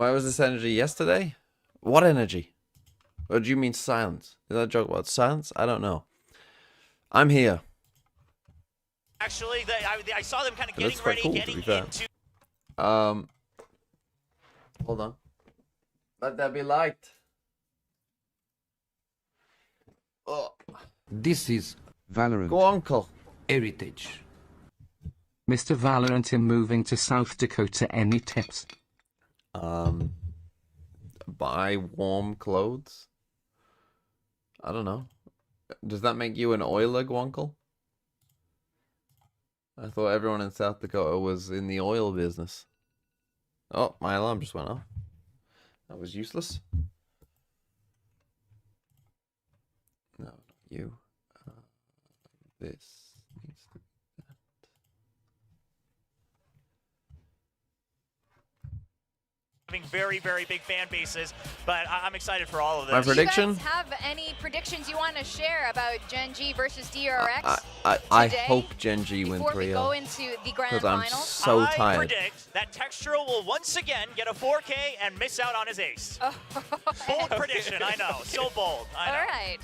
Why was this energy yesterday? What energy? Or do you mean silence? Is that a joke about silence? I don't know. I'm here. Actually, I saw them kind of It looks getting quite ready, cool, to getting be fair. into. Hold on. Let there be light. Oh. This is Valorant Go, uncle. Heritage. Mr. Valorant in moving to South Dakota, any tips? Buy warm clothes. I don't know. Does that make you an oiler, Gwonkle? I thought everyone in South Dakota was in the oil business. Oh, my alarm just went off. That was useless. No, not you. This needs to... Having very, very big fan bases, but I'm excited for all of this. My prediction? Do you guys have any predictions you want to share about GENG versus DRX I today? hope GENG win Before we 3-0. go into the grand Because I'm finals? so I tired. predict that Textural will once again get a 4K and miss out on his ace. Bold prediction, I know. So bold. I know. All right.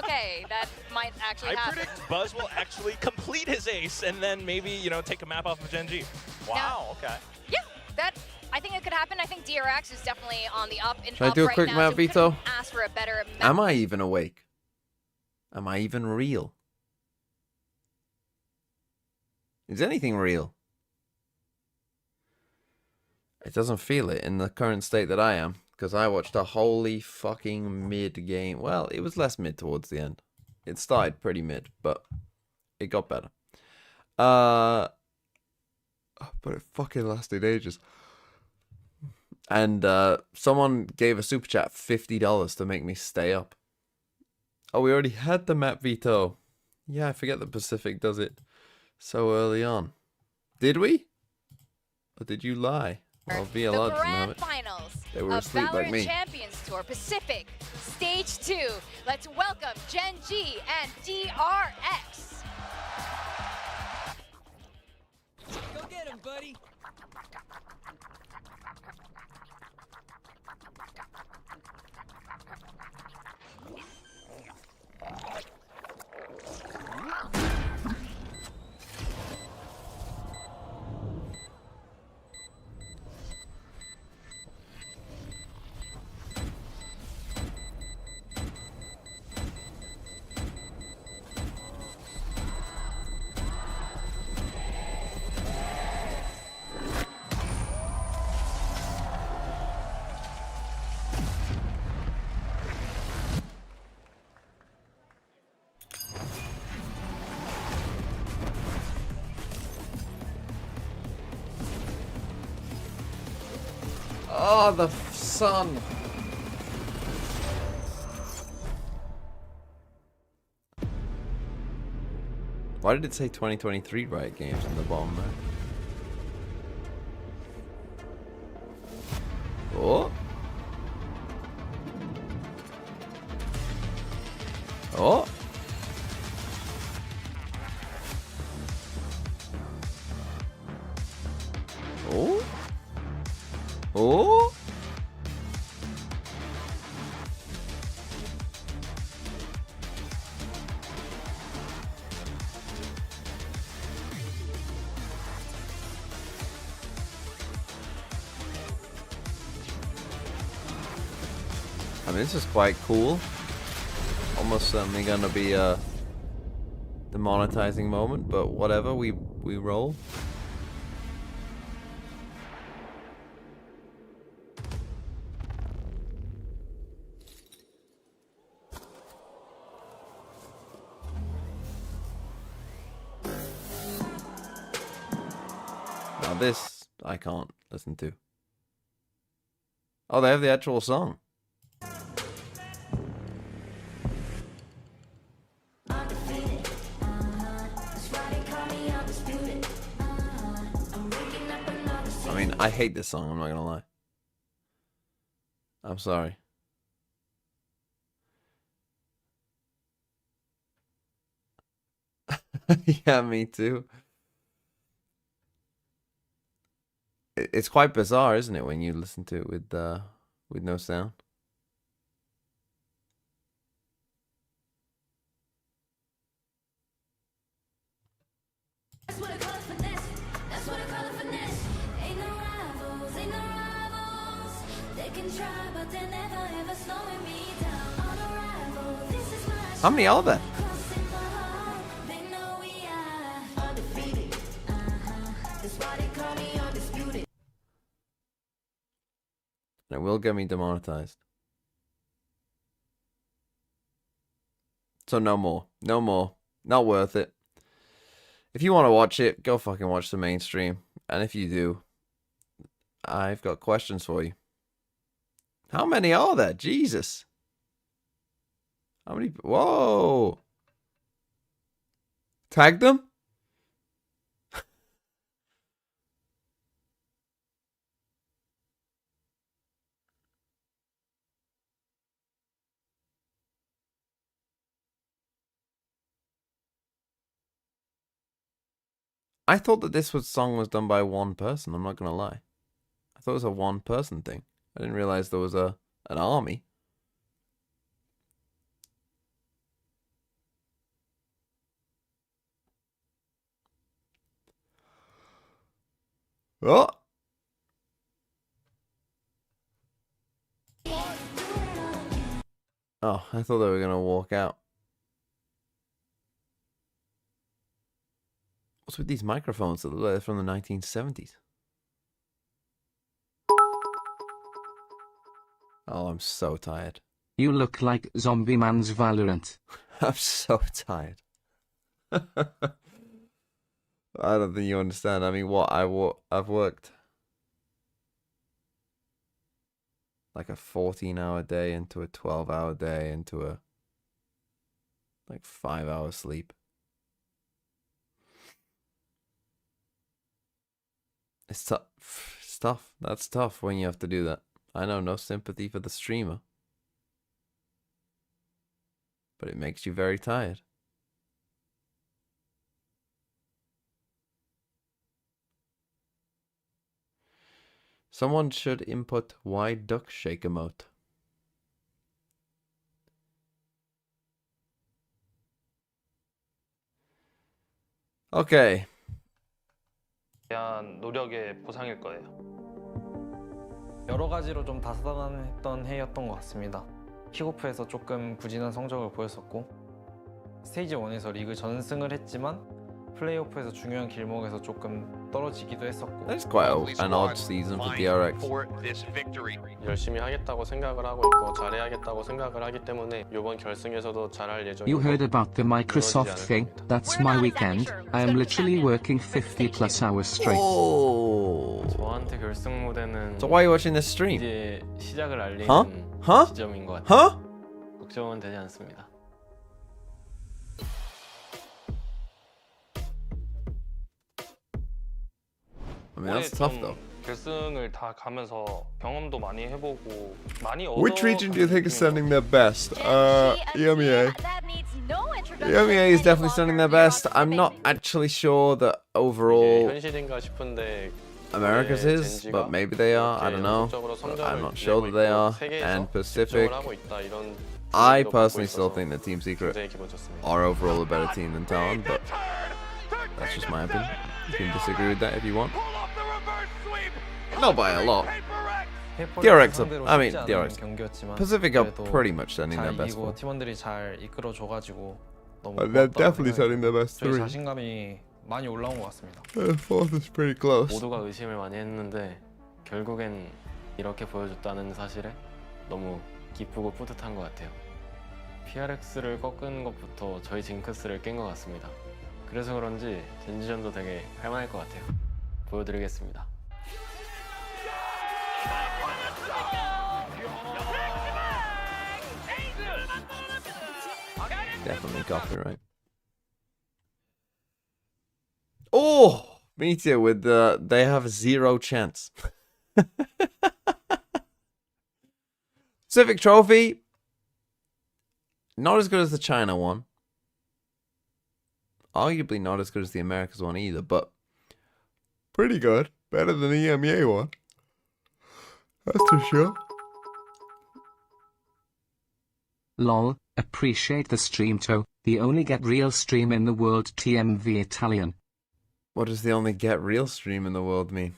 Okay, that might actually I happen. predict Buzz will actually complete his ace and then maybe, you know, take a map off of GENG. Wow, okay. Yeah, I think it could happen. I think DRX is definitely on the up and Should I up do a right quick now, map so we veto? couldn't ask for a better map. Am I even awake? Am I even real? Is anything real? It doesn't feel it in the current state that I am, because I watched a holy fucking mid game. Well, it was less mid towards the end. It started pretty mid, but it got better. But it fucking lasted ages. And someone gave a super chat $50 to make me stay up. Oh, we already had the map veto. Yeah, I forget the Pacific does it so early on. Did we? Or did you lie? Well, The VLR doesn't have grand it. finals They were of asleep Valorant like me. Champions Tour Pacific Stage 2. Let's welcome GENG and DRX. Go get him, buddy. Oh, the sun. Why did it say 2023 Riot Games in the bottom there? Oh. Oh. Oh. Oh. I mean, this is quite cool. Almost certainly gonna be the monetizing moment, but whatever, we roll. Now this I can't listen to. Oh, they have the actual song. I mean, I hate this song, I'm not gonna lie. I'm sorry. Yeah, me too. It's quite bizarre, isn't it, when you listen to it with no sound? That's what I call it finesse. That's what I call it finesse. Ain't no rivals, ain't no rivals. They can try, but they're never ever slowing me down. On arrival, this is my How many are there? crossing my heart. They know we are undefeated. That's why they call me undisputed. It will get me demonetized. So no more. No more. Not worth it. If you want to watch it, go fucking watch the mainstream. And if you do, I've got questions for you. How many are there? Jesus. How many? Whoa. Tag them? I thought that this song was done by one person, I'm not gonna lie. I thought it was a one person thing. I didn't realize there was an army. Oh! Oh, I thought they were gonna walk out. What's with these microphones that look like they're from the 1970s? Oh, I'm so tired. You look like Zombie Man's Valorant. I'm so tired. I don't think you understand. I mean, I've worked like a 14-hour day into a 12-hour day into a like 5-hour sleep. It's tough. It's tough. That's tough when you have to do that. I know, no sympathy for the streamer. But it makes you very tired. Someone should input why duck shake emote. Okay. 대한 노력의 보상일 거예요. 여러 가지로 좀 다사다난했던 해였던 것 같습니다. 킥오프에서 조금 부진한 성적을 보였었고 스테이지 1에서 리그 전승을 했지만 플레이오프에서 중요한 길목에서 조금 떨어지기도 했었고 That's quite an odd season for DRX. 열심히 하겠다고 생각을 하고 있고 잘해야겠다고 생각을 하기 때문에 이번 결승에서도 잘할 예정이고 You heard about the Microsoft thing? That's my weekend. I am literally working 50 plus hours straight. Oh. 저한테 결승 무대는 So why are you watching this stream? 이제 시작을 알리는 Huh? 지점인 것 같아요. Huh? 걱정은 되지 않습니다. I mean, that's tough though. 결승을 다 가면서 경험도 많이 해보고 많이 Which region do you think is sending their best? EMEA. EMEA is definitely sending their best. I'm not actually sure that overall 현실인가 싶은데 America's is, but maybe they are. I don't know. I'm not sure that they are. And Pacific, I personally still think that Team Secret are overall a better team than Talon, but that's just my opinion. You can disagree with that if you want. Not by a lot. DRX, DRX. Pacific are pretty much sending their best four. 팀원들이 잘 이끌어줘가지고 너무 They're definitely sending their best 저희 three. 자신감이 많이 올라온 것 같습니다. Fourth is pretty close. 모두가 의심을 많이 했는데 결국엔 이렇게 보여줬다는 사실에 너무 기쁘고 뿌듯한 것 같아요. PRX를 꺾은 것부터 저희 징크스를 깬 것 같습니다. 그래서 그런지 젠지전도 되게 할만할 것 같아요. 보여드리겠습니다. Definitely copyright. Oh, me too. With they have 0 chance. Civic Trophy, not as good as the China one. Arguably not as good as the Americas one either, but pretty good. Better than the EMEA one. That's for sure. Lol, appreciate the stream too. The only get real stream in the world TMV Italian. What does the only get real stream in the world mean?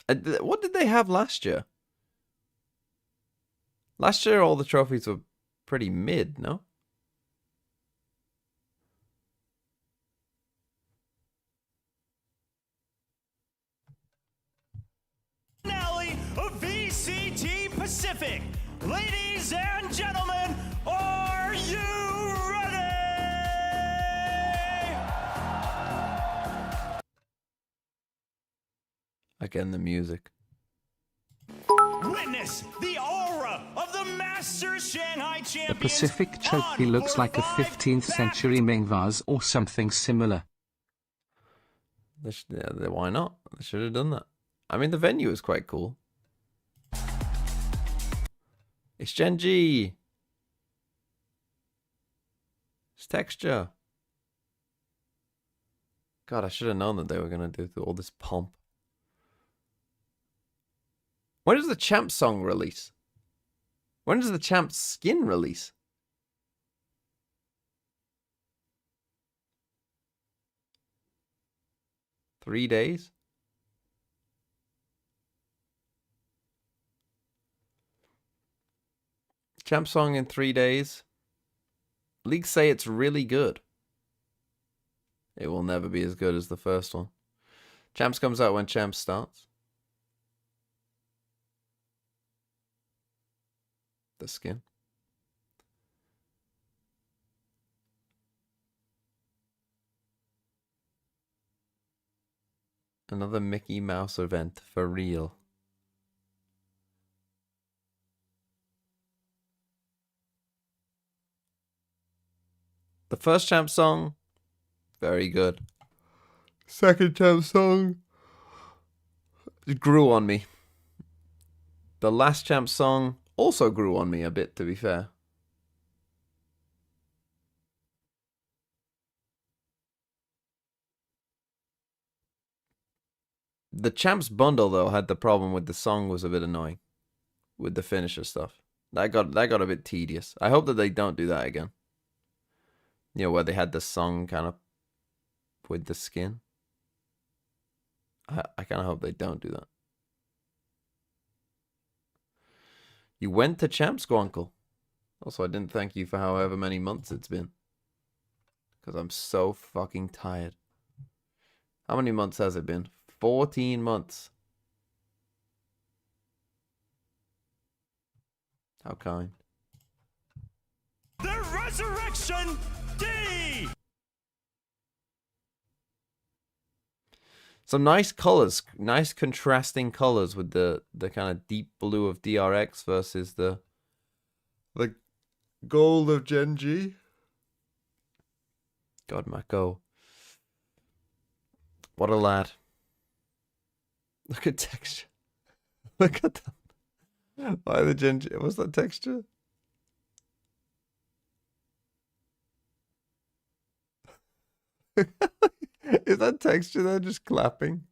What did they have last year? Last year all the trophies were pretty mid, no? Finale of VCT Pacific. Ladies and gentlemen, are you ready? Again, the music. Witness the aura of the Masters Shanghai The Champions. Pacific trophy looks like a 15th century Ming vase or something similar. Why not? They should have done that. I mean, the venue is quite cool. It's GENG. It's texture. God, I should have known that they were going to do all this pomp. When does the champ song release? When does the champ skin release? Three days? Champ song in 3 days. Leaks say it's really good. It will never be as good as the first one. Champs comes out when Champs starts. The skin. Another Mickey Mouse event for real. The first champ song, very good. Second champ song, it grew on me. The last champ song also grew on me a bit, to be fair. The champs bundle though had the problem with the song was a bit annoying with the finisher stuff. That got a bit tedious. I hope that they don't do that again. You know, where they had the song kind of with the skin. I kind of hope they don't do that. You went to Champs, Uncle. Also, I didn't thank you for however many months it's been. Because I'm so fucking tired. How many months has it been? 14 months. How kind. The Resurrection D! Some nice colors, nice contrasting colors with the kind of deep blue of DRX versus the gold of GENG. God, Mako. What a lad. Look at texture. Look at that. Why the GENG? What's that texture? Is that texture there just clapping?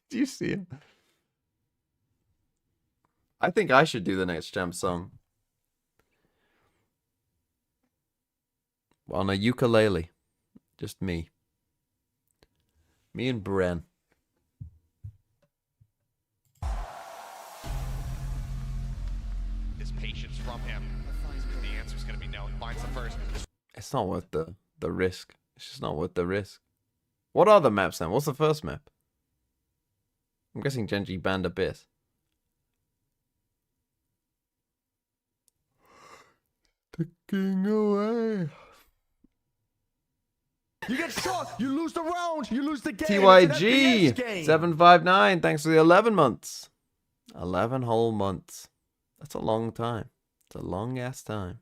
Do you see him? I think I should do the next Champ song. On a ukulele. Just me. Me and Bren. His patience from him. The answer's going to be no. He finds the first. It's not worth the risk. It's just not worth the risk. What are the maps then? What's the first map? I'm guessing GENG banned Abyss. Taking away. You get shot, you lose the round, you lose the game. TYG 759, thanks for the 11 months. 11 whole months. That's a long time. It's a long ass time.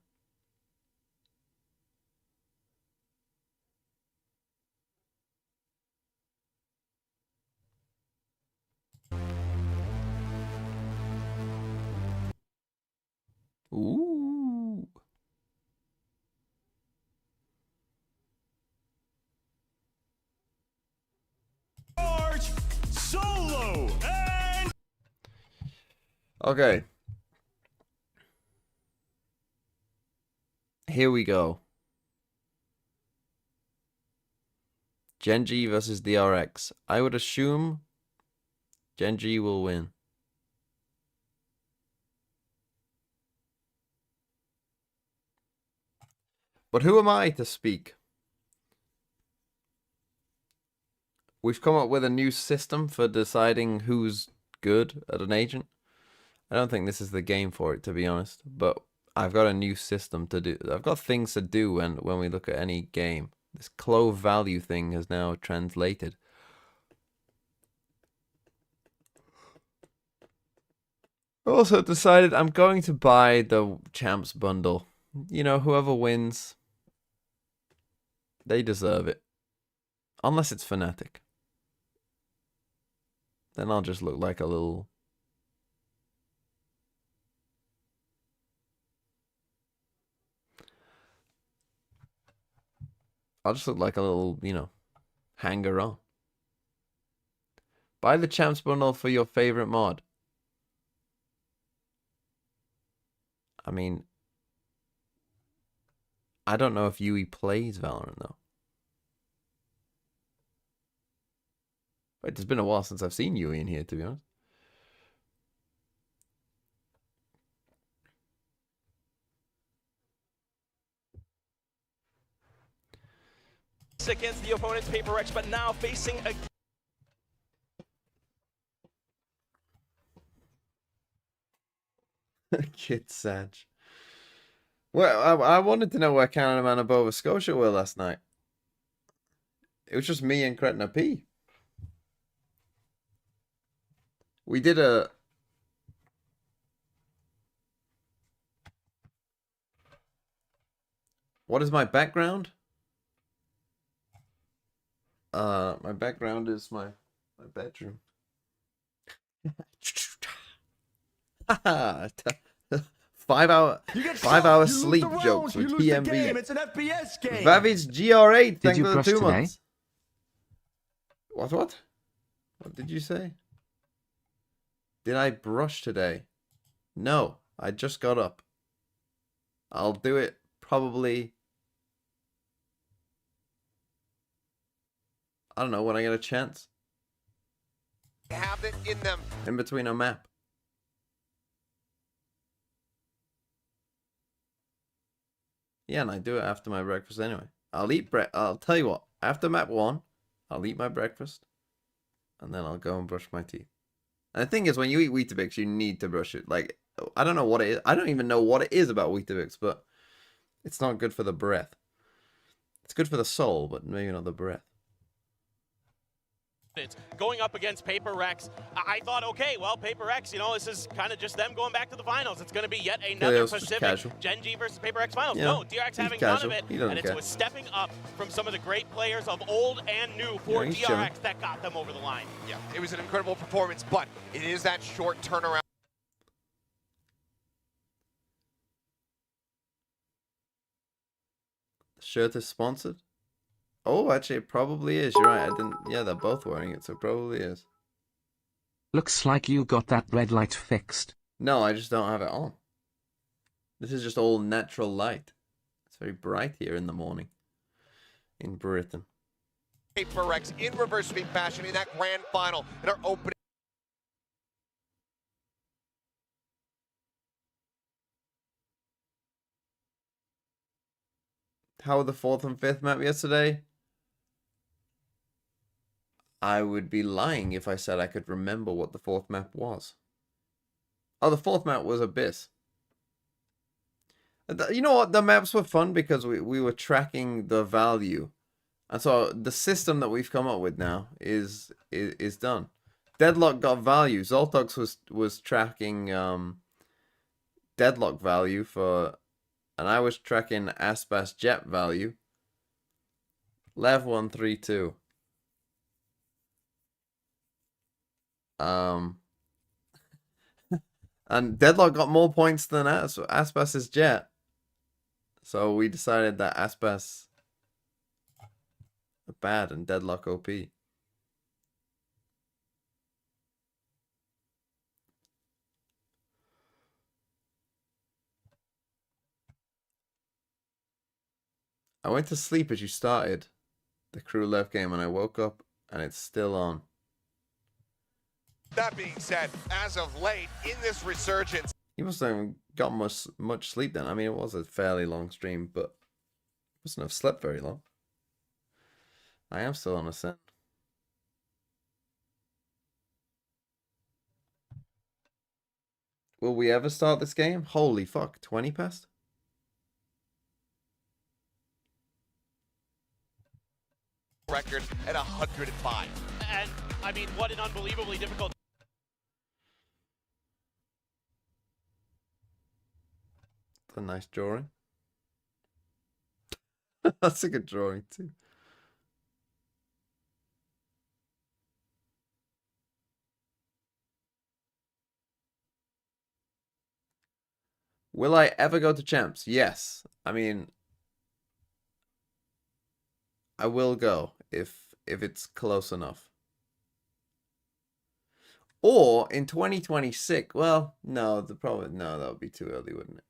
Ooh. Solo and Okay. Here we go. GENG versus DRX. I would assume GENG will win. But who am I to speak? We've come up with a new system for deciding who's good at an agent. I don't think this is the game for it, to be honest. But I've got a new system to do. I've got things to do when we look at any game. This clove value thing has now translated. I also decided I'm going to buy the champs bundle. You know, whoever wins, they deserve it. Unless it's Fnatic. Then I'll just look like a little... I'll just look like a little, you know, hanger-on. Buy the champs bundle for your favorite mod. I mean, I don't know if Yui plays Valorant, though. It's been a while since I've seen Yui in here, to be honest. Against the opponent's Paper X, but now facing a... Kid Sag. Well, I wanted to know where Canada and Nova Scotia were last night. It was just me and Kretna P. We did a... What is my background? My background is my bedroom. 5 hour sleep jokes with TMV. It's an FPS game. Vavis GR8, thank you for the brush 2 today? months. What? What did you say? Did I brush today? No, I just got up. I'll do it probably... I don't know, when I get a chance. Have it in them. In between a map. Yeah, and I do it after my breakfast anyway. I'll tell you what, after map 1, I'll eat my breakfast. And then I'll go and brush my teeth. And the thing is, when you eat Weetabix, you need to brush it. Like, I don't know what it is. I don't even know what it is about Weetabix, but it's not good for the breath. It's good for the soul, but maybe not the breath. Going up against Paper X, I thought, okay, well, Paper X, you know, this is kind of just them going back to the finals. It's going to be yet another Pacific GENG versus Paper X finals. Yeah, no, DRX having none of it, and it care. was stepping up from some of the great players of old and new for DRX chilling. that got them over the line. Yeah, it was an incredible performance, but it is that short turnaround. The shirt is sponsored? Oh, actually, it probably is. You're right. I didn't... Yeah, they're both wearing it, so it probably is. Looks like you got that red light fixed. No, I just don't have it on. This is just all natural light. It's very bright here in the morning. In Britain. Paper X in reverse sweep fashion in that grand final in our opening. How were the 4th and 5th map yesterday? I would be lying if I said I could remember what the 4th map was. Oh, the 4th map was Abyss. You know what? The maps were fun because we were tracking the value. And so the system that we've come up with now is done. Deadlock got value. Zoltox was tracking Deadlock value for, and I was tracking Aspas Jet value. Lev 132. And Deadlock got more points than Aspas's Jet. So we decided that Aspas are bad and Deadlock OP. I went to sleep as you started the Crew Left game and I woke up and it's still on. That being said, as of late, in this resurgence... You must have got much sleep then. I mean, it was a fairly long stream, but mustn't have slept very long. I am still on Ascent. Will we ever start this game? Holy fuck, 20 past? Record at 105. And, I mean, what an unbelievably difficult... A nice drawing. That's a good drawing too. Will I ever go to champs? Yes. I mean, I will go if it's close enough. Or in 2026. Well, no, that would be too early, wouldn't it?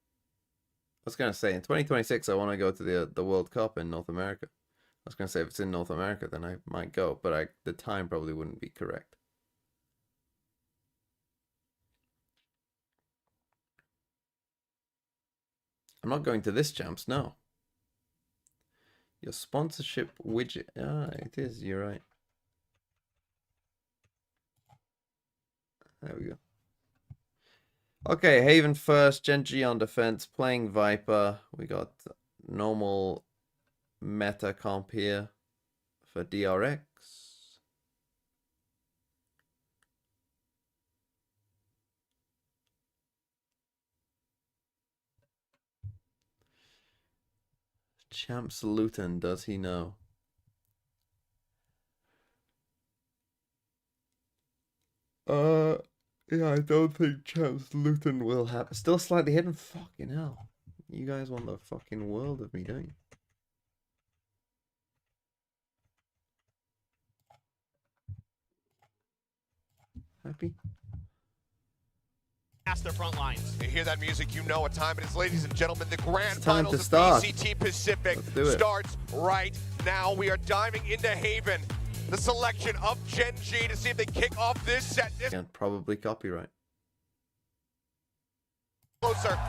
I was going to say, in 2026, I want to go to the World Cup in North America. I was going to say, if it's in North America, then I might go. But the time probably wouldn't be correct. I'm not going to this champs, no. Your sponsorship widget. Ah, it is, you're right. There we go. Okay, Haven first, GENG on defense, playing Viper. We got normal meta comp here for DRX. Champs Luton, does he know? Yeah, I don't think Champs Luton will have. Still slightly hidden? Fucking hell. You guys want the fucking world of me, don't you? Happy? Past their front lines. You hear that music, you know what time it is, ladies and gentlemen. The grand Time finals to of start. VCT Pacific starts right now. We are diving into Haven. The selection of GENG to see if they kick off this set. And probably copyright. Closer.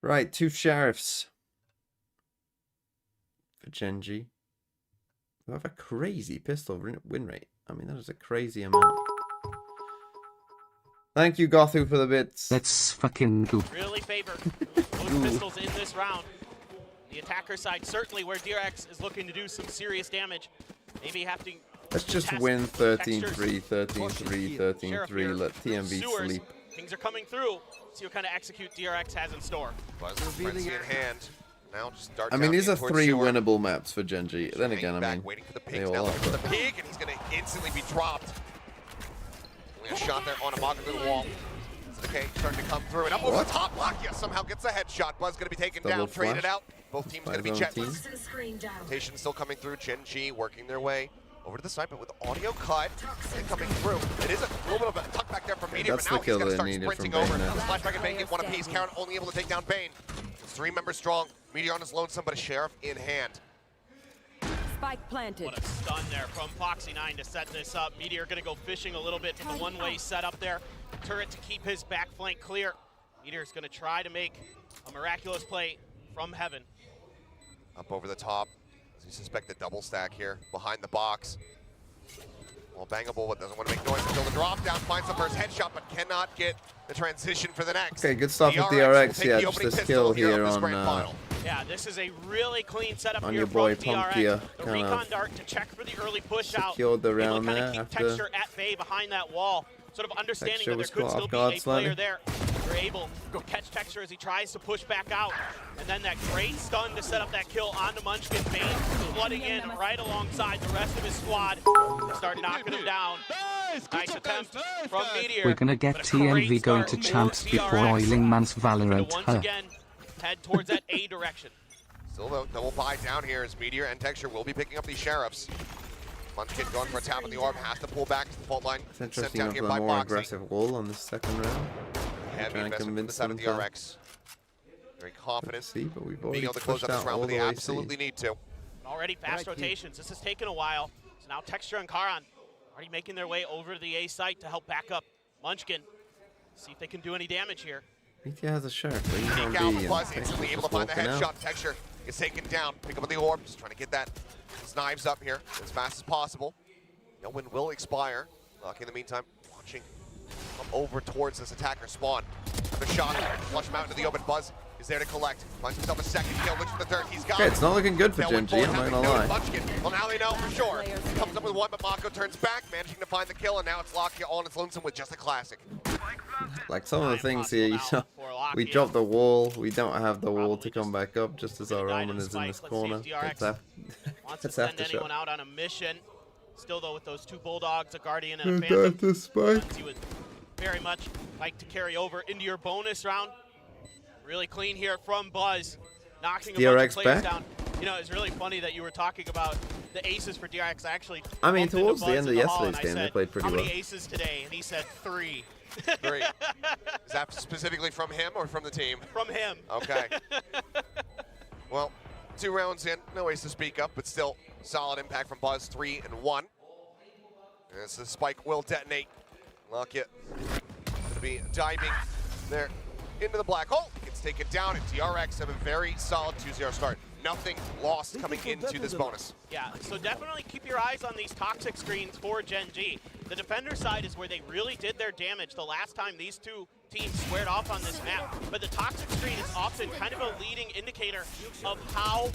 Right, 2 sheriffs for GENG. Who have a crazy pistol win rate. I mean, that is a crazy amount. Thank you, Gothu, for the bits. Let's fucking go. Really favor those pistols in this round. The attacker side, certainly where DRX is looking to do some serious damage. Maybe have to... Let's just win 13-3, 13-3, 13-3. Let TMV sleep. Things are coming through. See what kind of execute DRX has in store. Frenzy in hand. Now just dart I mean, down these are in towards 3 Sewer. winnable maps for GENG. Then again, I mean, waiting for the they pigs. all Now are. looking for the pig, and he's going to instantly be dropped. Only a shot there on a Maga to the wall. Okay, starting to come through, and up over the top block. Yes, somehow gets a headshot. Buzz going to be taken Double down, traded flash. out. Both teams going to be jetless. Rotation still coming through. GENG working their way over to the side, but with audio cut and coming through. It is a little bit of a tuck back there from Meteor, That's but now the he's kill going to they start needed sprinting from over. Bane now. Flashback and Bane get one apiece. Karen only able to take down Bane. It's 3 members strong. Meteor on his lonesome, but a sheriff in hand. Spike planted. What a stun there from Foxy9 to set this up. Meteor going to go fishing a little bit from the one-way setup there. Turret to keep his back flank clear. Meteor's going to try to make a miraculous play from heaven. Up over the top. Does he suspect the double stack here behind the box? Well, Bangable, but doesn't want to make noise until the drop down. Finds the first headshot, but cannot get the transition for the next. Okay, good stuff with DRX. Yeah, just this kill here on Yeah, this is a really clean setup On here your boy from DRX. Pumpkia, The kind recon of dart to check for the early push out. secured the Able to round kind there of keep after Texture at bay behind that wall. Sort of understanding Texture that there was could caught still off be guard a slightly. player there. They're able to Catch Texture as he tries to push back out. And then that great stun to set up that kill onto Munchkin. Bane flooding in right alongside the rest of his squad. They start knocking him down. Nice attempt from Meteor. We're gonna get but a great TMV going start to for champs before DRX. Oiling Man's Gonna Valorant. once Huh. again head towards that A direction. Still though, double buy down here as Meteor and Texture will be picking up these Sheriffs. Munchkin going for a tap on the orb, has to pull back to the fault line. It's Sent interesting down of here a by more Boxy. aggressive wall on this second round. Heavy Trying to investment from the convince side of them to DRX. Very confident. see, but we've Being already able to close pushed out out this round all when the they way absolutely C. need to. Already fast rotations. This has taken a while. So now Texture and Karan already making their way over to the A site to help back up Munchkin. See if they can do any damage here. Meteor has a sheriff, but he's on Sneak out B for and Buzz, Texture's instantly able to just find the walking out. headshot. Texture is taken down. Pick up the orb, just trying to get that his knives up here as fast as possible. No one will expire. Lucky in the meantime, watching come over towards this attacker spawn. Another shot, flush him out into the open. Buzz is there to collect. Finds himself a second kill, looks for the third. He's got Okay, it. it's not looking good for They'll Gen G, win I'm not forward, gonna having lie. Munchkin. Well, now they know for sure. Comes up with one, but Mako turns back, managing to find the kill, and now it's Lockheed all on its lonesome with just a classic. Like some of the things here, you know, we drop the wall, we don't have the wall to come back up just as our Omen is in this corner. DRX wants to It's send after anyone shot. out on a mission. Still though with those two Bulldogs, a Guardian and a That's Phantom. the spike. He would very much like to carry over into your bonus round. Really clean here from Buzz, knocking a bunch DRX of players back? down. You know, it's really funny that you were talking about the aces for DRX. I actually I mean, bumped into towards the Buzz end in of the hall yesterday's and I game, they said, played pretty "How many well." aces today?" And he said 3. 3. Is that specifically from him or from the team? From him. Okay. Well, 2 rounds in, no ace to speak of, but still solid impact from Buzz, 3 and 1. As the spike will detonate. Lockett going to be diving there into the black hole. Gets taken down, and DRX have a very solid 2-0 start. Nothing lost coming into this bonus. Yeah, so definitely keep your eyes on these toxic screens for Gen G. The defender side is where they really did their damage the last time these two teams squared off on this map. But the toxic screen is often kind of a leading indicator of how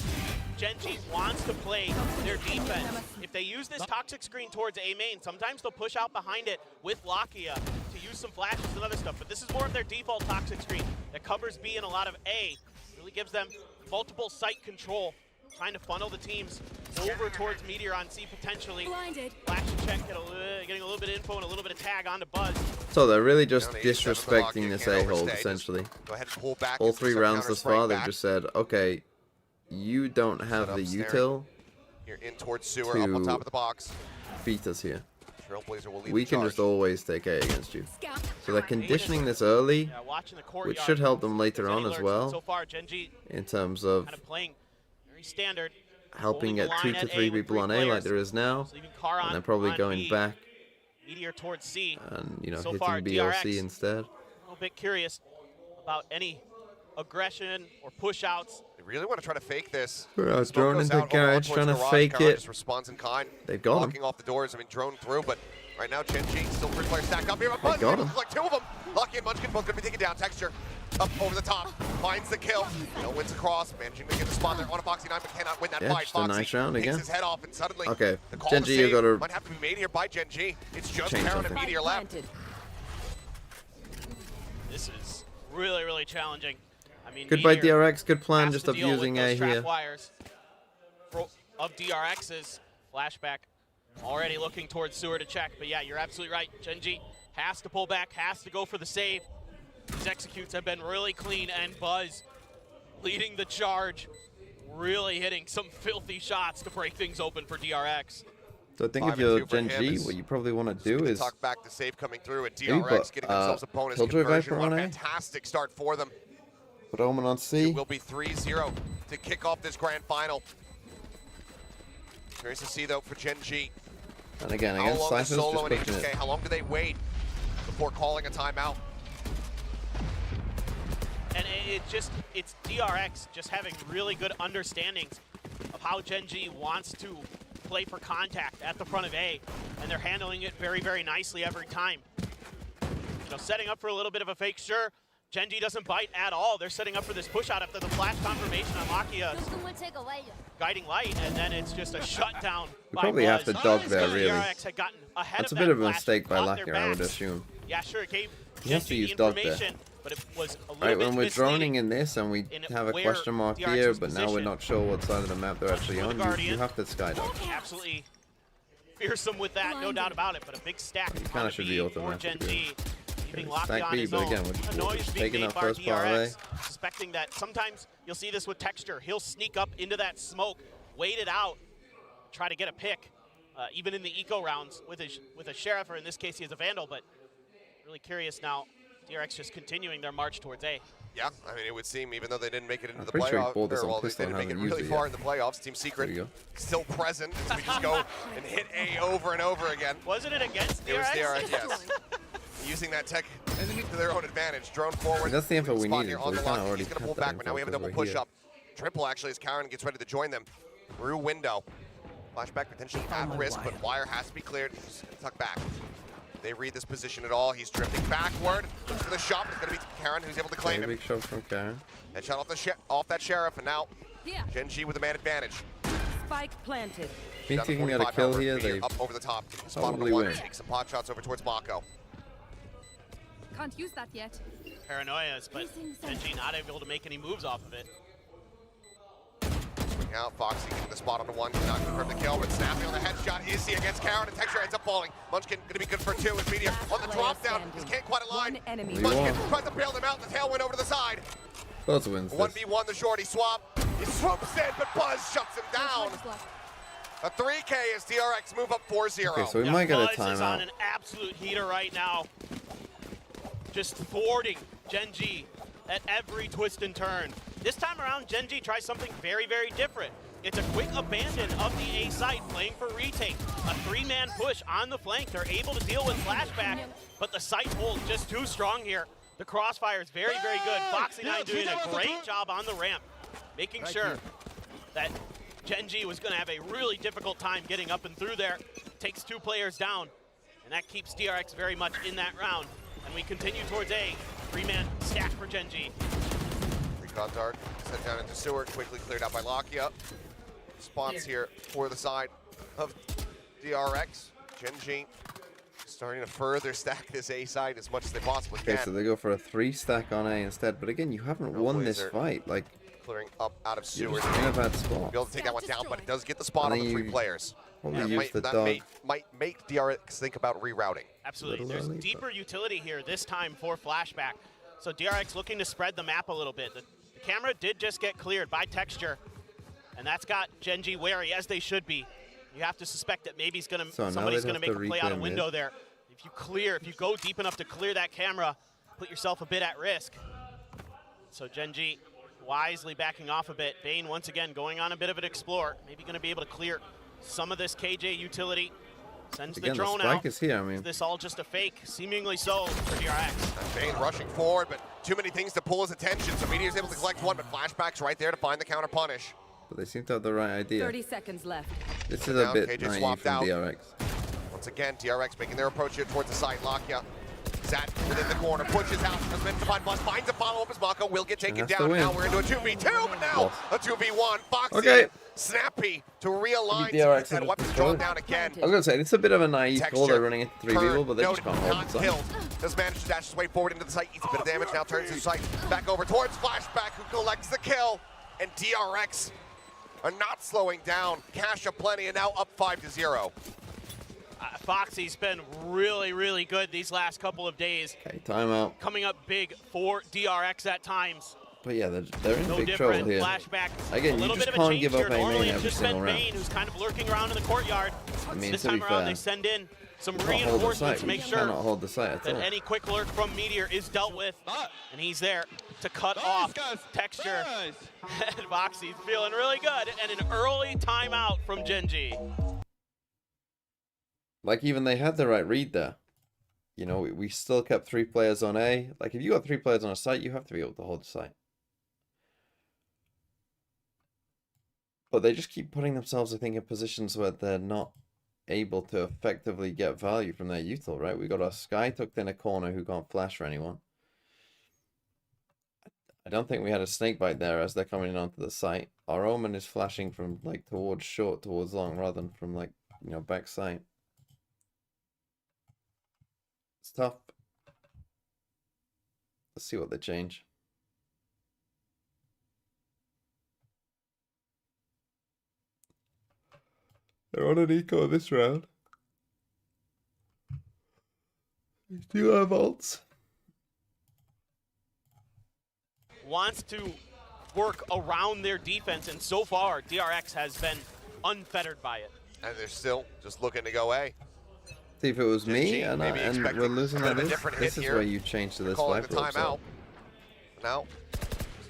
Gen G wants to play their defense. If they use this toxic screen towards A main, sometimes they'll push out behind it with Lakia to use some flashes and other stuff. But this is more of their default toxic screen that covers B and a lot of A. Really gives them multiple site control, trying to funnel the teams over towards Meteor on C potentially. Flash and check, getting a little bit of info and a little bit of tag onto Buzz. So they're really just Down 87 for Lockett, disrespecting this can't A-hold, overstay. essentially. Go ahead and pull back. All into 3 some rounds counter thus spray far, they've back. just said, okay, you don't have Set the up snaring. util Here in towards Sewer, up on top of the box. beat us here. Trailblazer will lead We the can charge. just always take A against you. So they're conditioning this early, Yeah, watching the courtyard. which should help them later If on any as alerts, well, So far, Gen G in terms of kind of playing very standard. helping holding the get 2 line to at 3 A with people 3 on A like players. there is now, So even Karan and they're probably on going B. back Meteor towards C. and, you know, So hitting far, BLC DRX, instead. A little bit curious about any aggression or push outs. They really want to try to fake this. Drone Smoke goes into out overall garage, towards trying to garage. fake Karan it. just responds in kind. They've got him. Blocking off the doors. I mean, drone through, but right now Gen G still 3 players stacked up here. But They Buzz got able him. to collect 2 of them. Lucky and Munchkin both going to be taken down. Texture up over the top. Finds the kill. No wins across. Managing to get the spot there on a Foxy 9, but cannot win that Yeah, fight. just a Foxy nice round takes again. his head off, and suddenly Okay, the call Gen to G, you save gotta might have to be made here by Gen G. It's just change Karan and something. Meteor left. This is really, really challenging. I mean, Goodbye Meteor DRX, good plan, has just to deal with abusing those A trap here. wires of DRX's flashback. Already looking towards Sewer to check, but yeah, you're absolutely right. Gen G has to pull back, has to go for the save. These executes have been really clean, and Buzz leading the charge, really hitting some filthy shots to break things open for DRX. So I think 5 if and you're 2 for Gen him G, is what you probably want to do Get the is tuck back, the save coming through, and Maybe DRX put, getting themselves a bonus Killjoy conversion. Viper What a on A. fantastic start for them. put Omen on C. It will be 3-0 to kick off this grand final. Curious to see though for Gen G. And again, How against long is Cypher's Solo just and pushing HK? it. How long do they wait before calling a timeout? And it's DRX just having really good understandings of how Gen G wants to play for contact at the front of A, and they're handling it very, very nicely every time. You know, setting up for a little bit of a fake, sure. GENG doesn't bite at all. They're setting up for this push out after the flash confirmation on Lakia's guiding light, and then it's just a shutdown. We probably have to dog there, really. DRX had gotten ahead That's a of bit that of a flash, mistake by caught their Lakia, I would backs. assume. Yeah, sure, it gave He has to GENG use the dog there. information, but it was a little Right, bit when we're misleading. droning in this and we have a where question mark DRX here, was but now we're positioned. not sure what side of the map they're actually for the on, you Guardian. have to skydog. Absolutely fearsome with that, no doubt about it, but a big stack You on kind the of should B be for automatic. GENG. Leaving Stack Lakia on B, his but own. again, A we're noise just being taking made that by first part away. DRX, suspecting that sometimes you'll see this with Texture. He'll sneak up into that smoke, wait it out, try to get a pick, even in the eco rounds with a Sheriff, or in this case he has a Vandal, but really curious now. DRX just continuing their march towards A. Yeah, I mean, it would seem, even though they didn't make it into the pretty sure he playoffs, pulled this on well, they pistol didn't and make it hasn't really used it far yet. in the playoffs. Team Secret There you go. still present as we just go and hit A over and over again. Wasn't it against DRX? It was DRX, yes. Using that tech to their own advantage. Drone forward. That's the info we Spot needed, here so on we the kinda lock. already He's going to had pull that back, but now we have a info double 'cause we're push here. up. Triple actually as Karen gets ready to join them. Through window. Flashback potentially at risk, but wire has to be cleared. Just tuck back. They read this position at all. He's drifting backward. Looks for the shot. It's going to be Karen who's able to claim Very him. big shot from Karen. Headshot off that Sheriff, and now GENG with the man advantage. Spike planted. Me Down to taking out a 45 kill however. here, Meteor they up over the top. Spot on the probably one. win. Take some pot shots over towards Mako. Can't use that yet. Paranoias, but GENG not able to make any moves off of it. Swing out, Foxy getting the spot on the one, cannot confirm the kill, but snapping on the headshot. Easy against Karen, and Texture ends up falling. Munchkin gonna be good for two with Meteor on the drop down. Just can't quite align. Enemy. Munchkin tries to bail them out, the tailwind over to the side. Lotus wins this. 1v1, the shorty swap. He swoops in, but Buzz shuts him down. A 3K as DRX move up 4-0. Okay, so we might get a Buzz is on timeout. an absolute heater right now. Just thwarting GENG at every twist and turn. This time around, GENG tries something very, very different. It's a quick abandon of the A site, playing for retake. A three-man push on the flank. They're able to deal with flashback, but the site hold just too strong here. The crossfire is very, very good. Foxy9 doing a great job on the ramp, making sure that GENG was going to have a really difficult time getting up and through there. Takes two players down, and that keeps DRX very much in that round. And we continue towards A. Three-man stack for GENG. Recon dart sent down into sewer, quickly cleared out by Lakia. Spots here for the side of DRX. GENG starting to further stack this A side as much as they possibly Okay, can. so they go for a 3-stack on A instead, but again, you haven't won this Blazer fight. Like, clearing up out of you're sewer. just in a bad spot. Be able to take that one down, but it does get the spot And on then the three you players. probably That use might- the that dog. might make DRX think about rerouting. Absolutely. Little There's early, deeper utility here this time for flashback. So DRX looking to spread the map a little bit. The camera did just get cleared by Texture, and that's got GENG wary, as they should be. You have to suspect that maybe So now somebody's they'd going to have make to a play out a reclaim window mid. there. If you go deep enough to clear that camera, put yourself a bit at risk. So GENG wisely backing off a bit. Bane once again going on a bit of an explore. Maybe going to be able to clear some of this KJ utility. Sends Again, the the drone spike out. is here, I mean. Is this all just a fake? Seemingly so for DRX. Bane rushing forward, but too many things to pull his attention. So Meteor's able to collect one, but Flashback's right there to find the counter punish. But they seem to have the right idea. 30 seconds left. This is Now a bit KJ naive swapped from out. DRX. Once again, DRX making their approach here towards the site. Lakia Zat within the corner, pushes out, doesn't manage to find Buzz, finds a follow-up as Mako will get taken has to down. win. Now we're into a 2v2, but now a 2v1. Foxy, Okay. snappy to realign. DRX That has weapons destroyed. drawn down again. I was gonna say, it's a bit of a naive call. They're Texture, running into 3 people, but they just can't hold not the site. killed. Does manage to dash his way forward into the site, eats a bit of damage, now turns his sight back over towards Flashback, who collects the kill, and DRX are not slowing down. Cash aplenty, and now up 5-0. Foxy's been really, really good these last couple of days. Okay, timeout. Coming up big for DRX at times. But yeah, they're in No big trouble different. here. Flashback. Again, a you little just bit of a can't change give here. up A Normally main it's every just been single round. Bane who's kind of lurking around in the courtyard. I mean, This to time be around fair, they send in some can't hold the reinforcements site. to You make cannot sure hold the site at that all. any quick lurk from Meteor is dealt with. And he's there to cut off Texture. And Foxy's feeling really good. And an early timeout from GENG. Like, even they had the right read there. You know, we still kept 3 players on A. Like, if you got 3 players on a site, you have to be able to hold the site. But they just keep putting themselves, I think, in positions where they're not able to effectively get value from their util, right? We got our Sky tucked in a corner who can't flash for anyone. I don't think we had a snake bite there as they're coming onto the site. Our Omen is flashing from like towards short, towards long, rather than from like, you know, back site. It's tough. Let's see what they change. They're on an eco this round. They do have ults. Wants to work around their defense, and so far, DRX has been unfettered by it. And they're still just looking to go A. See, if it was me and expecting we're losing kind of like a different this hit is here. where you change to this Calling the Viper. timeout. Now,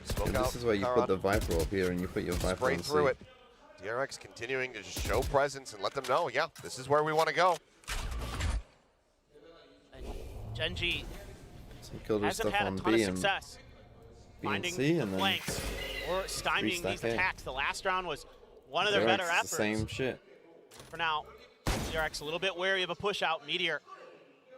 smoke And out. this is where you Karan. put the Viper up here and you put your Viper Spray on through C. it. DRX continuing to just show presence and let them know, yeah, this is where we want to go. GENG Some killed hasn't stuff had on a ton B of and success B and finding C, the and then flanks or stymieing restack these A. attacks. The last round was one of their DRX better is efforts. the same shit. For now, DRX a little bit wary of a push out. Meteor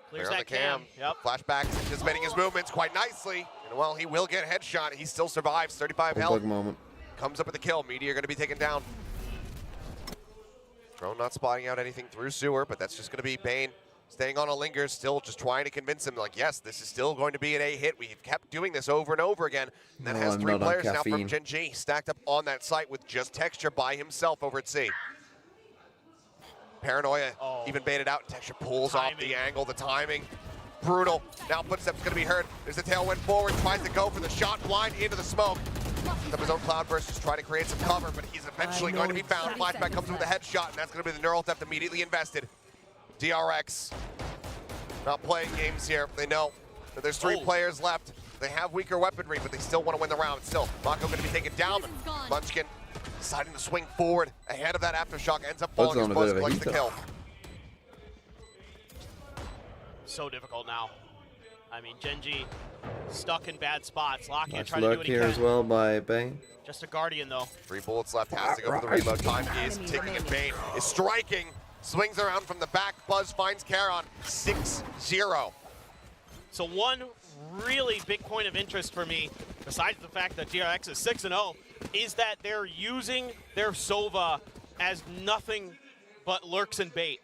clears Clear on that the cam. Yep. Flashback, anticipating his movements quite nicely. And well, he will get a headshot. He still survives, 35 health. Bug moment. Comes up with the kill. Meteor going to be taken down. Drone not spotting out anything through sewer, but that's just going to be Bane staying on a linger, still just trying to convince him, like, yes, this is still going to be an A hit. We've kept doing this over and over again. And that No, has I'm 3 not on players now from caffeine. GENG stacked up on that site with just Texture by himself over at C. Paranoia even baited out. Texture pulls off the angle, the timing. Brutal. Now footsteps going to be heard. There's the tailwind forward, tries to go for the shot blind into the smoke. Up his own Cloudburst, just trying to create some cover, but he's eventually going to be found. Flashback comes with a headshot, and that's going to be the neural theft immediately invested. DRX not playing games here. They know that there's 3 players left. They have weaker weaponry, but they still want to win the round. Still, Mako going to be taken down, but Munchkin deciding to swing forward ahead of that aftershock, ends up falling as Buzz collects the kill. So difficult now. I mean, GENG stuck in bad spots. Locky Nice trying to do look what he here can. as well by Bane. Just a Guardian, though. 3 bullets left, has to go for the reload. Time is ticking, and Bane is striking. Swings around from the back. Buzz finds Karon. 6-0. So one really big point of interest for me, besides the fact that DRX is 6-0, is that they're using their Sova as nothing but lurks and bait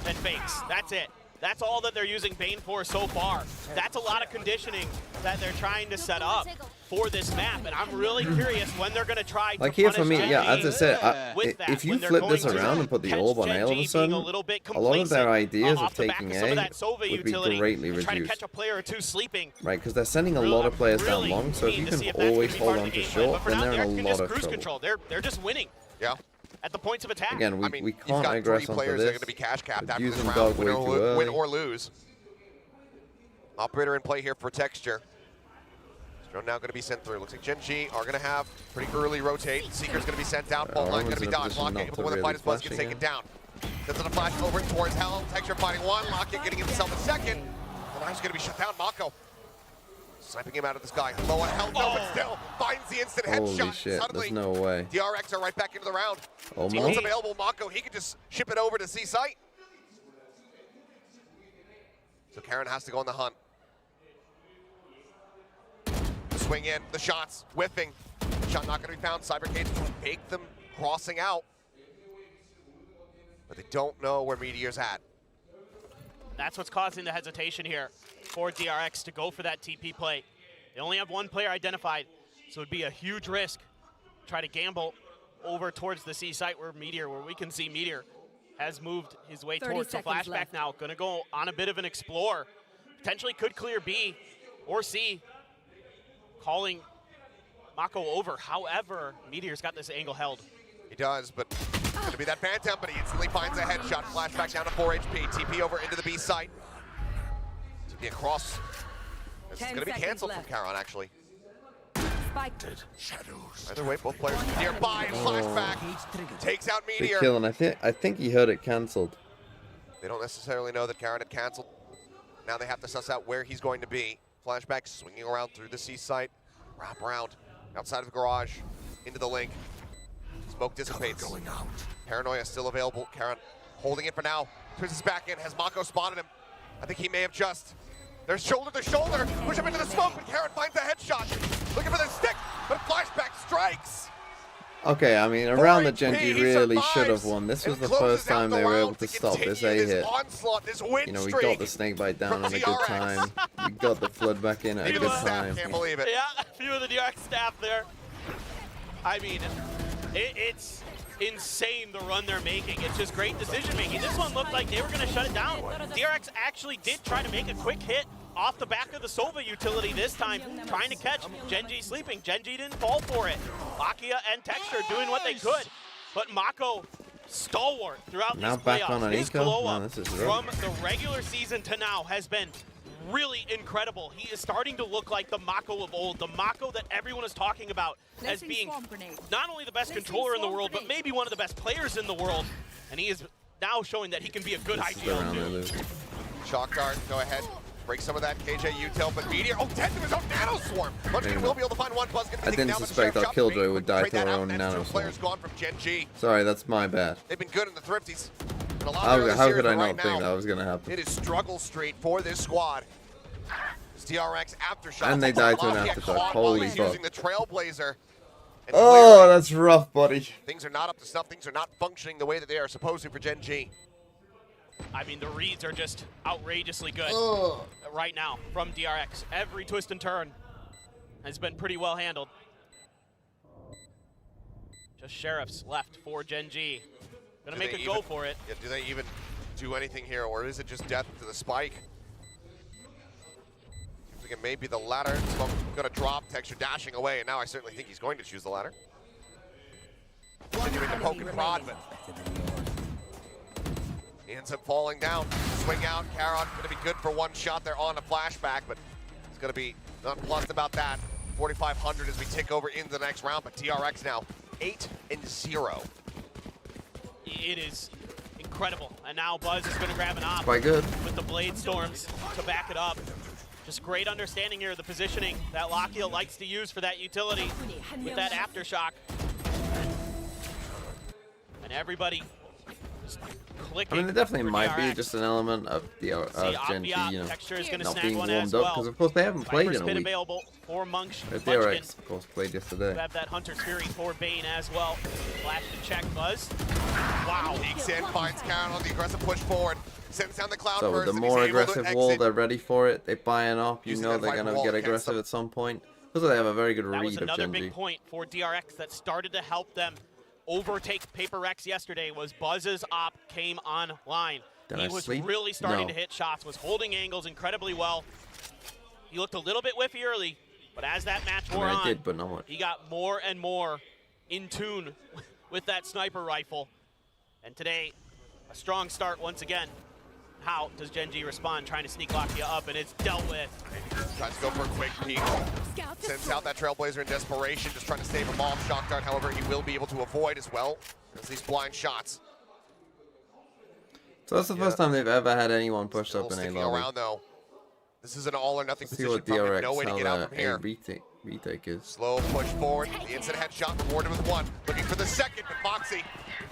and fakes. That's it. That's all that they're using Bane for so far. That's a lot of conditioning that they're trying to set up for this map, and I'm really curious when they're going to try Like to here for punish me, yeah, as I said, with that, if you when they're flip going this to around and put the catch orb on A all of a GENG sudden, being a little bit a lot of their complacent, ideas off of the back taking of some of A that Sova would be utility, greatly trying to reduced. catch a player or two sleeping. Right, because they're sending a lot of players down long, so if you can always hold on to short, then they're in a lot of Cruise trouble. control. They're just winning. Yeah. At the points of attack. Again, we You've can't got 3 aggress onto players that are this. going to be cash capped But after this using round, dog way too early. win or lose. Operator in play here for Texture. Drone now going to be sent through. Looks like GENG are going to have pretty early rotate. Seeker's going to be sent down. Fault line going to be dodged. Lockett able to win the fight as Buzz gets taken down. Sends a flash over towards Hell. Texture fighting 1. Lockett getting himself a second. The knife's going to be shut down. Mako sniping him out of the sky. Low on health, though, but still finds the instant headshot. Holy shit, Suddenly, there's no way. DRX are right back into the round. Almost. Teammates available. Mako, he could just ship it over to C site. So Karon has to go on the hunt. The swing in, the shots, whiffing. Shot not going to be found. Cybercade will bake them crossing out. But they don't know where Meteor's at. That's what's causing the hesitation here for DRX to go for that TP play. They only have 1 player identified, so it'd be a huge risk. Try to gamble over towards the C site where we can see Meteor has moved his way 30 towards. So seconds flashback left. now, gonna go on a bit of an explore. Potentially could clear B or C, calling Mako over. However, Meteor's got this angle held. He does, but it's going to be that Phantom, but he instantly finds a headshot. Flashback down to 4 HP. TP over into the B site. TP across. This is 10 going to be seconds canceled from left. Karon, actually. Spike. Either way, both players nearby. And flashback takes out Big Meteor. kill, and I think he heard it cancelled. They don't necessarily know that Karon had canceled. Now they have to suss out where he's going to be. Flashback swinging around through the C site. Wrap around outside of the garage into the link. Smoke dissipates. Paranoia still available. Karon holding it for now. Turns his back in. Has Mako spotted him? I think he may have just. There's shoulder to shoulder. Push him into the smoke, but Karon finds a headshot. Looking for the stick, but flashback strikes. Okay, I mean, around the Gen G he really should have survives won. This was and the closes first out time the they were able round to to stop this continue A hit. onslaught, this win You know, we streak got the snakebite down from on a good DRX. time. We got the flood back in at a Few good of the time. Can't believe it. Yeah, a few of the DRX staff there. I mean, it's insane the run they're making. It's just great decision making. This one looked like they were going to shut it down. DRX actually did try to make a quick hit off the back of the Sova utility this time, trying to catch GENG sleeping. GENG didn't fall for it. Lakia and Texture doing what they could, but Mako stalwart throughout Now these back playoffs. on an His eco? glow Man, up this is from rough. the regular season to now has been really incredible. He is starting to look like the Mako of old, the Mako that everyone is talking about as being not only the best controller in the world, but maybe one of the best players in the world. And he is now showing that he can be a good This is the IGL round they too. lose. Shock Dart, go ahead. Break some of that KJ util, but Meteor, dead to his own nano swarm. Munchkin will be able to find one. Buzz gonna be I taking didn't down the suspect sheriff. our Killjoy would die Trade to that our out, own and that's nano two players swarm. gone from Gen G. Sorry, that's my bad. They've been good in the Thrifties. And a lot How, better this how series, could I but not right think now, that was going to happen? it is struggle street for this squad. It's DRX aftershock. And they died to an aftershock. Holy fuck. Using the Trailblazer. And Oh, clearly, that's rough, buddy. things are not up to snuff. Things are not functioning the way that they are supposed to for Gen G. I mean, the reads are just outrageously good right now from DRX. Every twist and turn has been pretty well handled. Just sheriffs left for Gen G. Gonna Do make they a go even- for it. Yeah, do they even do anything here, or is it just death to the spike? Seems like it may be the latter. Smoke gonna drop, Texture dashing away, and now I certainly think he's going to choose the latter. Continuing to poke and prod, but he ends up falling down. Swing out, Charon gonna be good for one shot there on a flashback, but he's gonna be nonplussed about that. 4,500 as we tick over into the next round, but TRX now 8-0. It is incredible. And now Buzz is gonna grab an op Quite good. with the Blade Storms to back it up. Just great understanding here of the positioning that Lakia likes to use for that utility with that aftershock. And everybody just clicking. I mean, there definitely for might be DRX. just an element of the Gen G, you know, Texture is gonna not snag being one warmed as up well. because of course they haven't played Viper's in a pit week. available for Munchkin. DRX, of course, played yesterday. Have that Hunter's Fury for Bane as well. Flash to check Buzz. Wow. Peeks in, finds Charon on the aggressive push forward. Sends down the cloud So burst. the and he's more able to aggressive wall, exit. they're ready for it. They buy an op, you Using know that they're fight gonna wall get against aggressive them. at some point. Also, they have a very good That was read of another Gen G. big point for DRX that started to help them overtake Paper Rex yesterday was Buzz's op came online. Did He I was sleep? really starting No. to hit shots, was holding angles incredibly well. He looked a little bit whiffy early, but as that match I mean, wore I on, did, but not much. he got more and more in tune with that sniper rifle. And today, a strong start once again. How does Gen G respond? Trying to sneak Lakia up, and it's dealt with. Tries to go for a quick peek. Sends out that Trailblazer in desperation, just trying to stave him off. Shock Dart, however, he will be able to avoid as well as these blind shots. So that's the first time they've ever had anyone pushed up in a Sticking lobby. around though. This is an all or nothing Let's see position. what Probably DRX, no way to get out how from the here. retake is. Slow push forward. The instant headshot rewarded with one. Looking for the second, but Foxy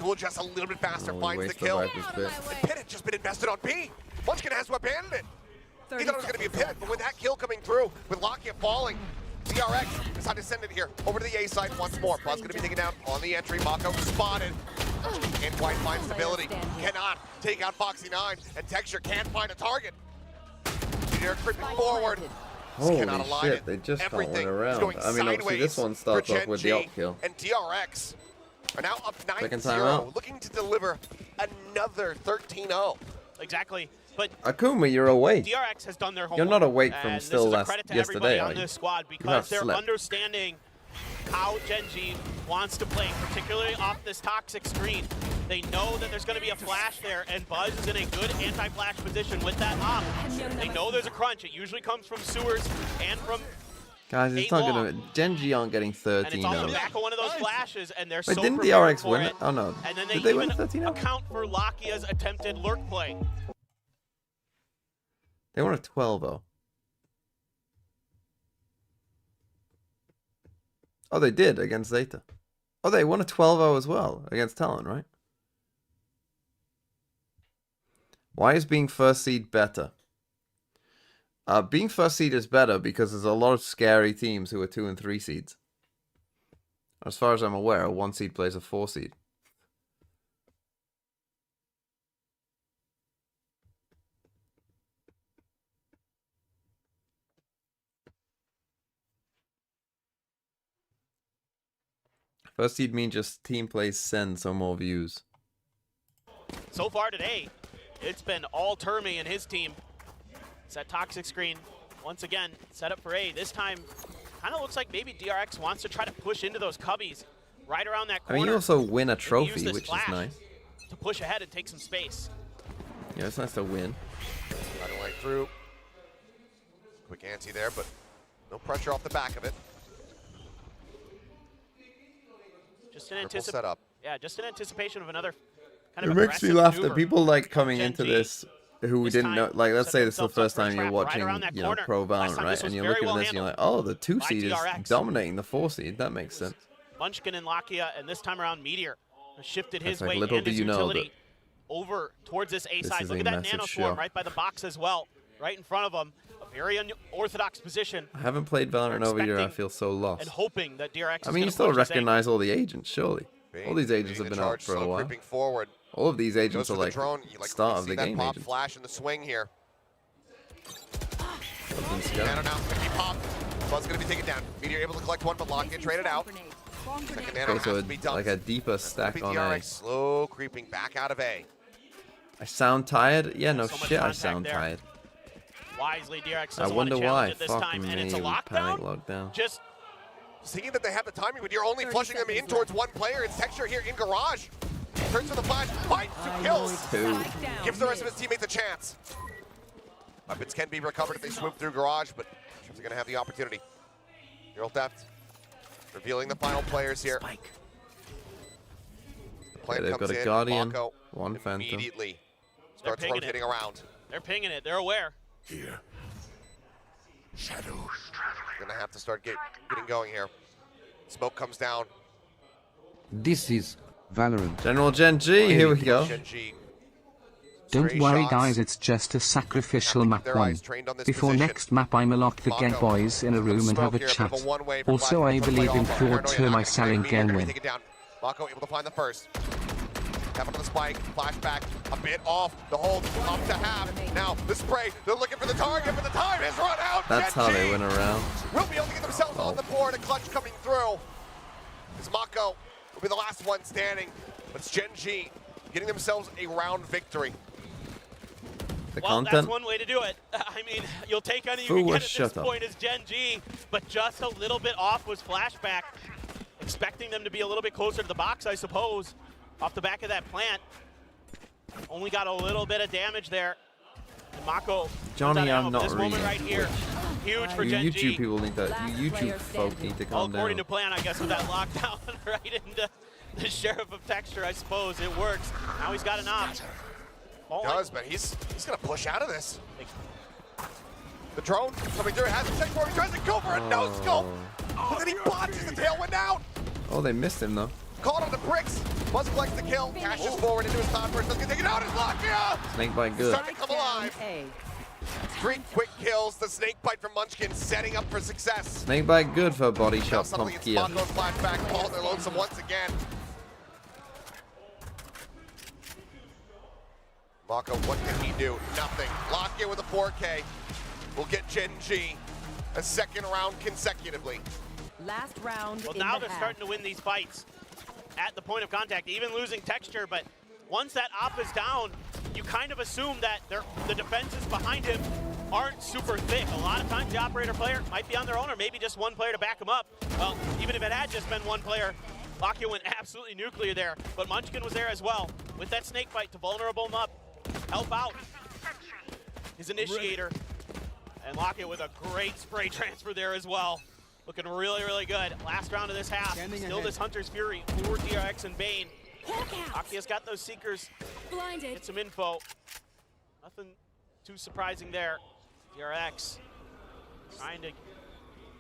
will just a little bit faster. Only Finds the waste the kill. Viper's bit. And Pit had just been invested on B. Munchkin has to abandon it. He thought it was going to be a pit, but with that kill coming through, with Lakia falling, DRX decided to send it here over to the A side once more. Buzz going to be taken down on the entry. Mako spotted. Can't quite find stability. Cannot take out Foxy 9, and Texture can't find a target. Meteor creeping forward. Holy Cannot align shit, it. they just got Everything one around. is going I mean, obviously this sideways one starts for off Gen with G, the up kill. And DRX are now up Second 9-0, time out. looking to deliver another 13-0. Exactly. But Akuma, you're awake. DRX has done their homework. You're not awake from and still this is a credit to everybody yesterday, are on you? this squad have because they're slept. understanding how Gen G wants to play, particularly off this toxic screen. They know that there's going to be a flash there, and Buzz is in a good anti-flash position with that op. They know there's a crunch. It usually comes from sewers and from Guys, it's not gonna. Gen G aren't getting and 13 it's off the though. back of one of those flashes, and they're Wait, so didn't prepared DRX for win it. it? Oh no. And then Did they they win even 13-0? account for Lakia's attempted lurk play. They won a 12-0. Oh, they did against Zeta. Oh, they won a 12-0 as well against Talon, right? Why is being first seed better? Being first seed is better because there's a lot of scary teams who are 2 and 3 seeds. As far as I'm aware, a 1 seed plays a 4 seed. First seed means just team plays send, so more views. So far today, it's been all Termi and his team. It's that toxic screen once again set up for A. This time, kind of looks like maybe DRX wants to try to push into those cubbies right around that corner. I mean, you also win a Maybe use trophy, this which is flash nice. to push ahead and take some space. Yeah, it's nice to win. Running right through. Quick anti there, but no pressure off the back of it. Just in Triple setup. Yeah, just in anticipation of another kind It of makes me aggressive laugh that maneuver people like from coming Gen into G. this who This didn't know. time, Like, let's set say this is the themselves up first for a time you're trap right watching, around that you know, corner. Pro Last Valorant, time right? this was And you're very looking well at this and you're like, handled oh, the 2 by seed is DRX. dominating the 4 seed. That makes sense. Munchkin and Lakia, and this time around Meteor has shifted his It's like, weight little and do his you know utility that over towards this A this side. is Look a at that massive nano show. swarm right by the box as well, right in front of him. A very unorthodox position. I haven't played Valorant over here. I feel so lost. And hoping that DRX I is mean, you gonna still push this A. recognize all the agents, surely. All these agents have Being been the out charge, for a slow while. creeping forward. All of these agents Goes are for the like drone. You like start to of see the that game pop agents. flash in the swing here. Something scary. Nano now gonna be popped. Buzz gonna be taken down. Meteor able to collect one, but Lock get traded out. Second nano Okay, so has to be dumped. like a deeper stack on A. DRX slow creeping back out of A. I sound tired? Yeah, no So much shit, I contact sound there. tired. Wisely, DRX I doesn't want wonder to why. challenge it this Fuck time, me, and it's a panic lockdown. lockdown. Just Seeing that they have the timing, but you're only flushing them in towards one player. It's Texture here in Garage. Turns for the flash, bites, 2 kills. 2. Gives the rest of his teammates a chance. Weapons can be recovered if they swoop through Garage, but Chips are going to have the opportunity. Hero Theft revealing the final players here. The plan they've comes got a in, Guardian, Mako 1 Phantom. immediately starts pinging rotating it. around. they're pinging it. They're aware. Here. Shadows Going to have to start getting going here. Smoke comes down. This is Valorant. General Gen G, here we go. Gen-G. Don't Stray worry shots. guys, it's just a sacrificial Have to map keep their 1. eyes trained on this Before position. next map I'ma lock the Gen Mako. boys in a room and have a Smoke here, chat. bit of a one-way from Also Black I to play believe in off on pure Paranoia, term not I gonna selling be Gen able to win. take it down. Mako able to find the first. Tap onto the spike, flashback, a bit off, the hold up to half. Now the spray, they're looking for the target, but the time has run out. That's how they win around. Will be able to get themselves on the board, a clutch coming through. As Mako will be the last one standing, but it's Gen G getting themselves a round victory. The Well, content. that's one way to do it. I mean, you'll take any you Fool can was get at this shut up. point as Gen G, but just a little bit off was flashback. Expecting them to be a little bit closer to the box, I suppose, off the back of that plant. Only got a little bit of damage there. And Mako, Johnny, runs out of I'm ammo, but not this moment reading right here, huge for You Gen YouTube G. people need to. You YouTube folk need to Well, calm according down. to plan, I guess, with that lockdown right into the Sheriff of Texture, I suppose it works. Now he's got an op. Does, but he's gonna push out of this. The drone coming through, has a check for him, he tries to go for a no-scope, but then he botches the tailwind out. Oh, they missed him though. Caught on the bricks, Buzz collects the kill, cashes forward into his top first, doesn't get taken out, it's Lakia! Snakebite good. Starting to come alive. 3 quick kills, the snake bite from Munchkin setting up for success. Snakebite good for body Now shot suddenly pump it's gear. Mako and flashback, Paul, they're lonesome once again. Mako, what can he do? Nothing. Lakia with a 4K will get Gen G a second round consecutively. Last round. Well, in now the they're half. starting to win these fights at the point of contact, even losing texture. But once that op is down, you kind of assume that the defenses behind him aren't super thick. A lot of times the operator player might be on their own, or maybe just one player to back him up. Well, even if it had just been one player, Lakia went absolutely nuclear there. But Munchkin was there as well with that snake bite to vulnerable him up, help out his initiator. And Lakia with a great spray transfer there as well. Looking really, really good. Last round of this half. Still this Hunter's Fury for DRX and Bane. Lakia's got those Seekers. Blinded. Get some info. Nothing too surprising there. DRX trying to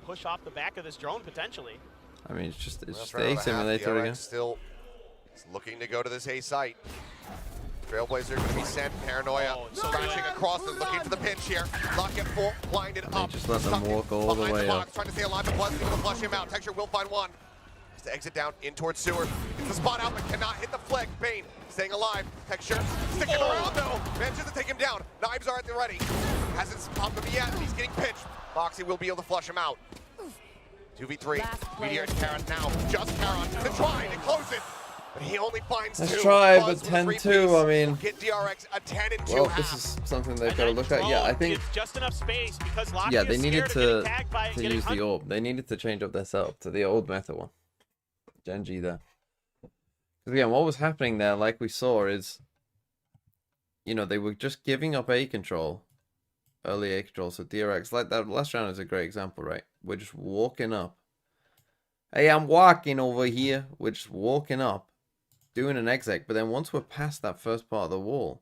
push off the back of this drone potentially. I mean, it's just Last the round A of the half, simulator DRX again. still is looking to go to this A site. Trailblazer going to be sent. Paranoia crashing across and looking for the pinch here. Locket full, blinded up. Just let them walk all the way up. Trying to stay alive, but Blood's going to flush him out. Texture will find one. Has to exit down in towards Sewer. Gets the spot out, but cannot hit the flick. Bane staying alive. Texture sticking around though. Manages to take him down. Knives are at the ready. Hasn't popped him yet. He's getting pitched. Moxie will be able to flush him out. 2v3. Meteor and Karon now. Just Karon to try to close it. But he only finds Let's two. try, Buzz but with 10-2, I mean... Get DRX a 10 and 2 Well, half. this is something they've got to look at. Yeah, I think... It's just enough space because Locky Yeah, they is needed scared of to getting tagged by getting use the orb. They needed to change up their setup to the old meta one. GENG there. Because again, what was happening there, like we saw, is... You know, they were just giving up A control. Early A control, so DRX. Like that last round is a great example, right? We're just walking up. Hey, I'm walking over here. We're just walking up. Doing an exec, but then once we're past that first part of the wall,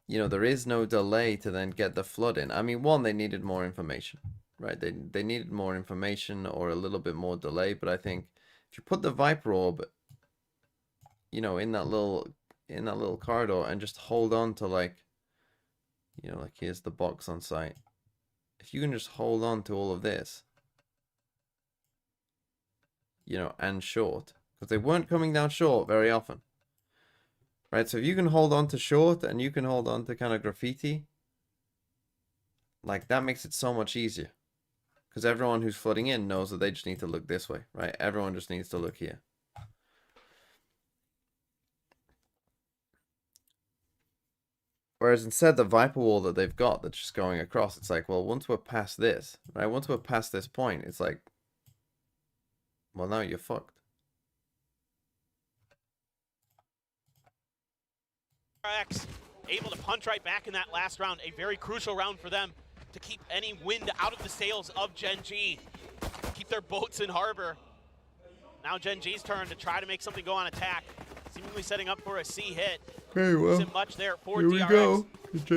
you know, there is no delay to then get the flood in. I mean, one, they needed more information, right? They needed more information or a little bit more delay, but I think if you put the Viper Orb, you know, in that little corridor and just hold on to, like, you know, like here's the box on site. If you can just hold on to all of this, you know, and short, because they weren't coming down short very often. Right, so if you can hold on to short and you can hold on to kind of graffiti, like that makes it so much easier. Because everyone who's flooding in knows that they just need to look this way, right? Everyone just needs to look here. Whereas instead the Viper wall that they've got that's just going across, it's like, well, once we're past this, right? Once we're past this point, it's like, well, now you're fucked. DRX able to punch right back in that last round, a very crucial round for them to keep any wind out of the sails of GENG, keep their boats in harbor. Now GENG's turn to try to make something go on attack, seemingly setting up for a C hit. Very well. Isn't much there for Here DRX. we go.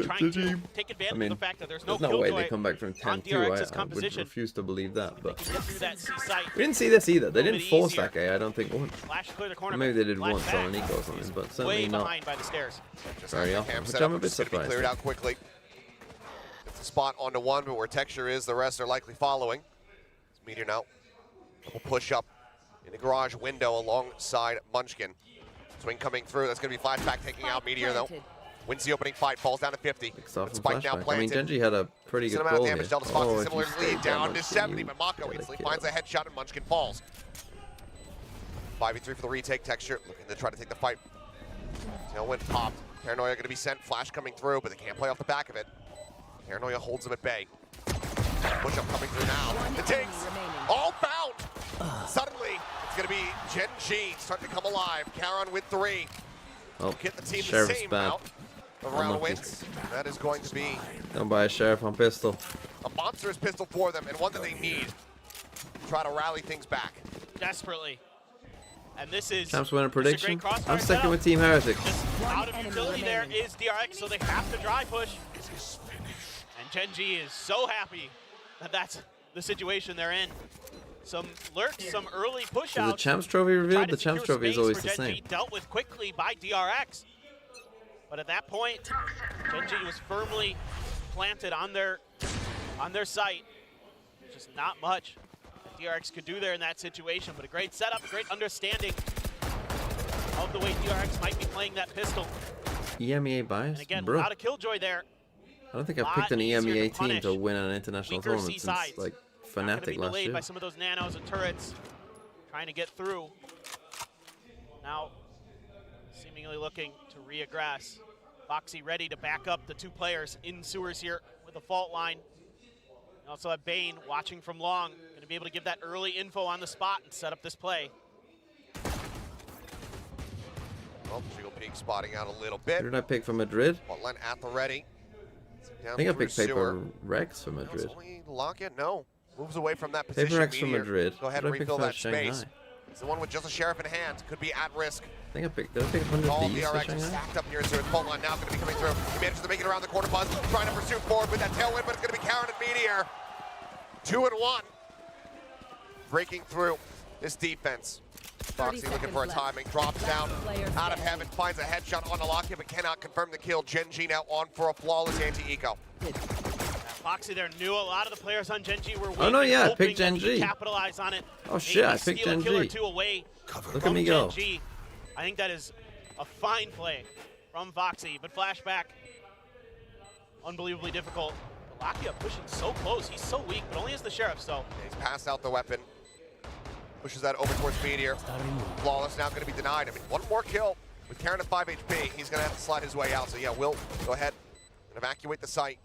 Trying to take advantage of the fact that there's no way killjoy they come back from on 10-2. DRX's I would composition. refuse to believe that. But Get through that C site. we didn't see this either. They A little didn't bit force easier. that guy, I don't think, once. Flash clear the corner. Maybe they did Flash once back. on an eco or something, but certainly Way not behind by the stairs. very often, Cam which setup I'm a bit is gonna be surprised. cleared out quickly. Gets the spot onto one, but where Texture is, the rest are likely following. It's Meteor now. Double push up in the garage window alongside Munchkin. Swing coming through. That's going to be flashback taking out Meteor though. Wins the opening fight, falls down to 50. Spike now I mean, planted. GENG had a pretty good Decent amount goal of here. damage. Delta spots Oh, a if you similar stay lead down to you 70, but Mako gotta instantly kill. finds a headshot and Munchkin falls. 5v3 for the retake. Texture looking to try to take the fight. Tailwind popped. Paranoia going to be sent. Flash coming through, but they can't play off the back of it. Paranoia holds him at bay. Push up coming through now. The takes all bound. Suddenly, it's going to be GENG starting to come alive. Karon with 3. Oh, Get the team the Sheriff's same bad. amount of round Unlucky. wins. That is going to be Don't buy a Sheriff on pistol. a monstrous pistol for them and one that they need to try to rally things back. Desperately. And this is Champs winner just a prediction. great crossfire I'm sticking setup. with Team Heretic. Just out of utility there is DRX, so they have to dry push. And GENG is so happy that that's the situation they're in. Some lurks, some early push Is outs. the Champs Trophy Try revealed? to The Champs secure Trophy is space always for the GENG, same. dealt with quickly by DRX. But at that point, GENG was firmly planted on their site. Just not much that DRX could do there in that situation, but a great setup, a great understanding of the way DRX might be playing that pistol. EMEA bias? And again, Bro, without a killjoy there, I don't think I've lot picked an easier to EMEA team punish to win an international weaker tournament C-sides. since, like, not going to Fnatic be last delayed year. by some of those nanos and turrets trying to get through. Now, seemingly looking to reaggress. Foxy ready to back up the 2 players in sewers here with the fault line. And also have Bane watching from long, going to be able to give that early info on the spot and set up this play. Well, Jiggle Peak spotting out a little bit. Who did I pick for Madrid? Botline at the ready. I think I picked Paper Rex for Madrid. Lock it? No. Moves away from that position. Paper Rex for Meteor. Madrid. Go ahead What and did I pick refill for that space. Shanghai? It's the one with just a sheriff in hand. Could be at risk. I think I picked. Did I pick 100 All Thieves for DRX is Shanghai? stacked up near his fault line now. Going to be coming through. He manages to make it around the corner. Buzz trying to pursue forward with that tailwind, but it's going to be Karon and Meteor. 2 and 1. Breaking through this defense. Foxy looking for a timing, drops down, out of heaven, finds a headshot on the Lockheed, but cannot confirm the kill. GENG now on for a flawless anti-eco. Foxy there knew a lot of the players on GENG were waiting, Oh no, yeah, I picked hoping that he GENG. could capitalize on it. Oh shit, I Maybe picked steal a kill or GENG. two away Look from at me go. GENG. I think that is a fine play from Foxy, but flashback, unbelievably difficult. Lakia pushing so close, he's so weak, but only as the Sheriff, so. He's passed out the weapon, pushes that over towards Meteor. Flawless now going to be denied. I mean, one more kill with Karen at 5 HP. He's going to have to slide his way out. So yeah, we'll go ahead and evacuate the site.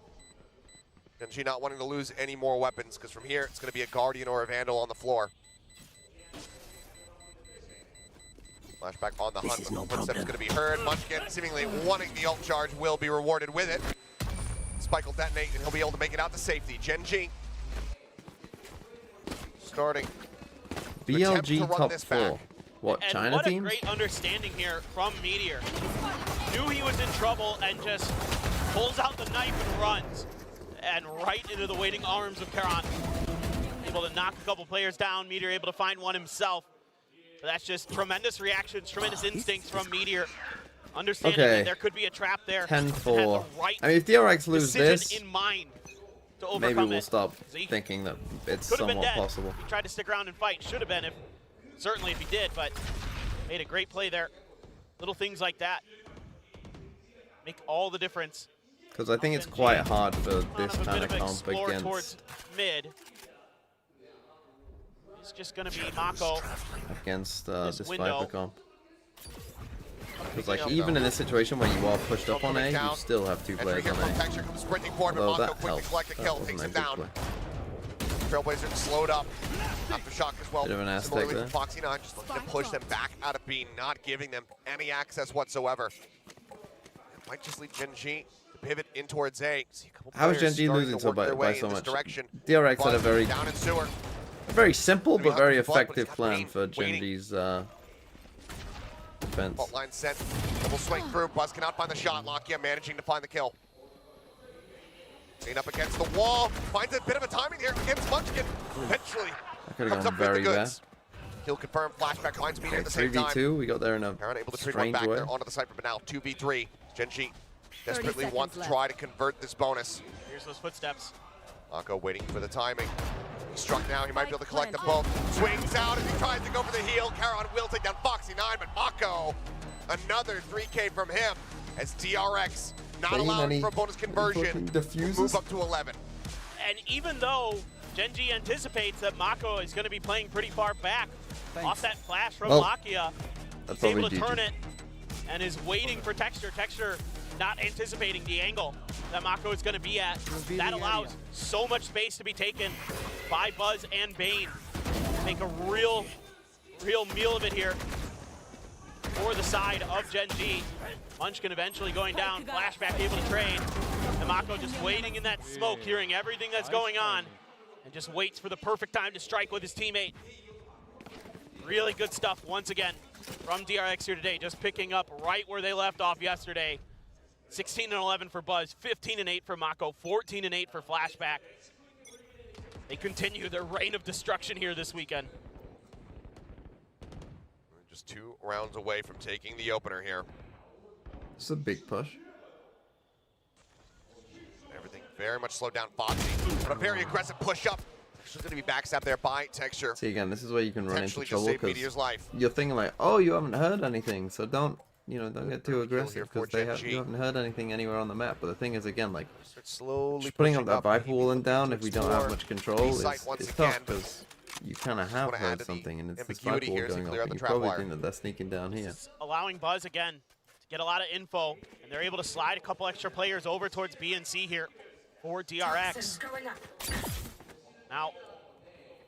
GENG not wanting to lose any more weapons, because from here, it's going to be a Guardian or a Vandal on the floor. Flashback on the hunt, but the footsteps going to be heard. Munchkin seemingly wanting the ult charge will be rewarded with it. Spike will detonate, and he'll be able to make it out to safety. GENG starting to attempt to BLG run top this 4. back. What, And China what teams? a great understanding here from Meteor. Knew he was in trouble and just pulls out the knife and runs. And right into the waiting arms of Karan. Able to knock a couple players down. Meteor able to find one himself. But that's just tremendous reactions, tremendous instincts from Meteor. Understanding that there could be a trap there. 10-4. Right I mean, if DRX lose this, in mind to maybe overcome we'll it. stop So he thinking that it's could have been somewhat dead. possible. He tried to stick around and fight. Should have been, certainly if he did, but made a great play there. Little things like that make all the difference. Because I think it's quite hard for this kind of comp Explore against towards mid. It's just going to be Mako. this window. Viper comp. Because like even in this situation where you are pushed up on A, you still have 2 players on A. Texture comes sprinting forward, but Although Mako that quickly helps. collect a That kill, wasn't takes a him good down. play. Trailblazers slowed up. Aftershock as well. Bit of an Aztec Similarly there. from Foxy 9, just looking to push them back out of B, not giving them any access whatsoever. It might just lead GENG to pivot in towards A. See a couple How is players GENG starting losing to so work their by way so in this much? direction. DRX had a Buzz down in sewer. very simple but very Buzz, but he's effective got plan Bane for waiting. GENG's defense. Fault line set. Double swing through. Buzz cannot find the shot. Lakia managing to find the kill. Bane up against the wall. Finds a bit of a timing here against Munchkin. Eventually That could have comes gone up with the very bad. goods. Kill confirmed. Flashback finds Meteor at the same 3v2, time. we got there in a Karen able to trade one strange back way. there onto the Cypher, but now 2v3. GENG desperately 30 wants to seconds try to convert this bonus. Here's those footsteps. Mako waiting for the timing. He's struck now. He might be able to collect them both. Swings out as he tries to go for the heal. Karan will take down Foxy 9, but Mako, another 3K from him as DRX not Bane, allowing any for a bonus conversion. diffuses? Move up to 11. And even though GENG anticipates that Mako is going to be playing pretty far back, off that flash from Well, Lakia, that's he's able probably to turn GG. it and is waiting for Texture. Texture not anticipating the angle that Mako is going to be at. That allows so much space to be taken by Buzz and Bane. Make a real meal of it here for the side of GENG. Munchkin eventually going down, flashback able to trade. And Mako just waiting in that smoke, hearing everything that's going on, and just waits for the perfect time to strike with his teammate. Really good stuff once again from DRX here today, just picking up right where they left off yesterday. 16-11 for Buzz, 15-8 for Mako, 14-8 for Flashback. They continue their reign of destruction here this weekend. Just 2 rounds away from taking the opener here. It's a big push. Everything very much slowed down Foxy, but a very aggressive push up. She's going to be backstabbed there by Texture. See again, this is where you can run into Potentially just trouble save Meteor's because life. you're thinking like, oh, you haven't heard anything, so don't get too aggressive here for because GENG. you haven't heard anything anywhere on the map. But the thing is, again, like Start slowly just putting up pushing that up. Viper wall and down if we don't have explore much control is B-site once tough again. because you kind of have wanna add heard to the something and it's this Viper ambiguity wall here as they going clear up out and the you trap probably wire. think that they're sneaking down here. Allowing Buzz again to get a lot of info, and they're able to slide a couple extra players over towards B and C here for DRX. Now,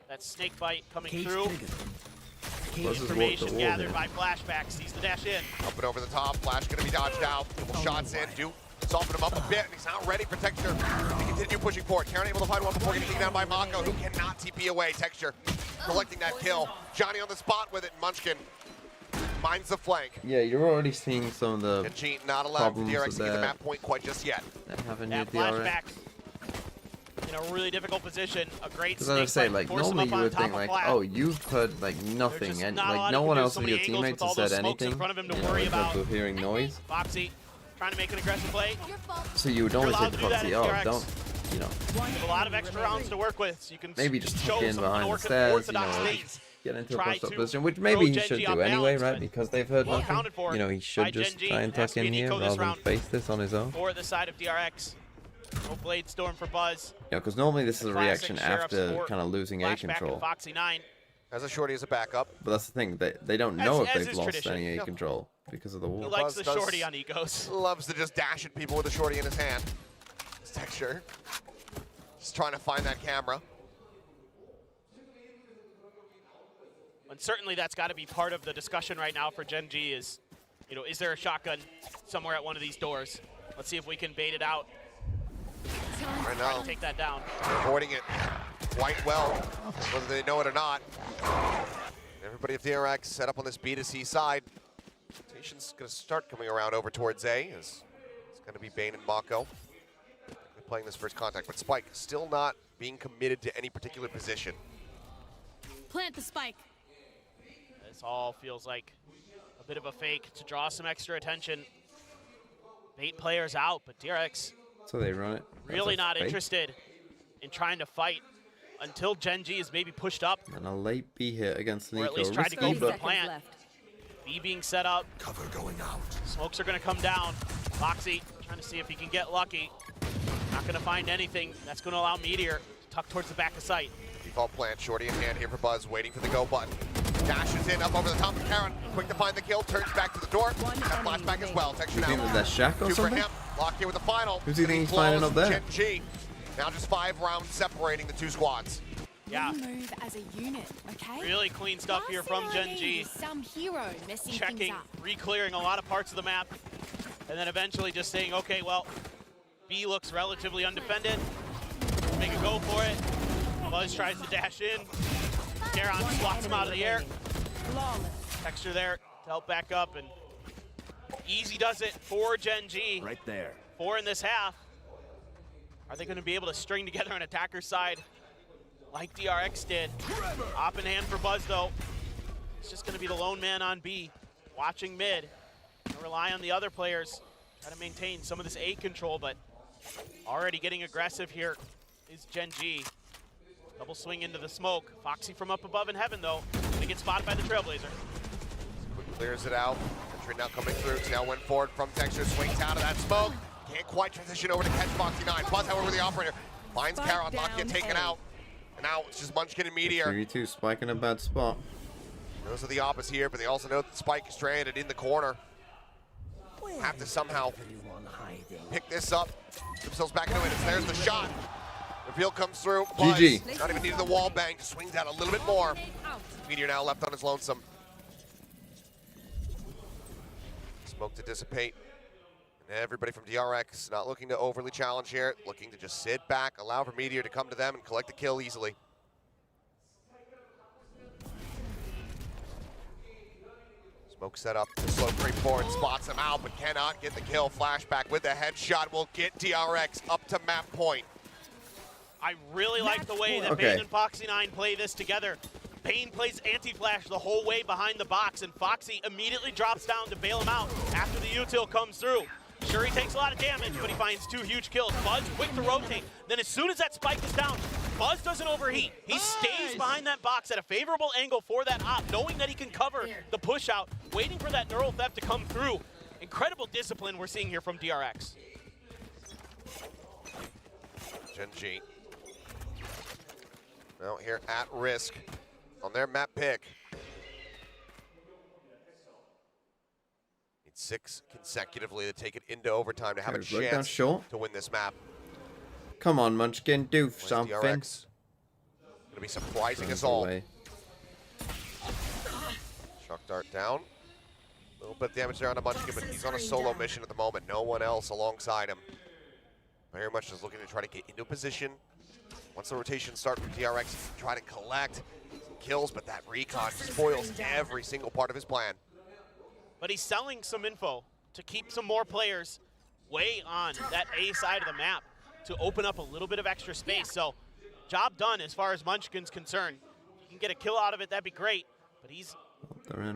that snake bite coming through. Buzz has walked Information the wall gathered here. by Flashback, sees the dash in. Up and over the top. Flash going to be dodged out. Couple shots in. Do soften him up a bit, and he's not ready for Texture. He continue pushing forward. Karen able to find one before getting taken down by Mako, who cannot TP away. Texture collecting that kill. Johnny on the spot with it. Munchkin finds the flank. Yeah, you're already seeing some of the GENG not allowed problems DRX to get the that map point quite just yet. have in That your DRX. Flashback a really difficult position. A great Because I would say, like, force him normally up you on would top think, of like, flat. oh, you've heard, like, nothing, There's and, just not a lot like, he no can one do. else So of many your angles teammates with has all those said smokes in anything, front of him to you know, worry in terms about. of hearing noise. Foxy trying to make an aggressive play. So you would You're always say allowed to to do that Foxy, in oh, DRX. don't, you know, You have a lot of extra rounds to work with, so you can maybe just show tuck in some behind the unorthodox stairs, you know, or things. just get into a Try post-up to position, which throw maybe he Gen should G do off anyway, balance, right? but Because they've heard well nothing. accounted for You know, he by should Gen just G. try and Has tuck to be in an here eco this rather than round face this on his own. for the side of DRX. No Blade Storm for Buzz. Yeah, because normally this is a Classic reaction Sheriff after sport. kind of losing A Flashback to control. Foxy 9. As a shorty as a backup. But that's the thing, they don't know if as they've is lost tradition. any A Yep. control because of the He wall. likes Buzz the does- shorty on egos. Loves to just dash at people with a shorty in his hand. His texture. Just trying to find that camera. And certainly that's got to be part of the discussion right now for Gen G is, you know, is there a shotgun somewhere at one of these doors? Let's see if we can bait it out. Right Try now, to take that down. avoiding it quite well, whether they know it or not. Everybody at DRX set up on this B2C side. Rotation's going to start coming around over towards A. It's going to be Bane and Mako playing this first contact, but Spike still not being committed to any particular position. Plant the spike. This all feels like a bit of a fake to draw some extra attention. Bait players out, but DRX So they run it. really That's a not fake. interested in trying to fight until Gen G is maybe pushed up, And a late B hit against or Nico. at least try to go Risky, for the but plant. B being set up. Cover going out. Smokes are going to come down. Foxy trying to see if he can get lucky. Not going to find anything. That's going to allow Meteor to tuck towards the back of sight. Default plant, shorty in hand here for Buzz, waiting for the go button. Dashes in, up over the top of Karen. Quick to find the kill, turns back to the door. That flashback as well. Texture You now. think that that's Shaq or Two for something? him. Lock here with the final. Who's he think he's finding up there? Gen G. Now just 5 rounds separating the two squads. Yeah. Move as a unit, okay? Really clean stuff here from Gen G. Some hero messing Checking, things up. re-clearing a lot of parts of the map, and then eventually just saying, okay, well, B looks relatively undefended. Let's make a go for it. Buzz tries to dash in. Garon swats him out of the air. Texture there to help back up, and easy does it for Gen G. Right there. 4 in this half. Are they going to be able to string together an attacker side like DRX did? Op in hand for Buzz, though. It's just going to be the lone man on B, watching mid. Gonna rely on the other players, try to maintain some of this A control, but already getting aggressive here is Gen G. Double swing into the smoke. Foxy from up above in heaven, though. Gonna get spotted by the Trailblazer. Clears it out. Entry now coming through. Tail went forward from Texture, swings out of that smoke. Can't quite transition over to catch Foxy 9. Buzz, however, the operator finds Karon. Lakia taken out. And now it's just Munchkin and Meteor. 3-2, Spike in a bad spot. Those are the opps here, but they also know that Spike is stranded in the corner. Have to somehow pick this up. Themselves back into it. There's the shot. Reveal comes through. Buzz, GG. not even needed the wall bang. Just swings out a little bit more. Meteor now left on his lonesome. Smoke to dissipate. And everybody from DRX not looking to overly challenge here. Looking to just sit back, allow for Meteor to come to them and collect the kill easily. Smoke set up, slow creep forward, spots him out, but cannot get the kill. Flashback with the headshot will get DRX up to map point. I really like the way that Okay. Bane and Foxy 9 play this together. Bane plays anti-flash the whole way behind the box, and Foxy immediately drops down to bail him out after the util comes through. Sure, he takes a lot of damage, but he finds 2 huge kills. Buzz quick to rotate. Then as soon as that spike is down, Buzz doesn't overheat. He stays behind that box at a favorable angle for that op, knowing that he can cover the push out, waiting for that neural theft to come through. Incredible discipline we're seeing here from DRX. Gen G. Now here at risk on their map pick. Need 6 consecutively to take it into overtime to have a Okay, look down chance short. to win this map. Come on, Munchkin, do Plays something. DRX. Gonna be surprising Runs us all. away. Shock dart down. A little bit of damage there on a Munchkin, but he's on a solo mission at the moment. No one else alongside him. Very much just looking to try to get into a position. Once the rotations start from DRX, try to collect some kills, but that recon spoils every single part of his plan. But he's selling some info to keep some more players way on that A side of the map. to open up a little bit of extra space. So job done as far as Munchkin's concerned. If you can get a kill out of it, that'd be great. But he's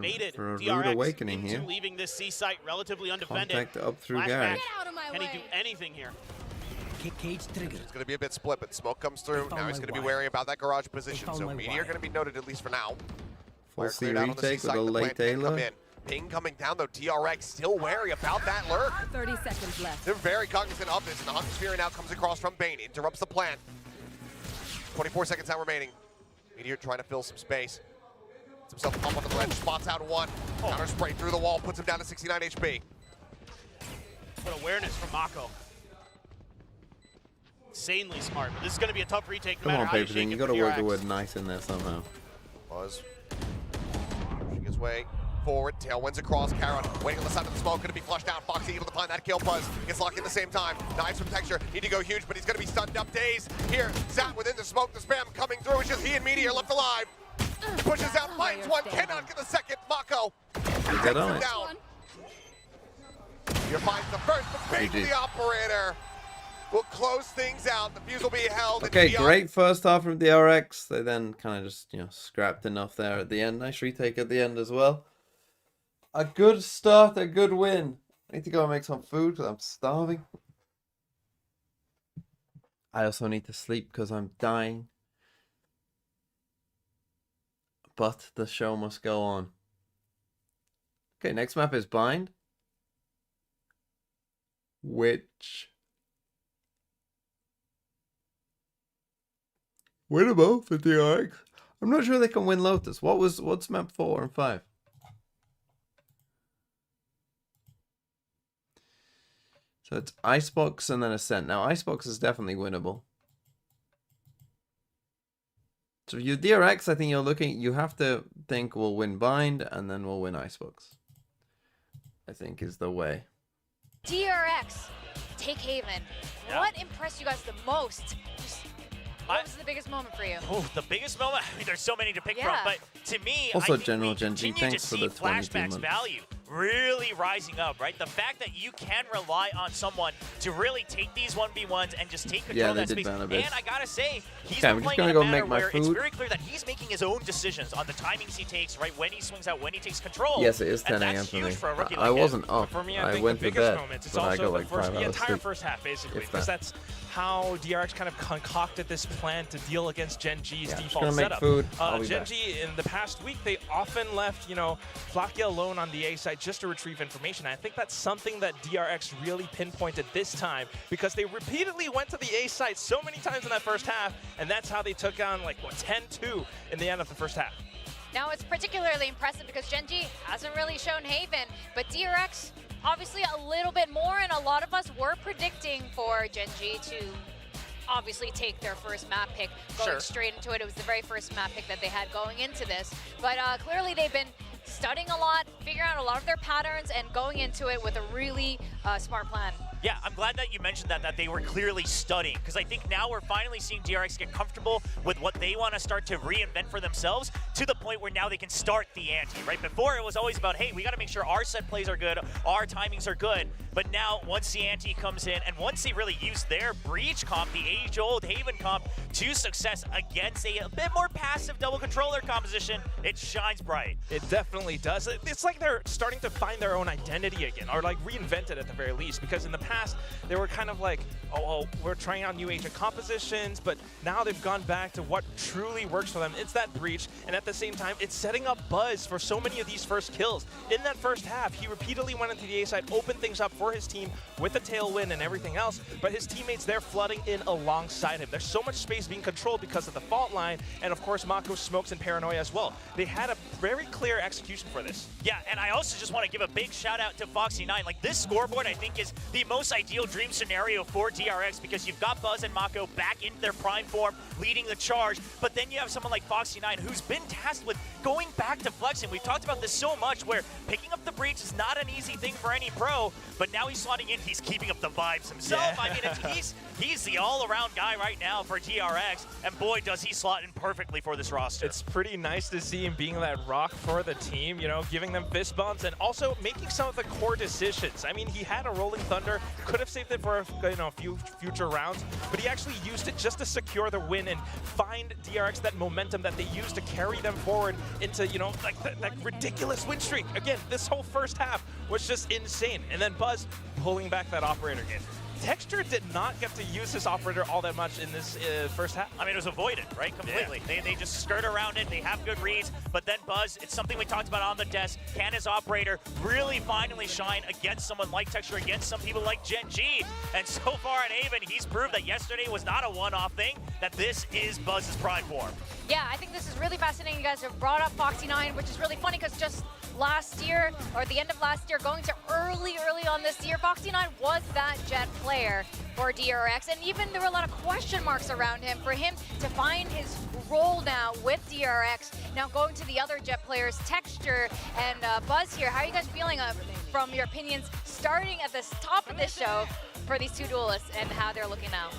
baited for a rude DRX awakening into here. leaving this C site relatively undefended. Contact up through Flashback. garage. Get out of my Can way. he do anything here? Cage trigger. It's going to be a bit split, but smoke comes through. Now he's going to be wary about that garage position. So Meteor going to be noted at least for now. Full Fire C cleared out on the retake C with site. a The late plant can't come Taylor. in. Ping coming down though. DRX still wary about that lurk. 30 seconds left. They're very cognizant of this, and the Hunter Sphere now comes across from Bane, interrupts the plant. 24 seconds now remaining. Meteor trying to fill some space. Puts himself up on the ledge, spots out one. Counter spray through the wall, puts him down to 69 HP. What awareness from Mako. Insanely smart, but this is going to be a tough retake. Come No on, matter how Paper Thing, shake you it got to for work the DRX. word nice in there somehow. Buzz pushing his way forward. Tailwinds across. Carrot waiting on the side of the smoke. Going to be flushed out. Foxy able to find that kill. Buzz gets locked at the same time. Knives from Texture. Need to go huge, but he's going to be stunned up. Daze here. Zap within the smoke. The spam coming through. It's just he and Meteor left alive. Pushes out. Finds one. Cannot get the second. Mako takes Get him on it. down. Meteor finds the first, but Bane, GG. the operator, will close things out. The fuse will be held. Okay, and great first half from DRX. They then kind of just, scrapped enough there at the end. Nice retake at the end as well. A good start, a good win. I need to go and make some food because I'm starving. I also need to sleep because I'm dying. But the show must go on. Okay, next map is Bind. Which... winnable for DRX. I'm not sure they can win Lotus. What's map 4 and 5? So it's Icebox and then Ascent. Now Icebox is definitely winnable. So if you're DRX, I think you have to think we'll win Bind and then we'll win Icebox. I think is the way. DRX, take Haven. Yeah. What impressed you guys the most? What was the biggest moment for you? Oh, the biggest moment? I mean, there's so many to pick Yeah. from, but to me, Also, I think General we Gen G, continue thanks to for see the 22 Flashback's months. value really rising up, right? The fact that you can rely on someone to really take these 1v1s and just take control Yeah, of they that did space. ban a bit. And I gotta say, he's Okay, I'm been just playing gonna in go a manner make my where it's food. very clear that he's making his own decisions on the timings he takes, right? When he swings out, when he takes control. Yes, it is And 10 a.m. that's for huge me. for a rookie I like him. wasn't up. For me, I I think went the to biggest bed, moments, it's but I also got the like first, 5 the hours entire sleep. first half, basically, If because that. that's how DRX kind of concocted this plan to deal against Gen G's Yeah, I'm just default gonna make setup. food. I'll be Gen back. G, in the past week, they often left, Flakia alone on the A side just to retrieve information. I think that's something that DRX really pinpointed this time, because they repeatedly went to the A side so many times in that first half, and that's how they took on, 10-2 in the end of the first half. Now it's particularly impressive because Gen G hasn't really shown Haven, but DRX obviously a little bit more, and a lot of us were predicting for Gen G to obviously take their first map pick, going straight into it. It was the very first map pick that they had going into this, but clearly they've been studying a lot, figuring out a lot of their patterns, and going into it with a really smart plan. Yeah, I'm glad that you mentioned that they were clearly studying, because I think now we're finally seeing DRX get comfortable with what they want to start to reinvent for themselves, to the point where now they can start the ante, right? Before it was always about, hey, we got to make sure our set plays are good, our timings are good, but now once the ante comes in, and once they really use their Breach comp, the age-old Haven comp, to success against a bit more passive double controller composition, it shines bright. It definitely does. It's like they're starting to find their own identity again, or reinvent it at the very least, because in the past, they were kind of like, oh, we're trying out new agent compositions, but now they've gone back to what truly works for them. It's that Breach, and at the same time, it's setting up Buzz for so many of these first kills. In that first half, he repeatedly went into the A side, opened things up for his team with a tailwind and everything else, but his teammates, they're flooding in alongside him. There's so much space being controlled because of the fault line, and of course, Mako's smokes and paranoia as well. They had a very clear execution for this. Yeah, and I also just want to give a big shout out to Foxy9. Like, this scoreboard, I think, is the most ideal dream scenario for DRX, because you've got Buzz and Mako back in their prime form, leading the charge, but then you have someone like Foxy9 who's been tasked with going back to flexing. We've talked about this so much, where picking up the Breach is not an easy thing for any pro, but now he's slotting in, he's keeping up the vibes himself. Yeah. I mean, he's the all-around guy right now for DRX, and boy, does he slot in perfectly for this roster. It's pretty nice to see him being that rock for the team, giving them fist bumps and also making some of the core decisions. I mean, he had a Rolling Thunder Could have saved it for a few future rounds, but he actually used it just to secure the win and find DRX that momentum that they used to carry them forward into like that ridiculous win streak. Again, this whole first half was just insane, and then Buzz pulling back that operator game. Texture did not get to use his operator all that much in this first half. I mean, it was avoided, right? Completely. Yeah. They just skirt around it. They have good reads. But then Buzz, it's something we talked about on the desk. Can his operator really finally shine against someone like Texture, against some people like GENG? And so far in Haven, he's proved that yesterday was not a one-off thing, that this is Buzz's prime form. Yeah, I think this is really fascinating. You guys have brought up Foxy9, which is really funny because just last year, or the end of last year, going to early on this year, Foxy9 was that Jet player for DRX, and even there were a lot of question marks around him. For him to find his role now with DRX, now going to the other Jet players, Texture and Buzz here, how are you guys feeling from your opinions starting at the top of this show for these two duelists and how they're looking now?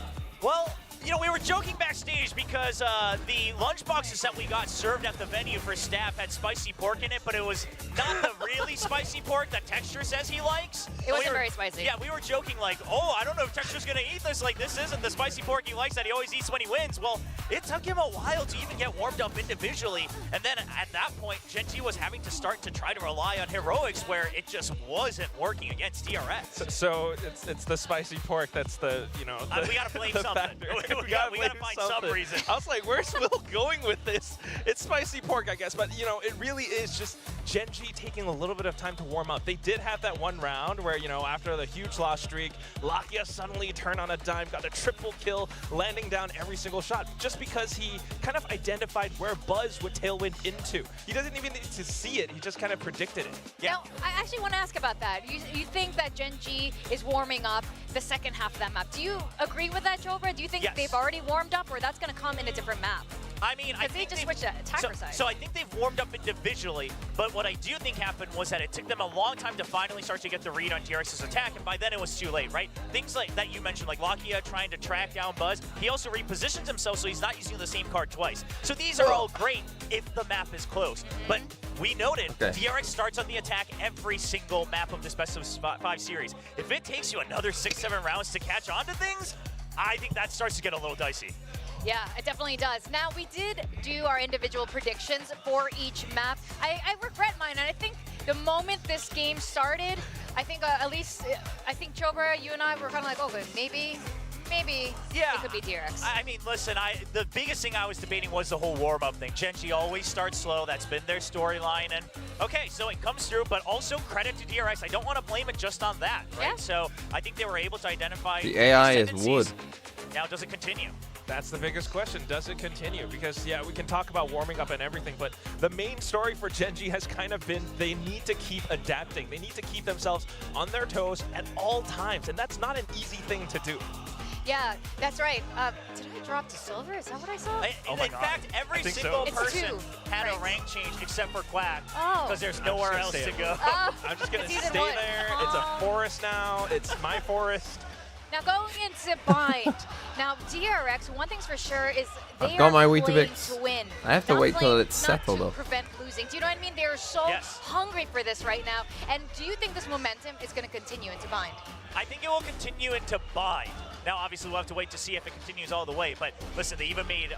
Well, we were joking backstage because the lunchboxes that we got served at the venue for staff had spicy pork in it, but it was not the really spicy pork that Texture says he likes. It wasn't very spicy. Yeah, we were joking like, oh, I don't know if Texture's going to eat this. Like, this isn't the spicy pork he likes that he always eats when he wins. Well, it took him a while to even get warmed up individually. And then at that point, GENG was having to start to try to rely on heroics where it just wasn't working against DRX. So it's the spicy pork that's the, we got to blame something. we gotta find some reason. I was like, where's Will going with this? It's spicy pork, I guess, but it really is just GENG taking a little bit of time to warm up. They did have that one round where, after the huge loss streak, Lakia suddenly turned on a dime, got a triple kill, landing down every single shot, just because he kind of identified where Buzz would tailwind into. He doesn't even need to see it, he just kind of predicted it. Yeah. Now, I actually want to ask about that. You think that GENG is warming up the second half of that map. Do you agree with that, Chobra? Do you think they've already warmed up, or that's going to come in a different map? I mean, I think they just switched to attacker side. So I think they've warmed up individually, but what I do think happened was that it took them a long time to finally start to get the read on DRX's attack, and by then it was too late, right? Things like that you mentioned, like Lakia trying to track down Buzz, he also repositions himself so he's not using the same card twice. So these are all great if the map is close, but we noted DRX starts on the attack every single map of this best of 5 series. If it takes you another 6-7 rounds to catch on to things, I think that starts to get a little dicey. Yeah, it definitely does. Now, we did do our individual predictions for each map. I regret mine, and I think the moment this game started, I think at least, Chobra, you and I were kind of like, okay, maybe it could be DRX. I mean, listen, the biggest thing I was debating was the whole warm-up thing. GENG always starts slow. That's been their storyline. And, okay, so it comes through, but also credit to DRX. I don't want to blame it just on that, right? Yeah. So I think they were able to identify the AI is wood. Now, does it continue? That's the biggest question. Does it continue? Because, yeah, we can talk about warming up and everything, but the main story for GENG has kind of been they need to keep adapting. They need to keep themselves on their toes at all times, and that's not an easy thing to do. Yeah, that's right. Did I drop to silver? Is that what I saw? In fact, every single person had a rank change except for Quack, because there's nowhere else to go. I'm just going to stay there. It's a forest now. It's my forest. Now going into Bind. Now DRX, one thing's for sure is they got my are Weetabix. playing to win. I have to wait till it's settled not though. to prevent losing. Do you know what I mean? They are so hungry for this right now. And do you think this momentum is going to continue into Bind? I think it will continue into Bind. Now, obviously, we'll have to wait to see if it continues all the way. But listen, they even made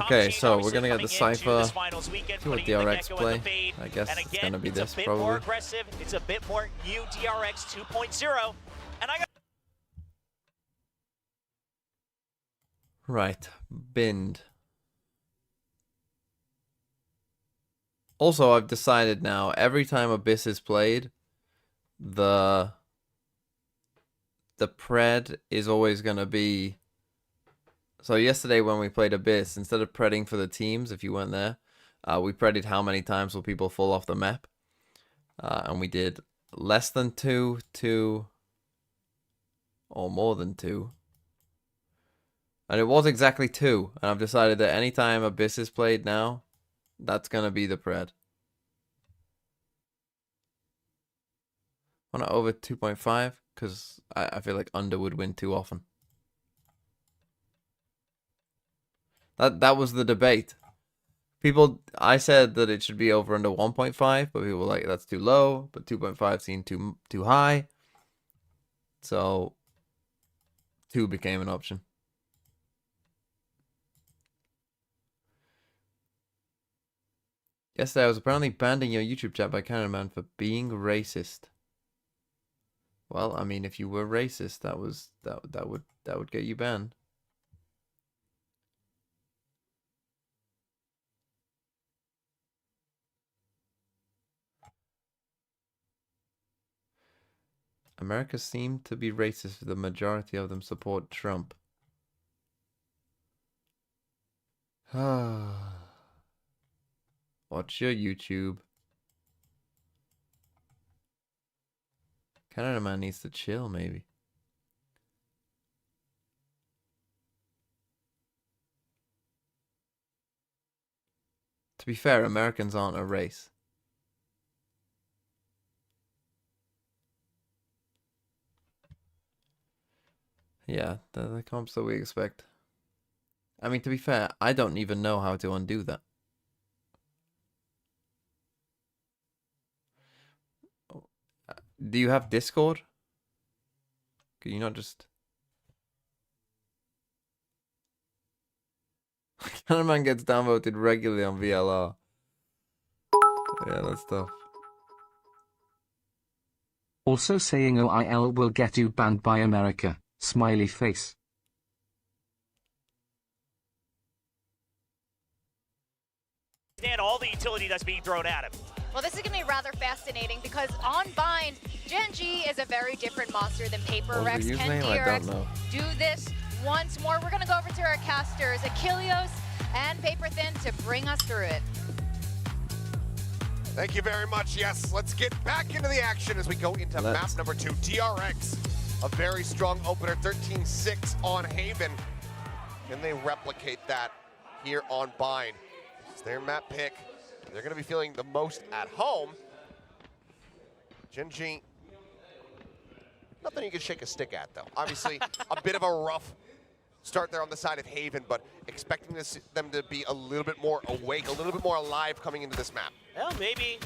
okay, so we're gonna get the Cypher. Weekend, see what DRX play. I guess it's gonna be this probably. It's a bit probably. more aggressive. It's a bit more new DRX 2.0. And I got. Right, bind. Also, I've decided now, every time Abyss is played, the pred is always going to be... So yesterday when we played Abyss, instead of predding for the teams, if you weren't there, we predded how many times will people fall off the map. And we did less than 2, 2, or more than 2. And it was exactly 2. And I've decided that anytime Abyss is played now, that's going to be the pred. Want to over 2.5? Because I feel like under would win too often. That was the debate. I said that it should be over under 1.5, but people were like, that's too low. But 2.5 seemed too high. So 2 became an option. Yesterday I was apparently banned in your YouTube chat by Canada Man for being racist. Well, I mean, if you were racist, that would get you banned. America seemed to be racist. The majority of them support Trump. Watch your YouTube. Canada Man needs to chill, maybe. To be fair, Americans aren't a race. Yeah, the comps that we expect. I mean, to be fair, I don't even know how to undo that. Do you have Discord? Could you not just... Canada Man gets downvoted regularly on VLR. Yeah, that's tough. Also saying OIL will get you banned by America. Smiley face. Stand all the utility that's being thrown at him. Well, this is going to be rather fascinating because on Bind, GENG is a very different monster than Paper Rex. Can DRX do this once more? We're going to go over to our casters, Achilleos and Paper Thin, to bring us through it. Thank you very much. Yes, let's get back into the action as we go into map number 2. DRX, a very strong opener, 13-6 on Haven. Can they replicate that here on Bind? It's their map pick. They're going to be feeling the most at home. GENG, nothing you can shake a stick at, though. Obviously, a bit of a rough start there on the side of Haven, but expecting them to be a little bit more awake, a little bit more alive coming into this map. Well, maybe,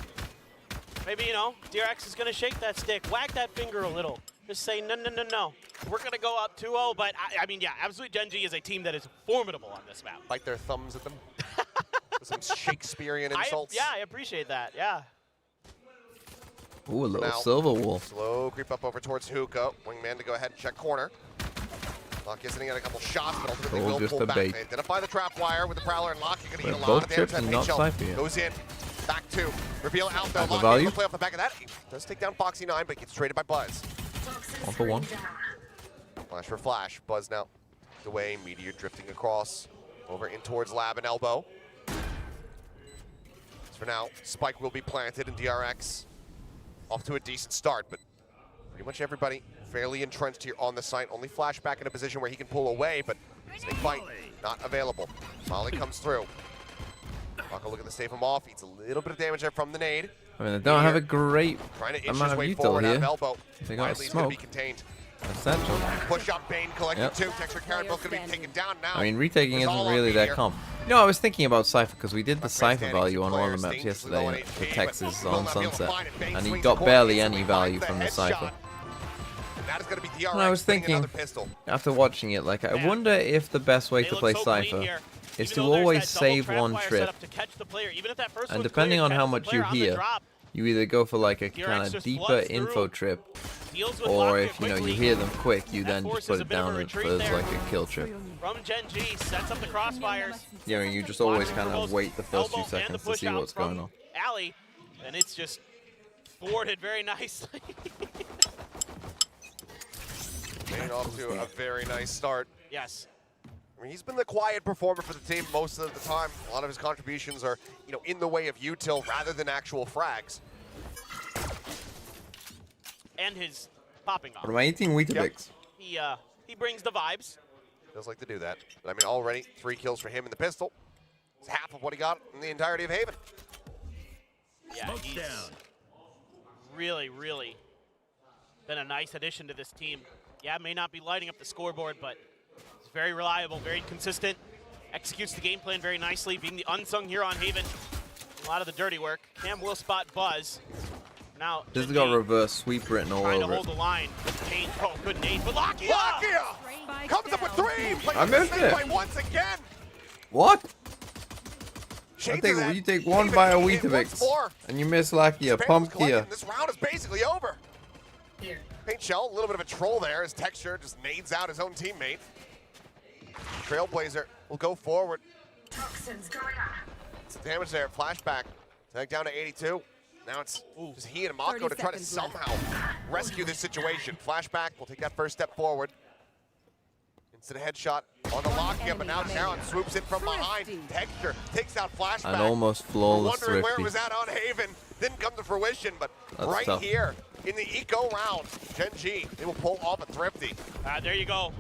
you know, DRX is going to shake that stick, wag that finger a little. Just say, no, no, no, no. We're going to go up 2-0, but I mean, yeah, absolutely, GENG is a team that is formidable on this map. Bite their thumbs at them. Some Shakespearean insults. I appreciate that, yeah. Ooh, a little silver wall. Slow creep up over towards Hookah. Wingman to go ahead and check corner. Lock is hitting at a couple shots, but ultimately will pull back. They identify the trap wire with the Prowler and Lock. You're going to eat a lot of damage. That HL goes in. Back 2. Reveal out there. Lock able to play off the back of that. He does take down Foxy9, but gets traded by Buzz. 1 for 1. Flash for flash. Buzz now away. Meteor drifting across. Over in towards Lab and Elbow. For now, Spike will be planted in DRX. Off to a decent start, but pretty much everybody fairly entrenched here on the site. Only Flash back in a position where he can pull away, but Snake Bite not available. Molly comes through. Buckle look at the save him off. Eats a little bit of damage there from the nade. I mean, they don't have a great trying to itch amount his of way util forward here. out of Elbow. They got Wiley's smoke. gonna be contained. Essential. Push up, Bane collecting 2. Texture Karen both gonna be taken down now. I mean, retaking isn't really that comp. You know, I was thinking about Cypher because we did the Cypher value on one of the maps yesterday for Texas on Sunset, and he got barely any value from the Cypher. And I was thinking, after watching it, like, I wonder if the best way to play Cypher is to always save one trip, and depending on how much you hear, you either go for like a kind of deeper info trip, or if you know you hear them quick, you then just put it down for like a kill trip. From GENG, sets up the crossfires. Yeah, you just always kind of wait the first few seconds to see what's going on. Alley, and it's just forwarded very nicely. Getting off to a very nice start. Yes. I mean, he's been the quiet performer for the team most of the time. A lot of his contributions are, you know, in the way of util rather than actual frags. And his popping off. What am I eating? Weetabix. Yep. He brings the vibes. Does like to do that. But I mean, already 3 kills for him in the pistol. It's half of what he got in the entirety of Haven. Yeah, he's really, really been a nice addition to this team. Yeah, may not be lighting up the scoreboard, but he's very reliable, very consistent, executes the game plan very nicely, being the unsung here on Haven. A lot of the dirty work. Cam will spot Buzz. Now, This has got reverse sweep written all trying to over hold it. the line. Kane, oh, good nade, but Lakia! Lakia comes up with 3. Plays I missed it. by once again. What? Shades I think of that you take one Haven by a hit once Weetabix more. and you miss Lakia, Sparrow's pump collecting. here. This round is basically over. Paint Shell, a little bit of a troll there. His Texture just nades out his own teammate. Trailblazer will go forward. Some damage there. Flashback. Tag down to 82. Now it's just he and Mako to try to somehow rescue this situation. Flashback will take that first step forward. Instant headshot on the Lakia, but now Taron swoops in from behind. Texture takes out Flashback. An almost flawless We're wondering where it Thrifty. was at on Haven. Didn't come to fruition, but That's right tough. here in the eco round, GENG, they will pull off a Thrifty. There you go.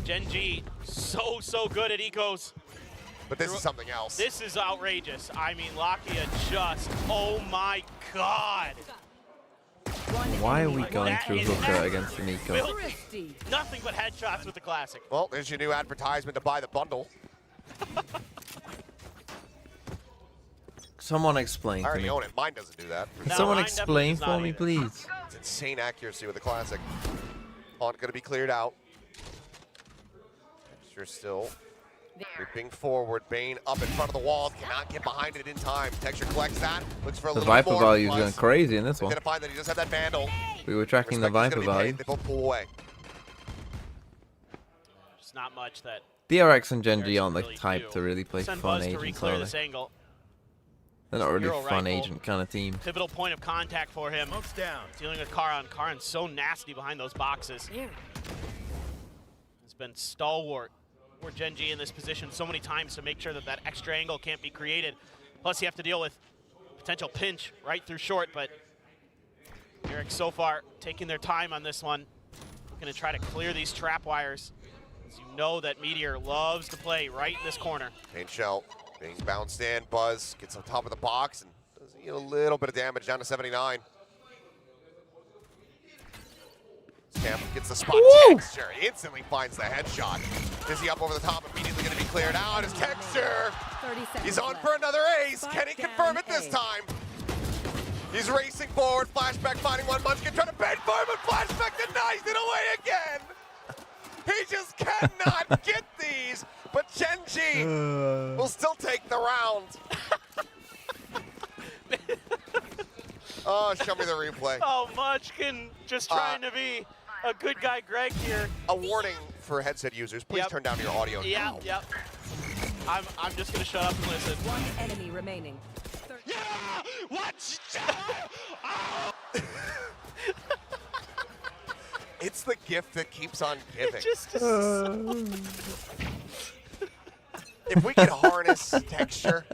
GENG, so good at ecos. But this is something else. This is outrageous. I mean, Lakia just, oh my God. Why are we going That through is hooker against Nico? filthy. Nothing but headshots with the classic. Well, there's your new advertisement to buy the bundle. Someone explain I to already me. own it. Mine doesn't do that. Can No, someone mine explain definitely does for me, not please? It's insane accuracy with the classic. Haunt going to be cleared out. Texture still creeping forward. Bane up in front of the wall. Cannot get behind it in time. Texture collects that. Looks for a The little bit Viper more. value is Plus, going crazy in this Going one. to find that he does have that Vandal. We were tracking the Respect Viper is gonna be value. paid. They both pull away. There's not much that DRX and GENG There's aren't the really type do. to really play Send fun Buzz to agents, re-clear are this they? angle. They're not really Hero a fun rifle. agent kind of team. Pivotal point of contact for him. down. Dealing with Karan. Karan's so nasty behind those boxes. It's been stalwart for GENG in this position so many times to make sure that that extra angle can't be created. Plus, you have to deal with potential pinch right through short, but DRX so far taking their time on this one. Going to try to clear these trap wires. As you know that Meteor loves to play right in this corner. Paint Shell being bounced in. Buzz gets on top of the box and does a little bit of damage down to 79. Camp gets the spot. Woo! Texture instantly finds the headshot. Dizzy up over the top, immediately going to be cleared out. His Texture. He's on for another ace. Can he confirm it this time? He's racing forward. Flashback finding one. Munchkin trying to bait for him, but Flashback denies it away again. He just cannot get these, but GENG will still take the round. Oh, show me the replay. Oh, Munchkin just trying to be a good guy Greg here. A warning for headset users, please turn down your audio now. Yep. I'm just gonna shut up and listen. One enemy remaining. Yeah! What? It's the gift that keeps on giving. If we could harness Texture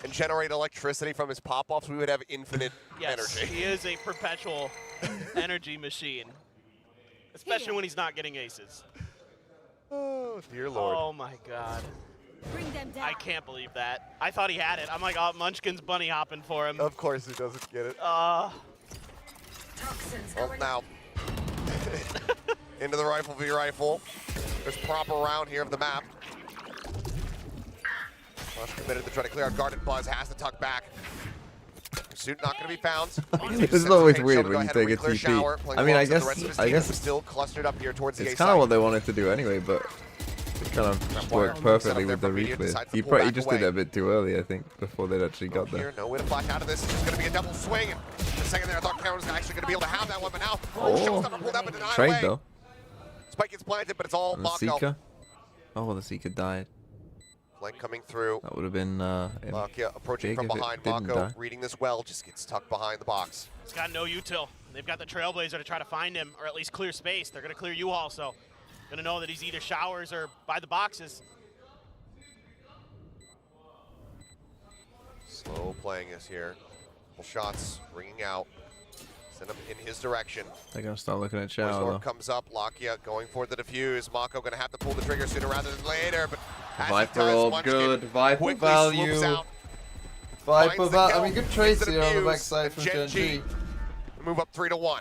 and generate electricity from his pop-offs, we would have infinite Yes, energy. he is a perpetual energy machine. Especially when he's not getting aces. Oh, dear Lord. Oh my God. Bring them down. I can't believe that. I thought he had it. I'm like, oh, Munchkin's bunny hopping for him. Of course he doesn't get it. Uh, Well, now, into the rifle v rifle. There's proper round here of the map. Much committed to try to clear out guarded. Buzz has to tuck back. Pursuit not going to be found. This is always weird when you take a TP. I mean, I guess still clustered up here towards the it's A kind of side. what they wanted to do anyway, but it kind of worked perfectly with the replay. He just did it a bit too early, I think, before they'd actually got there. Here, no way to flash out of this. It's just going to be a double swing. And the second there, I thought Karen was actually going to be able to have that one, but now Showstopper pulled up and denied Trade away. though. Spike gets planted, but it's all And the Mako. Seeker. Oh, the Seeker died. Flank coming through. That would have been Lakia approaching big from if it behind. didn't Mako die. reading this well, just gets tucked behind the box. he's got no util. They've got the Trailblazer to try to find him, or at least clear space. They're going to clear you also. Going to know that he's either showers or by the boxes. Slow playing this here. Couple shots ringing out. Send him in his direction. They're gonna start looking at Poison Chow Orb though. comes up. Lakia going for the defuse. Mako going to have to pull the trigger sooner rather than later. But as he Viper does, Orb, Munchkin good. Viper quickly value. swoops out. Viper Finds the value. I kill, mean, good gets trace the here on the defuse, backside and from GENG GENG. move up 3-1.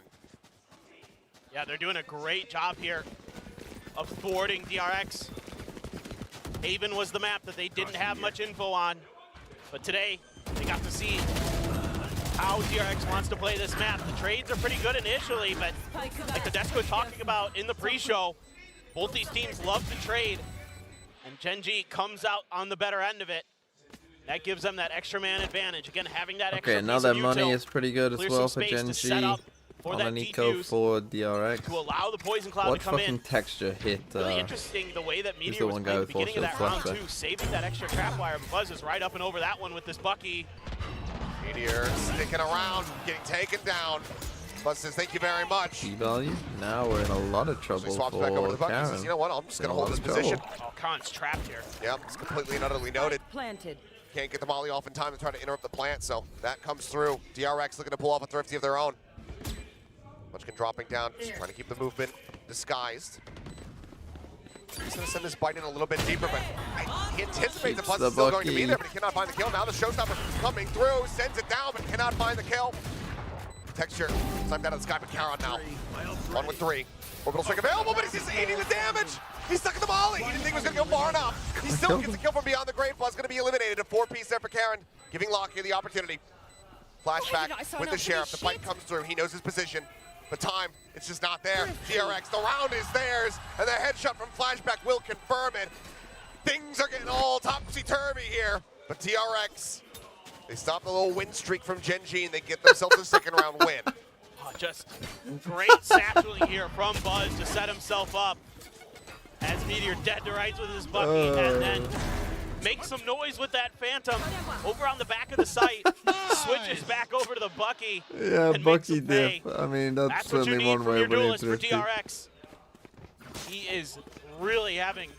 Yeah, they're doing a great job here of thwarting DRX. Haven was the map that they didn't have much info on, but today they got to see how how DRX wants to play this map. The trades are pretty good initially, but like Tedesco talking about in the pre-show, both these teams love to trade, and GENG comes out on the better end of it. That gives them that extra man advantage. Again, having that extra Okay, now piece their of money util, is pretty good as clear well some for space to set GENG. up for On that an eco defuse for DRX. to allow the poison cloud What to come fucking in. texture hit? Really interesting the way that who's Meteor the was one playing guy at the with beginning of that round flashback? too, saving that extra trap wire. But Buzz is right up and over that one with this Bucky. Meteor sticking around, getting taken down. Buzz says thank you very much. P-value? Now we're in a lot of trouble So he swaps for back over to the Bucky. He Karen. says, you know what, I'm just In going a to hold lot this of trouble. position. Oh, Khan's trapped here. Yep, it's completely and utterly noted. Planted. Can't get the molly off in time to try to interrupt the plant, so that comes through. DRX looking to pull off a thrifty of their own. Munchkin dropping down, just trying to keep the movement disguised. He's going to send this bite in a little bit deeper, but he anticipates the Buzz is still going to be there, but he cannot find the kill. Now the showstopper coming through, sends it down, but cannot find the kill. Texture, sniped out of the sky, but Charon now. 1 with 3. Orbital strike available, but he's just eating the damage. He's stuck in the molly. He didn't think he was going to go far enough. He still gets a kill from beyond the grave. Buzz going to be eliminated. A 4-piece there for Karen, giving Lockyer the opportunity. Flashback with the Sheriff. The bite comes through. He knows his position. The time, it's just not there. DRX, the round is theirs, and the headshot from Flashback will confirm it. Things are getting all topsy-turvy here, but DRX, they stop the little win streak from GENG, and they get themselves a second round win. Oh, just great satcheling here from Buzz to set himself up as Meteor dead to rights with his Bucky, and then makes some noise with that Phantom over on the back of the site, switches back over to the Bucky. Yeah, and Bucky makes him pay. diff. I mean, that's That's what you certainly need one from way your of winning duelist for thrifty. DRX. He is really having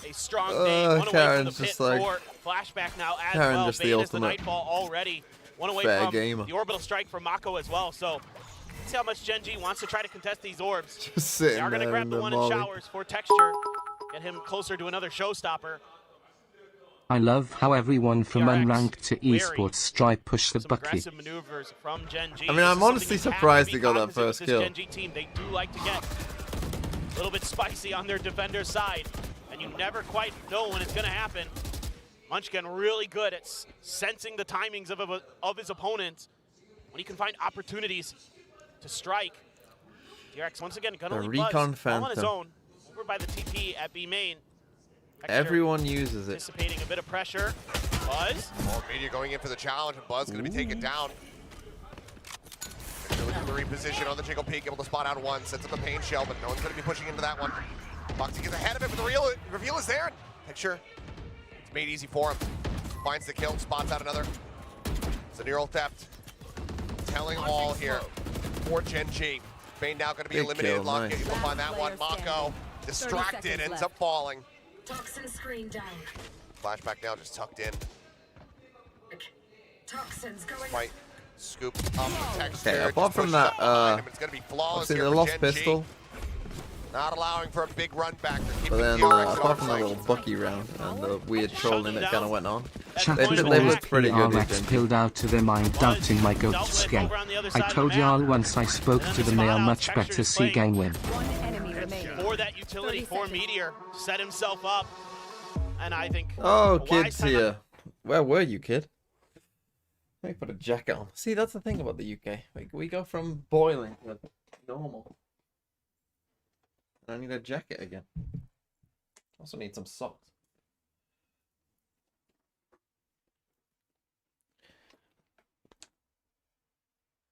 a strong day. One away from the Karen's pit just like- for Flashback now as Karen well. just the Bane is the ultimate Nightfall already. One away fair from gamer. the orbital strike from Mako as well. So see how much GENG wants to try to contest these orbs. Just They sitting are going to there grab in the the one molly. in showers for texture. Get him closer to another showstopper. I love how everyone from DRX unranked to esports try push the Some Bucky. aggressive maneuvers from GENG. I mean, This I'm is honestly something you have to surprised be he got that cognizant with first this kill. GENG team, they do like to get a little bit spicy on their defender's side, and you never quite know when it's going to happen. Munchkin really good at sensing the timings of his opponents when he can find opportunities to strike. DRX once again gonna The leave Recon Buzz all on his Phantom. own over by the TP at B main. Texture Everyone uses it. anticipating a bit of pressure. Buzz. Oh, Meteor going in for the challenge, and Buzz going to be taken down. Texture looking to reposition on the Jiggle Peak, able to spot out one, sets up the pain shell, but no one's going to be pushing into that one. Foxy gets ahead of it, but the reveal is there. Texture, it's made easy for him. Finds the kill, spots out another. It's a neural theft. Telling all here for GENG. Bane now going to be Big eliminated. kill, Lockyer nice. able to find that one. Mako distracted, ends up falling. Toxin screen down. Flashback now just tucked in. Toxins going Fight. Scoop up the Texture. Okay, apart just from pushes that, up behind him. It's going to be flawless I've seen here the for lost GENG. pistol, Not allowing for a big run back. They're but keeping then DRX at apart arm's from the length. little Bucky round and the weird trolling that kind of went on, Chat they is looked always pretty good. DRX with spilled out to their mind doubting my goat Skeng. I told y'all once I spoke to them they are much better see game win. One enemy remaining. For that utility 30 for seconds. Meteor, set himself up, and I think. Oh, a wise kid's time here. Where were you, kid? Let me put a jacket on. See, that's the thing about the UK. We go from boiling to normal. I need a jacket again. Also need some socks.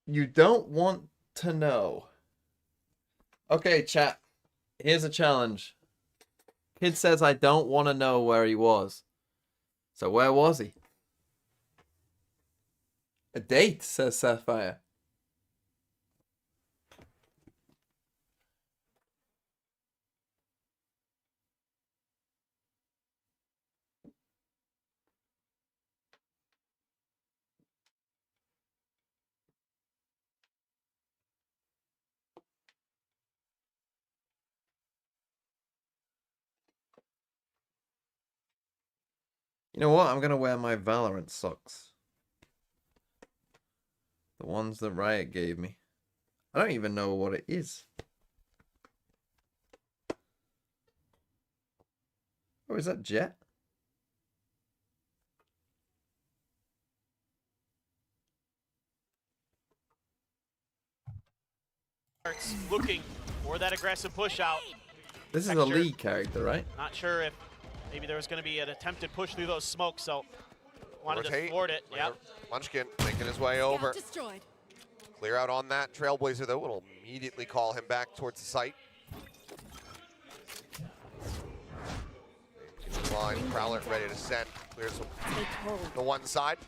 You don't want to know. Okay, chat. Here's a challenge. Kid says I don't want to know where he was. So where was he? A date, says Sapphire. You know what? I'm gonna wear my Valorant socks. The ones that Riot gave me. I don't even know what it is. Oh, is that Jet? Looking for that aggressive push out. This is a Texture. lead character, right? Not sure if maybe there was going to be an attempted push through those smokes, so wanted to Rotate. thwart it. Yep. Munchkin making his way over. Destroyed. Clear out on that Trailblazer, though. It'll immediately call him back towards the site. Line, Prowler ready to send. Clears the one side.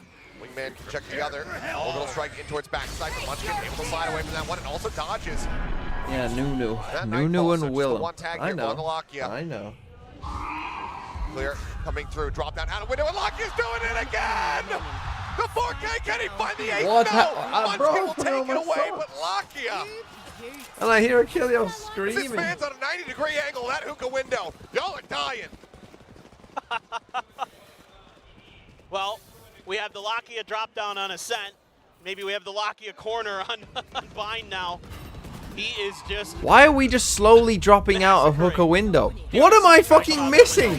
Wingman can check the other. Orbital strike in towards backside. Munchkin able to slide away from that one and also dodges. Yeah, Nunu. That Nunu Nightfall, and so just the Willem. one tag I here on the know. Lakia. I know. Clear coming through. Drop down out of window and Lakia's doing it again. The 4K, can he find the 8? What? No! Munchkin Bro, will put take it it on my away, phone. but Lakia. And I hear Achilleo This screaming. man's on a 90-degree angle, that hookah window. Y'all are dying. Well, we have the Lakia drop down on Ascent. Maybe we have the Lakia corner on, on Bind now. He is just... Why are we just slowly dropping out of hookah window? What am I fucking missing?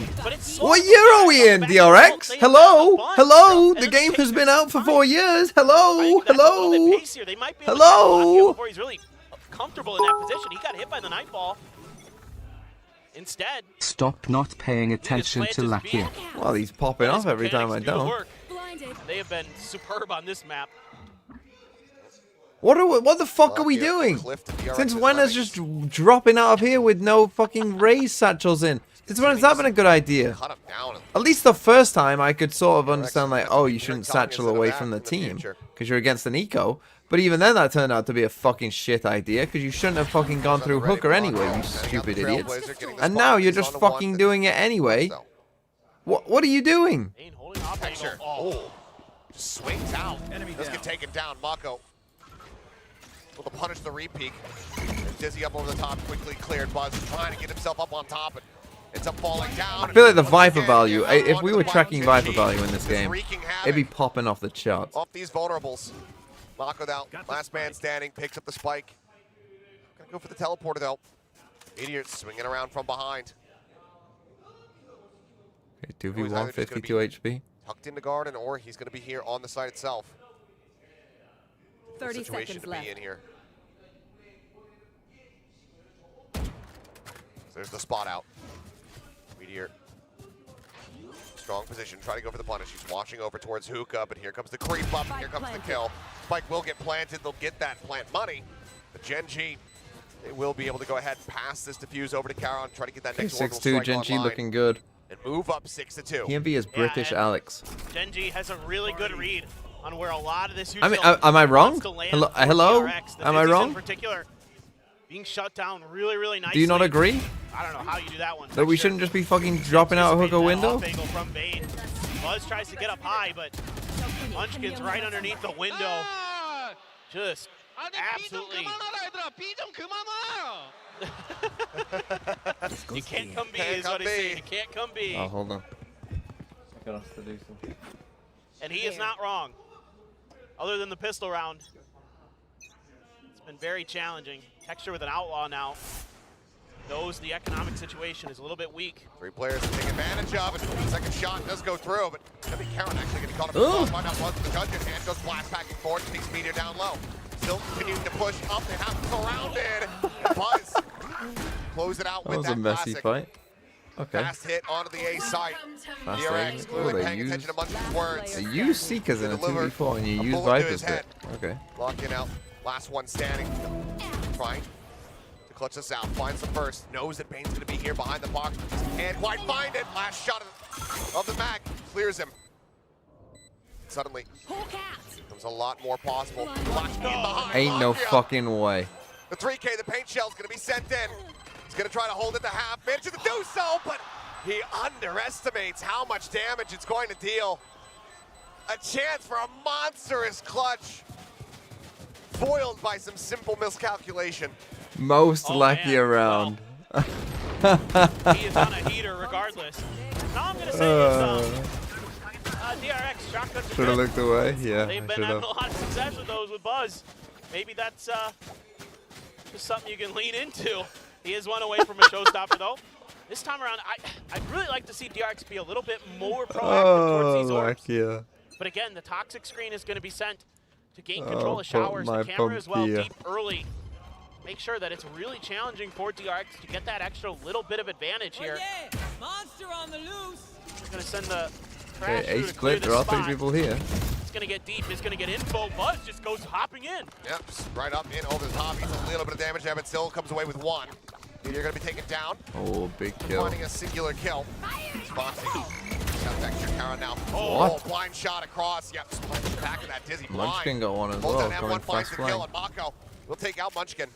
What year are we in, DRX? Hello? Hello? The game has been out for 4 years. Hello? Hello? They might be able to Hello? Lakia before he's really comfortable in that position. He got hit by the Nightfall. Instead, Stop not paying attention to Lakia. Well, he's popping off every time I do the don't. work. They have been superb on this map. What the fuck are we doing? Since when is just dropping out of here with no fucking raise satchels in? Since when has that been a good idea? At least the first time I could sort of understand like, oh, you shouldn't satchel away from the team because you're against an eco. But even then that turned out to be a fucking shit idea because you shouldn't have fucking gone through hooker anyway, you stupid idiots. And now you're just fucking doing it anyway. What are you doing? Texture. Oh, just swings out. Does get taken down. Mako will punish the repeat. Dizzy up over the top, quickly cleared. Buzz trying to get himself up on top, and ends up falling down. I feel like the Viper value, if we were tracking Viper value in this game, it'd be popping off the charts. Off these vulnerables. Mako out. Last man standing, picks up the spike. Gonna go for the teleporter though. Meteor swinging around from behind. Okay, 2v1, 52 HP. Tucked into garden, or he's going to be here on the site itself. 30 situation seconds to left. be in here. So there's the spot out. Meteor. Strong position, try to go for the punish. He's watching over towards Hookah, but here comes the creep up, and here comes the kill. Spike will get planted, they'll get that plant money. But GENG, they will be able to go ahead and pass this defuse over to Caron, try to get that next orbital 6-2, strike GENG online, looking good. and move up 6-2. TMV is British Alex. GENG has a really good read on where a lot of this I mean, am I wrong? Hello? Am I wrong? In particular, being shut down really, really nicely. Do you not agree? I don't know how you do that one. That we shouldn't just be fucking dropping out a hookah window? From Bane. Buzz tries to get up high, but Munchkin's right underneath the window. Just absolutely. You can't come B is what he's saying. You can't come B. Oh, hold on. I got us to do something. And he is not wrong. Other than the pistol round, it's been very challenging. Texture with an outlaw now. Knows the economic situation is a little bit weak. 3 players to take advantage of it. The second shot does go through, but I think Caron actually getting caught up in the find out Buzz with the gun and just blast back and forth, takes Meteor down low. Still continuing to push up, they have him surrounded. Buzz close it out That with was that a messy classic. fight. Okay. Fast hit onto the A site. Fast DRX hit. clearly Oh, paying attention to Munchkin's words. They use Seekers in a 2v4 and you use Vipers bit. Okay. Locking out. Last one standing. Trying to clutch this out. Finds the first. Knows that Bane's going to be here behind the box. Can't quite find it. Last shot of the mag. Clears him. Suddenly, becomes a lot more possible. Ain't no fucking way. The 3K, the paint shell's going to be sent in. He's going to try to hold it to half. Manages to do so, but he underestimates how much damage it's going to deal. A chance for a monstrous clutch. Foiled by some simple miscalculation. Most lucky around. He is on a heater regardless. Now I'm going to say is, DRX shotguns are Should have good. looked away. Yeah, They've I been should having have. a lot of success with those with Buzz. Maybe that's just something you can lean into. He is one away from a showstopper though. This time around, I'd really like to see DRX be a little bit more proactive towards these orbs. Yeah. But again, the toxic screen is going to be sent to gain control of put showers. my The camera as well, Pompeia. deep early. make sure that it's really challenging for DRX to get that extra little bit of advantage here. Yeah, monster on the loose. He's going to send the Okay, crash through ace to clear split. There are this 3 spot. people here. He's going to get deep. He's going to get info. Buzz just goes hopping in. Yep, right up in over the top. He's a little bit of damage there, but still comes away with 1. You're going to be taken down. Oh, big kill. Finding a singular kill. Foxy. Got extra Karen now. What? Blind shot across. Yep, back of that dizzy blind. Munchkin got one as Hold well, down coming M1 finds fast the kill, flank. and Mako will take out Munchkin.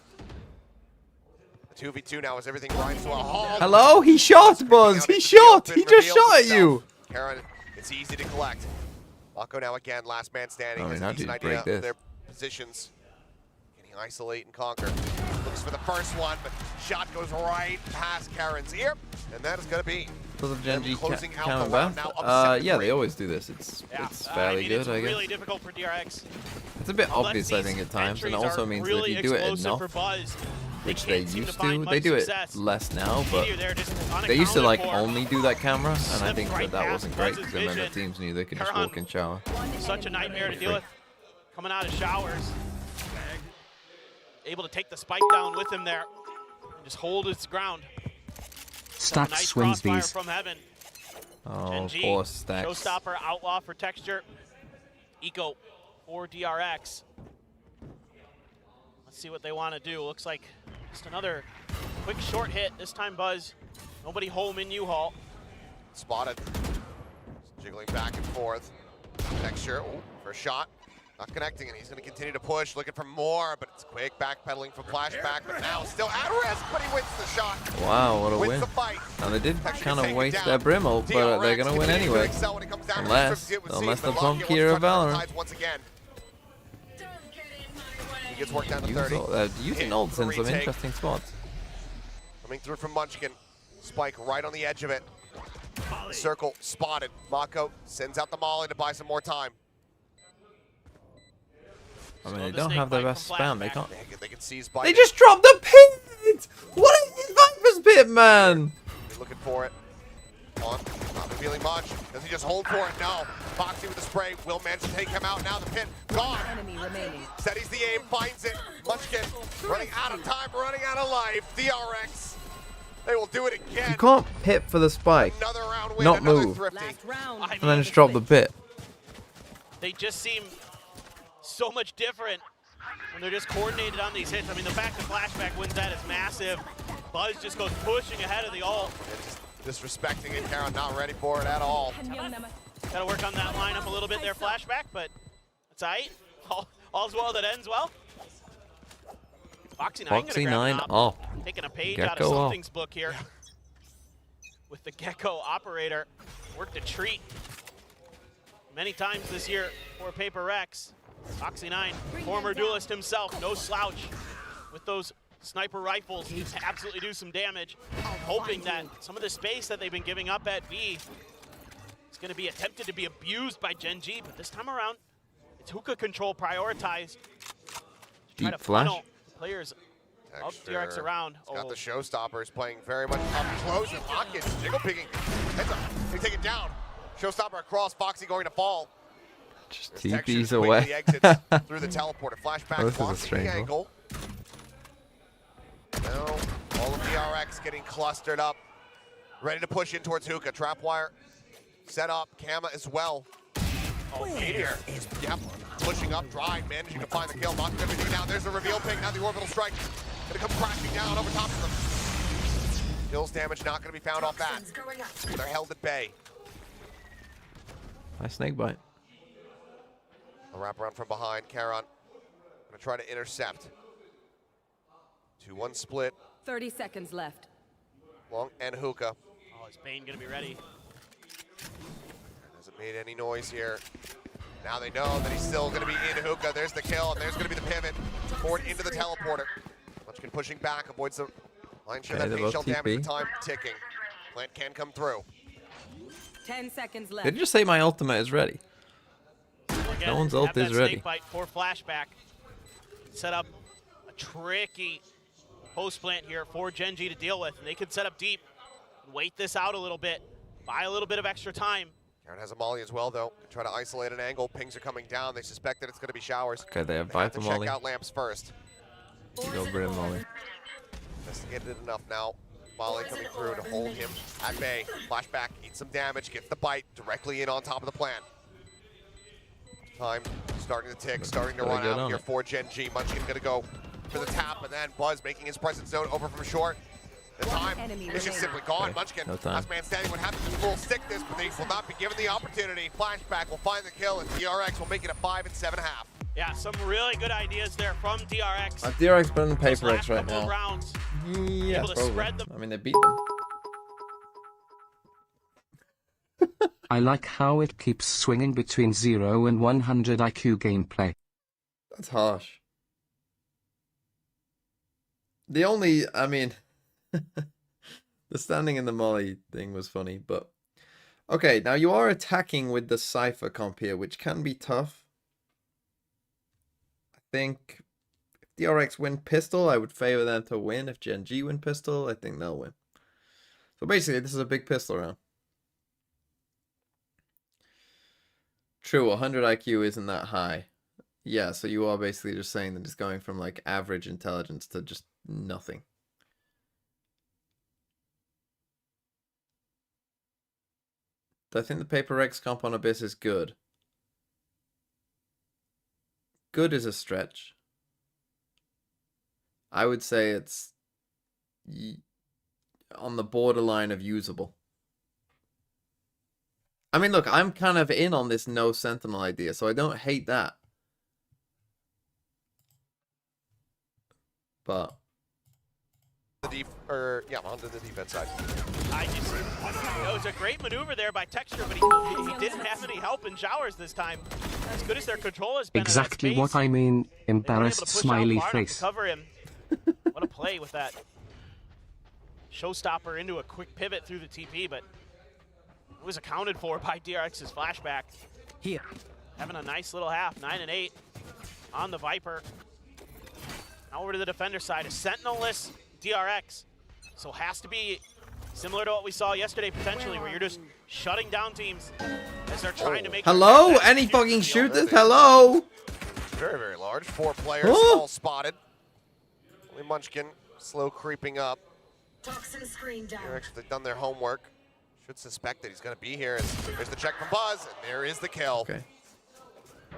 2v2 now as everything grinds to a halt. Hello? He shot, Buzz. He shot. He just shot at you. Karen, it's easy to collect. Mako now again, last man standing. I mean, Has a how decent did he idea break of their positions. Can he isolate and conquer? Looks for the first one, but shot goes right past Karen's ear, and that is going to be Because of Genji closing out coming the round back. now up 7-3. Yeah, they always do this. It's fairly I mean, good, it's I guess. really difficult for DRX. It's a bit Unless obvious, I these think, at times, and it entries also are means really that if you do it explosive enough, for Buzz, which they can't seem used find to. They much do it success. less now, but Meteor there just they used to unaccounted like for. only do that camera, and I Slipped think right that past wasn't great Buzz's because then the vision. teams knew they could just Karan, walk in shower. Such a nightmare to deal with. Coming out of showers. Able to take the spike down with him there. And just hold its ground. Stacks Nice swings crossfire these. from heaven. Oh, GENG, poor Stacks. Showstopper, outlaw for texture. Eco for DRX. Let's see what they want to do. Looks like just another quick short hit. This time Buzz. Nobody home in U-Haul. Spotted. Jiggling back and forth. Texture for a shot. Not connecting, and he's going to continue to push, looking for more, but it's quick backpedaling from flashback, but now still at risk, but he wins the shot. Wow, what a Wins win. the fight. And they did Texture kind of taking waste down. their Brimble, but they're DRX going to win continues to anyway. excel when it comes down to Unless it with the Zeke, but pump Locky Kira wants to turn Valorant. tides once again. He gets worked down to Use 30. using Hit ults in for some retake. interesting spots. Coming through from Munchkin. Spike right on the edge of it. Circle spotted. Mako sends out the molly to buy some more time. I mean, they don't have their best spam. They can't. They can seize by. They just dropped the pit! What is this Viper's pit, man? They're looking for it. On. Not revealing much. Does he just hold for it? No. Foxy with the spray. Will manage to take him out. Now the pit. Gone. Enemy remaining. Steadies the aim. Finds it. Munchkin running out of time. Running out of life. DRX. They will do it again. You can't pit for the spike, Another round win. not Another move, thrifty. Last round. and then just drop the pit. They just seem so much different when they're just coordinated on these hits. I mean, the fact that flashback wins that is massive. Buzz just goes pushing ahead of the ult. Disrespecting it. Karen not ready for it at all. Got to work on that lineup a little bit there, flashback, but it's all all's well that ends well. Foxy 9 Foxy gonna grab 9 an op. up. Taking a page out of Gecko up. something's book here. With the Gecko operator. Worked a treat many times this year for Paper Rex. Foxy 9, former duelist himself, no slouch with those sniper rifles. He can absolutely do some damage. Hoping that some of the space that they've been giving up at B is going to be attempted to be abused by GENG, but this time around, it's hookah control prioritized. To try Deep to flash. funnel players up DRX around. He's got the showstoppers playing very much up close, and Lockett jiggle picking. Heads up. They take it down. Showstopper across. Foxy going to fall. Just There's Texture TP's quickly away. exits through the teleporter. Flashback. Oh, this is a blocking strange the one. angle. Now, all of DRX getting clustered up. Ready to push in towards hookah. Trapwire set up. Kama as well. Oh, Meteor. Yep. Pushing up. Drive. Managing to find the kill. Knocking everything down. There's the reveal ping. Now the orbital strike. Gonna come crashing down over top of them. Kills damage not gonna be found off that. They're held at bay. Nice snake bite. A wraparound from behind. Karan gonna try to intercept. 2-1 split. 30 seconds left. Long and hookah. Oh, is Bane going to be ready? Hasn't made any noise here. Now they know that he's still going to be in hookah. There's the kill, and there's going to be the pivot. Forward into the teleporter. Munchkin pushing back, avoids the line share Okay, that they're base shell both damage. TP. The time ticking. Plant can come through. 10 seconds left. Did you just say my ultimate is ready? Again, No one's have ult that is ready. snake bite for flashback. Set up a tricky post plant here for GENG to deal with. And they could set up deep, wait this out a little bit, buy a little bit of extra time. Karan has a molly as well, though. Try to isolate an angle. Pings are coming down. They suspect that it's going to be showers. Okay, they have They have Viper to check Molly. out lamps first. Go Brim Molly. Investigated enough now. Molly coming through to hold him at bay. Flashback, eats some damage, gets the bite directly in on top of the plan. Time starting to tick, starting to run out here for Gen G. Munchkin gonna go for the tap, and then Buzz making his presence known over from short. The time is just simply gone. Munchkin, last man standing, would have to full stick this, but they will not be given the opportunity. Flashback will find the kill, and DRX will make it a 5 and 7.5. Yeah, some really good ideas there from DRX. DRX better than Paper X right couple now. Rounds, Yeah, able to probably. spread them. I mean, they beat them. I like how it keeps swinging between 0 and 100 IQ gameplay. That's harsh. The only, I mean, the standing in the molly thing was funny, but okay, now you are attacking with the Cypher comp here, which can be tough. I think if DRX win pistol, I would favor them to win. If Gen G win pistol, I think they'll win. So basically, this is a big pistol round. True, 100 IQ isn't that high. Yeah, so you are basically just saying that it's going from like average intelligence to just nothing. Do I think the Paper X comp on Abyss is good? Good is a stretch. I would say it's on the borderline of usable. I mean, look, I'm kind of in on this no Sentinel idea, so I don't hate that. But onto the defense side. It was a great maneuver there by Texture, but he didn't have any help in showers this time. As good as their control has been. Exactly what I mean. Embarrassed smiley face. Cover him. What a play with that showstopper into a quick pivot through the TP, but it was accounted for by DRX's flashback. Here. Having a nice little half, 9 and 8 on the Viper. Now over to the defender side, a Sentinel-less DRX. So has to be similar to what we saw yesterday potentially, where you're just shutting down teams as they're trying to make. Hello? Any fucking shooters? Hello? Very, very large. 4 players all spotted. Only Munchkin slow creeping up. Toxin screen down. They've done their homework. Should suspect that he's going to be here. There's the check from Buzz, and there is the kill. Okay.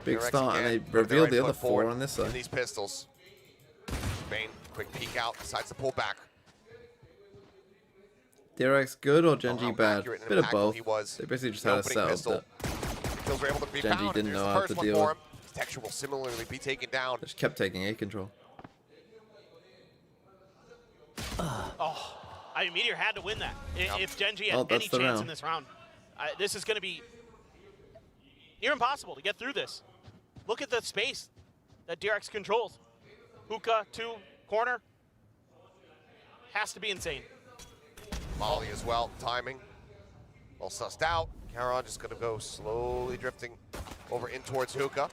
Big DRX start, and again, they revealed right the other foot 4 forward on this side. in these pistols. Bane, quick peek out, decides to pull back. DRX good or Gen G bad? accurate and Bit of impactful both. he was. They basically just The had a opening setup pistol. that Kills were able to be Gen G found. didn't Here's know the how first to one deal for with. him. Texture will similarly be taken down. just kept taking A control. Oh, I mean, Meteor had to win that. If Gen G had any that's the chance round. in this round, this is going to be near impossible to get through this. Look at the space that DRX controls. Hookah, 2, corner. Has to be insane. Molly as well, timing. Well sussed out. Caron just going to go slowly drifting over in towards Hookah.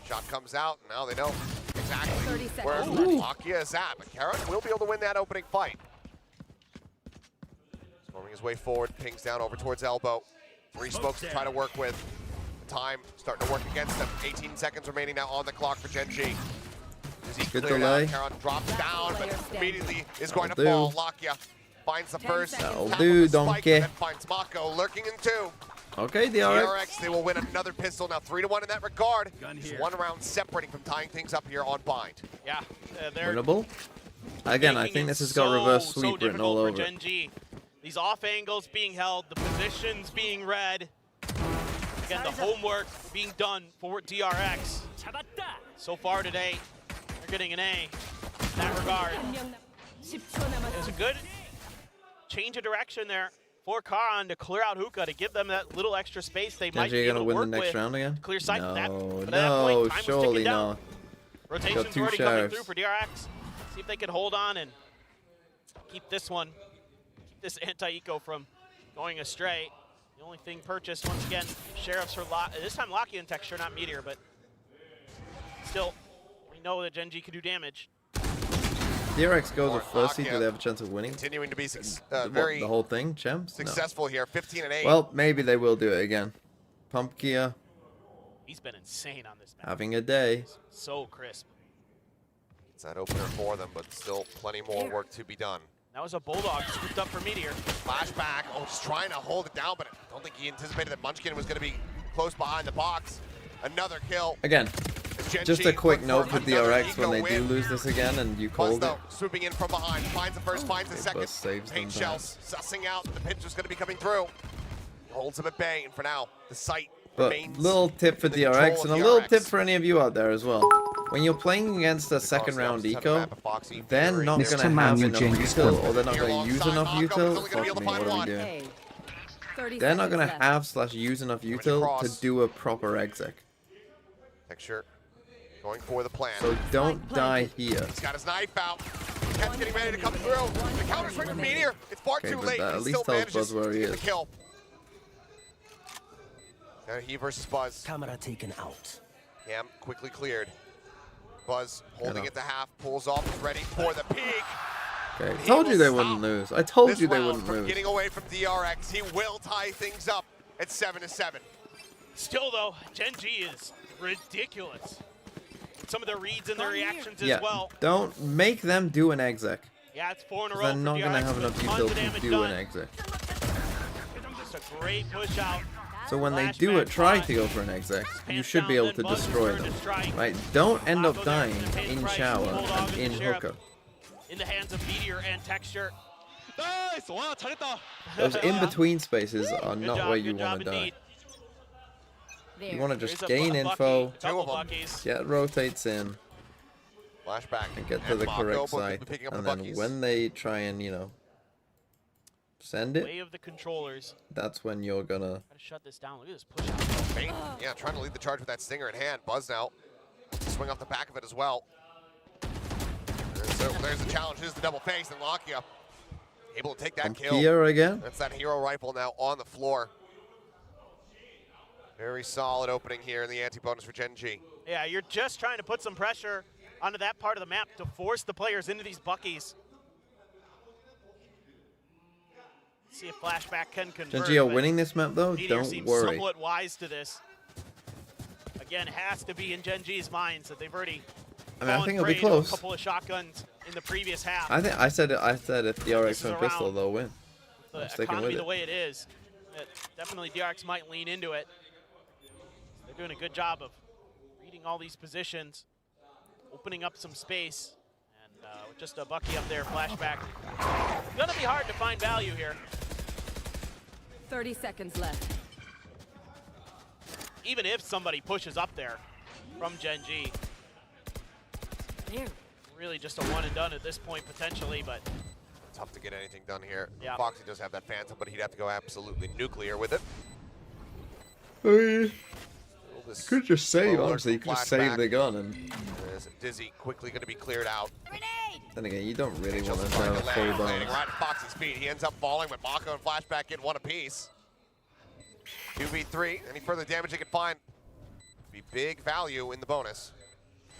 Shot comes out, and now they know exactly 30 where seconds. Lakia is at. But Caron will be able to win that opening fight. Storming his way forward, pings down over towards elbow. 3 smokes to try to work with. Time starting to work against them. 18 seconds remaining now on the clock for Gen G. Is he Good cleared delay. out? Caron drops down, but immediately is going to That'll fall. Lakia finds the first. That'll tap do, of the spike, donkey. and then finds Mako lurking in 2. Okay, DRX. DRX, they will win another pistol. Now 3-1 in that regard. Just 1 round separating from tying things up here on Bind. Yeah, they're Winnable. Again, I think this has got reverse sweep written all over for it. Gen G. These off angles being held, the positions being read. Again, the homework being done for DRX. So far today, they're getting an A in that regard. It was a good change of direction there for Karan to clear out Hookah to give them that little extra space they might Gen G be able gonna to win the work next with. round again? Clear sight no, of that. But at that no, point, time was surely ticking down. not. Rotations two already coming sheriffs. through for DRX. See if they can hold on and keep this one, keep this anti-eco from going astray. The only thing purchased, once again, sheriffs for this time Locky and Texture, not Meteor, but still, we know that Gen G can do damage. DRX goes with first seed. Lakia Do they have a chance of winning? Continuing to be The whole thing, champs? No. successful here. 15 and 8. Well, maybe they will do it again. Pump Kia He's been insane on this map. having a day. So crisp. It's that opener for them, but still plenty more work to be done. That was a Bulldog scooped up for Meteor. Flashback. Oh, just trying to hold it down, but I don't think he anticipated that Munchkin was going to be close behind the box. Another kill. Again, just a quick note for DRX when they do lose this again and you called it. Swooping in from behind, finds the first, finds the second. Saves them Paint shells, sussing out the pinch is going to be coming through. Holds him at bay, and for now, the sight But remains little tip for in the control DRX of and a little DRX. tip for any of you out there as well. When you're playing against a second round eco, they're not Mr. going to Man, have you enough Genghis util, Khan. or they're not going to use enough util. Fuck me, what are we doing? A. 30 They're not seconds going to left. have / use enough util to do a proper exec. Texture going for the plan. So don't die here. He's got his knife out. Cat's getting ready to come through. The counter swing from Meteor. It's far Okay, too but late. that He at still least tells manages Buzz where he to get is. the kill. He versus Buzz. Camera taken out. Cam quickly cleared. Buzz holding Enough. it to half, pulls off, is ready for the peak. Okay, He told you will they stop wouldn't lose. I told this you they round wouldn't from lose. getting away from DRX. He will tie things up at 7-7. Still, though, GENG is ridiculous. Some of their reads and their reactions Yeah, as well. don't make them do an exec. Yeah, it's 4 in a row They're for not going to DRX, have but enough tons util of to damage do done. an exec. Just a great push out. So when they do it, try to go for an exec. You should be able to destroy them. Right? Don't end up dying in shower and in hooker. In the hands of Meteor and Texture. 나이스! 와, 잘했다. Those in-between spaces are Good not job, where you good job want to die. indeed. You want to just There's a gain bucky, info, couple buckies. get rotates in, Flashback. and get to the Mako correct both side. picking up And the then buckies. when they try and, you know, send Way it, of the controllers. that's when you're gonna... Gotta shut this down. Look at this push out. Bane, yeah, trying to lead the charge with that stinger in hand. Buzz now. Swing off the back of it as well. And so there's the challenge. Here's the double face, and Lakia able to take that kill. Here again? That's that hero rifle now on the floor. Very solid opening here in the anti-bonus for GENG. Yeah, you're just trying to put some pressure onto that part of the map to force the players into these buckies. See if Flashback can convert. GENG are but winning this map though, Meteor don't seems worry. somewhat wise to this. Again, it has to be in GENG's minds that they've already I mean, I fallen think it'll be prey to close. a couple of shotguns in the previous half. I said if DRX This is went pistol, around they'll win. the I'm sticking economy with the it. way it is, definitely DRX might lean into it. They're doing a good job of reading all these positions, opening up some space, and with just a bucky up there, Flashback. It's gonna be hard to find value here. 30 seconds left. Even if somebody pushes up there from GENG. Really just a one and done at this point potentially, but Tough to get anything done here. Yeah. Foxy does have that Phantom, but he'd have to go absolutely nuclear with it. This Could just save, alert honestly. You from could just save Flashback. the gun, and As Dizzy quickly going to be cleared out. then again, you don't really want to Trying have to a full land, bomb. landing right at Foxy's feet. He ends up falling, but Mako and Flashback get one apiece. 2v3. Any further damage they can find be big value in the bonus.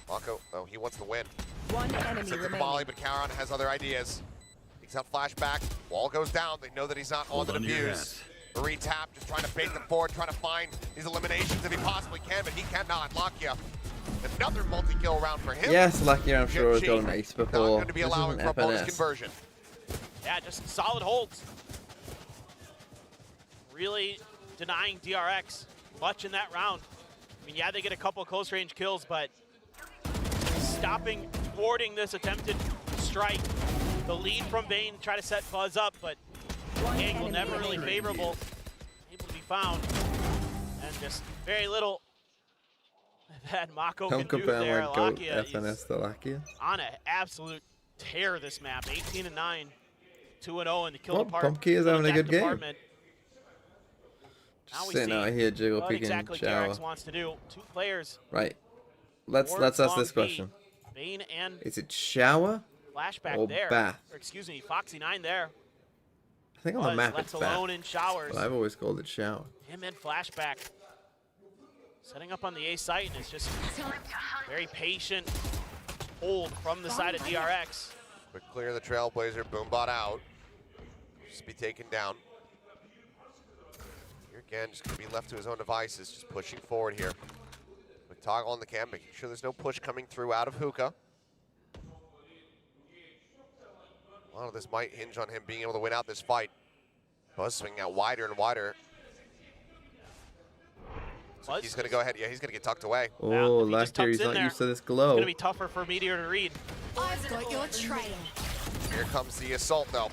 Mako, oh, he wants the win. One enemy Sends the remaining. volley, but Karon has other ideas. Takes out Flashback. Wall goes down. They know that he's not on the defuse. Marine tap, just trying to bait them forward, trying to find these eliminations if he possibly can, but he cannot. Lakia, another multi-kill round for him. Yes, Lucky, I'm sure has got GENG an ace not before. going to be This is allowing an for a bonus FNS. conversion. yeah, just solid holds. Really denying DRX much in that round. I mean, yeah, they get a couple close range kills, but stopping, thwarting this attempted strike. The lead from Bane, try to set Buzz up, but angle never really favorable. Able to be found. And just very little that Mako Don't can do compare there. my GOAT Lakia is FNS to Lakia. on an absolute tear this map. 18-9, 2-0 in the kill Well, department. Pumpkin is having a good game. Department. Now Just we sitting see out here jiggle what picking exactly shower. DRX wants to do. Two players. Right. Let's Wards ask long this B. question. Bane and Is it shower? Flashback or there. bath? Or excuse me, Foxy 9 there. I think on the Was map left it's alone bath, in showers. but I've always called it shower. Him and Flashback. Setting up on the A site, and it's just very patient hold from the side of DRX. Quick clear of the Trailblazer, Boombot out. Just be taken down. Here again, just going to be left to his own devices, just pushing forward here. Quick toggle on the cam, making sure there's no push coming through out of Hookah. lot of this might hinge on him being able to win out this fight. Buzz swinging out wider and wider. So he's going to go ahead. Yeah, he's going to get tucked away. Oh, last year he's not used to this glow. It's going to be tougher for Meteor to read. I've got your trail. Here comes the assault, though.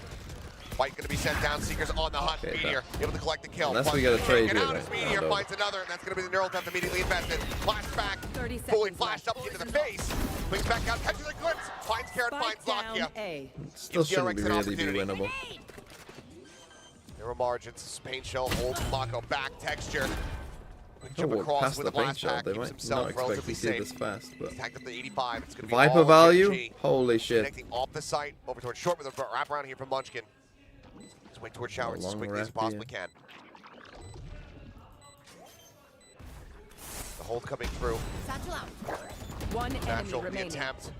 Fight going to be sent down. Seekers on the hunt. Meteor able to collect the kill. Unless we get a trade here, out as Meteor finds another, and that's going to be the neural depth immediately invested. Flashback. Fully flashed up into the face. Brings back out, catches a glimpse. Finds Karen, finds Lakia. Still shouldn't be really be winnable. Narrow margins. Paint shell holds Mako back. Texture. Jump Oh, across past with the a blast paint shell. pack. They Keeps might himself not expect relatively to see safe. this fast, but Tagged up to 85. It's going to be Viper all value? GENG. Holy shit. Connecting off the site over towards short with a wrap around here from Munchkin. Just wait towards showers as quickly as possibly can. The hold coming through. One enemy Natural remaining. attempt.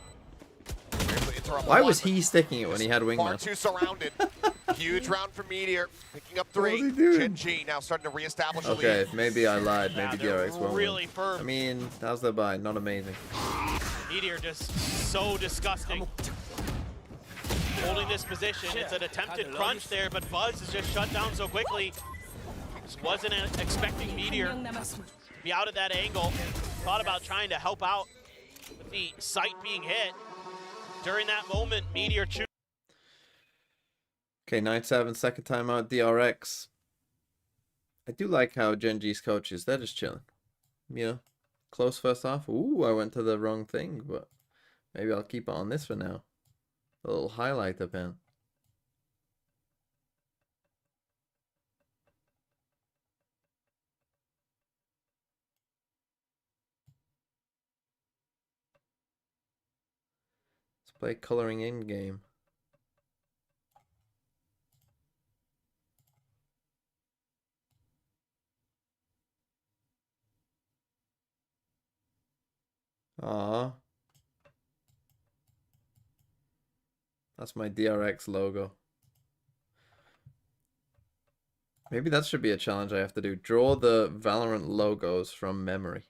Why was he sticking it when he had Far wingman? too surrounded. Huge round for Meteor. Picking up What was 3. he doing? GENG now starting to reestablish a Okay, lead. maybe I lied. Maybe DRX won't really win. firm. I mean, how's their buy? Not amazing. Meteor just so disgusting. Holding this position. It's an attempted crunch there, but Buzz is just shut down so quickly. Just wasn't expecting Meteor to be out of that angle. Thought about trying to help out with the sight being hit. During that moment, Meteor chooses. Okay, 9-7, second time out, DRX. I do like how GENG's coaches, they're just chilling. You know, close first half. Ooh, I went to the wrong thing, but maybe I'll keep it on this for now. A little highlighter pen. Let's play coloring in game. Aww. That's my DRX logo. Maybe that should be a challenge I have to do. Draw the Valorant logos from memory.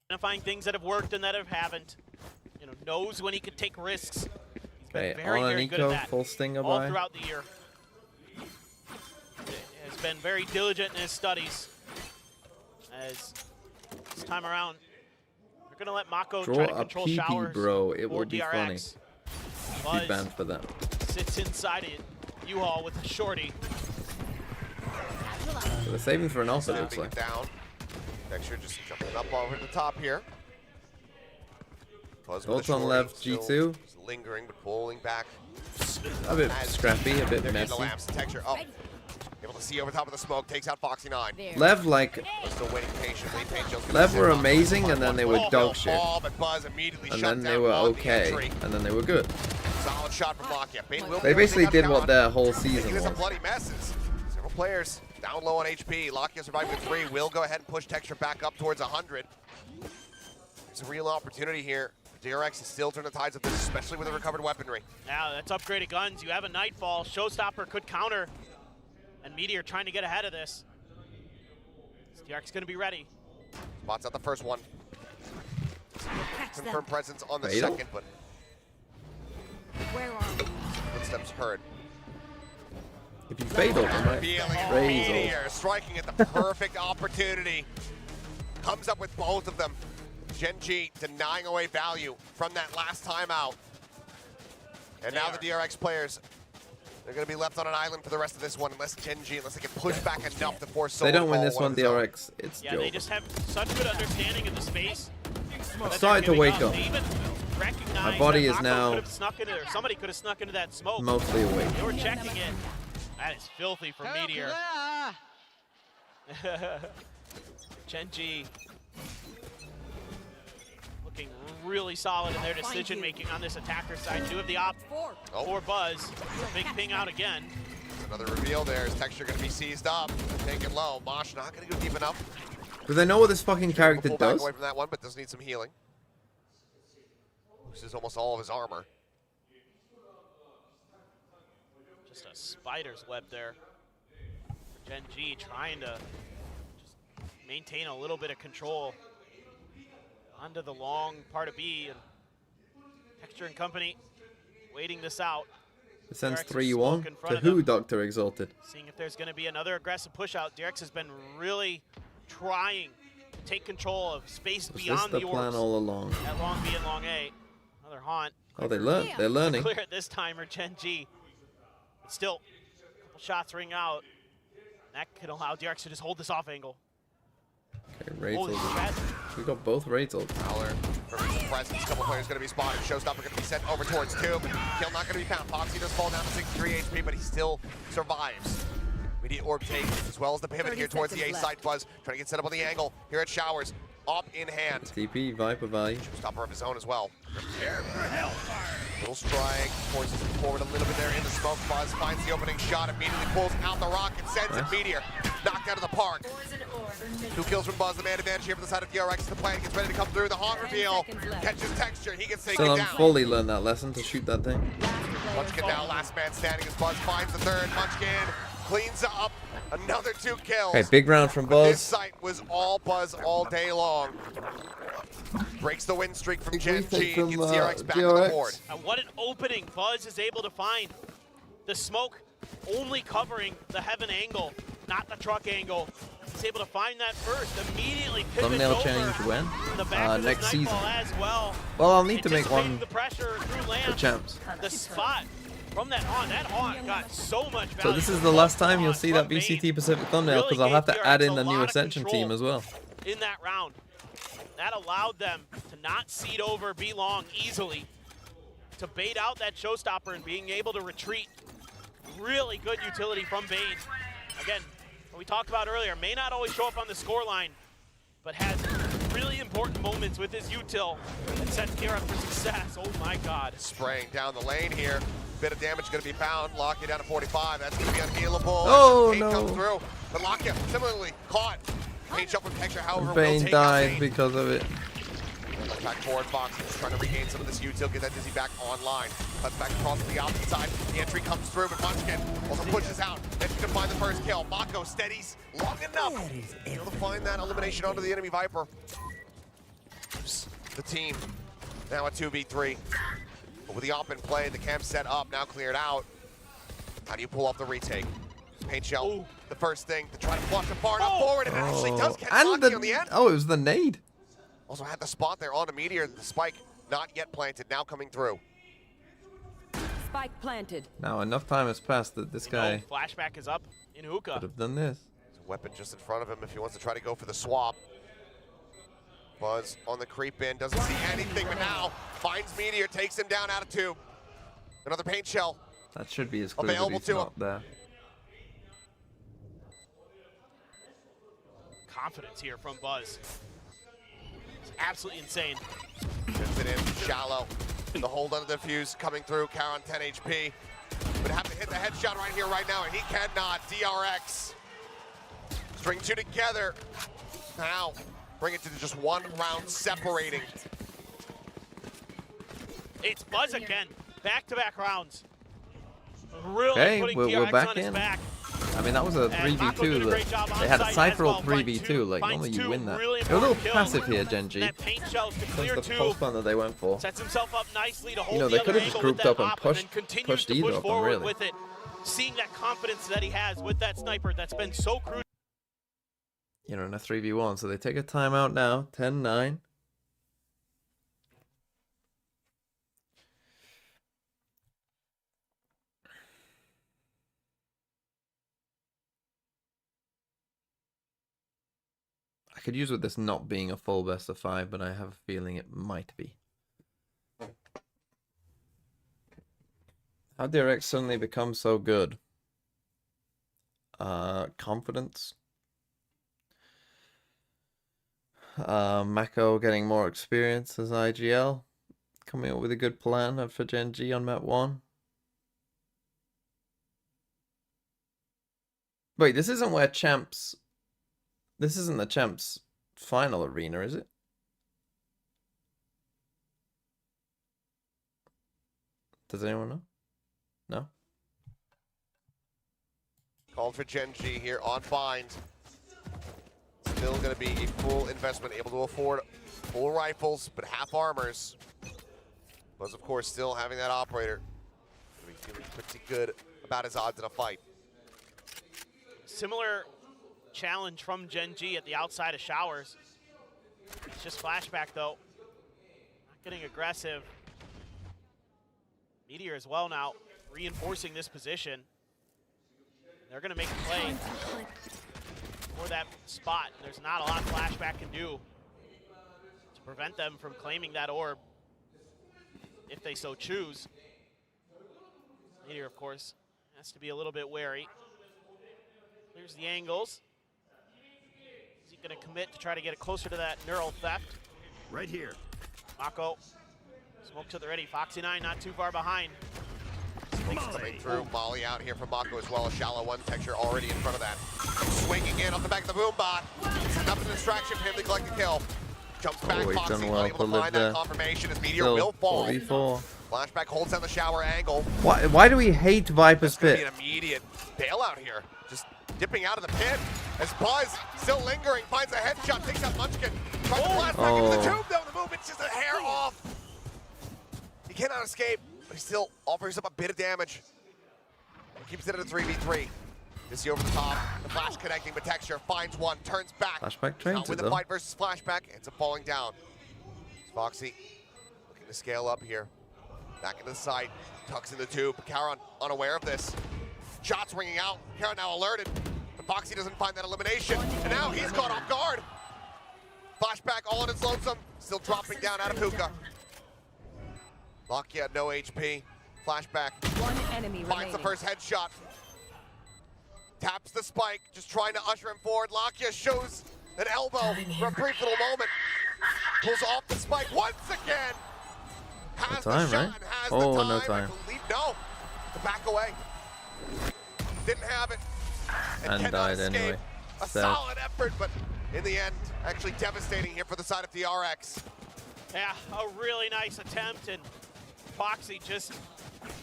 Identifying things that have worked and that haven't. You know, knows when he could take risks. He's been Okay, very, on very an good at eco, that full stinger all buy. throughout the year. Has been very diligent in his studies. As this time around, they're gonna let Mako Draw try to a control PP, showers. bro. It for will be funny. DRX. Be Buzz banned for that. sits inside it. U-Haul with a shorty. So they're saving for an alpha, it looks Snapping like. it down. Texture just jumping up over the top here. Buzz with Ult a on shorty, left, still G2. just lingering, but pulling back. A bit As scrappy, a bit they're getting messy. the lamps. Texture up. Able to see over top of the smoke. Takes out Foxy 9. Lev, like, Still waiting patiently. Paint Shell's gonna Lev sit were on amazing, and then they were Oh, dog shit. ball, but Buzz immediately And shut then they down were on the okay, entry. and then they were good. Solid shot from Lakia. Bane will They be able to basically take out did what Talon. their whole Making season this a was. bloody messes. Several players down low on HP. Lakia survived with 3. Will go ahead and push Texture back up towards 100. It's a real opportunity here. DRX is still turning the tides of this, especially with the recovered weaponry. Now that's upgraded guns. You have a Nightfall. Showstopper could counter. And Meteor trying to get ahead of this. DRX going to be ready. Spots out the first one. Confirmed presence on the Fatal? second, but Where are we? footsteps heard. If you fatal, they might Feeling raise ult. Meteor, striking at the perfect opportunity. Comes up with both of them. GENG denying away value from that last time out. And now the DRX players, they're going to be left on an island for the rest of this one unless GENG, unless they can push back enough to force If they don't win Solo this Ball one, of his own. DRX, it's Yeah, they joke. just have such good understanding of the space. that starting to they're wake giving up. They even recognize My body that is Mako now could have snuck into, or somebody could have snuck into that smoke. mostly awake. They were checking it. That is filthy for Meteor. GENG looking really solid in their decision making on this attacker side. Two of the op for Buzz. It's a big ping out again. Another reveal there. Is Texture going to be seized up? Taken low. Mosh not going to go deep enough. Do they know what this fucking character Pull back does? away from that one, but does need some healing. This is almost all of his armor. Just a spider's web there. GENG trying to just maintain a little bit of control onto the long part of B. And Texture and company waiting this out. It sends DRX 3-1 in front to of them. who, Dr. Exalted? Seeing if there's going to be another aggressive push out. DRX has been really trying to take control of space Was beyond this the plan orbs all along? at long B and long A. Another haunt. Oh, they're learning. Clear it this time, or GENG. But still, a couple shots ring out. That could allow DRX to just hold this off angle. Okay, Holy Raids. We got both Raids. Fowler from his presence. Couple players going to be spotted. Showstopper going to be sent over towards Tube. Kill not going to be found. Foxy does fall down to 63 HP, but he still survives. Immediate orb take, as well as the pivot here towards the A side. Buzz trying to get set up on the angle. Here at Showers. Up in hand. TP, Viper value. Showstopper of his own as well. Prepare for hellfire. Little strike. Forces him forward a little bit there in the smoke. Buzz finds the opening shot. Immediately pulls out the rocket. Sends it. Meteor. Knocked out of the park. 2 kills from Buzz. The man advantage here from the side of DRX. The plane gets ready to come through. The haunt reveal. Catches Texture. He gets taken Still down. haven't fully learned that lesson to shoot that thing. Munchkin now last man standing as Buzz finds the third. Munchkin cleans up another 2 kills. Okay, big round from But this Buzz. site was all Buzz all day long. Breaks the win streak from GENG and gets DRX back on the board. And what an opening Buzz is able to find. The smoke only covering the heaven angle, not the truck angle. He's able to find that first. Immediately pivots Thumbnail over change when? from the back of the Next season. Nightfall as well. Well, I'll need to make one Anticipating the pressure through land. for champs. The spot from that haunt got so much value. So this is the last time you'll see that VCT Pacific thumbnail, because I'll have to add in the new Ascension team as well. In that round, that allowed them to not seed over B long easily, to bait out that showstopper and being able to retreat. Really good utility from Bane. Again, what we talked about earlier, may not always show up on the scoreline, but has really important moments with his util that sets gear up for success. Oh my God. Spraying down the lane here. Bit of damage going to be found. Lock you down to 45. That's going to be unhealable. Oh, Paint no. comes through. But Lock you similarly caught. Paint shot from Texture, however, will Bane take out died Bane. because of it. Back forward, Fox is trying to regain some of this util, get that Dizzy back online. Cuts back across to the opposite side. The entry comes through, but Munchkin also pushes out. Then she can find the first kill. Mako steadies long enough. Able to find that elimination onto the enemy Viper. The team now at 2v3. But with the op in play, the camp set up, now cleared out. How do you pull off the retake? Paint shell, the first thing to try to flush apart up forward, and it actually does catch And Locky on the end. oh, it was the nade. Also had the spot there on the Meteor, the spike not yet planted, now coming through. Spike planted. Now enough time has passed that this guy Flashback is up in could hookah. have done this. There's a weapon just in front of him if he wants to try to go for the swap. Buzz on the creep in, doesn't see anything, but now finds Meteor, takes him down out of 2. Another paint shell. That should be as clear as Available he's to not there. Confidence here from Buzz. It's absolutely insane. Gets it in, shallow. The hold on the defuse coming through, Karon 10 HP. Would have to hit the headshot right here, right now, and he cannot. DRX. String 2 together. Now, bring it to just 1 round separating. It's Buzz again. Back-to-back rounds. Really Okay, putting we're DRX back on his in. back. I mean, that was a And Mako did a 3v2. great job They had a onside side as roll well. 3v2. Like, Finds normally you two win that. really They're a little important passive kills. here, GENG. That paint shells to clear That's the 2. post plan that they went for. Sets himself up nicely to hold You know, the they other could have just angle with grouped that up and op, pushed then continues pushed to either push of them, forward really. with it. Seeing that confidence that he has with that sniper that's been so crucial. You know, in a 3v1. So they take a timeout now. 10-9. I could use with this not being a full best of 5, but I have a feeling it might be. How DRX suddenly become so good? Confidence. Mako getting more experience as IGL. Coming up with a good plan for GENG on map 1. Wait, this isn't where champs... This isn't the champs final arena, is it? Does anyone know? No? Called for GENG here on bind. Still going to be a full investment, able to afford full rifles, but half armors. Buzz, of course, still having that operator. Feeling pretty good about his odds in a fight. Similar challenge from GENG at the outside of showers. It's just flashback though. Not getting aggressive. Meteor as well now, reinforcing this position. They're gonna make a play for that spot. There's not a lot flashback can do to prevent them from claiming that orb if they so choose. Meteor, of course, has to be a little bit wary. Here's the angles. Is he going to commit to try to get it closer to that neural theft? Right here. Mako, smoke to the ready. Foxy9 not too far behind. Coming through. Molly out here from Mako as well. A shallow one. Texture already in front of that. Swinging in off the back of the boom bot. Enough of a distraction for him to collect the kill. Jumps back. Oh, he's Foxy done well unable to to live find there. that confirmation as Meteor Still will fall. 44. Flashback holds down the shower angle. Why do we hate Viper's It's gonna be Pit? an immediate bailout here. Just dipping out of the pit. As Buzz, still lingering, finds a headshot, takes out Munchkin. Tries to blast back into the tube, though. The movement's just a hair off. He cannot escape, but he still offers up a bit of damage. Keeps it at a 3v3. You see over the top, the flash connecting, but Texture finds one, turns back. Flashback trains Not with it, the though. fight versus Flashback, ends up falling down. Foxy looking to scale up here. Back into the site, tucks in the tube. Karon unaware of this. Shots ringing out. Karon now alerted, but Foxy doesn't find that elimination, and now he's caught off guard. Flashback all on its lonesome, still dropping down out of hookah. Lakia no HP. Flashback One enemy finds the first headshot. Taps the spike, just trying to usher him forward. Lakia shows an elbow for a brief little moment. Pulls off the spike once again. Has No time, the shot right? and has Oh, the time. no time. I believe no. To back away. Didn't have it. And cannot died escape. anyway. A Sad. solid effort, but in the end, actually devastating here for the side of DRX. Yeah, a really nice attempt, and Foxy just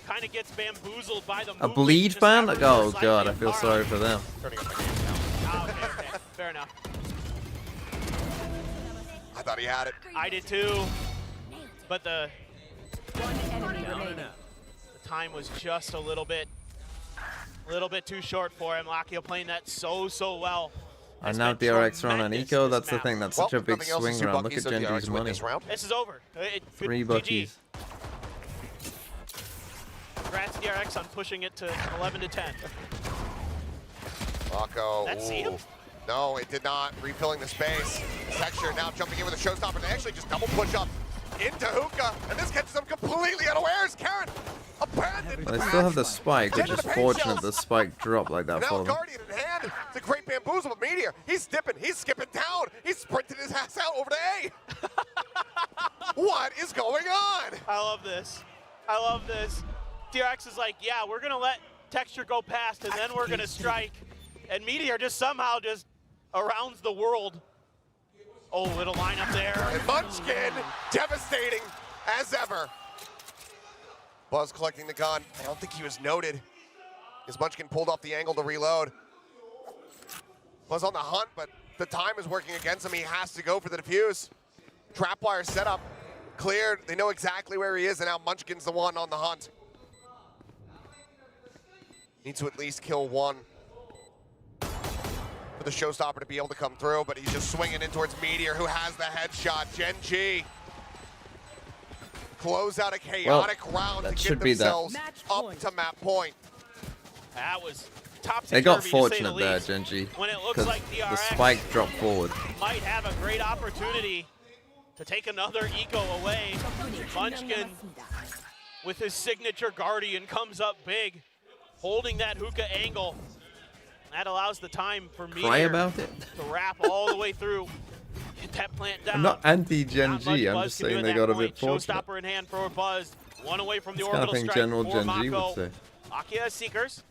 kind of gets bamboozled by the A movement, bleed just ban? ever Oh so god, I slightly. feel All sorry right. for them. Turning up the game now. Okay, fair enough. I thought he had it. I did too, but the One enemy remaining. time was just a little bit too short for him. Lakia playing that so well. And now DRX run on Eco, that's the thing, that's such a big nothing else is swing two around. Look buckies, at so Genji's DRX win money. this round. This is over. 3 GG. buckies. Congrats DRX on pushing it to 11 to 10. Mako. That see him? No, it did not. Refilling the space. Texture now jumping in with a showstopper. They actually just double push up into hookah, and this catches them completely unawares. Karon abandoned. Well, they still have the spike, which is fortunate the spike dropped like that Now for them. Guardian in hand. It's a great bamboozle of Meteor. He's dipping. He's skipping down. He's sprinting his ass out over to A. What is going on? I love this. I love this. DRX is like, yeah, we're gonna let Texture go past, and then we're gonna strike. And Meteor just somehow just arounds the world. Oh, little lineup there. And Munchkin, devastating as ever. Buzz collecting the gun. I don't think he was noted, as Munchkin pulled off the angle to reload. Buzz on the hunt, but the time is working against him. He has to go for the defuse. Trapwire setup cleared. They know exactly where he is, and now Munchkin's the one on the hunt. Needs to at least kill one for the showstopper to be able to come through, but he's just swinging in towards Meteor, who has the headshot. GENG close out a chaotic round that to should get be that. themselves up to map point. That was top They got to say the fortunate there, least. Genji, When it looks because like the DRX spike dropped forward. might have a great opportunity to take another eco away. Munchkin with his signature Guardian comes up big, holding that hookah angle. That allows the time for Cry Meteor about it? to wrap all the way through, get that plant down. I'm not Not anti-Genji, much I'm Buzz just can do saying at they that got a point. bit fortunate. Showstopper in hand for Buzz. One away from the That's kind of orbital thing strike General for Genji Mako. would say. Akia has Seekers.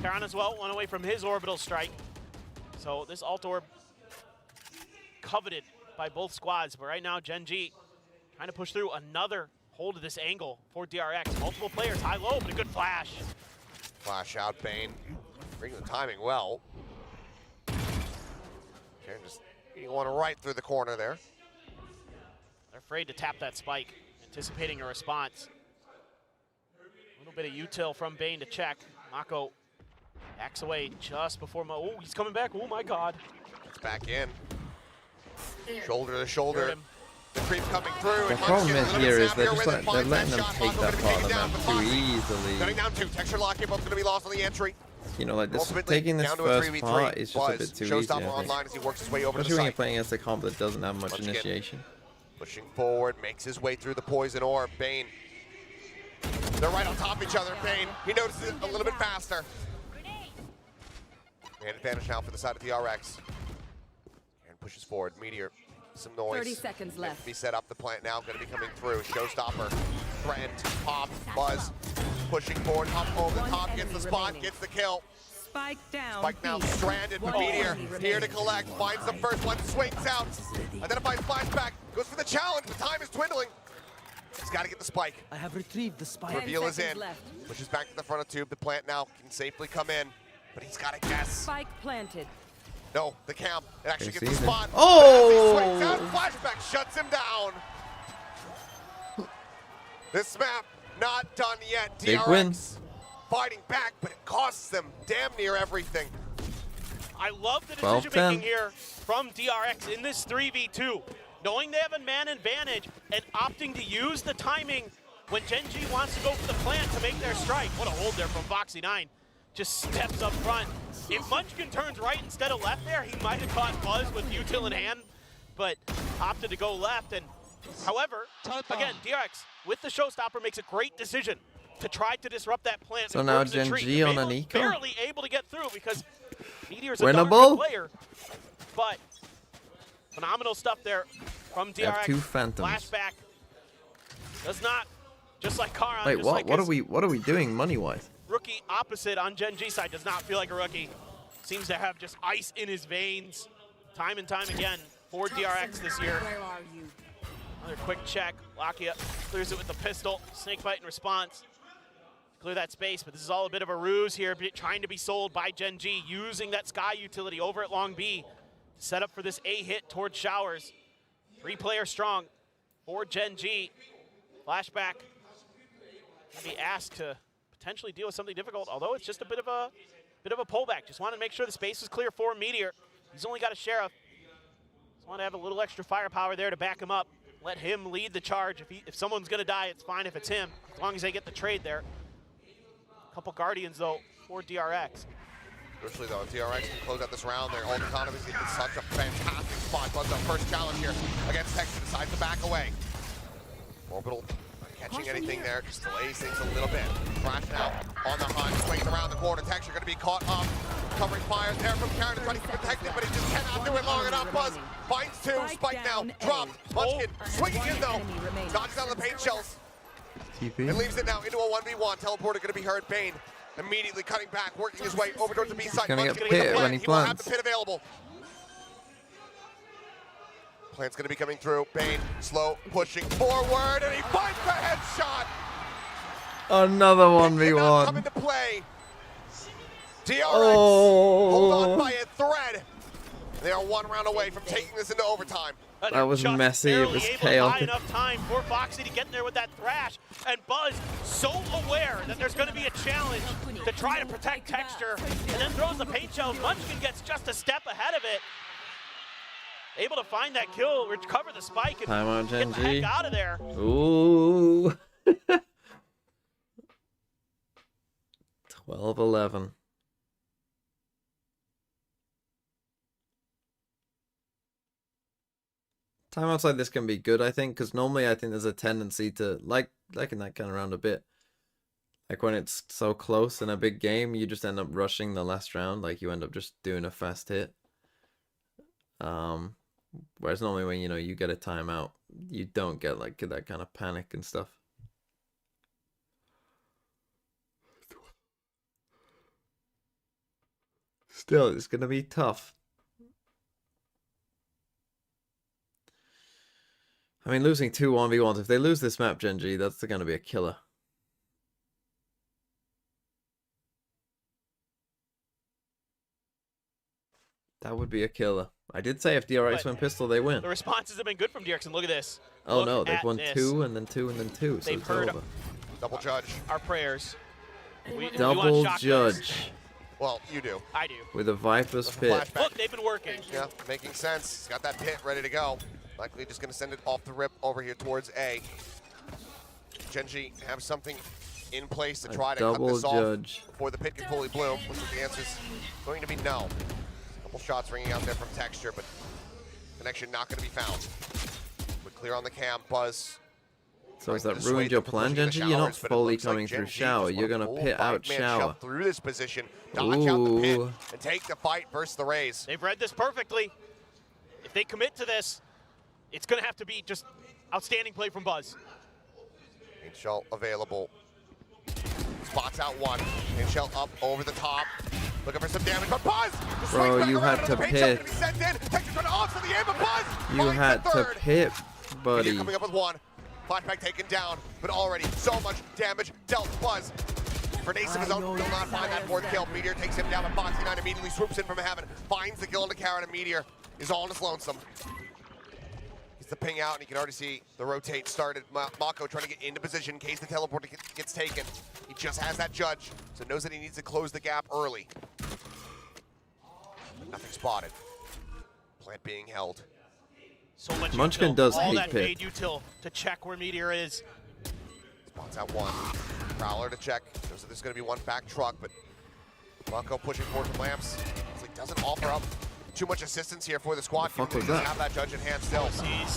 Karon as well, one away from his orbital strike. So this alt orb coveted by both squads, but right now GENG trying to push through another hold of this angle for DRX. Multiple players, high-low, but a good flash. Flash out, Bane. Bringing the timing well. Karon just getting one right through the corner there. They're afraid to tap that spike. anticipating a response. A little bit of util from Bane to check. Mako backs away just before oh, he's coming back. Oh my god. It's back in. Shoulder to shoulder. The creep coming through. The problem is here is they're letting them take that part of the map too easily. Cutting down 2. Texture lock. Both going to be lost on the entry. You know, like this, taking this first part is just a bit too easy, I think. Especially when you're playing against a comp that doesn't have much initiation. Pushing forward, makes his way through the poison orb. Bane. They're right on top of each other. Bane, he notices it a little bit faster. Man advantage now for the side of DRX. And pushes forward. Meteor, some noise. 30 seconds left. Be set up. The plant now going to be coming through. Showstopper, threatened, pop, Buzz, pushing forward, up over the top, gets the spot, gets the kill. Spike down. Spike now stranded, but Meteor here to collect, finds the first one, swings out, identifies flashback, goes for the challenge, the time is dwindling. He's got to get the spike. I have retrieved the spike. Reveal is in, pushes back to the front of tube, the plant now can safely come in, but he's got to guess. Spike planted. No, the camp, it actually gets the spot. Oh! He swings out, flashback shuts him down. This map not done yet. Big DRX win. Fighting back, but it costs them damn near everything. I love the decision making here from DRX in this 3v2. Knowing they have a man advantage and opting to use the timing when GENG wants to go for the plant to make their strike. What a hold there from Foxy9. Just steps up front. If Munchkin turns right instead of left there, he might have caught Buzz with util in hand, but opted to go left. And however, again, DRX with the showstopper makes a great decision to try to disrupt that plant. So now GENG on an eco? Barely able to get through because Meteor's a winnable darn good player. But phenomenal stuff there from DRX. Have 2 phantoms. Flashback does not, just like Karan. Wait, just what? Like What are we doing money-wise? Rookie opposite on GENG side does not feel like a rookie. Seems to have just ice in his veins, time and time again for DRX this year. Where are you? Another quick check. Lakia clears it with the pistol. Snakebite in response. Clear that space, but this is all a bit of a ruse here, trying to be sold by GENG, using that Sky utility over at Long B to set up for this A hit towards Showers. 3-player strong for GENG. Flashback. Be asked to potentially deal with something difficult, although it's just a bit of a pullback. Just want to make sure the space is clear for Meteor. He's only got a Sheriff. Just want to have a little extra firepower there to back him up. Let him lead the charge. If someone's going to die, it's fine if it's him, as long as they get the trade there. Couple Guardians, though, for DRX. Crucially, though, if DRX can close out this round, their ult economy is in such a fantastic spot. Buzz up first challenge here against Texas, decides to back away. Orbital not catching anything there, just delays things a little bit. Crash now on the hunt, swings around the corner. Texture going to be caught up. Covering fire there from Karen, trying to keep protected, but he just cannot do it long enough. Buzz finds 2, Spike now, dropped. Munchkin swinging in, though. Dodges out of the paint shells. TP. And leaves it now into a 1v1. Teleporter going to be heard. Bane immediately cutting back, working his way over towards the B side. Gonna Munchkin get with the pit plant. when he He will have plants. the pit available. Plant's going to be coming through. Bane slow, pushing forward, and he finds the headshot. Another Come 1v1. into play. DRX Oh. hold on by a thread. They are 1 round away from taking this into overtime. That was Just messy. It barely was able to buy chaotic. enough time for Foxy to get there with that thrash. And Buzz, so aware that there's going to be a challenge to try to protect Texture, and then throws the paint shells. Munchkin gets just a step ahead of it. Able to find that kill, recover the spike, and Timeout, get the GENG. heck out of there. Ooh. 12-11. Timeouts like this can be good, I think, because normally I think there's a tendency to, like in that kind of round a bit, like when it's so close in a big game, you just end up rushing the last round, like you end up just doing a fast hit. Whereas normally when, you know, you get a timeout, you don't get like that kind of panic and stuff. Still, it's going to be tough. I mean, losing 2 1v1s, if they lose this map, GENG, that's going to be a killer. That would be a killer. I did say if DRX went pistol, they win. The responses have been good from DRX, and look at this. Oh Look no, they've at won this. 2 and then 2 and then 2, so They've it's heard over. Double judge. our prayers. We want Double shotguns. judge Well, you do. I do. with a Viper's With a pit. flashback. Look, they've been working. Yeah, making sense. He's got that pit ready to go. Likely just going to send it off the rip over here towards A. GENG have something in place to try to cut double this off judge. before the pit can fully bloom. Looks like the answer's going to be no. A couple shots ringing out there from Texture, but connection not going to be found. But clear on the cam, Buzz. So has trying that to ruined dissuade your them from plan, pushing the GENG? You're not showers, but it fully looks like coming through GENG shower. just You're want a going to full pit out five-man shower. shove through this position, dodge out the pit, Ooh. and take the fight versus the Rays. They've read this perfectly. If they commit to this, it's going to have to be just outstanding play from Buzz. Shell available. Spots out one. Shell up over the top. Looking for some damage, but Buzz! Bro, you had to pit. You had to pit, buddy. Coming up with one. Flashback taken down, but already so much damage dealt Buzz. Vernace of his own will not find that fourth kill. Meteor takes him down, and Foxy 9 immediately swoops in from heaven, finds the kill into Karen, and Meteor is all on his lonesome. Gets the ping out, and you can already see the rotate started. Mako trying to get into position in case the teleport gets taken. He just has that judge, so knows that he needs to close the gap early. Nothing spotted. Plant being held. So much Munchkin util. does all hate that pit. made util to check where Meteor is. Spots out one. Prowler to check. Knows that there's going to be one back truck, but Mako pushing forward from Lamps. It's like doesn't offer up too much assistance here for the squad. What the fuck He was doesn't that? have that judge in hand still.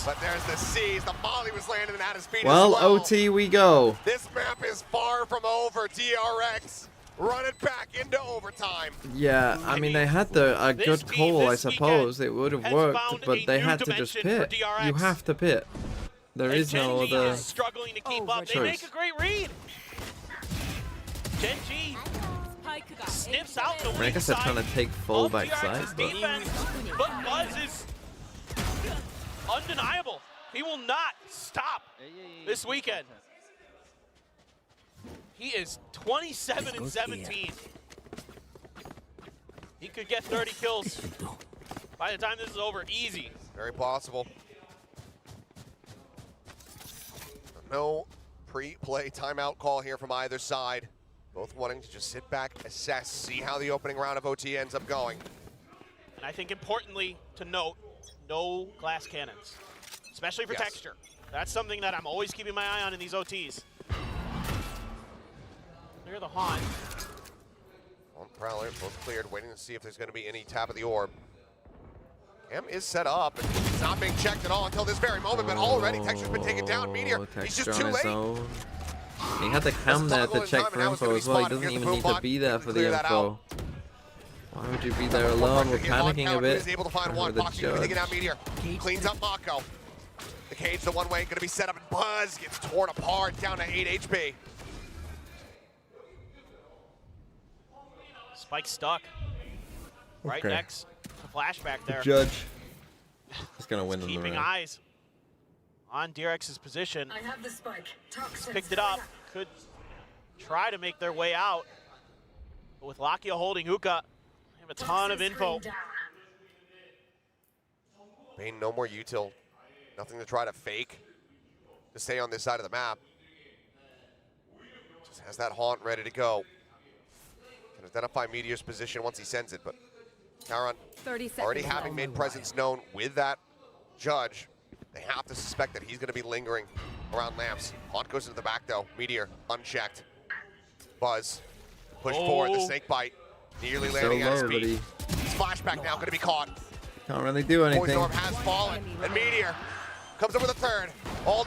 But there's the C's. The Molly was landing and out of speed Well, as well. OT we go. This map is far from over. DRX run it back into overtime. Yeah, I mean, they had a good call, I suppose. It would have worked, but they had to just pit. You have to pit. There is no GENG other is struggling to keep up. They choice. make a great read. GENG snips out the I weak guess they're trying to side take full of backside, DRX's but defense, but Buzz is undeniable. He will not stop this weekend. He is 27 and 17. He could get 30 kills by the time this is over. Easy. Very possible. No pre-play timeout call here from either side. Both wanting to just sit back, assess, see how the opening round of OT ends up going. And I think importantly to note, no glass cannons, especially for texture. That's something that I'm always keeping my eye on in these OTs. Clear the haunt. On Prowler, both cleared, waiting to see if there's going to be any tap of the orb. Cam is set up, and it's not being checked at all until this very moment, but already Texture's been taken down. Meteor, he's just too late. He had the cam there to check for info as well. He doesn't even need to be there for the info. Why would you be there alone? We're panicking a bit. He's able to find one. Foxy taking out Meteor. Cleans up Mako. The cage the one way, going to be set up, and Buzz gets torn apart, down to 8 HP. Spike stuck. Right Okay. next to flashback there. Judge. He's gonna win in the Keeping round. eyes on DRX's position. I have the spike. Toxins. Picked it up. Could try to make their way out. But with Lakia holding Hookah, they have a ton of info. Bane, no more util. Nothing to try to fake to stay on this side of the map. Just has that haunt ready to go. Can identify Meteor's position once he sends it, but Karen, 30 seconds already having made presence known with that judge, they have to suspect that he's going to be lingering around Lamps. Haunt goes into the back though. Meteor unchecked. Buzz pushed forward. The snake bite nearly So landing at his low, but feet. Flashback now going to be caught. Can't really do anything. Poison Orb has fallen, and Meteor comes up with a third. All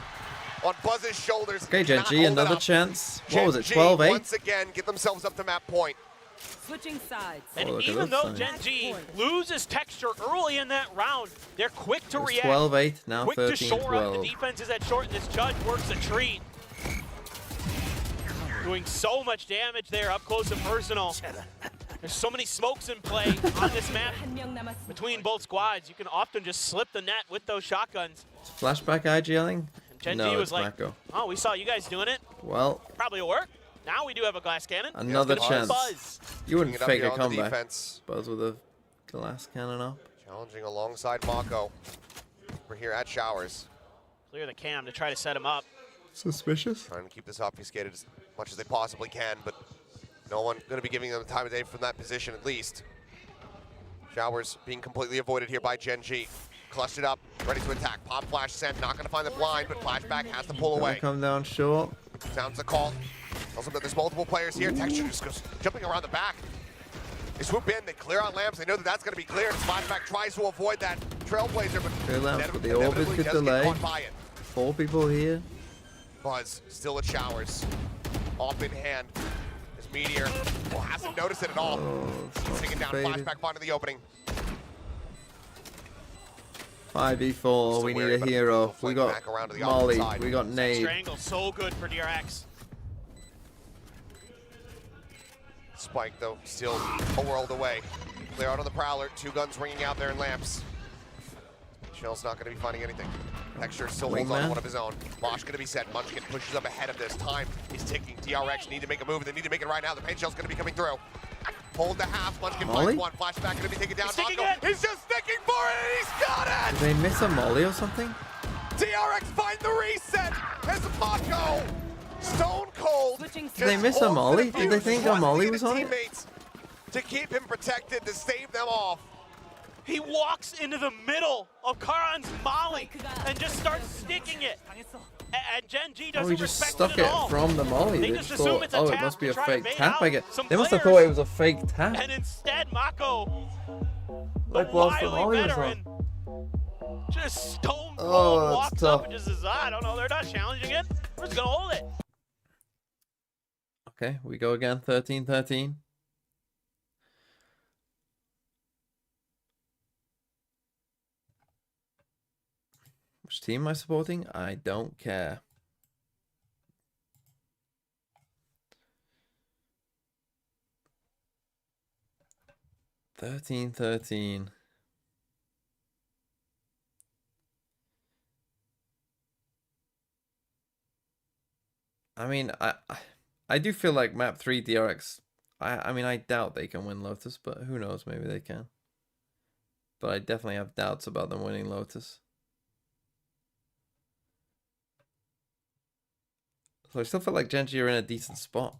on Buzz's shoulders. Okay, Cannot GENG, hold it another up. chance. What was it, GENG 12-8? once again get themselves up to map point. Switching sides. And look at even those though signs. GENG loses texture early in that round, they're quick to It was react. 12-8, now Quick to shore up 13-12. the defenses at short, and this judge works a treat. Doing so much damage there, up close and personal. There's so many smokes in play on this map between both squads. You can often just slip the net with those shotguns. Flashback IGLing? GENG No, was it's like, Mako. oh, we saw you guys doing it. Well, Probably will work. Now we do have a glass cannon. another It's gonna be chance. Buzz. You wouldn't Bringing it up fake here a on the comeback. defense. Buzz with a glass cannon up. Challenging alongside Mako. We're here at Showers. Clear the cam to try to set him up. Suspicious. Trying to keep this obfuscated as much as they possibly can, but no one going to be giving them the time of day from that position at least. Showers being completely avoided here by GENG. Clutched it up, ready to attack. Pop flash sent, not going to find the blind, but flashback has to pull away. Come down short. Sounds the call. Also, there's multiple players here. Texture just goes jumping around the back. They swoop in, they clear out lamps. They know that that's going to be cleared. Flashback tries to avoid that Trailblazer, but Clear lamps, but the orb is good delay. 4 people here. Buzz still at Showers. Off in hand. His Meteor hasn't noticed it at all. He's taking down Flashback finding the opening. 5v4, we need a hero. We got Molly, we got Nade. Strangle so good for DRX. Spike, though, still a world away. Clear out on the Prowler. 2 guns ringing out there in lamps. Shell's not going to be finding anything. Texture still holds on to one of his own. Mosh going to be set. Munchkin pushes up ahead of this. Time is ticking. DRX need to make a move. They need to make it right now. The paint shell's going to be coming through. Hold the half. Munchkin finds one. Flashback going to be taken down. He's just sticking for it. He's got it. Did they miss a Molly or something? DRX find the reset. As Mako stone cold. Did they miss a Molly? Did they think a Molly was on it? To keep him protected, to save them off. He walks into the middle of Karan's Molly and just starts sticking it. And GENG doesn't he just respect stuck it at all. it from the Molly. They just just assume thought, it's a oh, it tap must be to a try to fake bait tap. out I guess some they must have players. thought it was a fake tap. And instead, Mako, Like the whilst the wily Molly was veteran, on. just stone cold Oh, walks that's up tough. and just says, I don't know, they're not challenging it. We're just going to hold it. Okay, we go again. 13-13. Which team am I supporting? I don't care. $13-13. I mean, I do feel like map 3 DRX. I mean, I doubt they can win Lotus, but who knows? Maybe they can. But I definitely have doubts about them winning Lotus. So I still feel like GENG are in a decent spot.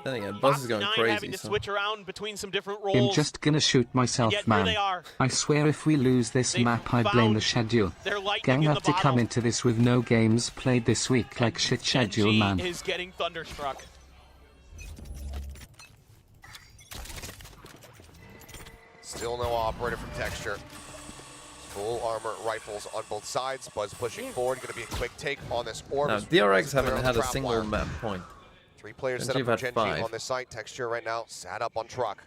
Then again, Buzz is going crazy. Having to switch around between some different roles. I'm just gonna shoot myself, man. I swear if we lose this map, I blame the schedule. Gang have to come into this with no games played this week like shit schedule, man. GENG is getting thunderstruck. Still no operator from Texture. Full armor rifles on both sides. Buzz pushing forward. Going to be a quick take on this orb. Now, DRX haven't had a single map point. 3 players set up for GENG on this site. Texture right now sat up on truck.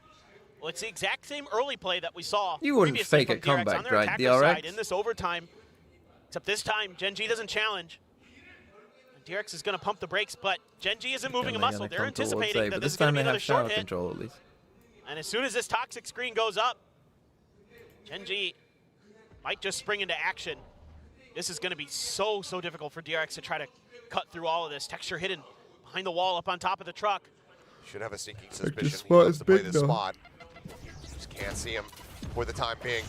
Well, it's the exact same early play that we saw. You wouldn't fake a comeback, right, DRX? In this overtime, except this time, GENG doesn't challenge. DRX is going to pump the brakes, but GENG isn't moving a muscle. They're anticipating that this is going to be another short hit. Control, at least. And as soon as this toxic screen goes up, GENG might just spring into action. This is going to be so difficult for DRX to try to cut through all of this. Texture hidden behind the wall up on top of the truck. Should have a sneaking suspicion. This spot is to play big this though. spot. Just can't see him for the time being.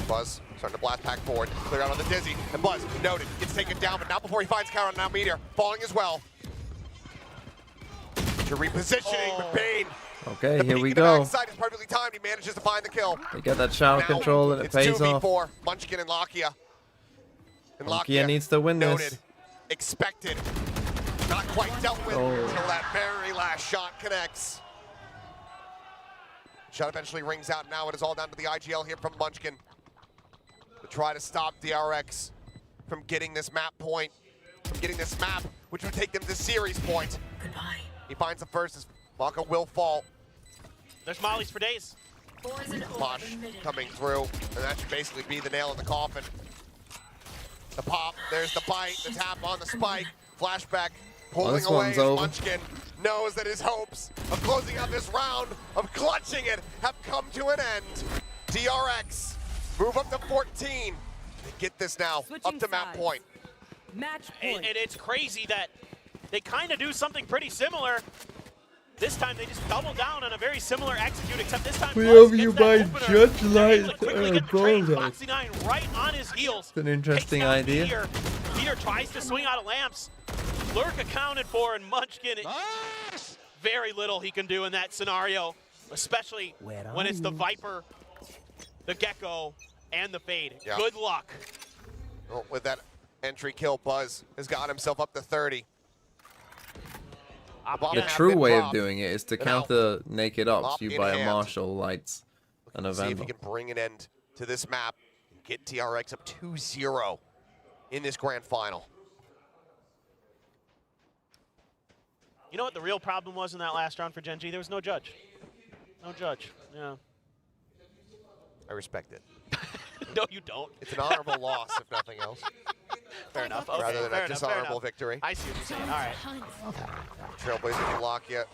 Buzz starting to blast pack forward. Clear out on the Dizzy. And Buzz, noted, gets taken down, but not before he finds Karan. Now Meteor falling as well. To repositioning, but Bane. Okay, here we go. Backside is perfectly timed. He manages to find the kill. They get that shower control and it pays off. 2v4. Munchkin and Lakia. And Lakia needs to win noted, this. Expected. Not quite dealt with until that very last shot connects. Shot eventually rings out. Now it is all down to the IGL here from Munchkin to try to stop DRX from getting this map point, from getting this map, which would take them to series point. Goodbye. He finds the first as Mako will fall. There's mollies for days. Mosh coming through, and that should basically be the nail in the coffin. The pop, there's the bite, the tap on the spike, flashback, pulling away as Munchkin knows that his hopes of closing out this round, of clutching it, have come to an end. DRX move up to 14. They get this now, up to map point. Match point. And it's crazy that they kind of do something pretty similar. This time they just double down on a very similar execute, except this time We Buzz over you gets that by opener. Judge They're able to Light quickly get the trade. Bullseye. Foxy 9 right on his heels. It's an interesting Takes down idea. Meteor. Meteor tries to swing out of lamps. Lurk accounted for, and Munchkin, very little he can do in that scenario, especially when it's the Viper, the Gecko, and the Fade. Yeah. Good luck. Well, with that entry kill, Buzz has got himself up to 30. The true way of doing it is to counter naked ops. You buy a Marshall, lights, and a See if he Vandal. can bring an end to this map and get DRX up 2-0 in this grand final. You know what the real problem was in that last round for GENG? There was no judge. No judge. Yeah. I respect it. No, you don't. It's an honorable loss, if nothing else. Fair enough. Okay, Rather than fair a enough, dishonorable victory. I see what you're saying. All right. Trailblazer can lock yet.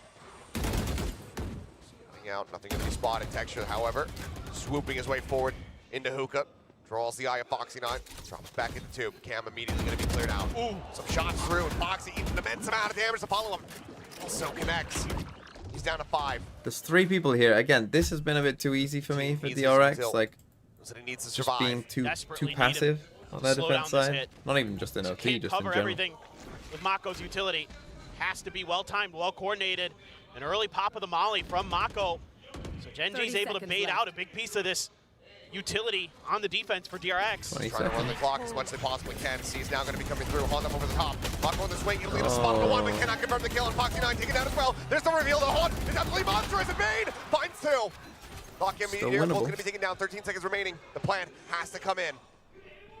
Nothing out, nothing going to be spotted. Texture, however, swooping his way forward into Hookah. Draws the eye of Foxy 9. Drops back into tube. Cam immediately going to be cleared out. Ooh, some shots through, and Foxy eating an immense amount of damage to follow him. Also connects. He's down to 5. There's 3 people here. Again, this has been a bit too easy for me for Easy DRX. until- Like, So he needs to just survive. being too Desperately passive needed on their to slow defense down this side. hit. Not even just in OT, Can't just in cover general. everything with Mako's utility. Has to be well-timed, well-coordinated. An early pop of the molly from Mako. So GENG's able to bait out a big piece of this utility on the defense for DRX. Trying to run the clock as much as they possibly can. C's now going to be coming through. Haunt them over the top. Mako on the swing. He'll lead a spot on the one, but cannot confirm the kill. And Foxy 9 taking down as well. There's the reveal. The Haunt is absolutely monstrous and made. Finds 2. Lock in Meteor. Both going to be taken down. 13 seconds remaining. The plan has to come in.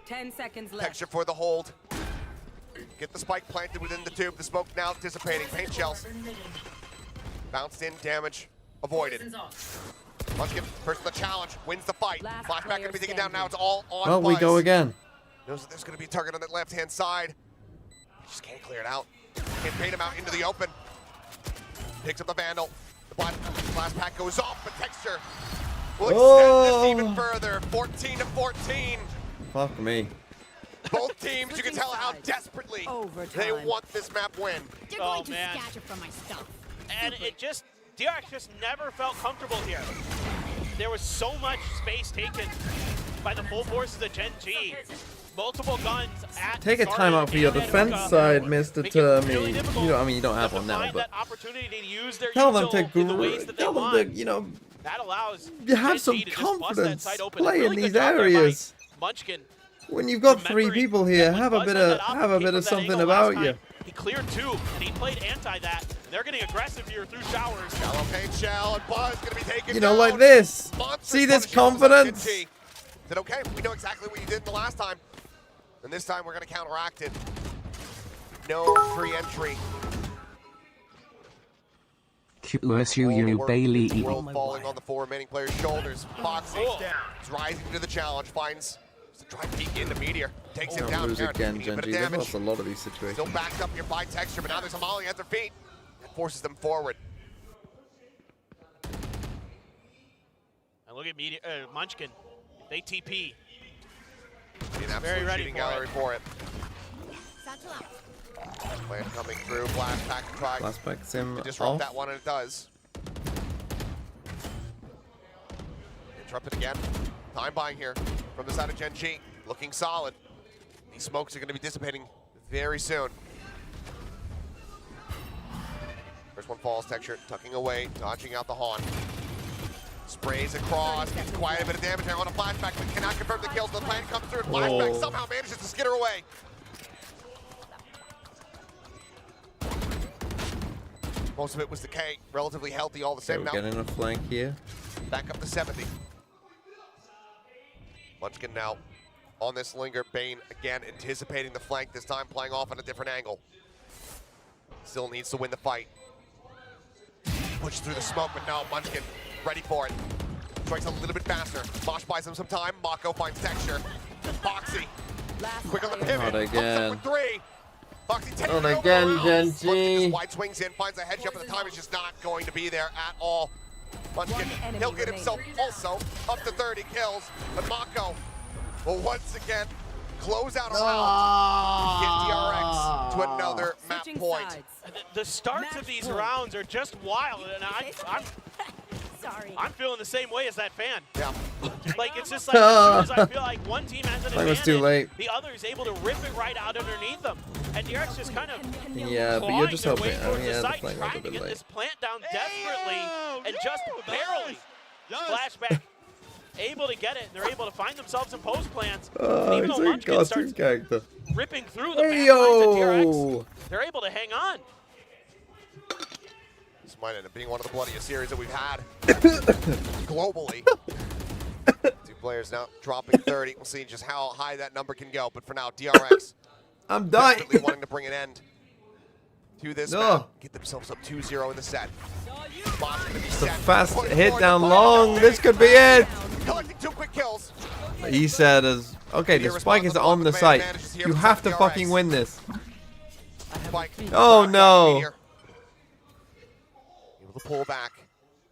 10 seconds left. Texture for the hold. Get the spike planted within the tube. The smoke now dissipating. Paint shells. Bounced in. Damage avoided. Munchkin, first the challenge, wins the fight. Flashback going to be taken down now. It's all on Well, Buzz. we go again. Knows that there's going to be a target on that left-hand side. Just can't clear it out. Can't bait him out into the open. Picks up the Vandal. The blast pack goes off, but Texture will extend this even further. 14-14. Fuck me. Both teams, you can tell how desperately they want this map win. Oh, man. And it just, DRX just never felt comfortable here. There was so much space taken by the full forces of GENG. Multiple guns at Take a Sartin timeout for your and defense Hookah. side, Mr. Make it Turmy. really difficult You know, I mean, you don't have one now, find but that opportunity to use their tell them util in the ways to that they tell them want. to, you know, That allows you have GENG some to just bust that confidence side open. play Really in good these job there by areas. Munchkin. When you've got 3 Remembering people here, that when have a Buzz bit had of that op, came from that something angle about last you. time. He cleared 2, and he played anti that. They're getting aggressive here through showers. Shallow paint shell, and Buzz going to be taken You know, down. like this. Monster See this punishment from confidence? GENG. Said, okay, we know exactly what you did the last time. And this time we're going to counteract it. No free entry. QSUU Bailey. World falling on the 4 remaining players' shoulders. Foxy is rising to the challenge, finds to try and peek into Meteor. Takes him down. Lose Garrett again, taking a bit GENG. of They've damage. lost a lot of these situations. Still backed up here by Texture, but now there's a molly at their feet. That forces them forward. And look at Meteor, Munchkin. If they TP, An absolute very ready shooting for gallery it. for it. Plan coming through. Blast pack to try Flashbacks him to disrupt off. that one, and it does. Interrupted again. Time buying here from the side of GENG. Looking solid. These smokes are going to be dissipating very soon. First one falls. Texture tucking away, dodging out the Haunt. Sprays across, gets quite a bit of damage now on a flashback, but cannot confirm the kills. The plan comes through, and flashback somehow manages to skitter away. Most of it was decay, relatively healthy all the Okay, same. we're getting a flank here. Back up to 70. Munchkin now on this linger. Bane again anticipating the flank, this time playing off on a different angle. Still needs to win the fight. Push through the smoke, but no, Munchkin ready for it. Strikes a little bit faster. Mosh buys him some time. Mako finds Texture. Foxy, quick on the pivot. Not again. Up 3. Foxy takes Not it again, over. GENG. Munchkin just wide swings in, finds a head jump, but the time is just not going to be there at all. Munchkin, he'll get himself also up to 30 kills, but Mako will once again close out a round. Get DRX to another map point. The starts of these rounds are just wild, and I'm feeling the same way as that fan. Yeah. Like, it's just like, as soon as I feel like one team has an That was advantage, too late. the other is able to rip it right out underneath them. And DRX just kind of Yeah, but you're just hoping. towards Oh, the yeah, the site, flank was a trying to bit get late. this plant down desperately, and just barely. Flashback, able to get it, and they're able to find themselves in post plants. Oh, Even he's though a Munchkin cartoon starts character. ripping through the Hey, back lines of yo! DRX, they're able to hang on. This might end up being one of the bloodiest series that we've had globally. Two players now dropping 30. We'll see just how high that number can go. But for now, DRX I'm dying. desperately wanting to bring an end to this map. Get themselves up 2-0 in the set. Bot's gonna be It's a set. fast Push hit forward, down the long. fire. This could be it. Collecting 2 quick kills. He said as okay, the spike is on the site. You have to fucking win this. Spike. Oh no. Meteor. Able to pull back.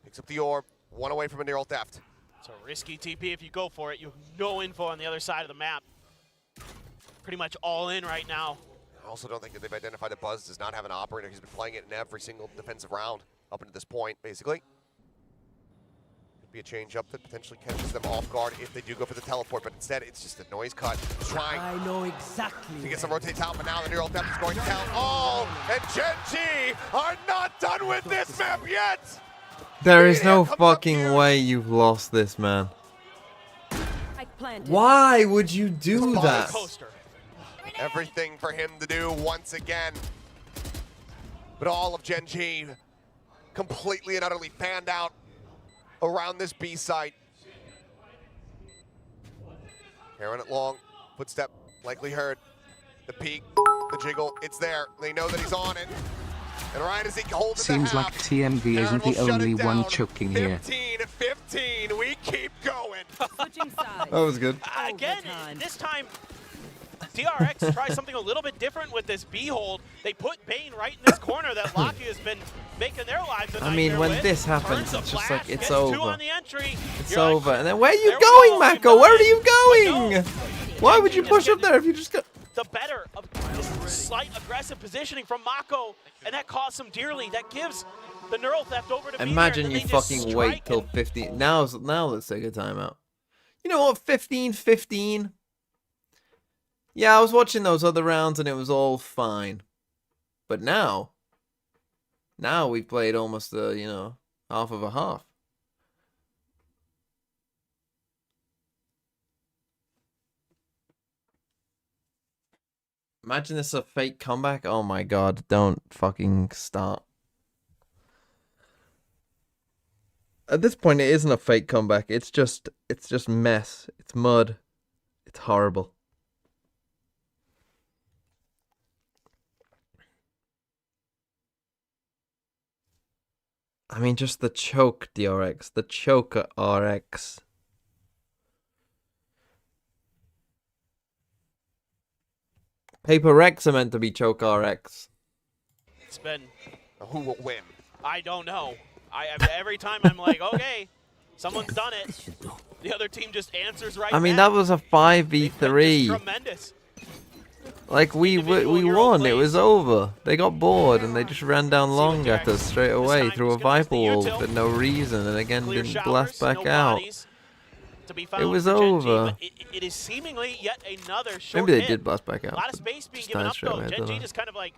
Picks up the orb. One away from a neural theft. It's a risky TP if you go for it. You have no info on the other side of the map. Pretty much all in right now. I also don't think that they've identified that Buzz does not have an operator. He's been playing it in every single defensive round up until this point, basically. Could be a change up that potentially catches them off guard if they do go for the teleport, but instead it's just a noise cut. Trying I know exactly. to get some rotates out, but now the neural theft is going to tell all, and GENG are not done with this map yet! There is no fucking way you've lost this, man. Why would you do that? Everything for him to do once again. But all of GENG completely and utterly fanned out around this B site. Carrying it long, footstep likely heard. The peak, the jiggle, it's there. They know that he's on it. And right as he holds it Seems to like half, TMV isn't the Aaron will only shut it one down. choking here. 15-15, we keep going. That was good. Again, this time, DRX tries something a little bit different with this B-hold. They put Bane right in this corner that Locky has been making their lives a I mean, nightmare when with. this happens, Turns the it's just flash, like, it's gets 2 over. on the entry. It's You're like, over. And then where are you there we going, go, Mako? Where are you going? Why would you push up there if you just go? the better of this slight aggressive positioning from Mako, and that costs him dearly. That gives the neural theft over to Imagine Meteor, you fucking wait till 15. Now let's take a timeout. You know what? 15-15. Yeah, I was watching those other rounds and it was all fine. But now we've played almost half of a half. Imagine this a fake comeback. Oh my god, don't fucking start. At this point, it isn't a fake comeback. It's just mess. It's mud. It's horrible. I mean, just the choke DRX. The choke RX. Paper Rex are meant to be choke RX. It's been... Who will win? I don't know. Every time I'm like, okay, someone's done it. The other team just answers right I mean, back. that was a 5v3. Tremendous. Like, we won. It was over. They got bored and they just ran down long at us straight away through a Viper wall for no reason, and again didn't blast back out. It was over. It is seemingly yet another short Maybe they hit. did blast back out. A lot of space being Just given died up straight though. away, I don't GENG know. just kind of like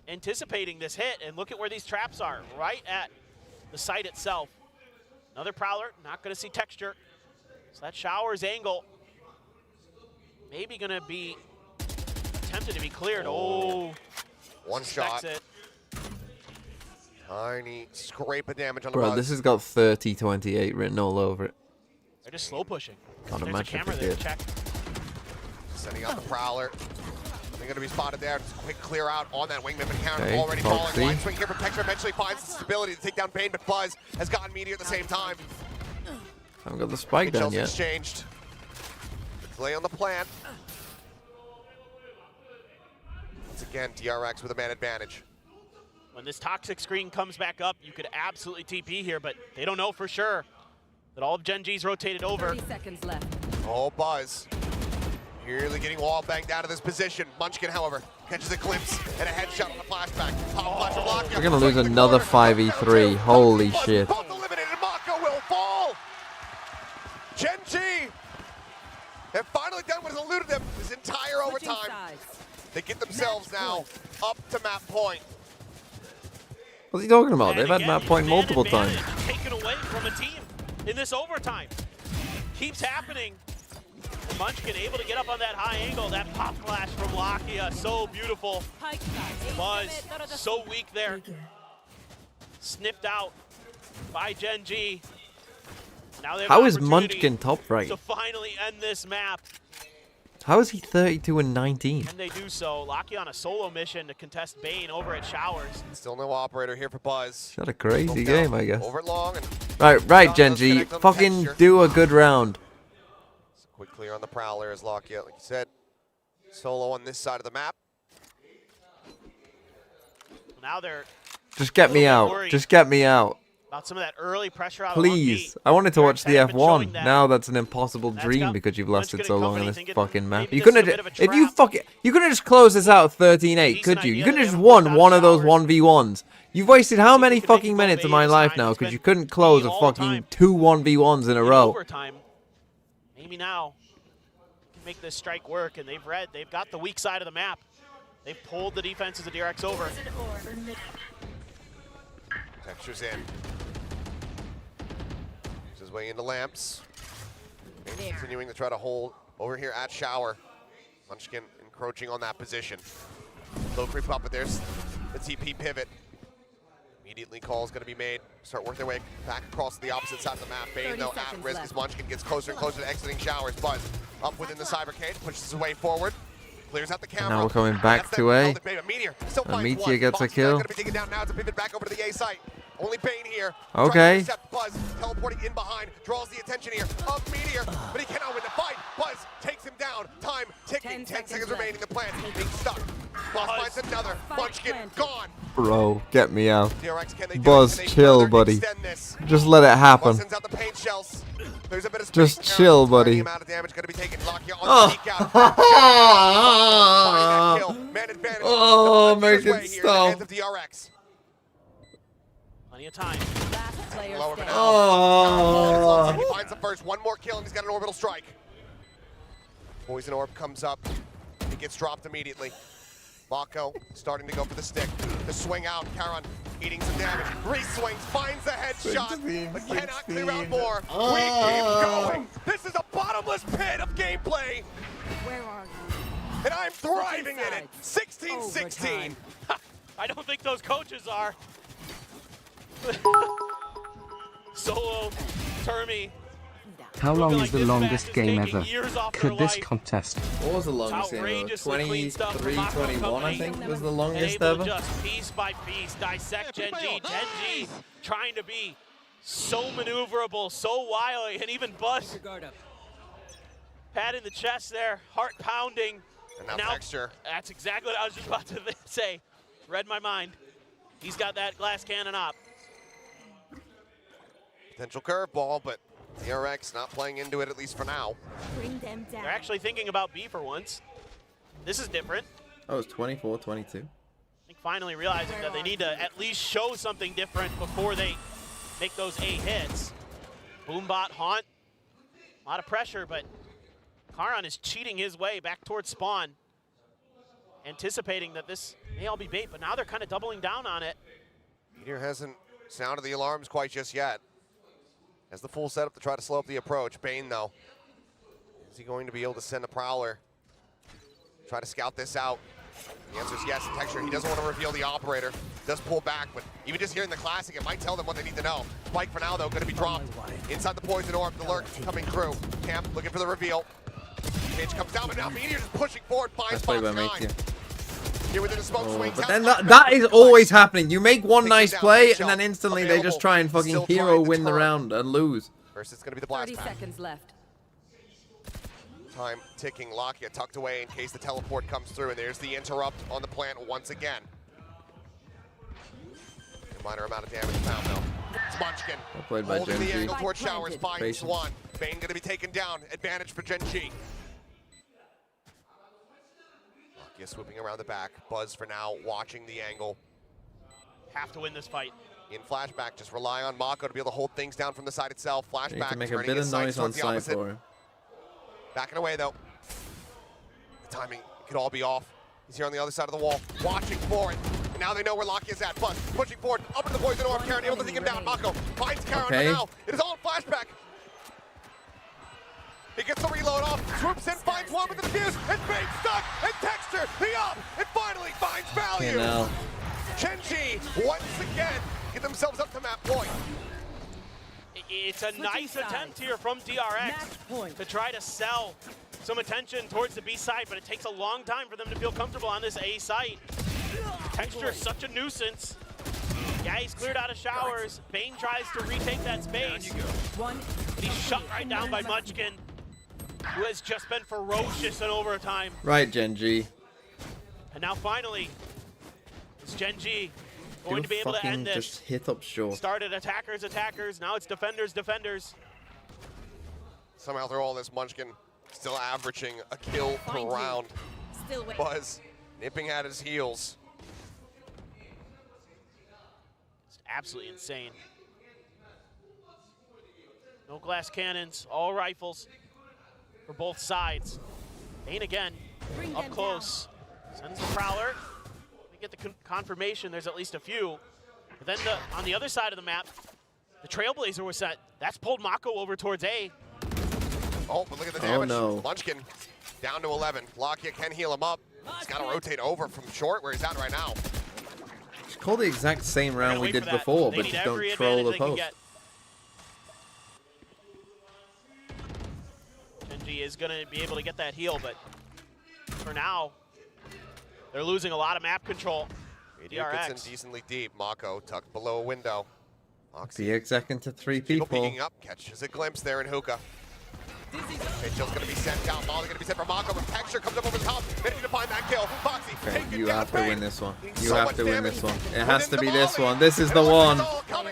anticipating this hit, and look at where these traps are, right at the site itself. Another Prowler, not going to see texture. So that shower's angle maybe going to be attempted to be cleared. Oh, one suspects shot. It. Tiny scrape of damage on the Bro, buzz. this has got 30-28 written all over it. They're just slow pushing. God, There's a imagine if camera they there. did. Check. Sending out the Prowler. They're going to be spotted there. Just a quick clear out on that wingman, but Karen Okay, already Foxy. falling. Line swing here from Texture eventually finds the stability to take down Bane, but Buzz has gotten Meteor at the same time. Haven't got the spike down Chelsea yet. exchanged. Delay on the plant. Once again, DRX with a man advantage. When this toxic screen comes back up, you could absolutely TP here, but they don't know for sure that all of GENG's rotated over. 30 seconds left. Oh, Buzz. Nearly getting wall banged out of this position. Munchkin, however, catches a glimpse and a headshot on the flashback. Pop flash of Lockyer. We're gonna lose another 5v3. Holy shit. Both eliminated. Mako will fall. GENG have finally done what has eluded them this entire overtime. They get themselves now up to map point. What's he talking about? And They've had again, map point man multiple advantage times. taken away from a team in this overtime. Keeps happening. And Munchkin able to get up on that high angle. That pop flash from Lakia, so beautiful. Buzz, so weak there. Sniffed out by GENG. Now they have How an is opportunity Munchkin top right? to finally end this map. How is he 32 and 19? And they do so. Lakia on a solo mission to contest Bane over at Showers. Still no operator here for Buzz. Got a crazy game, I guess. Over it long and Right, GENG. Fucking do a good round. quick clear on the Prowler as Lockyer, like you said, solo on this side of the map. Now they're Just get me out. worried. Just get me out. about some of that early pressure out Please. of I wanted to watch the DRX haven't been showing F1. that. Now that's an impossible That's dream got because you've lasted Munchkin so and long on company this thinking fucking map. maybe You this is couldn't a have, bit of a if you trap. fucking, you couldn't have just closed this out 13-8, Decent could you? You idea couldn't have they just haven't won put one out of those Showers. 1v1s. You've wasted how many they can make fucking both minutes of my A's life time. now It's because been you couldn't close a all the fucking time. 2 1v1s in a In row. overtime. Maybe now can make this strike work, and they've got the weak side of the map. They've pulled the defenses of DRX over. Textures in. Makes his way into Lamps. And continuing to try to hold over here at Shower. Munchkin encroaching on that position. Low creep up, but there's the TP pivot. Immediately call is going to be made. Start working their way back across the opposite side of the map. Bane, though, at risk as Munchkin gets closer and closer to exiting Showers. Buzz up within the cybercade, pushes his way forward. Clears out the camera. Now we're coming back to A. Meteor still finds Meteor one. gets a Box is kill. Going to be taken down now to pivot back over to the A site. Only Bane here. Okay. Trying to intercept Buzz, teleporting in behind, draws the attention here of Meteor, but he cannot win the fight. Buzz takes him down. Time ticking. 10 seconds remaining. The plant being stuck. Buzz finds another. Munchkin gone. Bro, get me out. DRX, can they do it? Buzz, Can they chill, further buddy. extend this? Just let it Buzz happen. sends out the paint shells. There's a bit of space Just now. chill, Tiny buddy. amount of damage going to be taken. Lockyer on Oh. the peek out. Finding that kill. Man advantage. Oh, Makes his make way it here in the stop. hands of DRX. Plenty of time. Lower for now. Oh. He finds the first. One more kill and he's got an orbital strike. Poison orb comes up. He gets dropped immediately. Mako starting to go for the stick. The swing out. Karan eating some damage. Re-swings, finds the headshot, but cannot clear out more. We keep going. This is a bottomless pit of gameplay. Where are you? And I'm thriving in it. 16-16. I don't think those coaches are. Solo, Termi. How long is the this longest match is game taking ever? years off Could their this life. contest? What was the longest game ever? Outrageously clean stuff from 23, Mako 21, I Company. think was the And longest able to ever. just piece by piece dissect GENG. GENG trying to be so maneuverable, so wily, and even Buzz. Pat in the chest there, heart pounding. And now Texture. That's exactly what I was just about to say. Read my mind. He's got that glass cannon up. Potential curveball, but DRX not playing into it, at least for now. Bring them down. They're actually thinking about B for once. This is different. Oh, it was 24, 22. I think finally realizing that they need to at least show something different before they make those A hits. Boombot, Haunt, a lot of pressure, but Karan is cheating his way back towards spawn, anticipating that this may all be bait, but now they're kind of doubling down on it. Meteor hasn't sounded the alarms quite just yet. Has the full setup to try to slow up the approach. Bane, though, is he going to be able to send a Prowler? Try to scout this out. The answer is yes. Texture, he doesn't want to reveal the operator. Does pull back, but even just hearing the classic, it might tell them what they need to know. Spike for now, though, going to be dropped. Inside the poison orb, the lurk coming through. Camp looking for the reveal. Cage comes down, but now Meteor just pushing forward, finds That's played by Fox 9. Meteor. Here within the smoke swings. But then that is always happening. You make one nice play, and then instantly they just try and fucking hero win the round and lose. First, it's going to be the blast 30 pack. seconds left. Time ticking. Lockyer tucked away in case the teleport comes through, and there's the interrupt on the plant once again. A minor amount of damage found, though. It's Munchkin Played by holding the GENG. angle towards Showers, finds Patient. one. Bane going to be taken down. Advantage for GENG. Lakia swooping around the back. Buzz for now watching the angle. Have to win this fight. In flashback, just rely on Mako to be able to hold things down from the side itself. You need Flashback, to make a turning bit his of sights noise on towards the side opposite. for him. Backing away though. The timing could all be off. He's here on the other side of the wall, watching for it. And now they know where Lakia is at. Buzz pushing forward, up into the poison orb. Karen able to take him down. Mako finds Karen, Okay. but now it is all in flashback. He gets the reload off, swoops in, finds one with the defuse, and Bane's stuck, and Texture, the up, and finally finds value. Now. GENG, once again, get themselves up to map point. It's a nice attempt here from DRX to try to sell some attention towards the B side, but it takes a long time for them to feel comfortable on this A site. Texture is such a nuisance. Yeah, he's cleared out of showers. Bane tries to retake that space. But he's shut right down by Munchkin, who has just been ferocious in overtime. Right, GENG. And now finally, is GENG going to be able to end this? Just hit up short. Started attackers, now it's defenders. Somehow through all this, Munchkin still averaging a kill per round. Buzz nipping at his heels. It's absolutely insane. No glass cannons, all rifles for both sides. Bane again, up close. Sends the Prowler. We get the confirmation there's at least a few. But then on the other side of the map, the Trailblazer was set. That's pulled Mako over towards A. Oh, but look at the damage. Oh, no. Munchkin down to 11. Lakia can heal him up. He's got to rotate over from short where he's at right now. Just call the exact same round we did before, but just don't troll the post. GENG is going to be able to get that heal, but for now, they're losing a lot of map control. Meteor gets in decently deep. Mako tucked below a window. Be exact to 3 People people. peeking up, catches a glimpse there in Hookah. Mitchell's going to be sent down. Ball's going to be sent for Mako, but Texture comes up over the top. Managing to find that kill. Foxy, Okay, you have to win this one. You have to win this one. It has to be this one. This is the one.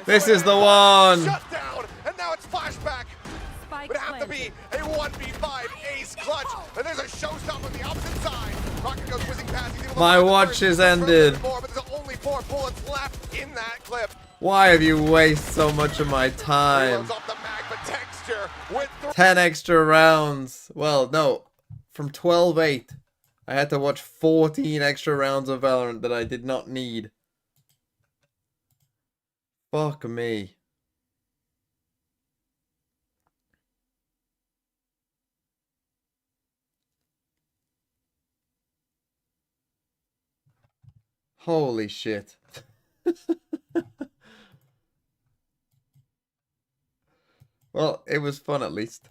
This is the one. Shut down, and now it's flashback. It would have to be a 1v5 ace clutch, and there's a showstopper on the opposite side. Rocket goes whizzing past. He's able to My find the watch third. is ended. More, but there's only 4 bullets left in that clip. Why have you wasted so much of my time? Reloads off the mag, but Texture with 10 extra rounds. Well, no. From 12-8, I had to watch 14 extra rounds of Valorant that I did not need. Fuck me. Holy shit. Well, it was fun at least.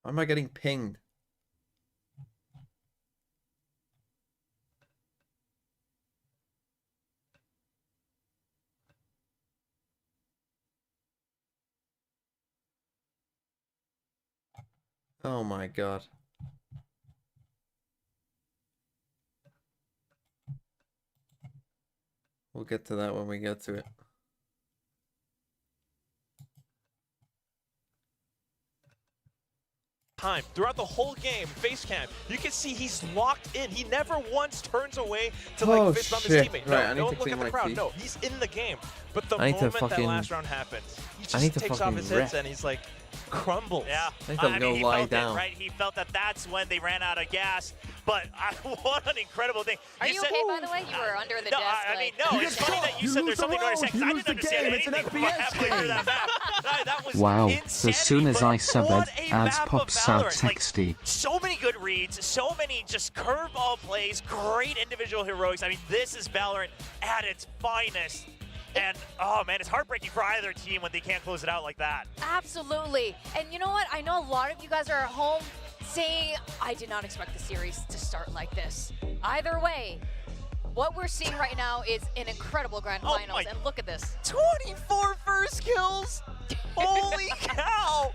Why am I getting pinged? Oh my god. We'll get to that when we get to it. Time throughout the whole game, face cam, you can see he's locked in. He never once turns away to like fist bump his teammate. No, Right, I need don't to look clean at the my crowd. teeth. No, he's in the game. But the I need to moment that fucking- last round happened, he I just need to takes off fucking his rest. headset and he's like crumbles. Yeah, I need to go he lie felt down. it, right? He felt that that's when they ran out of gas. But what an incredible thing. Are you said, okay, by the way? You were under the no, desk. I mean, no, it's funny that you said there's something to understand, because I didn't understand anything what happened through that map. That was Wow, insanity, as soon as but I subbed, what a ads map pops of out Valorant. Like, 60. so many good reads, so many just curveball plays, great individual heroics. I mean, this is Valorant at its finest. And, oh man, it's heartbreaking for either team when they can't close it out like that. Absolutely. And you know what? I know a lot of you guys are at home saying, I did not expect the series to start like this. Either way, what we're seeing right now is an incredible grand finals. And look at this. 24 first kills? Holy cow!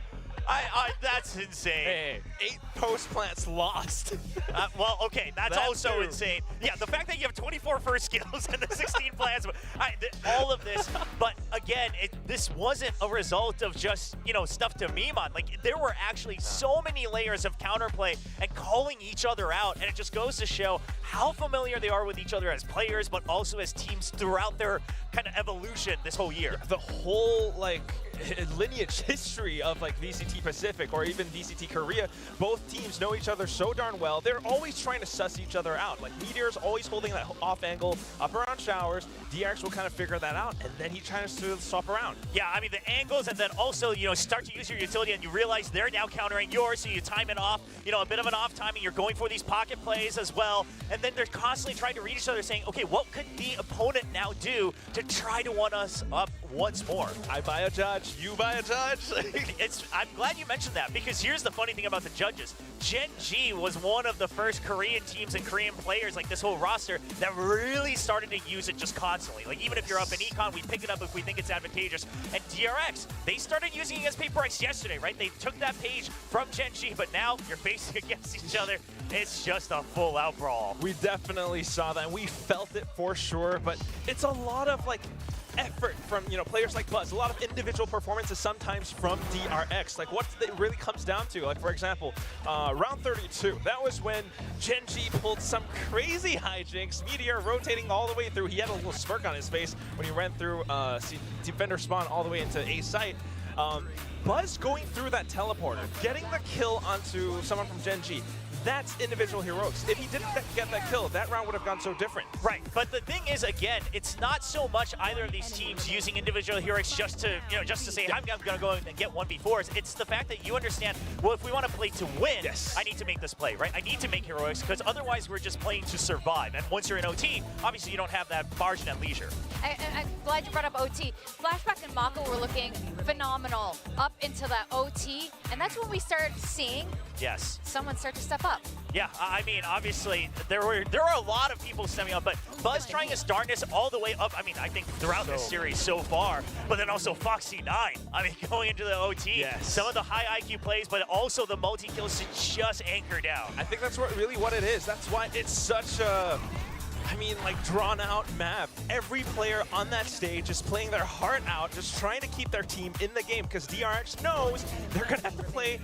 That's insane. Hey, 8 post plants lost. Well, okay, that's also insane. Yeah, the fact that you have 24 first skills and the 16 plasma, all of this. But again, this wasn't a result of just, you know, stuff to meme on. Like, there were actually so many layers of counterplay and calling each other out, and it just goes to show how familiar they are with each other as players, but also as teams throughout their kind of evolution this whole year. The whole, like, lineage history of like VCT Pacific or even VCT Korea, both teams know each other so darn well. They're always trying to suss each other out. Like Meteor's always holding that off angle up around showers. DRX will kind of figure that out, and then he tries to swap around. Yeah, I mean the angles, and then also, you know, start to use your utility, and you realize they're now countering yours, so you time it off. You know, a bit of an off timing. You're going for these pocket plays as well, and then they're constantly trying to read each other, saying, okay, what could the opponent now do to try to one us up once more? I buy a judge. You buy a judge. I'm glad you mentioned that, because here's the funny thing about the judges. GENG was one of the first Korean teams and Korean players, like this whole roster, that really started to use it just constantly. Like even if you're up in econ, we pick it up if we think it's advantageous. And DRX, they started using it against PaperX yesterday, right? They took that page from GENG, but now you're facing against each other. It's just a full-out brawl. We definitely saw that, and we felt it for sure, but it's a lot of like effort from, you know, players like Buzz, a lot of individual performances sometimes from DRX. Like what it really comes down to, like for example, round 32, that was when GENG pulled some crazy hijinks, Meteor rotating all the way through. He had a little smirk on his face when he ran through defender spawn all the way into A site. Buzz going through that teleporter, getting the kill onto someone from GENG. That's individual heroics. If he didn't get that kill, that round would have gone so different. Right, but the thing is, again, it's not so much either of these teams using individual heroics just to, you know, just to say, I'm gonna go and get 1v4s. It's the fact that you understand, well, if we want to play to win, I need to make this play, right? I need to make heroics, because otherwise we're just playing to survive. And once you're in OT, obviously you don't have that margin at leisure. I'm glad you brought up OT. Flashback and Mako were looking phenomenal up into that OT, and that's when we started seeing someone start to step up. Yeah, I mean, obviously, there were a lot of people stepping up, but Buzz trying his darkness all the way up, I mean, I think throughout this series so far, but then also Foxy 9, I mean, going into the OT, some of the high IQ plays, but also the multi-kills to just anchor down. I think that's really what it is. That's why it's such a, I mean, like, drawn-out map. Every player on that stage is playing their heart out, just trying to keep their team in the game, because DRX knows they're going to have to play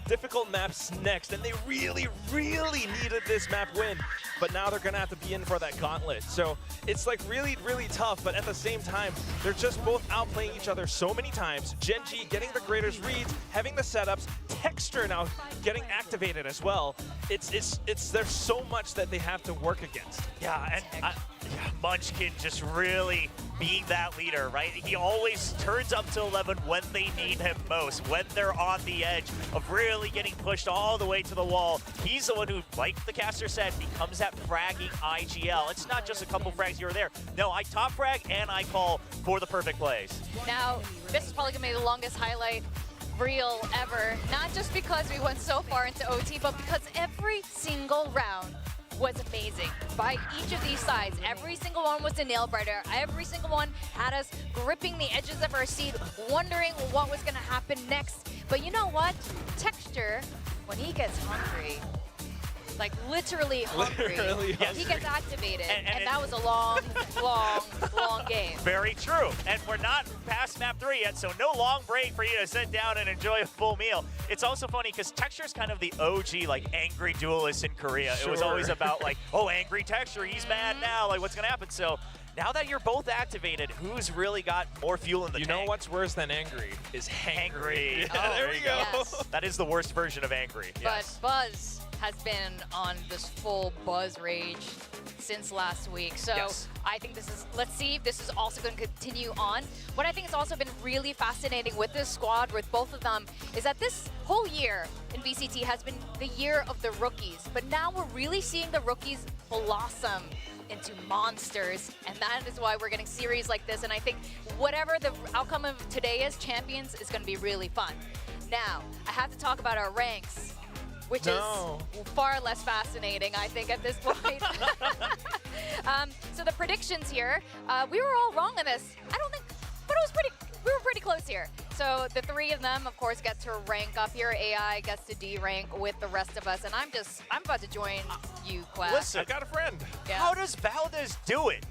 difficult maps next, and they really, really needed this map win. But now they're going to have to be in for that gauntlet. So it's, like, really, really tough, but at the same time, they're just both outplaying each other so many times. GENG getting the greatest reads, having the setups, Texture now getting activated as well. There's so much that they have to work against. Yeah, and Munchkin just really being that leader, right? He always turns up to 11 when they need him most, when they're on the edge of really getting pushed all the way to the wall. He's the one who, like the caster said, becomes that fragging IGL. It's not just a couple frags here or there. No, I top frag and I call for the perfect plays. Now, this is probably going to be the longest highlight reel ever, not just because we went so far into OT, but because every single round was amazing by each of these sides. Every single one was a nail-biter. Every single one had us gripping the edges of our seat, wondering what was going to happen next. But you know what? Texture, when he gets hungry, like literally hungry, he gets activated. And that was a long, long game. Very true. And we're not past map 3 yet, so no long break for you to sit down and enjoy a full meal. It's also funny because Texture's kind of the OG, like, angry duelist in Korea. It was always about, like, oh, angry Texture, he's mad now, like, what's going to happen? So now that you're both activated, who's really got more fuel in the tank? You know what's worse than angry is hangry. Yeah, there we go. Yes. That is the worst version of angry. But Buzz has been on this full Buzz rage since last week. So I think this is, let's see if this is also going to continue on. What I think has also been really fascinating with this squad, with both of them, is that this whole year in VCT has been the year of the rookies. But now we're really seeing the rookies blossom into monsters, and that is why we're getting series like this. And I think whatever the outcome of today is, Champions is going to be really fun. Now, I have to talk about our ranks, which is far less fascinating, I think, at this point. So the predictions here, we were all wrong on this. I don't think, but it was we were pretty close here. here. So the three of them, of course, get to rank up here. AI gets to D rank with the rest of us, and I'm about to join you, Quack. Listen, I got a friend. Yeah. How does Valdez do it?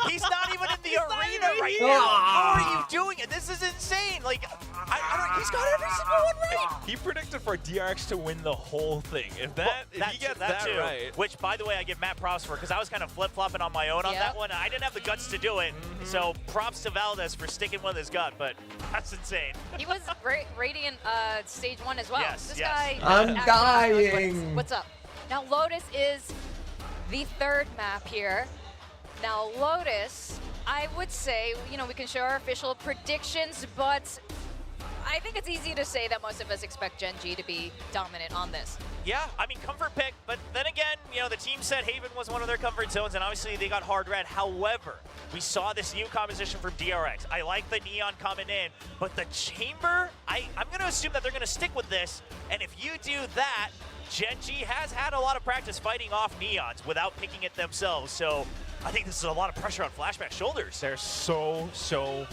He's not even in the arena right now. How are you doing it? This is insane. Like, I don't, he's got every single one right. He predicted for DRX to win the whole thing. If he gets that too, right. which, by the way, I give Matt props for, because I was kind of flip-flopping on my own on that one. I didn't have the guts to do it, so props to Valdez for sticking with his gut, but that's insane. He was Radiant stage 1 as well. Yes, this yes. guy I'm actually knows dying. what's up. Now, Lotus is the third map here. Now, Lotus, I would say, you know, we can show our official predictions, but I think it's easy to say that most of us expect Gen G to be dominant on this. Yeah, I mean, comfort pick, but then again, you know, the team said Haven was one of their comfort zones, and obviously they got hard red. However, we saw this new composition from DRX. I like the Neon coming in, but the Chamber, I'm going to assume that they're going to stick with this, and if you do that, Gen G has had a lot of practice fighting off Neons without picking it themselves, so I think this is a lot of pressure on Flashback's shoulders. There's so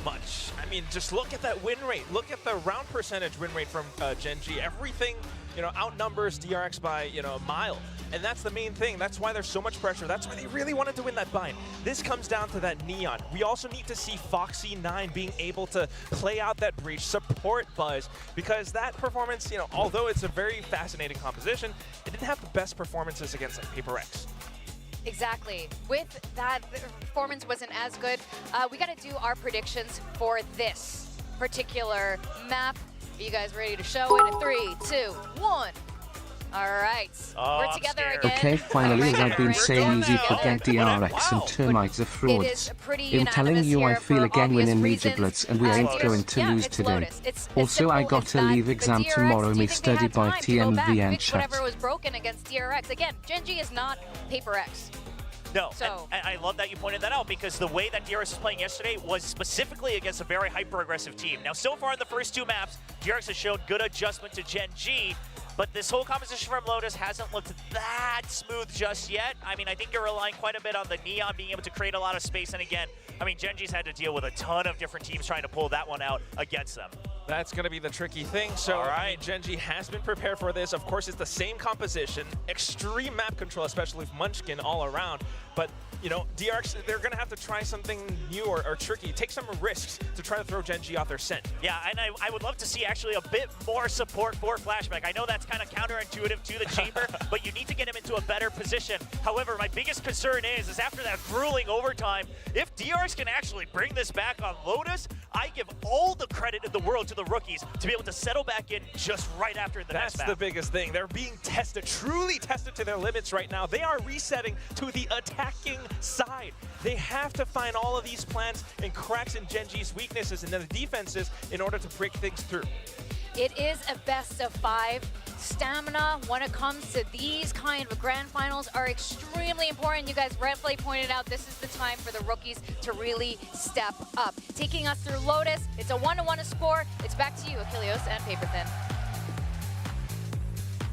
much. I mean, just look at that win rate. Look at the round percentage win rate from Gen G. Everything, you know, outnumbers DRX by, you know, a mile. And that's the main thing. That's why there's so much pressure. That's why they really wanted to win that bind. This comes down to that Neon. We also need to see Foxy9 being able to play out that breach, support Buzz, because that performance, you know, although it's a very fascinating composition, it didn't have the best performances against like Paper X. Exactly. With that, the performance wasn't as good. We got to do our predictions for this particular map. Are you guys ready to show it in 3, 2, 1? All right. We're together again. Okay, finally, as I've been saying, easy could get DRX and termites are frauds. I'm telling you, I feel a gang win in Media Bloods, and we ain't going to lose today. Also, I got to leave exam tomorrow, me study by TMV and chat. Whatever was broken against DRX. Again, Gen G is not Paper X. No, and I love that you pointed that out, because the way that DRX was playing yesterday was specifically against a very hyper-aggressive team. Now, so far in the first 2 maps, DRX has shown good adjustment to Gen G, but this whole composition from Lotus hasn't looked that smooth just yet. I mean, I think you're relying quite a bit on the Neon being able to create a lot of space, and again, I mean, Gen G's had to deal with a ton of different teams trying to pull that one out against them. That's going to be the tricky thing. So, I mean, Gen G has been prepared for this. Of course, it's the same composition, extreme map control, especially with Munchkin all around. But, you know, DRX, they're going to have to try something new or tricky, take some risks to try to throw Gen G off their scent. Yeah, and I would love to see actually a bit more support for Flashback. I know that's kind of counterintuitive to the Chamber, but you need to get him into a better position. However, my biggest concern is after that grueling overtime, if DRX can actually bring this back on Lotus, I give all the credit in the world to the rookies to be able to settle back in just right after the next map. That's the biggest thing. They're being tested, truly tested to their limits right now. They are resetting to the attacking side. They have to find all of these plans and cracks in Gen G's weaknesses and then the defenses in order to break things through. It is a best of 5. Stamina, when it comes to these kind of grand finals, are extremely important. You guys rightfully pointed out this is the time for the rookies to really step up. Taking us through Lotus, it's a 1-1 score. It's back to you, Achilles and Paperthin.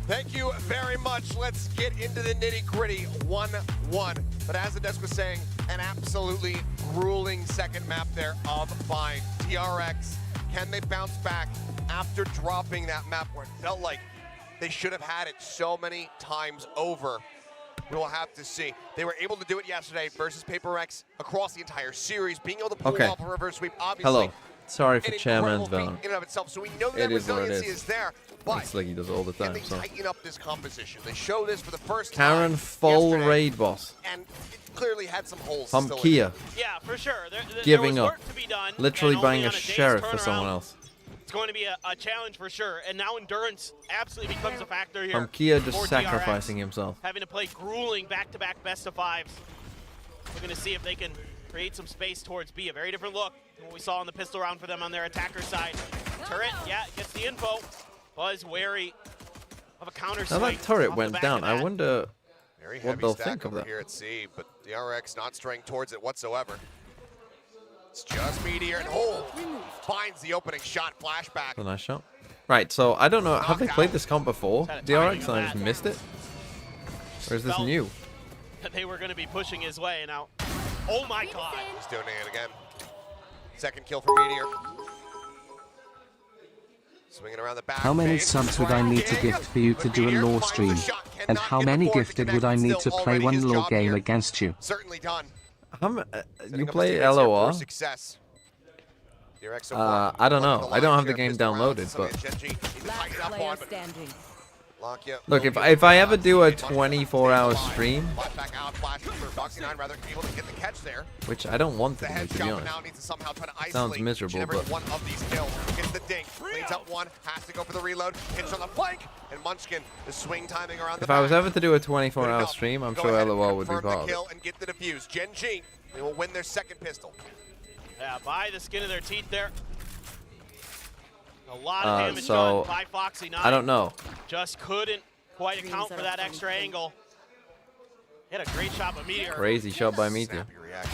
Thank you very much. Let's get into the nitty-gritty. 1-1. But as the desk was saying, an absolutely grueling second map there of Bind. DRX, can they bounce back after dropping that map where it felt like they should have had it so many times over? We'll have to see. They were able to do it yesterday versus Paper X across the entire series, being able to pull off a reverse sweep. Obviously, hello. Sorry for an Chairman's incredible Bone. feat in and of itself. So we know that resiliency is there. But it's like he does all the time. can they tighten up this composition? They show this for the first Karen time full yesterday, raid boss. and it clearly had some holes. Kia. Yeah, for sure. There Giving was up. work to be done, Literally and buying only a on day's sheriff for someone turnaround, else. It's going to be a challenge for sure. And now endurance absolutely becomes a factor here. Kia just for sacrificing DRX, himself. having to play grueling back-to-back best-of-5s. We're going to see if they can create some space towards B. A very different look than what we saw in the pistol round for them on their attacker side. Turret, yeah, gets the info. Buzz wary of a counter Now that turret went down. I wonder Very what heavy they'll stack think of over that. here at C, but DRX not straying towards it whatsoever. It's just Meteor, and finds the opening shot. Flashback. A nice shot. Right, so I don't know. Have they played this comp before? DRX, and I just missed it? Or is this new? They were going to be pushing his way now. Oh my god. He's doing it again. Second kill for Meteor. Swinging around the back. How many subs would I need to gift for you to do a lore stream? And how many gifted would I need to play one lore game against you? Certainly done. You play LOR? I don't know. I don't have the game downloaded, but look, if I ever do a 24-hour stream, which I don't want to do, to be honest. Sounds miserable, but one of these kills. Gets the dink, cleans up one, has to go for the reload, hits on the flank, and Munchkin is swing timing around the if I was ever to do a 24-hour stream, I'm sure LOL would be part of it. And get the defuse. GENG, they will win their second pistol. Yeah, by the skin of their teeth there. A lot of damage done by Foxy 9. I don't know. Just couldn't quite account for that extra angle. Hit a great shot by Meteor. Crazy shot by Meteor.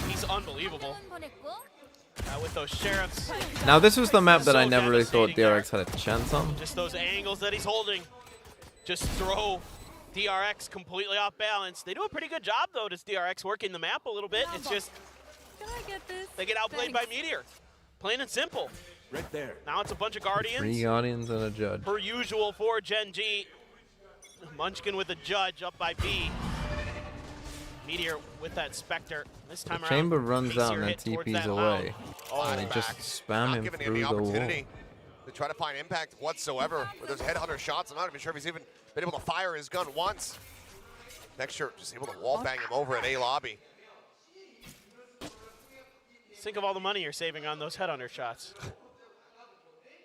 He's unbelievable. With those sheriffs. Now this was the map that I never really thought DRX had a chance on. Just those angles that he's holding. Just throw DRX completely off balance. They do a pretty good job though, does DRX working the map a little bit. It's just they get outplayed by Meteor. Plain and simple. Right there. Now it's a bunch of Guardians. 3 Guardians and a Judge. Per usual for GENG. Munchkin with a Judge up by B. Meteor with that Spectre. This time around, Chamber runs out and then hit towards TP's that away. Oh, and they just spam him through the wall. To try to find impact whatsoever with those headhunter shots. I'm not even sure if he's even been able to fire his gun once. Texture just able to wall bang him over at A lobby. Think of all the money you're saving on those headhunter shots.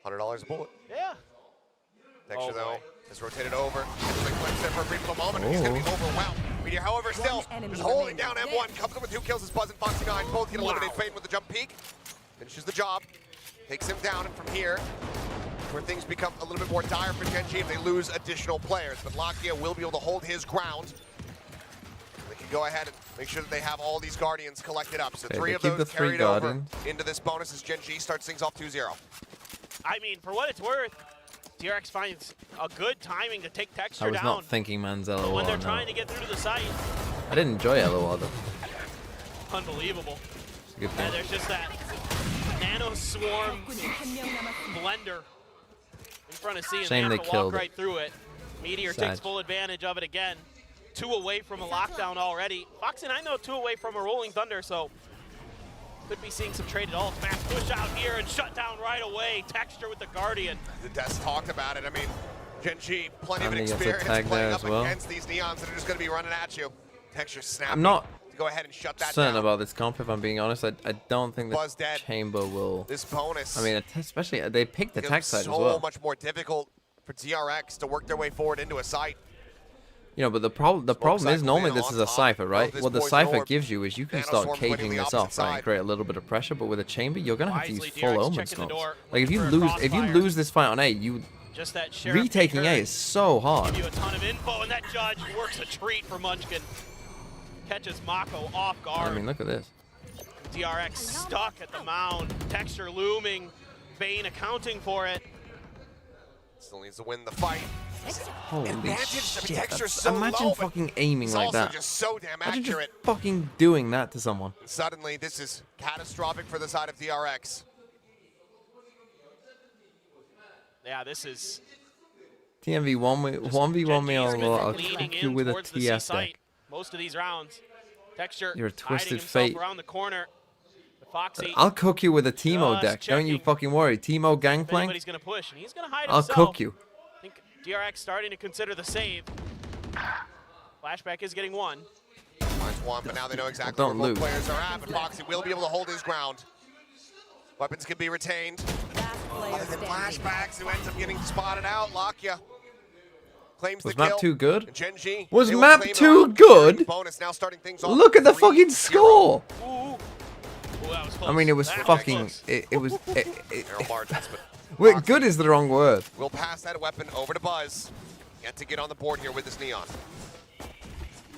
$100 a bullet. Yeah. Texture though has rotated over. For a brief little moment, he's going to be overwhelmed. Meteor, however, still just holding down M1. Comes up with 2 kills as Buzz and Foxy 9 both get eliminated. Fade with the jump peak. Finishes the job. Takes him down, and from here, where things become a little bit more dire for GENG if they lose additional players. But Lakia will be able to hold his ground. They can go ahead and make sure that they have all these Guardians collected up. So 3 of those carried over into this bonus as GENG starts things off 2-0. I mean, for what it's worth, DRX finds a good timing to take Texture I was down. not thinking man's LOR. When they're trying to get through to the site. I didn't enjoy LOR though. Unbelievable. It's a good thing. And there's just that nano swarm blender in front of C, and Shame they they have to killed walk it. right through it. Meteor Sad. takes full advantage of it again. 2 away from a lockdown already. Foxy 9 though 2 away from a rolling thunder, so could be seeing some traded ults. Mass push out here and shut down right away. Texture with the Guardian. The Des talked about it. I mean, GENG, plenty of And he gets a experience tag playing there up as well. against these Neons that are just going to be running at you. Texture snapping. I'm not to go ahead and shut that certain down. about this comp, if I'm being honest. I don't think Buzz the dead. Chamber will. This bonus. I mean, especially they picked the tag side as so well. much more difficult for DRX to work their way forward into a site. You know, but the problem is normally this is a cipher, right? What the cipher gives you is you can start caging this off, right? And create a little bit of pressure. But with a chamber, you're gonna have to use full omen smokes. Like if you lose this fight on A, Just that sheriff retaking A is so hard. Give you a ton of info, and that Judge works a treat for Munchkin. Catches Mako off guard. I mean, look at this. DRX stuck at the mound. Texture looming. Bane accounting for it. Still needs to win the fight. Holy shit. Imagine fucking aiming like that. Just so damn Imagine accurate. just fucking doing that to someone. Suddenly, this is catastrophic for the side of DRX. Yeah, this is... TMV 1v1 me I'll cook you with a TS deck. Most of these rounds. Texture You're a twisted himself fate. around the corner. Foxy, I'll cook you with a Teemo deck. Don't you fucking worry. Teemo Gangplank. anybody's gonna push, and he's gonna hide I'll himself. cook you. I think DRX starting to consider the save. Flashback is getting 1. Finds 1, but now they know exactly Don't where lose. both players are at, but Foxy will be able to hold his ground. Weapons can be retained. Other than flashbacks, who ends up getting spotted out. Lakia claims Was the kill. map too good? And GENG, Was they will map claim too their good? bonus, now starting things off Look at the 3-0. fucking score. Ooh, that was close. I mean, it was That fucking. close. It was. Narrow margins, but Wait, Foxy good is the wrong word. will pass that weapon over to Buzz. Yet to get on the board here with this Neon.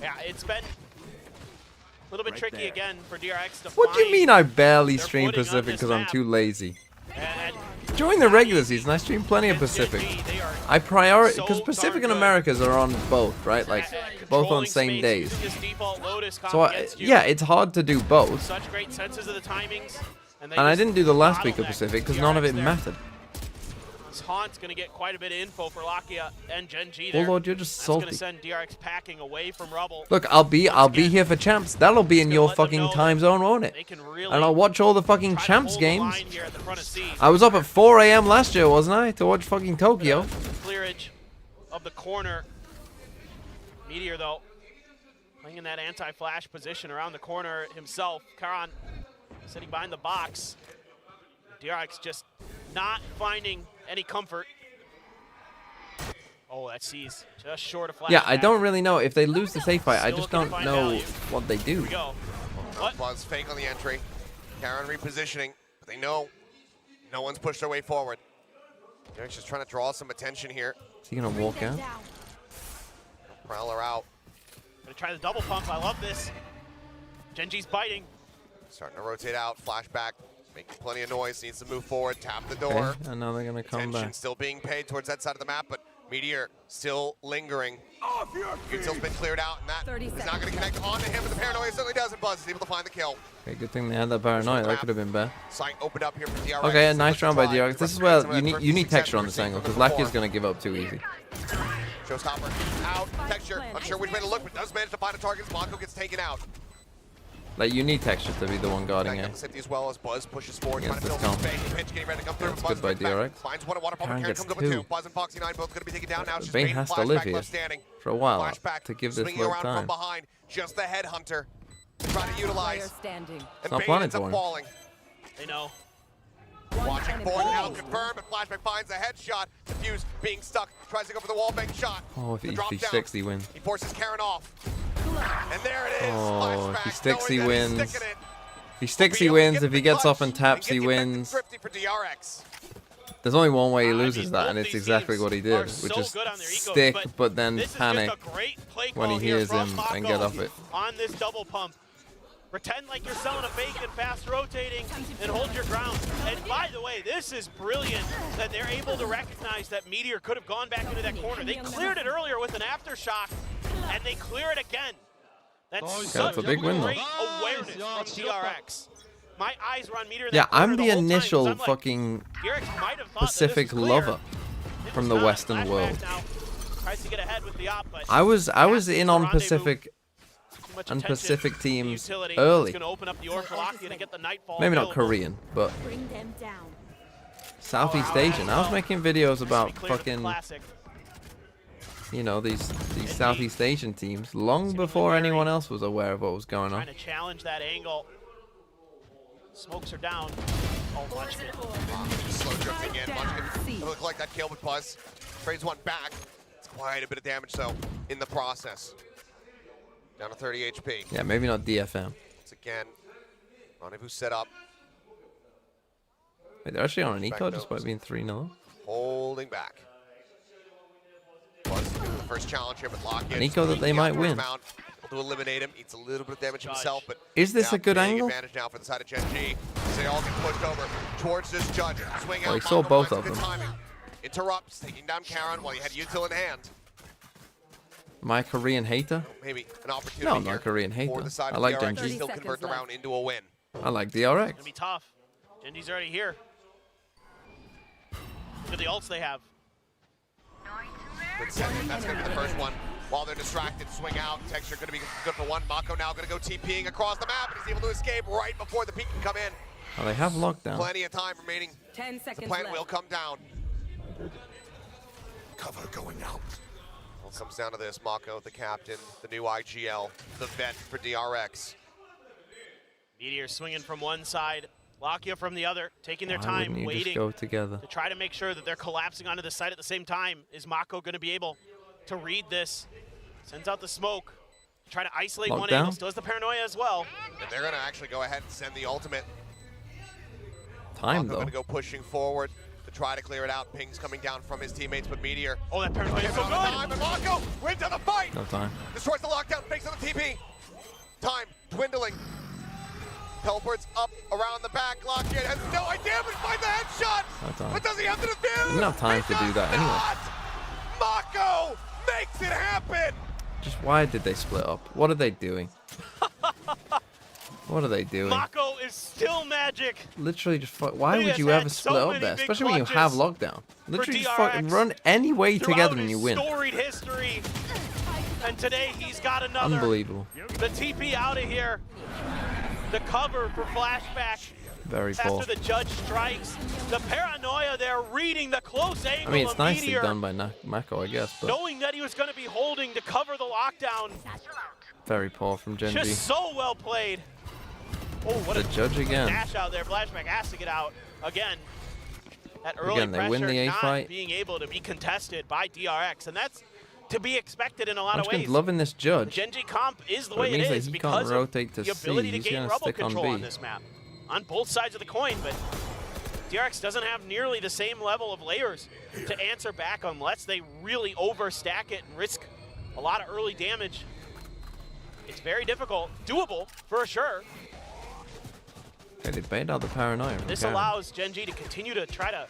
Yeah, it's been a little bit tricky again for DRX to What do you find mean I barely their stream footing on Pacific this because I'm map. too lazy? And During the regular season, I stream plenty of Pacific. they are I prioritize because so Pacific darn and good. Americas are on both, right? Like both on controlling same space, days. using his default Lotus So against you. yeah, it's hard to do both. Such great senses of the timings. And I just didn't do the last week of bottleneck Pacific because none of it DRX there. mattered. Taunt's going to get quite a bit of info for Lakia and GENG there. Warlord, you're just That's going salty. to send DRX packing away from Rubble. Look, I'll be here for champs. That'll be in your fucking time zone, won't it? And I'll watch all the fucking champs games. I was up at 4 AM last year, wasn't I, to watch fucking Tokyo. Clearage of the corner. Meteor, though, playing in that anti-flash position around the corner himself. Karan sitting behind the box. DRX just not finding any comfort. Oh, that sees just short of flash. Yeah, I don't really know. If they lose the safe fight, I just don't know what they do. Buzz fake on the entry. Karan repositioning, but they know no one's pushed their way forward. DRX just trying to draw some attention here. Is he gonna walk out? Prowler out. Gonna try the double pump. I love this. GENG's biting. Starting to rotate out. Flashback. Making plenty of noise. Needs to move forward. Tap the door. Okay, and now they're gonna come Attention back. still being paid towards that side of the map, but Meteor still lingering. Util's been cleared out, and that is not going to connect onto him, but the paranoia certainly doesn't. Buzz is able to find the kill. Okay, good thing they had that paranoia. That could have been bad. Sight opened up here for DRX. Okay, a nice round by DRX. This is where you need texture on this angle, because Lakia's gonna give up too easy. Showstopper out. Texture. Unsure which way to look, but does manage to find a target as Mako gets taken out. Like, you need texture to be the one guarding it. As well as Buzz pushes forward, Yes, trying to fill that's some space. Pitch getting ready to come through. That's Buzz good by gets back. DRX. Finds one at water pump. Karan Karan gets comes up with 2. two. Buzz and Foxy9 both going to be taken down now. She's Vayne has to live here for a while Flashback, to give this swinging work around time. from behind. Just the headhunter to try to utilize. And not Vayne planning ends up for him. falling. They know. Watching forward now, confirmed, but Flashback finds a headshot. Diffuse being stuck, tries to go for the wall bank shot. Oh, if The he drop down. sticks, he wins. He forces Karan off. And there it is. Oh, if he Flashback, sticks, he knowing that he's wins. sticking it. If he sticks, he wins. If he gets off and taps, he wins. Thrifty for DRX. There's only one way he loses that, and it's exactly what he did, which is stick, but then panic when he hears him and get off it. On this double pump. Pretend like you're selling a bacon, fast rotating, and hold your ground. And by the way, this is brilliant that they're able to recognize that Meteor could have gone back into that corner. They cleared it earlier with an aftershock, and they clear it again. That's such a big win, though. great awareness from DRX. My eyes were on Meteor. Yeah, I'm the initial fucking Pacific lover from the Western world. Tries to get ahead with the op, but I was in on Pacific and Pacific teams early. Maybe not Korean, but Southeast Asian. I was making videos about fucking, you know, these Southeast Asian teams long before anyone else was aware of what was going on. Trying to challenge that angle. Smokes are down. Oh, Munchkin. Slow drifting in. Munchkin look like that kill with Buzz. Trades one back. It's quite a bit of damage, though, in the process. Down to 30 HP. Yeah, maybe not DFM. Once again, rendezvous set up. Wait, they're actually on an eco despite being 3-0. Holding back. Buzz the first challenge here, but lock in. An eco that they might win. Able to eliminate him. Eats a little bit of damage himself, but is this a good angle? Advantage now for the side of GENG. They all get pushed over towards this judge. Swing out. Well, he saw both of them. Timing. Interrupts, taking down Karan while he had Util in hand. My Korean hater? Maybe an opportunity. No, I'm not a Korean hater. I like GENG. Still convert the round into a win. I like DRX. It's gonna be tough. GENG's already here. Look at the ults they have. Good set. That's gonna be the first one. While they're distracted, swing out. Texture gonna be good for one. Mako now gonna go TPing across the map, and he's able to escape right before the peak can come in. Oh, they have lockdown. Plenty of time remaining. 10 seconds the plant left. will come down. Cover going out. Well, it comes down to this. Mako, the captain, the new IGL, the vet for DRX. Meteor swinging from one side, Lakia from the other, taking their Why time, wouldn't you waiting just go together? to try to make sure that they're collapsing onto the site at the same time. Is Mako going to be able to read this? Sends out the smoke, try to isolate one angle. Still has the paranoia as well. And they're going to actually go ahead and send the ultimate. Time, Mako though. going to go pushing forward to try to clear it out. Ping's coming down from his teammates, but Meteor. Oh, that paranoia is so good. Time, and Mako wins the fight. No time. Destroys the lockdown, fakes on the TP. Time dwindling. Teleports up around the back. Lockdown has no idea, but finds the headshot. No time. What does he have to do? Didn't have time to do that anyway. Mako makes it happen. Just why did they split up? What are they doing? What are they doing? Mako There's still magic. Literally just why He would has you had ever so split up many there? big Especially when you have clutches lockdown. Literally just fucking DRX run any way throughout together and you his win. Storied history. And today he's got another. Unbelievable. The TP out of here. The cover for flashback. Very poor. After the judge strikes. The paranoia there, reading the close angle. I mean, it's of nicely Meteor, done by Mako, I guess, but knowing that he was going to be holding to cover the lockdown. very poor from GENG. Just so well played. Oh, what The a judge again. dash out there. Flashback has to get out again. That early Again, they pressure win the A not fight. being able to be contested by DRX, and that's to be expected in a lot of Munchkin's ways. loving this The judge. GENG comp is the But it way it means that is he because can't of rotate to the C. ability to He's gain gonna rubble stick on control B. on this map. On both sides of the coin, but DRX doesn't have nearly the same level of layers to answer back unless they really overstack it and risk a lot of early damage. It's very difficult. Doable, for sure. Okay, they bait out the paranoia. This Okay. allows GENG to continue to try to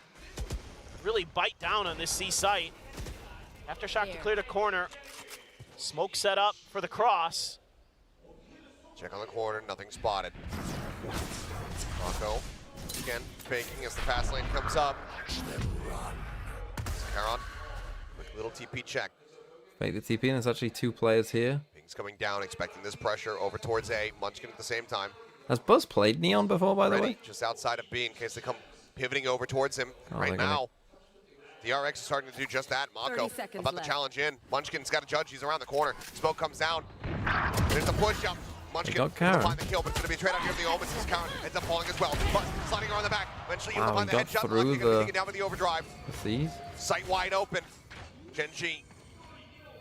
really bite down on this C site. Aftershock to clear the corner. Smoke set up for the cross. Check on the corner, nothing spotted. Mako again faking as the pass lane comes up. Caron, quick little TP check. Fake the TP, and there's actually two players here. Ping's coming down, expecting this pressure over towards A. Munchkin at the same time. Has Buzz played Neon before, by the Ready, way? just outside of B in case they come pivoting over towards him. Oh, Right they're gonna- now, DRX is starting to do just that. Mako 30 seconds about left. the challenge in. Munchkin's got a judge. He's around the corner. Smoke comes down. There's the push up. Munchkin got will Karen. find the kill, but it's going to be a trade out here of the Omens. His Karen ends up falling as well. But sliding around the back. Eventually, you'll Wow, find he the got headshot. through Lucky going to the- take it down with the overdrive. These. Sight wide open. GENG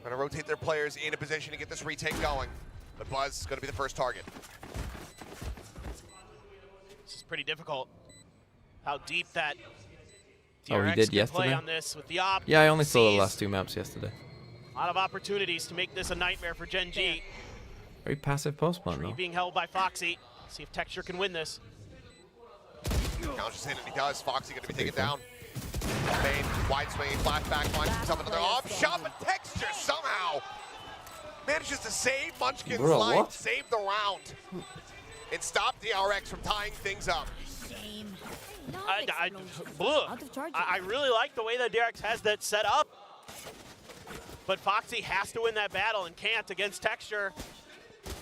going to rotate their players in a position to get this retake going. But Buzz is going to be the first target. This is pretty difficult. How deep that Oh, he DRX did can yesterday? play on this with the op. Yeah, I only saw the sees last two maps yesterday. a lot of opportunities to make this a nightmare for GENG. Very passive post plant, Tree though. being held by Foxy. See if Texture can win this. Counters in, and he does. Foxy going to be taken down. Main, wide swinging, flashback, finds himself another off shot, but Texture somehow manages to save Munchkin's Bro, life, what? save the round, and stop DRX from tying things up. I really like the way that DRX has that set up. But Foxy has to win that battle and can't against Texture.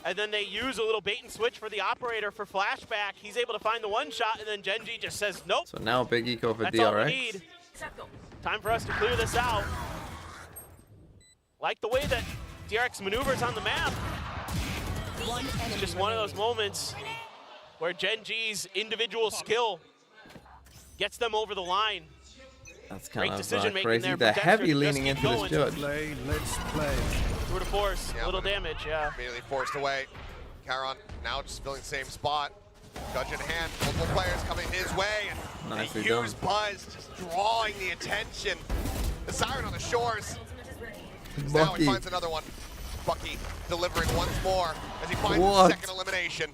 And then they use a little bait and switch for the operator for flashback. He's able to find the one shot, and then GENG just says, nope. So now big eco for That's all we DRX. need. Time for us to clear this out. Like the way that DRX maneuvers on the map. It's just one of those moments where GENG's individual skill gets them over the line. That's kind Great of decision-making crazy. there for They're Dexter heavy to just leaning keep into this going. judge. Play, let's play. Tour de force, Yeah, a little but damage, yeah. Immediately forced away. Caron now just filling the same spot. Judge in hand, multiple players coming his way, and Nicely they use done. Buzz just drawing the attention. The siren on the shores. Now he Bucky. finds another one. Bucky delivering once more as he finds What? the second elimination.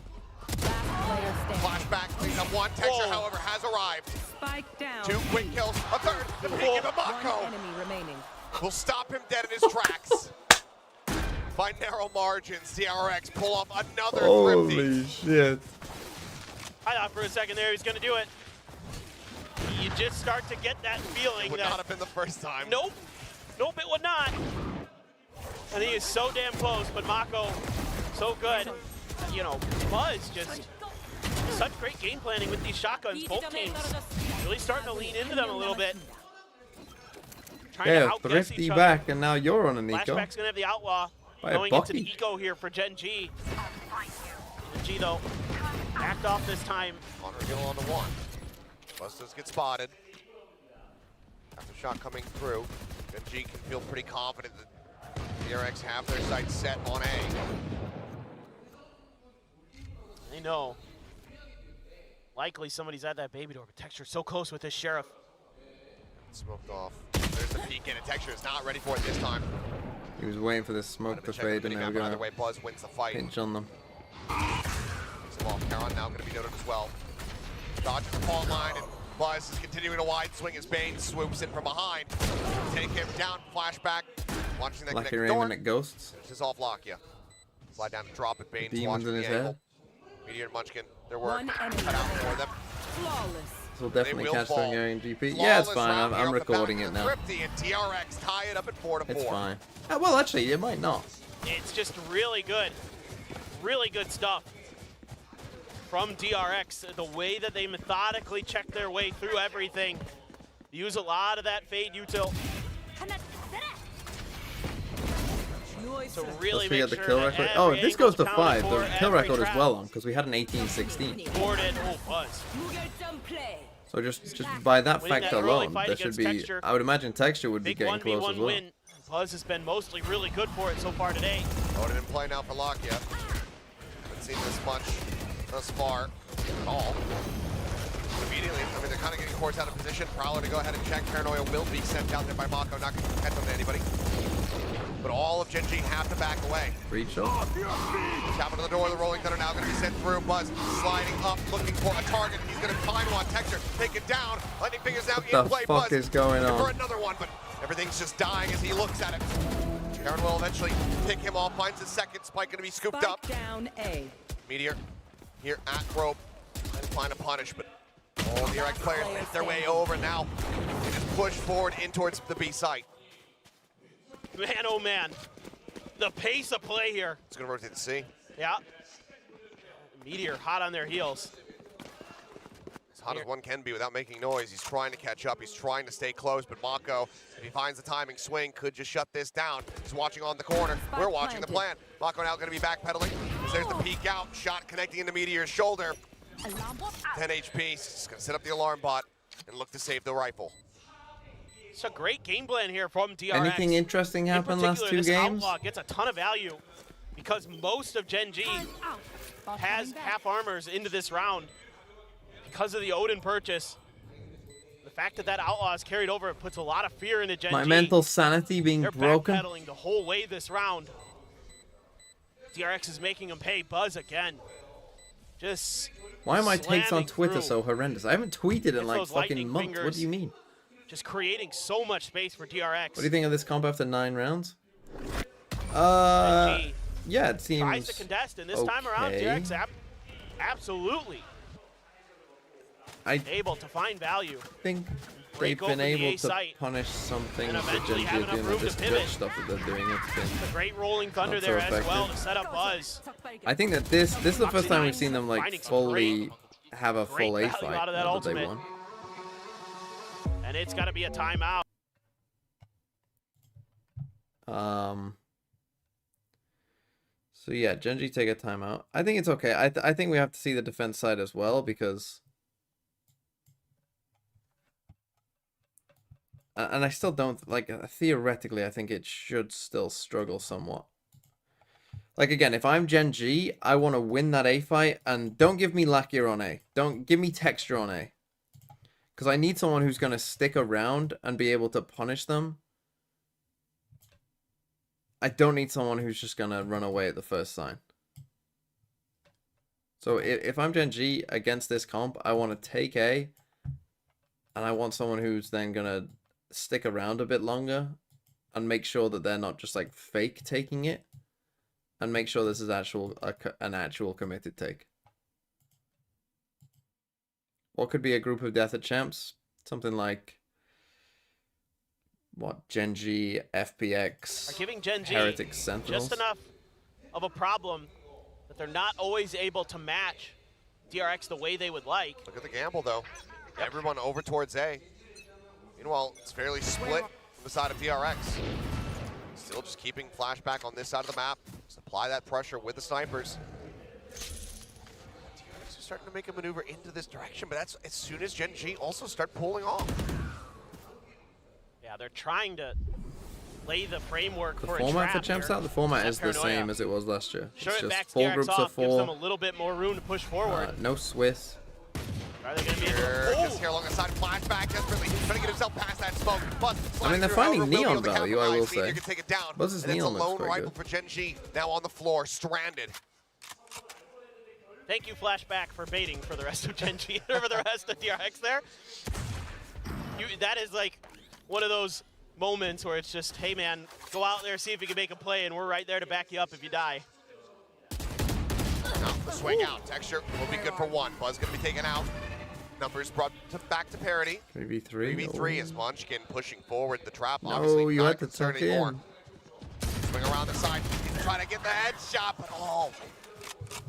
Flashback cleans up one. Texture, Whoa. however, has arrived. Spike down. 2 quick kills, a third. The peak of the Mako Enemy remaining. will stop him dead in his tracks. By narrow margins, DRX pull off another thrifty. shit. I thought for a second there he was going to do it. You just start to get that feeling Would that, not have been the first time. nope, nope, it would not. And he is so damn close, but Mako, so good. You know, Buzz just such great game planning with these shotguns. Both teams really starting to lean into them a little bit. Trying to Yeah, outguess thrifty each back, and now you're on an eco. Flashback's gonna have the outlaw By a going into the Bucky. eco here for GENG. GENG though, backed off this time. On reveal on the one. Buzz does get spotted. After shot coming through, GENG can feel pretty confident that DRX have their sights set on A. They know. Likely somebody's at that baby door, but Texture so close with this Sheriff. Smoked off. There's the peek in, and Texture is not ready for it this time. He was waiting for this smoke to Check the fade, and they were minimap, but either gonna way, Buzz wins the fight. pinch on them. Picks him off. Caron now going to be noted as well. Dodges the fault line, and Buzz is continuing a wide swing as Bane swoops in from behind. Take him down, flashback. Watching that Lucky connect Raymond door. at Ghosts. This is off Lockya. Slide down to drop it. Bane's Demons watching in the his angle. head. Meteor and Munchkin their work cut out for them. This will definitely will catch fall. them during GP. Yeah, it's Flawless fine. round here I'm off the recording back it of now. Thrifty, and DRX tie it up at 4-4. It's fine. Well, actually, it might not. It's just really good stuff from DRX. The way that they methodically check their way through everything. Use a lot of that fade util. So really Let's make the sure kill that record. Oh, if this goes to angle's 5, counted the for, kill every record is trap well on, because we had an 18-16. boarded. Oh, Buzz. So just by that Winning fact that early alone, fight there should against be. Texture. I would imagine Texture would be Big getting 1v1 close as well. win. Buzz has been mostly really good for it so far today. Odin in play now for Lock yet. Haven't seen this much thus far at all. Immediately, I mean, they're kind of getting cores out of position. Prowler to go ahead and check. Paranoia will be sent out there by Mako, not going to catch on to anybody. But all of GENG have to back away. Reach up. Tapping to the door, the rolling thunder now going to be sent through. Buzz sliding up, looking for a target. He's going to find one. Texture, take it down. Lightning Fingers now in play. What the fuck Buzz is going looking on? for another one, but everything's just dying as he looks at it. Karen will eventually pick him off, finds his second. Spike going to be scooped up. Down A. Meteor here at rope and find a punish, but all the DRX players make their way over now. They just push forward in towards the B site. Man, oh man. The pace of play here. It's going to rotate to C. Yeah. Meteor hot on their heels. As hot as one can be without making noise. He's trying to catch up. He's trying to stay close, but Mako, if he finds the timing swing, could just shut this down. He's watching on the corner. We're watching the plan. Mako now going to be backpedaling. There's the peek out. Shot connecting into Meteor's shoulder. 10 HP. He's going to set up the alarm bot and look to save the rifle. It's a great game plan here from DRX. Anything interesting happened last two this games? Outlaw gets a ton of value because most of GENG has half armors into this round because of the Odin purchase. The fact that that Outlaw is carried over, it puts a lot of fear into GENG. My mental sanity being They're broken. backpedaling the whole way this round. DRX is making them pay. Buzz again. Just Why are my takes on slamming Twitter through. so horrendous? I haven't tweeted in like those fucking lightning months. What fingers. do you mean? Just creating so much space for DRX. What do you think of this comp after 9 rounds? GENG Yeah, it seems tries to contest, and this time around, okay. DRX absolutely able to find value. I think they've Break been open the able A to site. punish something And that eventually GENG have are enough doing room with to this pivot. Twitch stuff that they're doing. It's been The great rolling thunder not so there as well effective. to set up Buzz. I think that this is the first time we've seen them like Finding some fully have a great full A value fight out of that now that they ultimate. won. And it's got to be a timeout. So yeah, GENG take a timeout. I think it's okay. I think we have to see the defense side as well because, and I still don't like. Theoretically, I think it should still struggle somewhat. Like again, if I'm GENG, I want to win that A fight, and don't give me Lakia on A. Don't give me Texture on A, because I need someone who's gonna stick around and be able to punish them. I don't need someone who's just going to run away at the first sign. So if I'm GENG against this comp, I want to take A. And I want someone who's then going to stick around a bit longer. And make sure that they're not just like fake taking it. And make sure this is an actual committed take. What could be a group of Death at Champs? Something like... What, GENG, FPX, Are giving GENG Heretic Sentinels? just enough of a problem that they're not always able to match DRX the way they would like. Look at the gamble, though. Everyone over towards A. Meanwhile, it's fairly split from the side of DRX. Still just keeping flashback on this side of the map. Just apply that pressure with the snipers. DRX are starting to make a maneuver into this direction, but that's as soon as GENG also start pulling off. Yeah, they're trying to lay the framework The for a format for trap Champs here. Out, the format is the Paranoia. same as it was last year. Sure, It's it just backs 4 DRX groups off, of gives them 4. a little bit more room to push forward. No Swiss. Are they going to be able Here, to... just here along the side, flashback desperately, trying to get himself past that smoke. Buzz I mean, they're finding neon value, I will say. You can take it down. Buzz's and it's a neon looks lone quite rifle good. for GENG, now on the floor, stranded. Thank you, Flashback, for baiting for the rest of GENG or for the rest of DRX there. That is like one of those moments where it's just, hey man, go out there, see if you can make a play, and we're right there to back you up if you die. Now The swing out. Texture will be good for one. Buzz going to be taken out. Numbers brought back to parity. 3v3. 3v3 is Munchkin pushing forward the trap. No, Obviously, you not had to concerned tuck anymore. in. Swing around the side. He's trying to get the headshot, but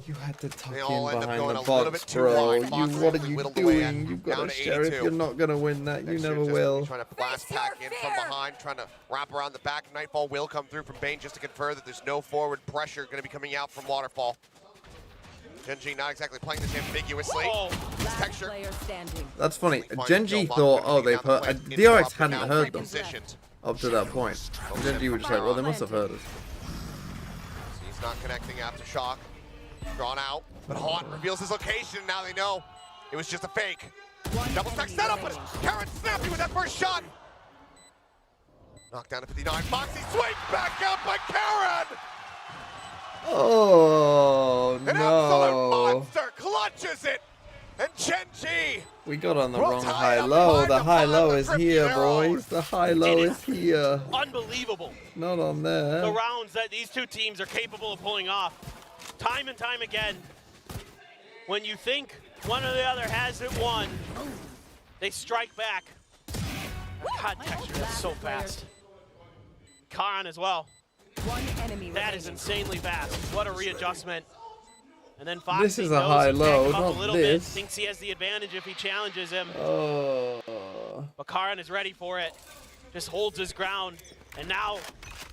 You had to tuck they in all end up behind going the a little box, bit too bro. wide. You, Fox what are quickly you whittled away doing? You've got down a to sheriff. 82. You're not gonna win that. You Texture never just will. Trying to blast back in from behind, trying to wrap around the back. Nightfall will come through from Bane just to confirm that there's no forward pressure going to be coming out from Waterfall. GENG not exactly playing this ambiguously. This Texture. That's funny. Finds GENG Joe thought, Maka oh, they've down the heard. flank, DRX interrupted hadn't now, heard them repositioned. up to that point. And GENG was just like, well, they must have heard us. He's not connecting after shock. Drawn out, but Haunt reveals his location. Now they know it was just a fake. Double stack setup, but Karen snappy with that first shot. Knocked down to 59. Foxy swing back out by Karen. Oh, An absolute no. monster clutches it. And GENG. We got on the We'll wrong tie it up high-low. 5 The to 5 high-low with is 50 here, arrows. boys. The high-low is here. Unbelievable. Not on there. The rounds that these two teams are capable of pulling off. Time and time again, when you think one or the other has it won, they strike back. God, Texture, that's so fast. Khan as well. That is insanely fast. What a readjustment. And then Foxy This is a knows high-low, he's backed him up not a little this. bit, thinks he has the advantage if he challenges him. Oh. But Karan is ready for it. Just holds his ground. And now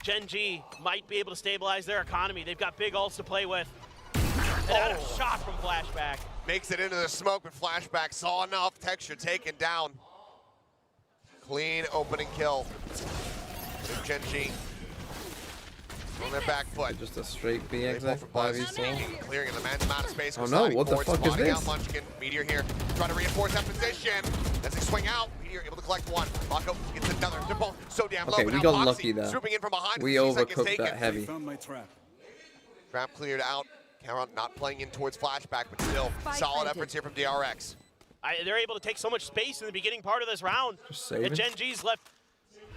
GENG might be able to stabilize their economy. They've got big ults to play with. And out a shot from Flashback. Makes it into the smoke, but Flashback saw enough. Texture taken down. Clean opening kill. With GENG on their back foot. Just a straight B exit. From Buzz. Clearing an immense amount of space. Oh no, what the fuck is Spotting out this? Munchkin. Meteor here, trying to reinforce that position. As they swing out, Meteor able to collect one. Mako gets another. They're both so damn low. Okay, but we now got Foxy lucky there. swooping in from behind. We 15 seconds overcooked taken. that heavy. Trap cleared out. Cameron not playing in towards Flashback, but still solid efforts here from DRX. They're able to take so much space in the beginning part of this round. Just saving. And GENG's left.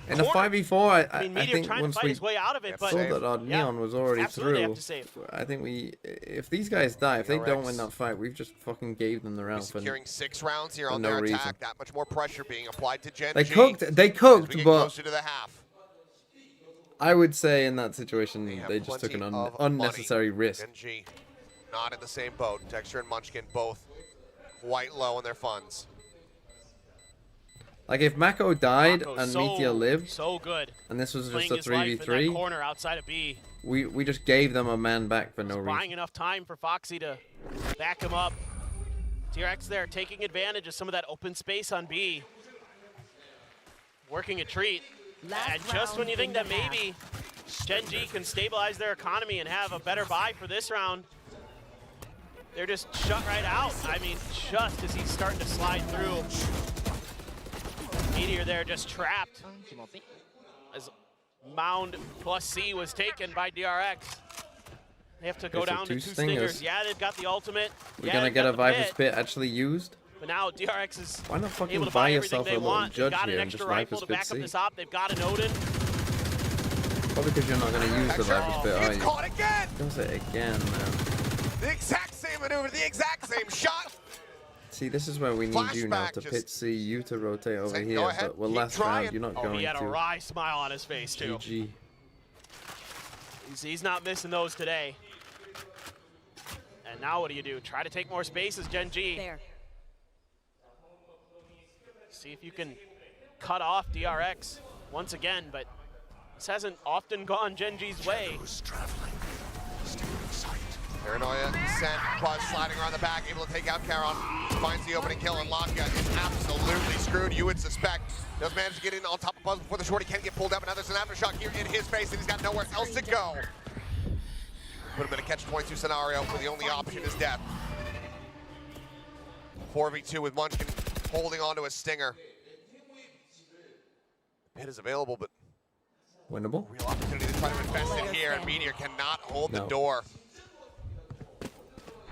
In a 5v4, I mean, I Meteor think trying to once fight we his way out of it, but saw that our Neon was already absolutely through, have to save. I think if these guys die, if they don't win DRX. that fight, we've just fucking gave them the round for Securing 6 rounds here for on no their reason. attack. That much more pressure being applied to GENG. They As we cooked, get but closer to the half. I would say in that situation, They have they just took an plenty of unnecessary money. risk. GENG not in the same boat. Texture and Munchkin both quite low on their funds. Like if Mako died Mako's and so, Meteor lived, so good. and this was Playing just a his life in that 3v3, corner outside of B. we just gave them a man back for no Buying reason. enough time for Foxy to back him up. DRX there taking advantage of some of that open space on B. Working a treat. And just when you think that maybe GENG can stabilize their economy and have a better buy for this round, they're just shut right out. I mean, just as he's starting to slide through. Meteor there just trapped. As Mound plus C was taken by DRX. They have to go Okay, so down to two 2 stingers. stingers. Yeah, they've got the ultimate. We're Yeah, gonna they've get got a the Viper's pit. Pit actually used. But now DRX is Why not fucking able to buy buy yourself everything a they little want. They've judge got an here and extra just rifle Viper's to Pit back up C? this op. They've got an Odin. Probably because you're not gonna use the Texture Viper's Pit, are gets you? caught again. Does it again, man. The exact same maneuver, the exact same shot. See, this is where we need you now Flashback to just pit C, you to rotate over saying, here. "Go ahead, But well, keep last trying." round you're not Oh, going he had a to. wry smile on his face, too. GG. He's not missing those today. And now what do you do? Try to take more spaces, GENG. There. See if you can cut off DRX once again, but this hasn't often gone GENG's way. Paranoia sent, Buzz sliding around the back, able to take out Caron. Finds the opening kill, and Latka is absolutely screwed, you would suspect. Does manage to get in on top of Buzz before the shorty can get pulled up, and now there's an aftershock here in his face, and he's got nowhere else to go. Put him in a catch-22 scenario where the only option is death. 4v2 with Munchkin holding onto a stinger. The pit is available, but Winnable? real opportunity to try to invest in here, and Meteor cannot hold the No. door.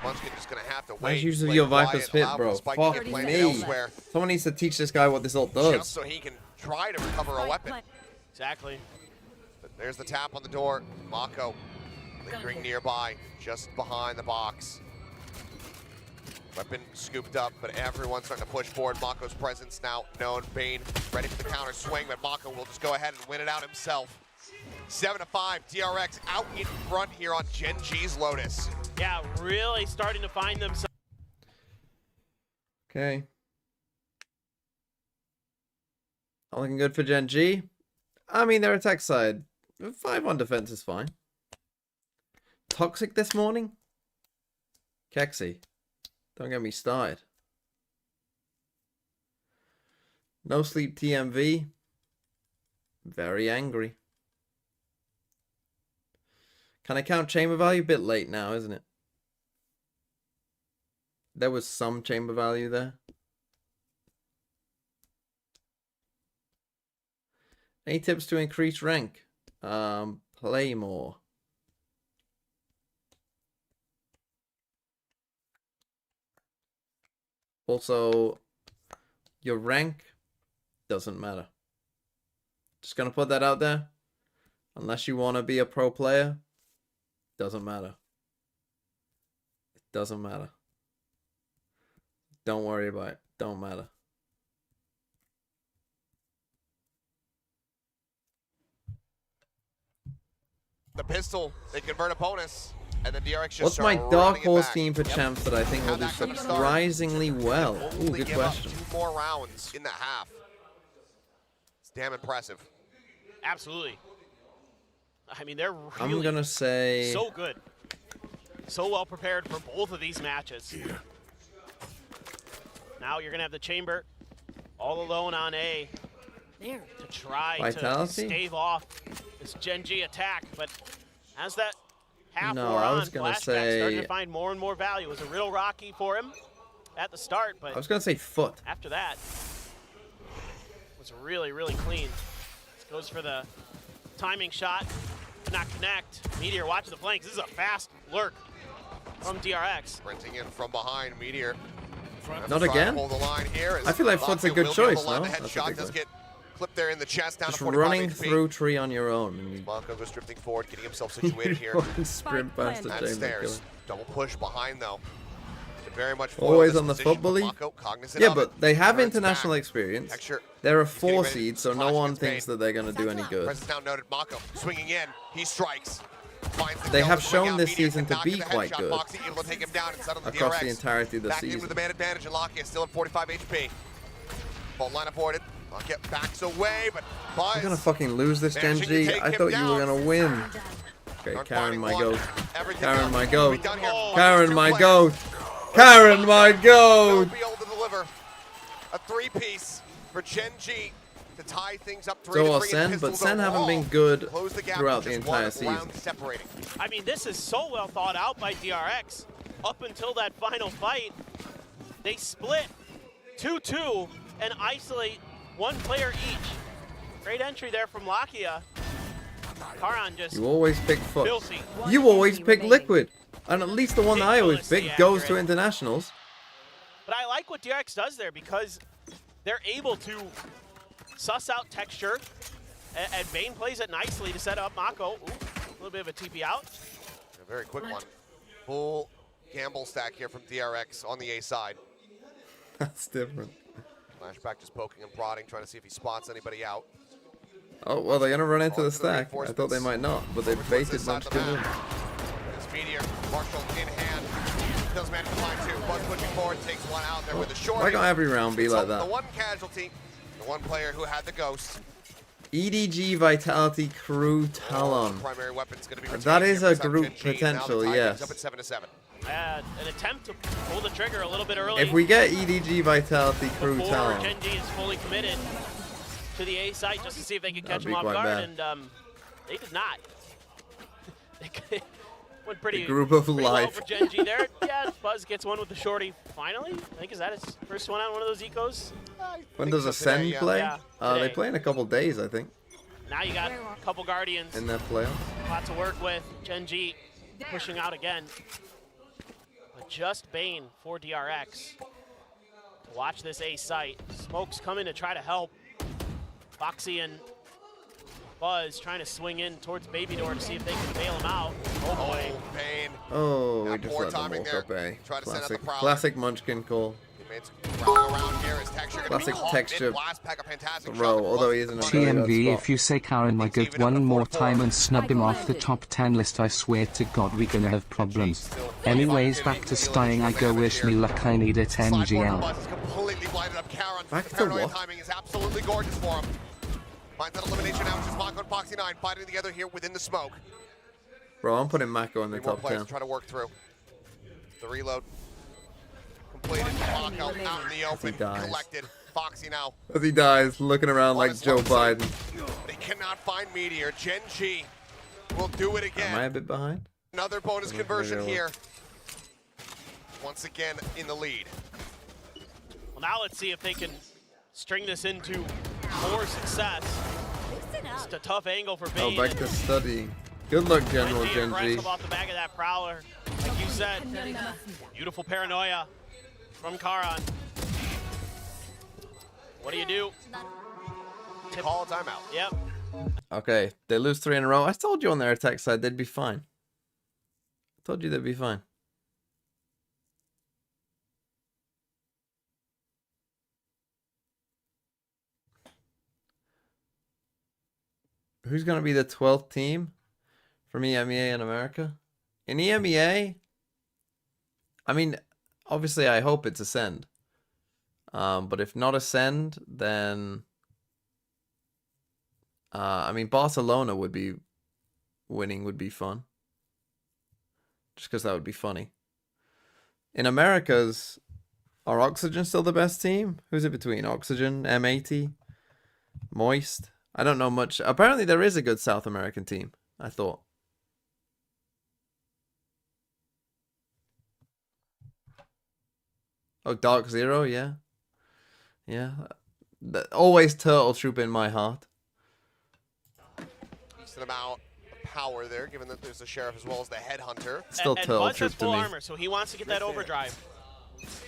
Munchkin just gonna have to wait. Where's usually play your quiet, Viper's Pit, allow bro? Spike to Fuck get planted me. elsewhere, Someone needs to teach this guy what this ult just does. so he can try to recover a weapon. Exactly. But there's the tap on the door. Mako lingering nearby, just behind the box. Weapon scooped up, but everyone's starting to push forward. Mako's presence now known. Bane ready for the counter swing, but Mako will just go ahead and win it out himself. 7-5, DRX out in front here on Gen G's Lotus. Yeah, really starting to find themselves. Okay. Not looking good for Gen G. I mean, their attack side, 5 on defense is fine. Toxic this morning? Kexi. Don't get me started. No sleep TMV. Very angry. Can I count chamber value? Bit late now, isn't it? There was some chamber value there. Any tips to increase rank? Play more. Also, your rank doesn't matter. Just gonna put that out there. Unless you want to be a pro player, doesn't matter. It doesn't matter. Don't worry about it. Don't matter. The pistol, they convert opponents, and the DRX just What's my start dark running it horse back. team for champs that I think will do surprisingly well? Ooh, Only good give up question. 2 more rounds in the half. It's damn impressive. Absolutely. I mean, they're really I'm gonna say so good. So well prepared for both of these matches. Now you're going to have the Chamber all alone on A to try Vitality? to stave off this Gen G attack. But as that half No, wore I on, was gonna Flashback say- started to find more and more value. It was a real rocky for him at the start, but I was gonna say foot. after that, it was really, really clean. This goes for the timing shot, but not connect. Meteor watching the flanks. This is a fast lurk from DRX. Sprinting in from behind, Meteor. Not again? Hold the line here. I feel like foot's a good Will be able choice, to land no? the That's a headshot big does one. get clipped there in the chest, down Just to 45 running HP. through tree on your own. And you Blanco goes drifting forward, getting himself situated here. fucking sprint past the At chamber. stairs. Double push behind though. To very much Always this on the position, foot bully. Blanco cognizant Yeah, of but it. they have Turns international back. experience. Texture. They're a He's getting 4 ready seed, to so no clash one against thinks Bane. that they're gonna do any good. Presence now noted. Mako swinging in. He strikes. Finds the They kill have to swing shown out. this Meteor season can to knock be in the quite headshot. good Foxy able to take him down and settle the across DRX. the entirety of the Back in season. with the man advantage, and Lakia still at 45 HP. Fault line avoided. Lakia backs away, but Buzz. You're gonna fucking lose this Gen managing to G. take I him thought you were down. gonna win. Okay, Start Karen, finding my one. goat. Everything Karen, else my will goat. be done here. Karen, Two my players. goat. Karen, my Will goat. be able to deliver a 3-piece for Gen G to tie things up 3-3. So are and Sen, but pistols Sen haven't overall. been good Close the gap throughout to the just entire one season. round separating. I mean, this is so well thought out by DRX. Up until that final fight, they split 2-2 and isolate one player each. Great entry there from Lakia. Karan just You always pick foot. filthy. You always pick liquid. And at least the one that I always pick Ridiculously goes to accurate. internationals. But I like what DRX does there because they're able to suss out texture, and Bane plays it nicely to set up Mako. Ooh, a little bit of a TP out. A very quick one. Full gamble stack here from DRX on the A side. That's different. Flashback just poking and prodding, trying to see if he spots anybody out. Oh, well, they're gonna run into the Onto the stack. I thought they reinforcements. might not, but they Over towards baited this side of Munchkin the in. map. This Meteor, Marshall in hand. Does manage to find 2. Buzz pushing forward, takes one out there with a short. Why can't every round be like The that? one casualty, the one player who had the ghost. EDG Vitality Crew The Talon. primary weapon's going to be That retained is here a for Gen group G, and now the potential, tie yes. goes up at 7-7. An attempt to pull the trigger a little bit early. If we get EDG Vitality Crew before Talon, Gen G is fully committed to the A site just to see if they can catch That'd him be off quite guard, bad. and they did not. They went pretty, The group of pretty life. well for Gen G there. Yeah, Buzz gets one with the shorty finally. I think, is that his first one on one of those ecos? when does Ascend play? Yeah, They today. play in a couple days, I think, Now you got a couple Guardians. in that playoff. Lot to work with. Gen G pushing out again. But just Bane for DRX. To watch this A site. Smoke's coming to try to help. Foxy and Buzz trying to swing in towards Baby Door to see if they can bail him out. Oh boy. Pain. Oh, we Got just poor let them timing walk there. up A. Try to send out the Classic, Prowler. classic Munchkin call. Teammates prowling around here. His texture gonna Classic be caught texture mid-blast, pack a fantastic throw, shot. although he isn't in a very good TMV, spot. if you say Karen my good one more time and snub him off the top 10 list, I swear to God we're gonna have problems. Anyways, back to stying, I go wish me luck, I need it Sideboard MGL. Buzz is completely blinded up Karen. Back to Paranoia what? timing is absolutely gorgeous for him. Finds that elimination now, which is Mako and Foxy 9 fighting together here within the smoke. Bro, I'm putting Mako in the 3 more top players 10. trying to work through. The reload completed. Mako out in the open, dies. collected. Foxy now. As he dies, looking around like Joe Biden. They cannot find Meteor. Gen G will do it again. Am I a bit behind? Another bonus conversion maybe I here. Once again in the lead. Well, now let's see if they can string this into more success. Just a tough angle for Oh, Bane. back to studying. Good luck, General Frenzy Gen G. aggressive off the back of that Prowler. Like you said, beautiful paranoia from Karan. What do you do? Call timeout. Yep. Okay, they lose 3 in a row. I told you on their attack side they'd be fine. I told you they'd be fine. Who's going to be the 12th team from EMEA in America? In EMEA, I mean, obviously I hope it's Ascend. But if not Ascend, then I mean, Barcelona would be winning would be fun. Just because that would be funny. In Americas, are Oxygen still the best team? Who's it between? Oxygen, M80, Moist? I don't know much. Apparently there is a good South American team, I thought. Oh, Dark Zero, yeah. Yeah. Always Turtle Troop in my heart. Decent amount of power there, given that there's the Sheriff as well as the Headhunter. Still and Turtle Buzz Troop has to full me. armor, so he wants to get that overdrive. See if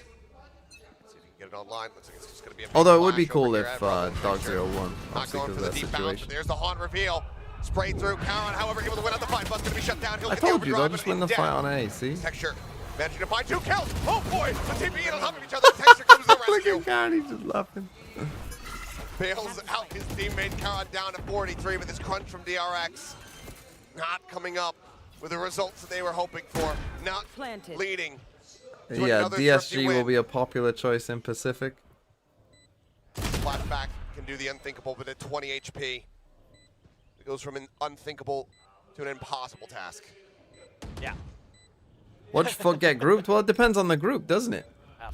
he can get it online. Looks like it's just going to be a big Although it would be flash over cool here if at Bravo Dark Picture. Zero won, Not obviously going because for of the that deep bounce, but situation. there's the haunt reveal. Sprayed through. Karan, however, able to win out the fight. Buzz going to be shut down. He'll I get the told you, they'll overdrive, just but win the he's fight dead. on A, see? Texture managing to find 2 kills. Oh boy, the TP on top of each other. Texture comes to the Look rescue. at God, he's just laughing. Bails out his teammate. Karan down to 43, but this crunch from DRX not coming up with the results that they were hoping for. Not leading. to Yeah, another thrifty DSG will win. be a popular choice in Pacific. Flashback can do the unthinkable, but at 20 HP, it goes from an unthinkable to an impossible task. Yeah. What fuck get grouped? Well, it depends on the group, doesn't it?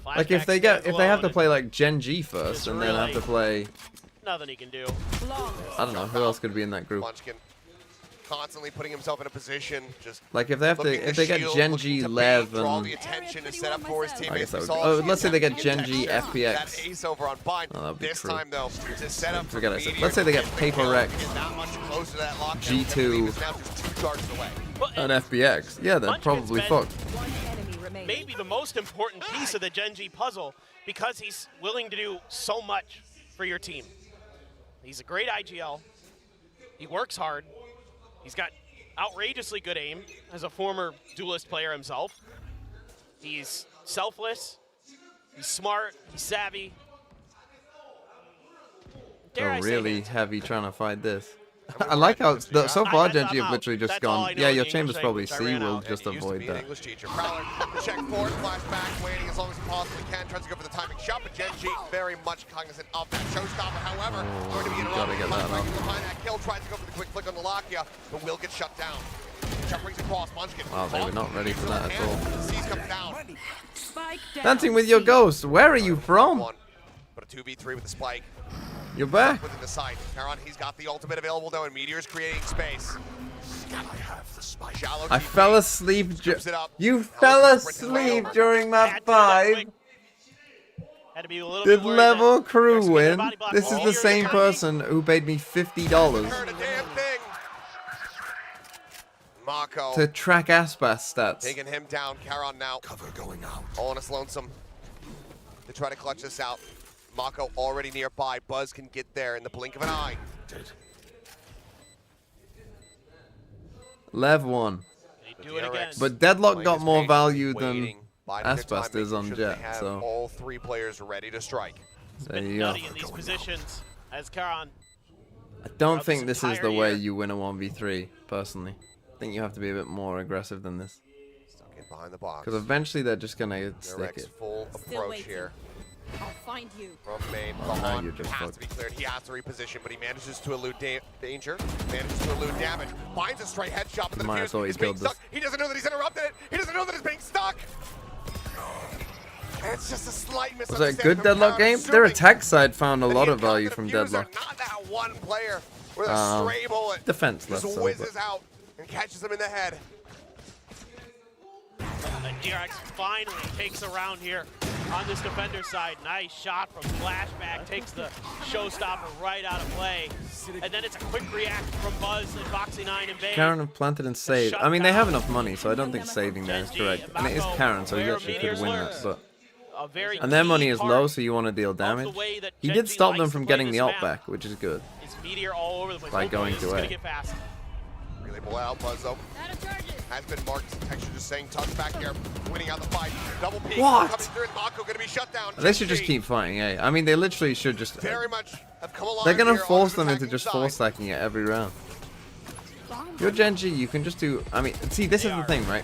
Like if they have to play like Gen G first and then have to play, Nothing he can do. I don't know, who else could be in that group? Munchkin constantly putting himself in a position, just Like if they have to, looking if they get shield, Gen looking G to Lev bait, draw and the attention to set up for his I teammates. guess that We would, saw oh, Shin let's say they get Texture, Gen G that FPX. ace over on Bind. Oh, that'd be This true. time though, to set up for Forget I said. Meteor Let's say they get to Paper kill, Rex, is not much closer to that lockdown. G2. I believe it's now just 2 charges away. an FBX. Yeah, they're Munchkin's probably been fucked. maybe the most important piece of the Gen G puzzle because he's willing to do so much for your team. He's a great IGL. He works hard. He's got outrageously good aim as a former duelist player himself. He's selfless. He's smart. He's savvy. Dare I Oh, say really handsome. heavy trying to fight this. I like how so far Gen G have out. literally just That's all I gone. know Yeah, in your the chamber's English probably language. I C. ran We'll out. just Used to avoid be an that. English teacher. Prowler, the check forward, flashback, waiting as long as he possibly can. Tries to go for the timing shot, but Gen G very much cognizant of that showstopper. However, going to be gotta interrupted. get that Munchkin off. behind that kill, tries to go for the quick flick on the Lakia, but will get shut down. Chuck brings across, Munchkin. Wow, they were not ready for that at all. Seas comes down. Dancing with your ghost. Where are you from? But a 2v3 with the spike. You're back. Within the site. Karan, he's got the ultimate available though, and Meteor's creating space. Shallow I TP. fell asleep. Strips it up. You Now fell he's sprinting way asleep over. during Had that to do that 5. quick. Had to be a little Did bit worried level that crew DRX could get a win? body block. This is Oh, the you're same the person who paid me $50 Heard a damn thing. Mako to track Aspas stats. taking him down. Karan now. Cover going out. All on us lonesome to try to clutch this out. Mako already nearby. Buzz can get there in the blink of an eye. Dead. Lev won. They do it again. But Deadlock got more value than Waiting, biding their time, Icebox does making on sure that Jet, they have so all three players ready to strike. there you go. Nutty in these positions as Karan. I don't Throughout think this is the entire way year. you win a 1v3, personally. I think you have to be a bit more aggressive than this. Stuck in behind the box. Because eventually they're just going to stick DRX it. full approach here. I'll find you. From main, Oh, now Bahan you're just has to be cleared. He has to reposition, but he manages to elude danger. Manages to elude damage. Finds a straight headshot with the Might defuse. as well He's build being this. stuck. He doesn't know that he's interrupted it. He doesn't know that he's being stuck. It's just a slight Was misunderstanding. that a good from Deadlock Karan, game? Their assuming attack side found a that lot he of had caught value the from diffuser, Deadlock. Not that one player with a stray bullet. Defense less Just so, whizzes but- out and catches him in the head. And DRX finally takes a round here on this defender side. Nice shot from Flashback. Takes the showstopper right out of play. And then it's a quick react from Buzz and Boxy 9 and Bane. Karen have planted and saved. I mean, they have enough money, so I don't think saving there is correct. And it is Karen, so he actually could win that. But A very and their key money is part low, so you want to deal of damage. the way that He Gen did G stop likes them to from play getting the this ult map. back, which is good. It's Meteor all over the place. By Oh, boy, going this to is gonna A. get fast. Really pull out Buzz though. Has been marked. Texture just saying Tuck's back here, winning out the fight. Double peek What? coming through, and Mako gonna be shut down. They should just GG keep fighting, eh? I mean, they literally should just. very much have come along. They're gonna here on force the them into attacking just side. force stacking it every round. Your Gen G, you can just do. I mean, see, this is the thing, right?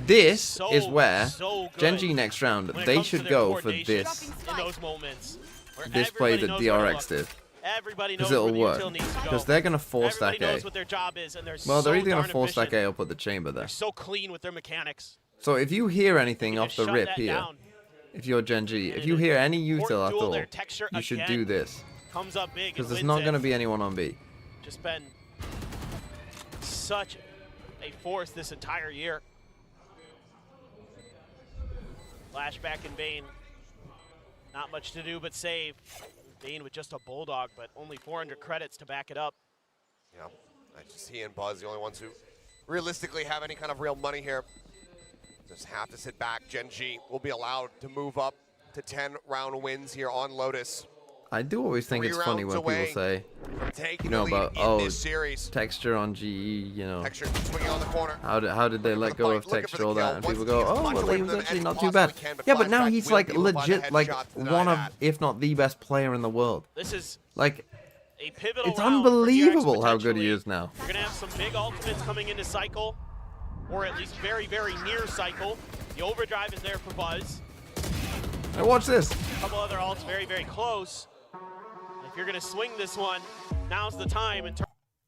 This is where so good Gen G next round when it they comes to should their go for coordination this in those moments where this play that everybody knows where to DRX look. did. Everybody knows Because where it'll the work. util needs to go. Because they're gonna force Everybody stack A. knows what their job is, and they're Well, they're so either gonna darn force stack efficient. A or put the chamber there. They're so clean with their mechanics. So if you hear anything You off just the shut rip that here, down. if you're Gen G, And if in you an hear any important util at duel all, there, Texture you should again do this. Comes up big Because and there's wins not it. gonna be anyone on B. Just been such a force this entire year. Flashback and Bane. Not much to do but save. Bane with just a bulldog, but only 400 credits to back it up. Yeah, just he and Buzz, the only ones who realistically have any kind of real money here. Just have to sit back. Gen G will be allowed to move up to 10 round wins here on Lotus. I do always think 3 it's funny rounds when away people say, from taking you know, the lead about in this series. texture on GE, you know, Texture swinging on the corner. how did they let go of Looking for texture the all that, kill. and Once people he go, gets oh, much well, away he from was them actually as not too possibly bad. can, but Yeah, but now Flashback he's will like be able to find a legit, like headshot to deny one of, that. if not the best player in the world. This is Like, a pivotal it's round for DRX unbelievable how good he potentially. is now. You're going to have some big ultimates coming into cycle, or at least very, very near cycle. The overdrive is there for Buzz. Hey, watch this. A couple other ults very, very close. If you're going to swing this one, now's the time. And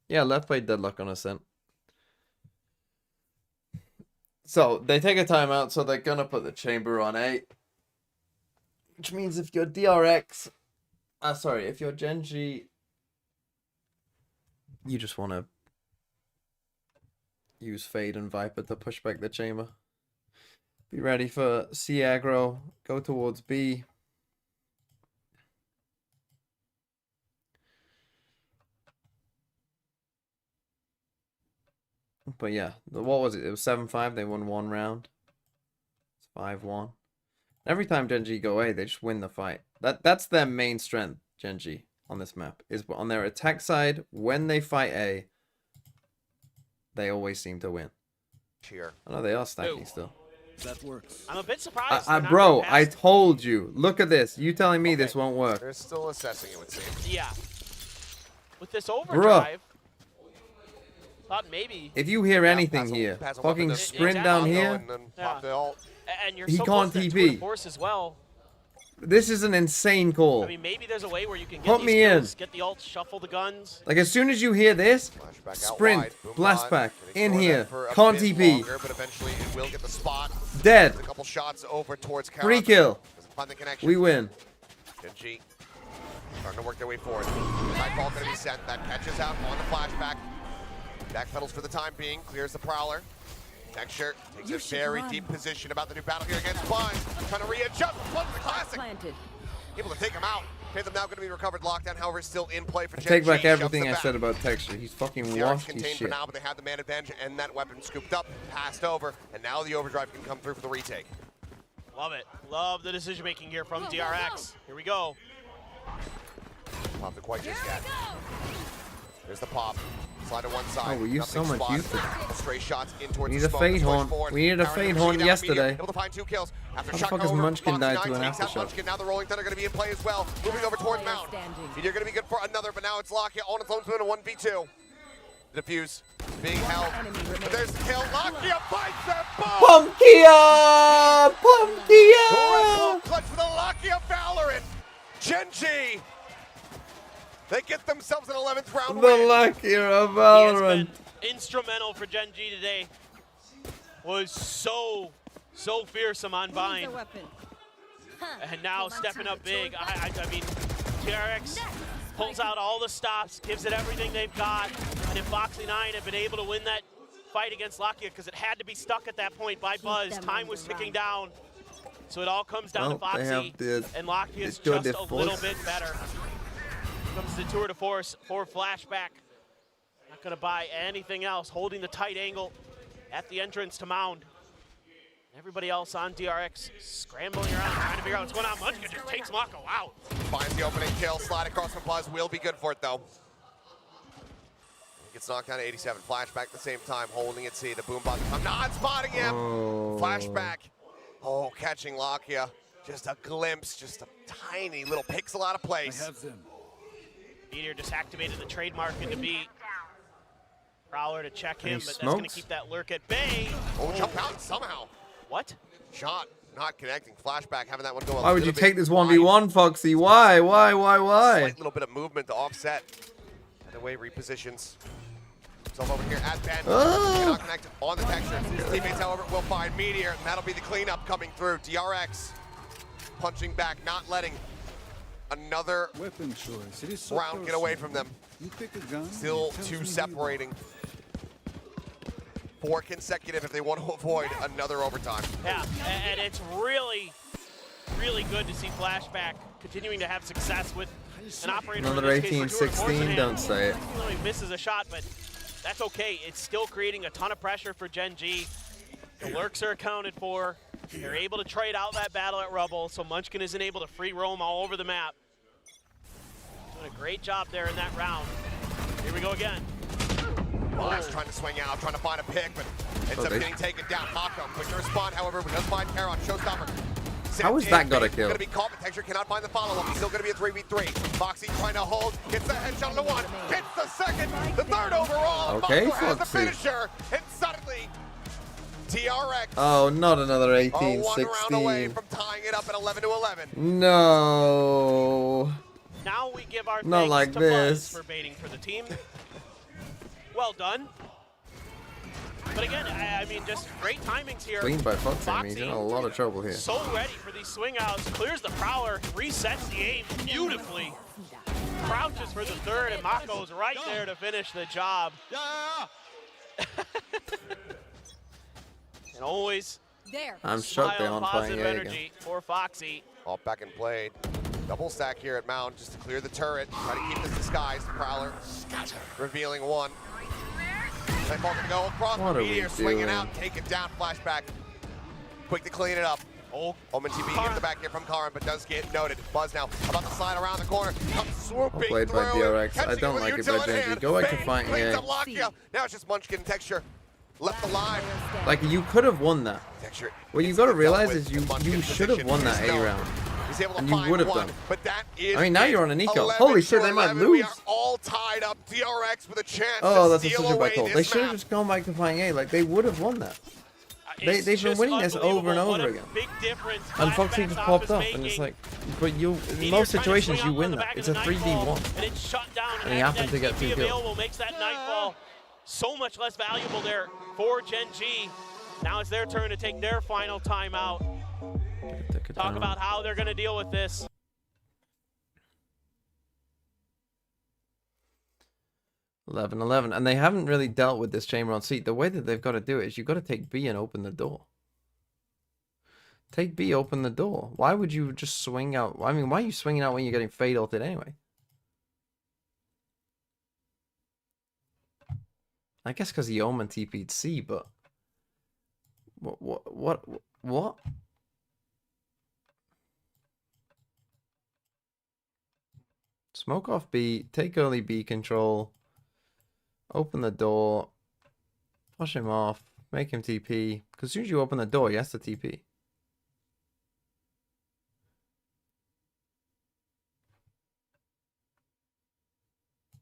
Yeah, left played Deadlock on Ascent. So, they take a timeout, so they're gonna put the chamber on A. Which means if you're DRX... if you're Gen G... You just want to use Fade and Viper to push back the chamber. Be ready for C aggro. Go towards B. But yeah, what was it? It was 7-5. They won one round. It's 5-1. Every time Gen G go A, they just win the fight. That's their main strength, Gen G, on this map. Is on their attack side, when they fight A, they always seem to win. Cheer. I know they are stacking still. That works. I'm a bit surprised. they're not Bro, going I past- told you. Look at this. You telling me this won't work. They're still assessing it, would seem. Yeah. With this overdrive, thought maybe. If you hear anything pass here, pass fucking up sprint Exactly. down and here. then Yeah. pop the ult. And you're He so can't close to that TP. tour de force as well. This is an insane call. I mean, maybe there's a way where you can get Put these me kills, in. get the ult, shuffle the guns. Like, as soon as you hear this, Flashback out sprint, wide. Boom blast on. back, Gonna in ignore here, that for a can't bit TP. longer, but eventually it will get the spot. Dead. A couple shots over towards Kara. Free kill. Doesn't find the connection. We win. Gen G starting to work their way forward. Nightfall going to be sent. That catches out on the flashback. Backpedals for the time being. Clears the Prowler. Texture takes a very deep position about the new battle here against Buzz. Trying to readjust. What's the classic? Able to take him out. Phantom now going to be recovered. Lockdown, however, is still in play for I Gen take G. back Shoves everything it I back. said about Texture. He's fucking DRX washed his contained for shit. now, but they have the man advantage and that weapon scooped up, passed over, and now the overdrive can come through for the retake. Love it. Love the decision making here from DRX. Here we go. Popped it quite just yet. There's the pop. Slide to one side. Oh, we used so much usage. Stray shots in towards We need the a smoke. fade Push horn. forward. We needed a Powering fade the horn machine down yesterday. medium, able to find 2 kills. After How the shot fuck is over, Munchkin died Foxy to an 9 takes out aftershock? Munchkin. Now the Rolling Thunder going to be in play as well. Moving over towards Mount. You're going to be good for another, but now it's Lakia on its own to win a 1v2. The defuse being held. But there's the kill. Lakia fights that ball. Pumpkia! Pumpkia! Red Bull clutch for the Lakia Valorant. GENG. They get themselves an 11th round The win. luckier of Valorant. Instrumental for GENG today. Was so fearsome on Vine. And now stepping up big. I mean, DRX pulls out all the stops, gives it everything they've got. And if Foxy 9 had been able to win that fight against Lakia, because it had to be stuck at that point by Buzz, time was ticking down. So it all comes down to Foxy, and Lakia is just a little bit better. Comes the tour de force for flashback. Not gonna buy anything else, holding the tight angle at the entrance to Mound. Everybody else on DRX scrambling around, trying to figure out what's going on. Munchkin just takes Mako out. Finds the opening kill, slide across from Buzz, will be good for it though. He gets knocked down to 87, flashback at the same time, holding it C, the boom bot come, not spotting him. Flashback, oh, catching Lakia. Just a glimpse, just a tiny little pixel out of place. Meteor just activated the trademark into B. Prowler to check him, but that's smokes? gonna keep that lurk at bay. Oh, jump out somehow. What? Shot not connecting. Flashback having that one go. Why would you take this 1v1, Foxy? Why? Slight little bit of movement to offset. And away repositions. Himself over here at Ben. Cannot connect on the texture. His teammates, however, will find Meteor, and that'll be the cleanup coming through. DRX punching back, not letting another round get away from them. Still 2 separating. 4 consecutive if they want to avoid another overtime. Yeah, and it's really, really good to see Flashback continuing to have success with an operator. Another 18-16, don't say it. He misses a shot, but that's okay. It's still creating a ton of pressure for GENG. The lurks are accounted for. They're able to trade out that battle at Rubble, so Munchkin isn't able to free roam all over the map. Doing a great job there in that round. Here we go again. Buzz trying to swing out, trying to find a pick, but ends up getting taken down. Mako, quick to respond, however, but does find Karon, showstopper. How is that got a kill? Gonna be caught, but Texture cannot find the follow-up. He's still gonna be a 3v3. Foxy trying to hold, gets the headshot on the 1, hits the second, the 3rd overall. Okay, Mako has the Foxy. finisher, and suddenly DRX. Oh, not another 1 round away 18-16. from tying it up at 11-11. No. Now we give our Not thanks like to this. Buzz for baiting for the team. Well done. But again, I mean, just great timings here. Clean by Foxy. I mean, he's in a lot of trouble here. So ready for these swing outs. Clears the Prowler, resets the aim beautifully. Crouches for the 3rd, and Mako's right there to finish the job. And always I'm shocked they aren't playing positive A again. energy for Foxy. All back and played. Double stack here at Mound just to clear the turret. Try to keep this disguised. Prowler revealing 1. Nightfall gonna go across. What are we Meteor swinging doing? out, take it down. Flashback. Quick to clean it up. Omen TP gives the back here from Karan, but does get noted. Buzz now about to slide around the corner. Comes swooping Played by through. DRX. I Catching don't with like it util by in GENG. hand. Go back to Bang, fighting cleans A. up Lakia. Now it's just Munchkin and Texture left alive. Like, you could have won that. Texture. What you got to realize is you should have won that A round. He's able to And you find would have 1, done. but that is I mean, now you're on an eco. 11 Holy shit, they to might 11. We lose. are all tied up. DRX with a chance Oh, to that's a steal such a away bad call. this They should have map. just gone back to playing A. Like, they would have won that. It's They've been just winning this over and unbelievable. over What a again. Big difference. And Foxy Flashback's just off popped is up, and it's making. like, but you, in Meteor most trying to situations, swing you out win on the that. back It's of a the Nightfall, 3v1. and it's shut down. And he happened to get that 2 TP kills. available makes that Nightfall so much less valuable there for GENG. Now it's their turn to take their final timeout. Take it Talk down. about how they're going to deal with this. 11-11, and they haven't really dealt with this chamber on C. The way that they've got to do it is you've got to take B and open the door. Take B, open the door. Why would you just swing out? I mean, why are you swinging out when you're getting fade ulted anyway? I guess because the Omen TP'd C, but what? Smoke off B, take early B control. Open the door. Push him off. Make him TP. Because as soon as you open the door, he has to TP.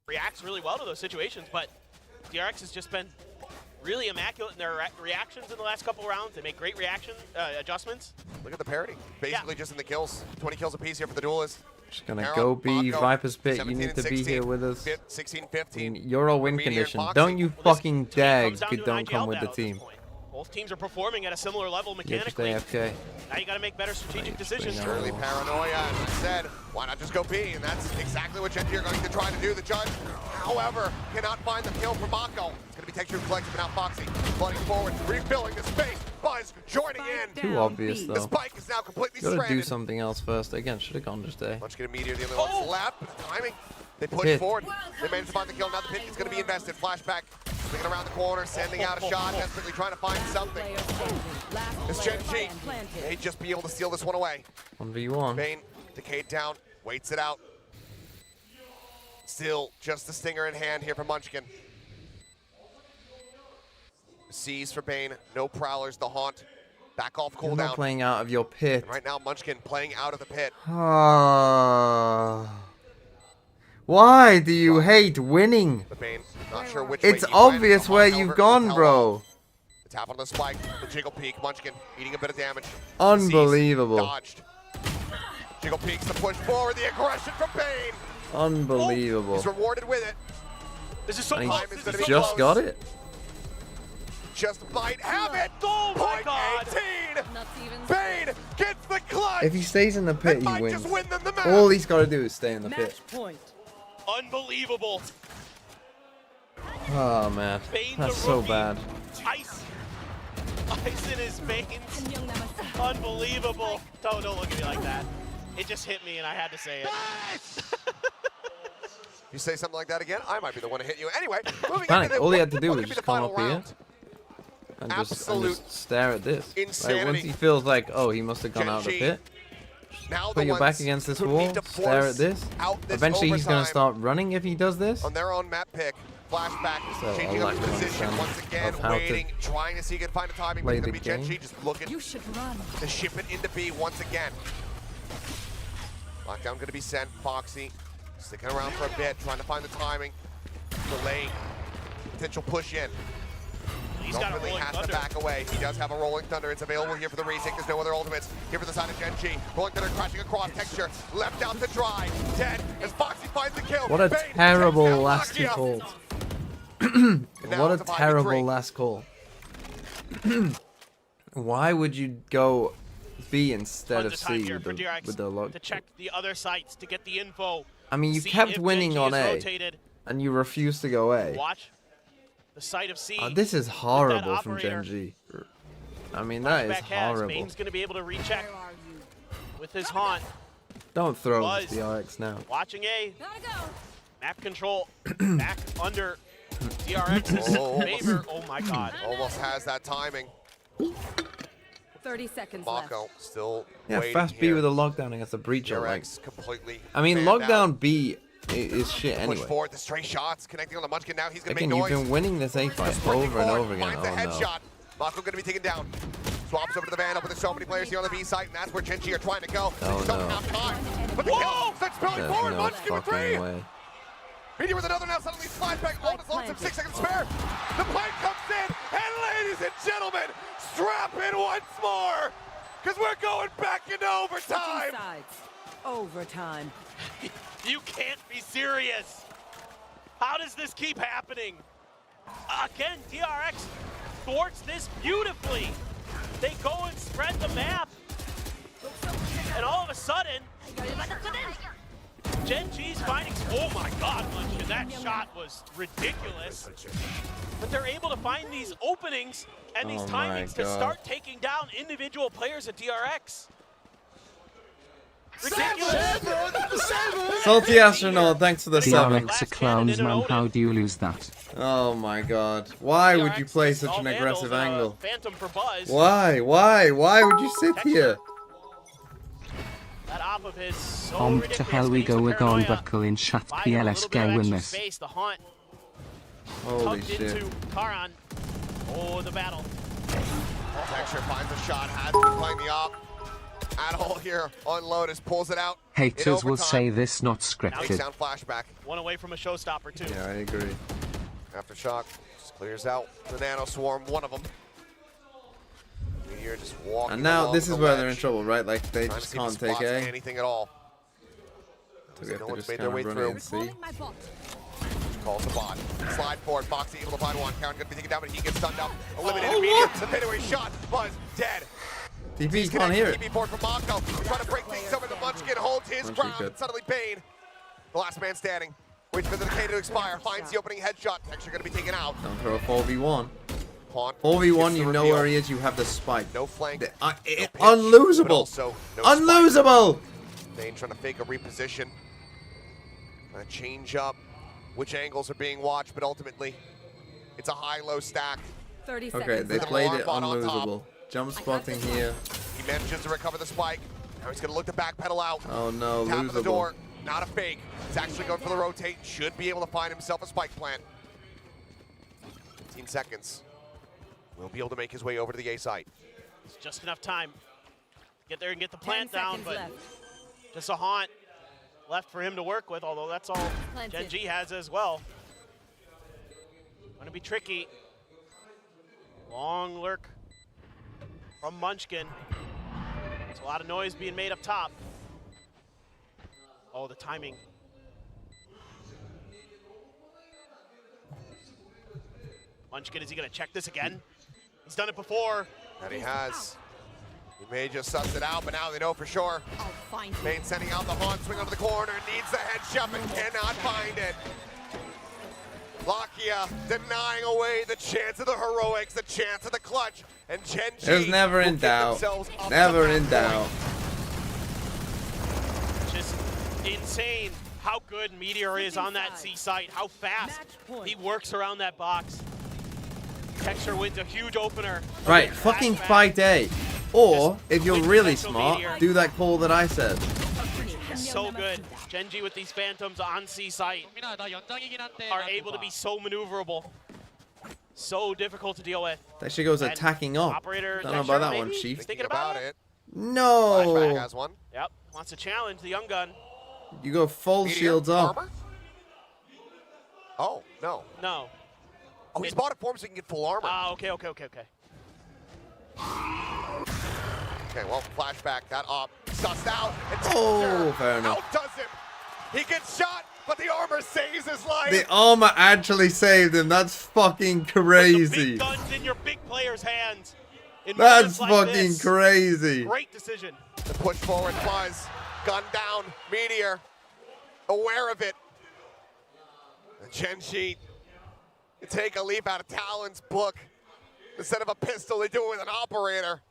Reacts really well to those situations, but DRX has just been really immaculate in their reactions in the last couple rounds. They make great reaction adjustments. Look at the parity. Basically just in the kills. 20 kills apiece here for the duelists. Just gonna go B, Viper's Pit. You need to be here with us. 16-15. You're all win condition. Don't you fucking dare don't come with the team. Both teams are performing at a similar level Yeah, just mechanically. AFK. Now you got to make better strategic decisions. Early paranoia, as I said, why not just go B? And that's exactly what GENG are going to try to do. The judge, however, cannot find the kill for Mako. It's going to be Texture Collective and now Foxy flooding forward, refilling the space. Buzz joining in. Too obvious though. The spike is now completely Gotta stranded. do something else first. Again, should have gone just A. Let's get a meteor, the only ones left, but the timing. They push forward. They managed to find the kill. Now the pit is going to be invested. Flashback, swinging around the corner, sending out a shot, desperately trying to find something. It's GENG. May just be able to steal this one away. 1v1. Bane, decayed down, waits it out. Still just the stinger in hand here for Munchkin. Sees for Bane, no prowlers, the haunt. Back off You're not cooldown. playing out of your pit. And right now, Munchkin playing out of the pit. Why do you hate winning? The Bane, not sure which It's way he went. obvious The where haunt you've over, gone, the bro. The tap on the spike, the jiggle peek, Munchkin eating a bit of damage. Unbelievable. Dodged. Jiggle peeks the push forward, the aggression from Bane. Unbelievable. He's rewarded with it. This is so And close. he This is so just close. got it. Just might have it. Oh my God. 18. Bane gets the clutch. If he stays in the pit, he might wins. just win them the match. All he's got to do is stay in the pit. Point. Unbelievable. Oh man, Bane that's the so rookie. bad. Ice in his veins. Unbelievable. Don't look at me like that. It just hit me and I had to say it. You say something like that again, I might be the one to hit you. Anyway, moving Panic. into All he had to what do could was be just the come final up here round. and Absolute just stare at this. Like, insanity. once he feels like, oh, he must have gone out of the GENG. pit. Now Put the your back ones against this who wall, need to stare force at this. out this Eventually he's going to overtime start running if he does this. on their own map pick. Flashback, So, changing a up lack the of position understanding once again, of how to waiting, trying to see if he can find a timing, but play it's going to the be game. GENG just looking You should run. to ship it into B once again. Lockdown going to be sent. Foxy sticking around for a bit, trying to find the timing. Delay, potential push in. He's got a Ultimately rolling has thunder. to back away. He does have a rolling thunder. It's available here for the retake. There's no other ultimates. Here for the side of GENG. Rolling thunder crashing across. Texture left out to dry. Dead as Foxy finds the kill. What a Bane terrible takes down last two Lakia. calls. Now What a it's 5-3. terrible last call. Why would you go B instead Tons of of time C here with for the, DRX with the lock? to check the other sites to get the info. I mean, you See kept if winning GENG on is A, rotated. and you refused to go A. Watch the site of C. This is horrible from operator. GENG. I mean, that is Flashback has. horrible. Bane's going to be able to recheck with his haunt. Don't throw Buzz. this DRX now. Watching A. Map control back under DRX's favor. Oh my God. Almost has that timing. 30 seconds Mako still Yeah, waiting fast B here. with a lockdown against a breacher. Like, DRX completely I mean, fanned out. lockdown B is shit Push anyway. forward, the stray shots connecting on the Munchkin. Now he's going to Again, make you've noise. been winning this A fight Sprinting over and forward, over again. finds a Oh no. headshot. Mako going to be taken down. Swaps over to the Vandal, but there's so many players here on the B site, and that's where GENG are trying to go. Oh, They don't no. have time. But the kill starts spilling There's forward. no Munchkin with three. fucking way. Meteor with another now, suddenly flashback. Lotus lost him 6 seconds spare. The play comes in, and ladies and gentlemen, strap in once more, because we're going back into overtime. Overtime. You can't be serious. How does this keep happening? Again, DRX thwarts this beautifully. They go and spread the map. And all of a sudden, GENG's finding, oh my God, Munchkin, that shot was ridiculous. But they're able to find these openings and these Oh my timings to God. start taking down individual players at DRX. Ridiculous. Salty Astronaut, thanks for the 7. DRX a clowns, man. How do you lose that? Oh my God. Why would you play such an All aggressive Vandals, angle? Phantom for Buzz. Why? Why would you sit here? That op of his so To ridiculous, hell we he's go, a we're going paranoia. buckle in shaft Buying a PLS little bit of gang win extra this. space, the haunt Holy tucked shit. into Karan. Oh, the battle. Texture finds a shot, has been playing the op at all here on Lotus, pulls it out. Haters will say this not Big scripted. sound flashback. One away from a showstopper, too. Yeah, I agree. Aftershock just clears out the Nano Swarm, one of them. Meteor just walking And now along this is the where they're in ledge, trouble, right? Like they trying to just see if can't he take spots A. anything at all. So we have No to one's just made kind their of way run through. it and see. Calls the bot. Slide forward. Foxy able to find one. Karen gonna be taken down, but he gets stunned up. Eliminated Oh, Meteor. what? The fadeaway shot. Buzz dead. TP, can't hear it. TP forward from Mako. Trying to break things over. The Munchkin holds his Munchkin ground. good. And suddenly Bane, the last man standing, waits for the decay to expire. Finds the opening headshot. Texture gonna be taken out. Don't throw a 4v1. Pawn 4v1, gets you the know reveal. where he is. You have the spike. No flank. No pitch, but unlosable. also no spike. Unlosable. Bane trying to fake a reposition. Trying to change up which angles are being watched, but ultimately, it's a high-low stack. 30 Okay, seconds they left. played it Alarm bot on top. unlosable. Jump spotting here. He manages to recover the spike. Now he's going to look to backpedal out. Oh no, Tap of the losable. door. Not a fake. He's actually going for the rotate. Should be able to find himself a spike plant. 15 seconds. Will be able to make his way over to the A site. It's just enough time. Get there and get the 10 plant down, seconds but left. just a haunt left for him to work with, although that's all Planted. GENG has as well. Gonna be tricky. Long lurk from Munchkin. There's a lot of noise being made up top. Oh, the timing. Munchkin, is he gonna check this again? He's done it before. And he has. He may just suss it out, but now they know for sure. I'll find you. Bane sending out the haunt, swing over the corner, needs the headshot, but cannot find it. Lakia denying away the chance of the heroics, the chance of the clutch, and GENG. It was never in will get doubt. themselves up to Never that in doubt. Just insane how good Meteor is on that C site, how fast Match point. he works around that box. Texture wins a huge opener. Right, Flashback. fucking fight A. Or, if you're quick really potential smart, Meteor. do that call that I said. So good. GENG with these Phantoms on C site are able to be so maneuverable. So difficult to deal with. That shit goes And attacking up. Operator Don't know about that one, maybe? Chief. Thinking about it? No. Flashback has one. Yep, wants to challenge the young gun. You go full Meteor, shields up. armor? Oh, no. No. Oh, he's bought it for him so he can get full armor. Ah, okay. Okay, well, flashback, that op, sussed out, and Oh, fair enough. outdoes him. He gets shot, but the armor saves his life. The armor actually saved him. That's fucking crazy. Big guns in your big players' hands. In That's moments like fucking this. crazy. Great decision. The push forward, Buzz, gun down, Meteor, aware of it. And GENG, you take a leaf out of Talon's book. Instead of a pistol, they do it with an operator.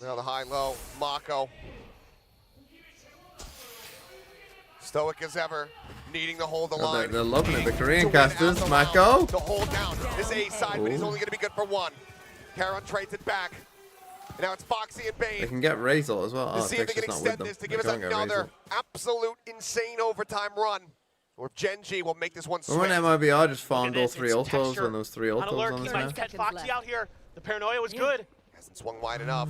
Now the high-low, Mako. Stoic as ever, needing to hold the Oh, line. they're loving it. The To Korean win out casters. the Mako. round, to hold down this A side, but he's Ooh. only going to be good for one. Karon trades it back. And now it's Foxy and Bane. They can get Razor as well. To Oh, see if they can Texture's not with extend them. this to They give us can't get another Razor. absolute insane overtime run. Or if GENG will make this one switch. Remember when MIBR just farmed all this, three it's ultos Texture when those three on ultos alert. on He this might map? catch Seconds Foxy left. out here. The paranoia was good. Hasn't swung wide enough.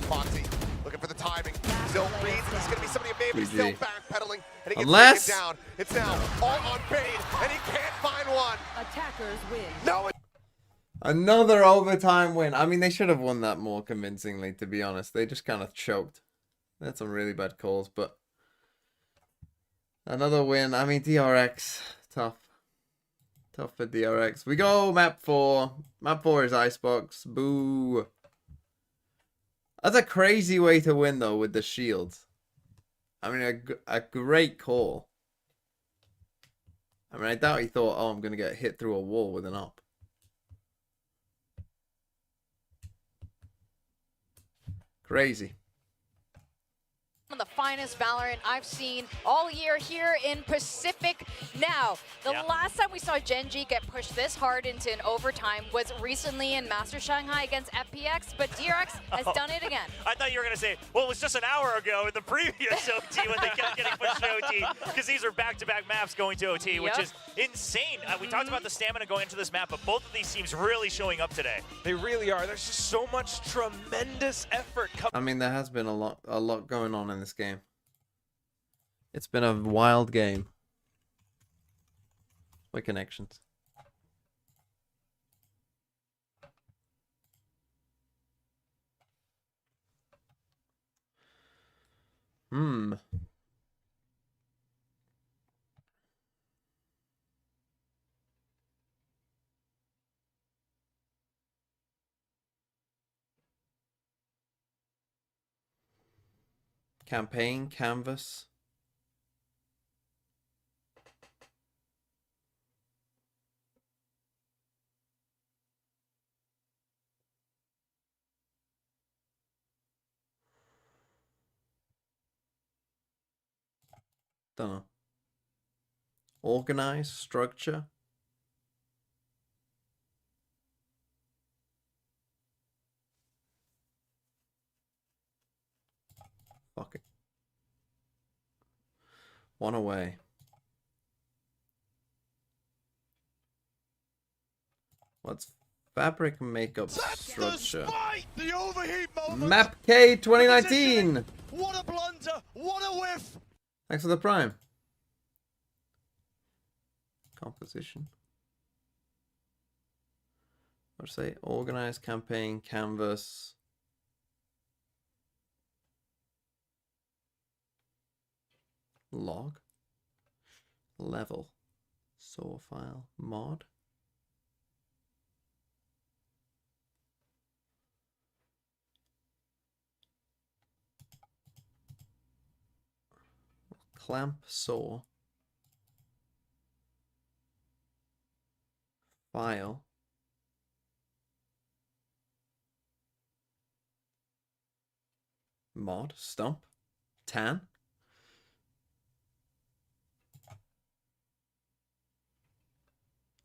Foxy looking for the timing. Still reads. He's going to be somebody maybe GG. still backpedaling. And he gets Unless- taken down. It's now all on Bane. And he can't find one. Attackers win. No, Another overtime win. I mean, they should have won that more convincingly, to be honest. They just kind of choked. They had some really bad calls, but another win. I mean, DRX, tough. Tough for DRX. We go map 4. Map 4 is Icebox. Boo. That's a crazy way to win, though, with the shields. I mean, a great call. I mean, I doubt he thought, oh, I'm going to get hit through a wall with an op. Crazy. One of the finest Valorant I've seen all year here in Pacific. Now, the last time we saw GENG get pushed this hard into an overtime was recently in Master Shanghai against FPX, but DRX has done it again. I thought you were going to say, well, it was just an hour ago in the previous OT when they kept getting pushed to OT, because these are back-to-back maps going to OT, which is insane. We talked about the stamina going into this map, but both of these teams really showing up today. They really are. There's just so much tremendous effort coming. I mean, there has been a lot going on in this game. It's been a wild game. My connections. Campaign, canvas. Don't know. Organize, structure. Fuck it. One away. What's fabric makeup structure? The overheat moment. Map K 2019. What a blunder! What a whiff! Thanks for the prime. Composition. What say? Organize, campaign, canvas. Log. Level. Saw file. Mod. Clamp saw. File. Mod. Stump. Tan.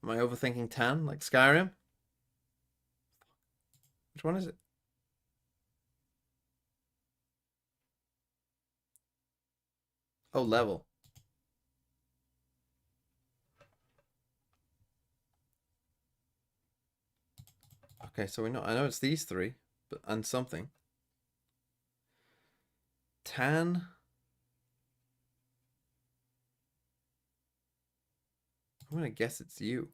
Am I overthinking tan like Skyrim? Which one is it? Oh, level. Okay, so I know it's these three, but and something. Tan. I'm gonna guess it's you.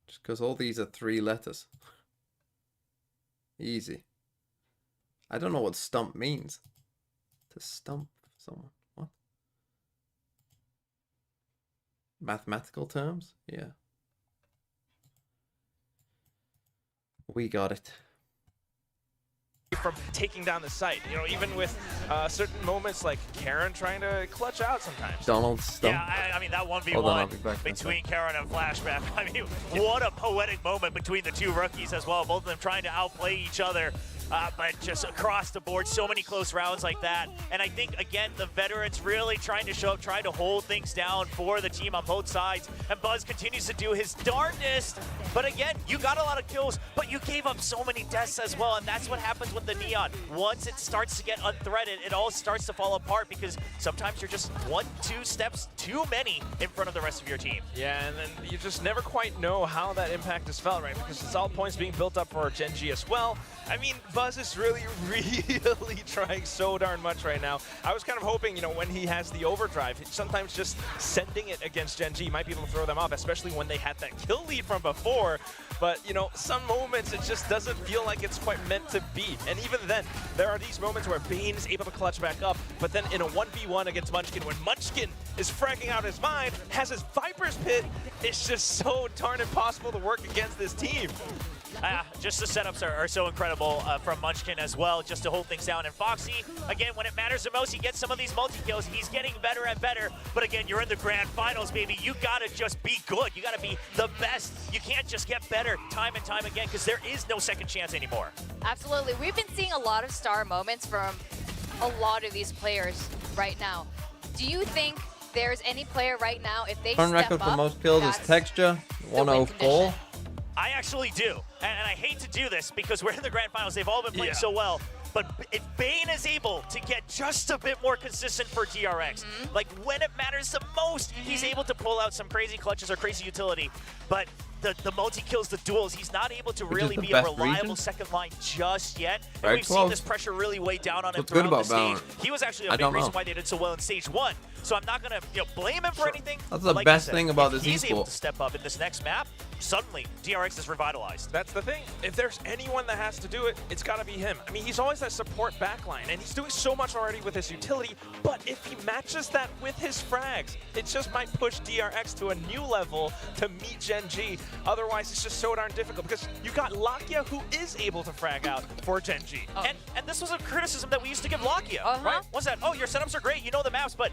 Just because all these are 3 letters. Easy. I don't know what stump means. To stump someone. What? Mathematical terms? Yeah. We got it. From taking down the site, you know, even with certain moments like Karen trying to clutch out sometimes. Donald stump. Yeah, I mean, that 1v1 between Karen and Flashback. I mean, what a poetic moment between the two rookies as well. Both of them trying to outplay each other. But just across the board, so many close rounds like that. And I think, again, the veterans really trying to show up, trying to hold things down for the team on both sides. And Buzz continues to do his darndest. But again, you got a lot of kills, but you gave up so many deaths as well. And that's what happens with the Neon. Once it starts to get unthreaded, it all starts to fall apart because sometimes you're just 1-2 steps too many in front of the rest of your team. Yeah, and then you just never quite know how that impact is felt, right? Because it's all points being built up for GENG as well. I mean, Buzz is really trying so darn much right now. I was kind of hoping, you know, when he has the overdrive, sometimes just sending it against GENG might be able to throw them off, especially when they had that kill lead from before. But, you know, some moments it just doesn't feel like it's quite meant to be. And even then, there are these moments where Bane is able to clutch back up, but then in a 1v1 against Munchkin, when Munchkin is fragging out his mind, has his Viper's Pit, it's just so darn impossible to work against this team. Just the setups are so incredible from Munchkin as well, just to hold things down. And Foxy, again, when it matters the most, he gets some of these multi-kills. He's getting better and better. But again, you're in the grand finals, baby. You gotta just be good. You gotta be the best. You can't just get better time and time again, because there is no second chance anymore. Absolutely. We've been seeing a lot of star moments from a lot of these players right now. Do you think there's any player right now, if they Current step record for up, most kills is that's Texture, the win 104. condition? I actually do, and I hate to do this because we're in the grand finals. They've all been playing so well, but if Bane is able to get just a bit more consistent for DRX, like when it matters the most, he's able to pull out some crazy clutches or crazy utility, but the multi-kills, the duels, he's not able to really be a reliable second line just yet. And Very we've seen this pressure really weigh down on him What's good throughout the about stage. Valorant? He was actually I a big don't reason know. why they did so well in stage 1. So I'm not going to blame him for anything. That's but the like best I said, thing about if this he's able esport. to step up in this next map, suddenly DRX is revitalized. That's the thing. If there's anyone that has to do it, it's got to be him. I mean, he's always that support backline, and he's doing so much already with his utility, but if he matches that with his frags, it just might push DRX to a new level to meet Gen G. Otherwise, it's just so darn difficult, because you got Lakia, who is able to frag out for Gen G. And this was a criticism that we used to give Lakia, right? Was that, oh, your setups are great, you know the maps, but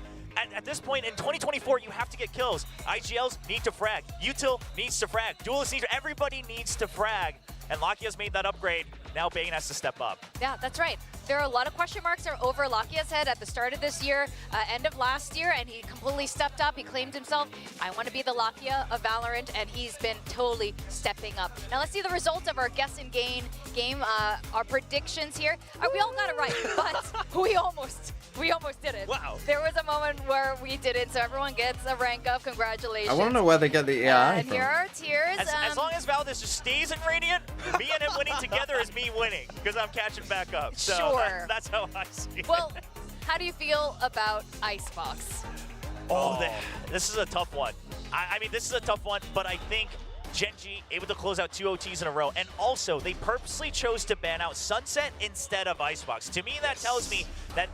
at this point in 2024, you have to get kills. IGLs need to frag. Util needs to frag. Duelists need to, everybody needs to frag. And Lakia's made that upgrade. Now Bane has to step up. Yeah, that's right. There are a lot of question marks over Lakia's head at the start of this year, end of last year, and he completely stepped up. He claimed himself, I want to be the Lakia of Valorant, and he's been totally stepping up. Now let's see the results of our guess and gain game, our predictions here. We all got it right, but we almost did it. Wow. There was a moment where we didn't, so everyone gets a rank up. Congratulations. I want to know where they get the AI And from. here are our tiers. As long as Valdez just stays in Radiant, me and him winning together is me winning, because I'm catching back up. So Sure. that's how I see it. Well, how do you feel about Icebox? This is a tough one. I mean, this is a tough one, but I think Gen G able to close out 2 OTs in a row, and also they purposely chose to ban out Sunset instead of Icebox. To me, that tells me that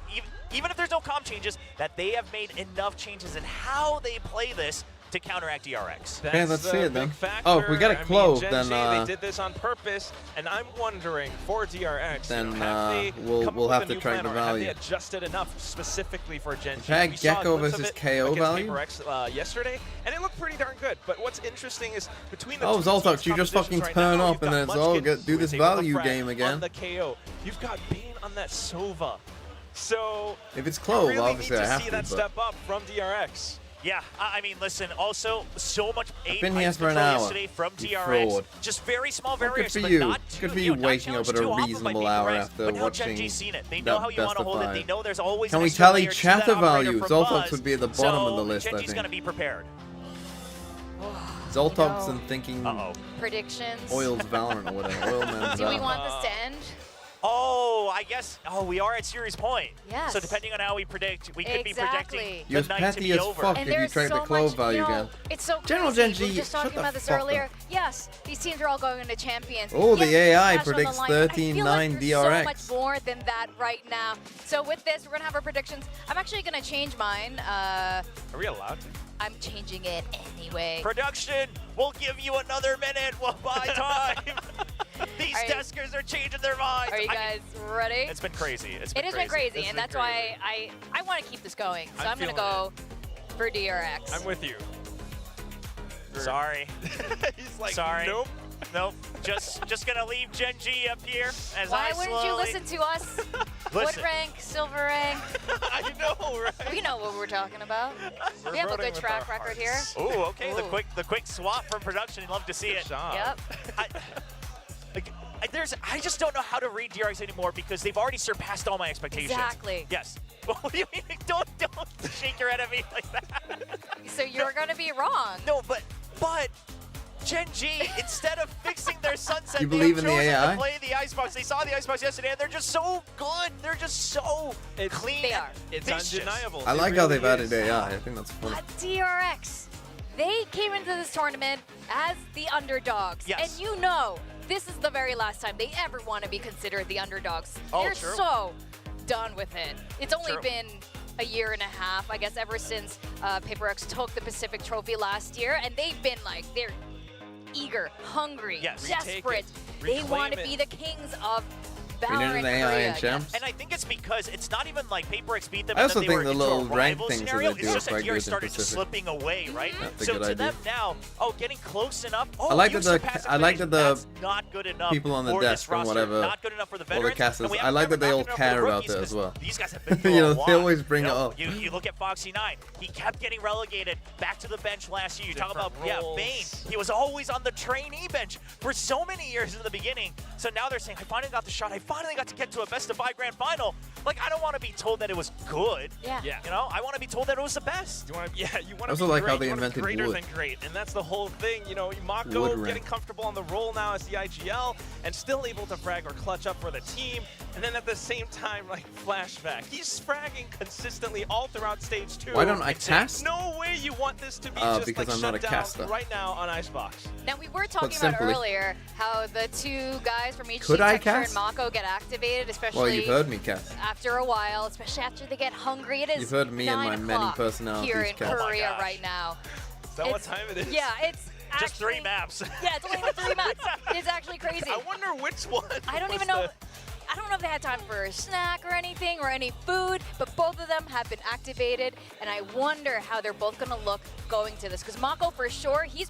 even if there's no comp changes, that they have made enough changes in how they play this to counteract DRX. Okay, let's see it then. Factor. Oh, if we get it I mean, closed, Gen then G, they did this on purpose, and I'm wondering for DRX, then, have they we'll come up have with a to new track plan, the or have they value. adjusted enough specifically for Gen G? Tag We saw Gecko glimpses of versus it KO against value? Paper X, yesterday, and it looked pretty darn good. But what's interesting is between the Oh, two Zoltox, teams' you just fucking compositions turn right now, up you've and got then it's, Munchkin, do who this is able to value frag game again. on the KO. You've got Bane on that Sova. So If it's close, really obviously need I to have see to, that but- step up from DRX. Yeah, I mean, listen, also, so much I've A been here pipes for an control hour, yesterday from you DRX. fraud. Just very small Well, good variations, for but you. not Good too, for you not waking up challenged at a too often by reasonable Paper hour X. after But now Gen watching G's seen it. They that know how you best want to of hold it. five. They know there's always Can an we extra tally layer to chatter that operator value? from Zoltox Buzz. would be at the bottom of the list, Gen I G's going to think. be prepared. Zoltox and thinking Predictions. Oil's Valorant or whatever. Oil Man's Do we Valorant. want this to end? Oh, I guess. Oh, we are at series point. Yes. So depending on how we predict, we could be predicting You're the night to petty be as over. fuck And if you there's track the so clove much, value you know, again. it's so General crazy. Gen We were G, just shut talking the about this fuck earlier. up. Yes, these teams are all going into champions. Oh, the Yes, AI cash on the predicts line, but I feel like 13-9 there's so DRX. much more than that right now. So with this, we're going to have our predictions. I'm actually going to change mine. Are we allowed to? I'm changing it anyway. Production, we'll give you another minute. We'll buy time. These Are you- deskers are changing their minds. Are you guys ready? It's been crazy. It has been crazy, and that's why I want to keep this going. So I'm going to go for DRX. I'm with you. Sorry. He's like, Sorry. nope. Nope. Just gonna leave Gen G up here as Why I wouldn't you slowly- listen to us? Wood Listen. rank, silver rank. I know, right? We know what we're talking about. We're We have a voting good with track our record hearts. here. Oh, okay. Ooh. The quick swap from production. Love to see it. Yep. I just don't know how to read DRX anymore because they've already surpassed all my expectations. Exactly. Yes. What do you mean? Don't shake your head at me like that. So you're going to be wrong. No, but Gen G, instead of fixing their sunset, You they believe have in the chosen AI? to play the Icebox. They saw the Icebox yesterday, and they're just so good. They're just so clean. They are. It's vicious. undeniable. I It like how really they've added is. AI. I think that's funny. But DRX, they came into this tournament as the underdogs. Yes. And you know, this is the very last time they ever want to be considered the underdogs. Oh, They're true. so done with it. It's only True. been a year and a half, I guess, ever since Paper X took the Pacific Trophy last year. And they've been like, they're eager, hungry, Yes. desperate. They Reclaim want to it. be the kings of Renewed Valorant AI Korea. and champs. And I think it's because it's not even like PaperX beat them I and also then they think were the into little a rank rival things that scenario. they It's do just are that quite good DRX in started just Pacific. slipping away, right? That's a So good to idea. them now, oh, getting close enough. Oh, I like you that the- surpassed I like Phase. that the That's not good enough people on the for desk this and roster. whatever, Not good enough for the all the veterans. casters, and we I have to like that remember, they not all good enough for the care about rookies, it as 'cause well. These guys have been through You a know, lot. they always bring You it know, up. You look at Foxy9. He kept getting relegated back to the bench last year. You talk about Different Bane. roles. He was always on the trainee bench for so many years in the beginning. So now they're saying, I finally got the shot. I finally got to get to a best of 5 grand final. Like, I don't want to be told that it was good. Yeah. Yeah. You know, I want to be told that it was the best. You want to, you want I to also be like great. how they You wanna be invented greater wood. than great, and that's the whole thing. You know, Wood Mako rank. getting comfortable on the role now as the IGL, and still able to frag or clutch up for the team. And then at the same time, like flashback, he's fragging consistently all throughout stage 2. Why don't I It's cast? No way you want this to be just because like I'm shut not a down caster. right now on Icebox. Now, we were talking about simply. earlier how the two guys from each Could team, I Texture and cast? Mako, get activated, especially Well, you've heard me cast. after a while, especially after they get hungry. It is You've heard me and 9 my many o'clock personalities here in cast. Oh my Korea gosh. right now. Is that what It's- time it is? Yeah, it's Just 3 actually- maps. Yeah, it's only been 3 months. It's actually crazy. I wonder which one. I don't was even know. the- I don't know if they had time for a snack or anything or any food, but both of them have been activated, and I wonder how they're both going to look going to this. Because Mako, for sure, he's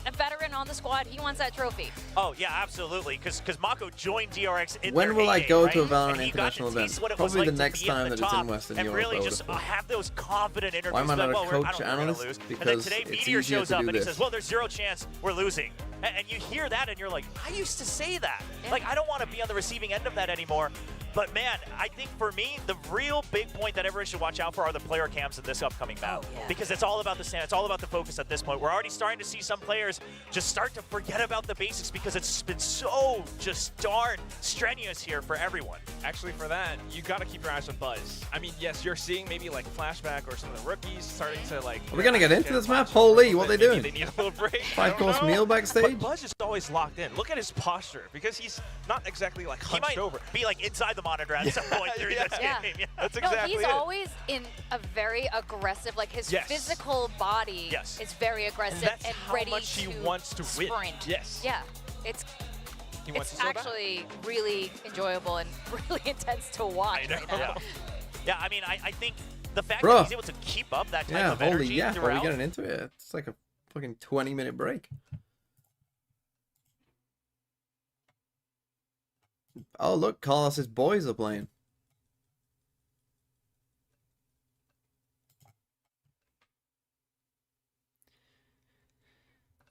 a veteran on the squad. He wants that trophy. Oh, yeah, absolutely. Because Mako joined DRX in When their will I heyday, go right? to a Valorant And he got to international taste event? what it was Probably like the next to be in time the that it's in top Western and Europe, really I would just have thought. have those confident interviews. Why am I that, not a well, I coach don't think we're gonna analyst? lose. And then Because today, it's Meteor easier shows to up do and he this. says, well, there's 0 chance we're losing. And you hear that and you're like, I used to say that. Like, I don't want to be on the receiving end of that anymore. But man, I think for me, the real big point that everyone should watch out for are the player cams in this upcoming battle. yeah. Because it's all about the stand, it's all about the focus at this point. We're already starting to see some players just start to forget about the basics because it's been so just darn strenuous here for everyone. Actually, for that, you got to keep your eyes on Buzz. I mean, yes, you're seeing maybe like flashback or some of the rookies starting to like. Are we gonna get into get this map? flashes a little Holy, what bit. they Maybe doing? They need a little break. 5-course I don't know. meal backstage? But Buzz is always locked in. Look at his posture because he's not exactly like He hunched might over. be like inside the monitor at some point during this Yeah. game. Yeah. That's No, exactly he's it. always in a very aggressive, like his Yes. physical body Yes. is very aggressive And that's and how ready much to he wants to win. sprint. Yes. Yeah, it's He wants it's to so bad. actually really enjoyable and really intense to watch I know. right now. Yeah. Yeah, I mean, I think the fact Bruh. that he's able to keep up that type Yeah, of holy energy yeah. Are we throughout. getting into it? It's like a fucking 20-minute break. Oh, look, Carlos's boys are playing.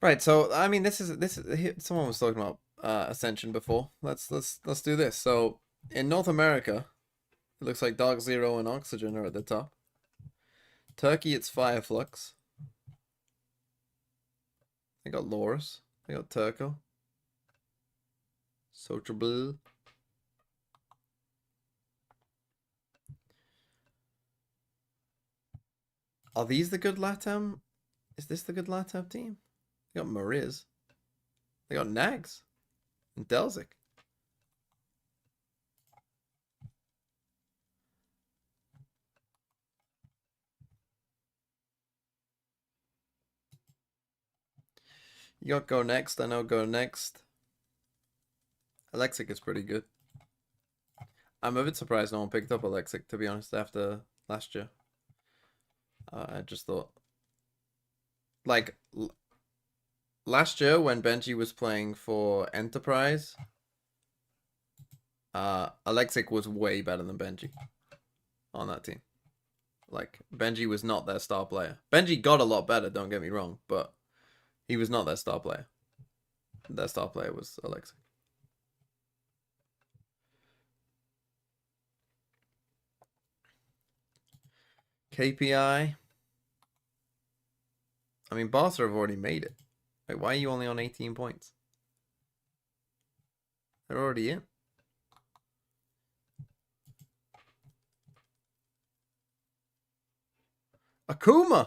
Right, so I mean, this is someone was talking about Ascension before. Let's do this. So in North America, it looks like Dark Zero and Oxygen are at the top. Turkey, it's Fireflux. They got Loris. They got Turco. Sociable. Are these the good LATAM? Is this the good LATAM team? They got Mariz. They got Nags. And Delzik. You got Go Next. I know Go Next. Alexic is pretty good. I'm a bit surprised no one picked up Alexic, to be honest, after last year. I just thought, like, last year when Benji was playing for Enterprise, Alexic was way better than Benji on that team. Like, Benji was not their star player. Benji got a lot better, don't get me wrong, but he was not their star player. Their star player was Alexic. KPI. I mean, Barca have already made it. Wait, why are you only on 18 points? They're already in. Akuma!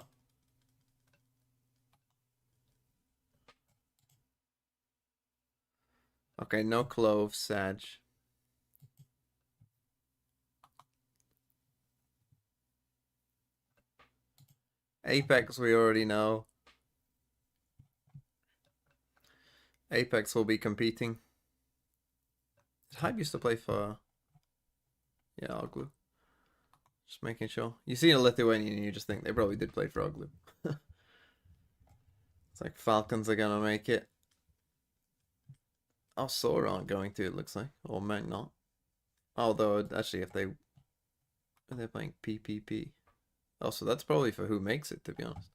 Okay, no Clove, Sag. Apex, we already know. Apex will be competing. Did Hype used to play for... Yeah, Oglu. Just making sure. You see a Lithuanian and you just think they probably did play for Oglu. It's like Falcons are gonna make it. Oh, Sora aren't going to, it looks like. Or might not. Although, actually, if they're playing PPP. Oh, so that's probably for who makes it, to be honest.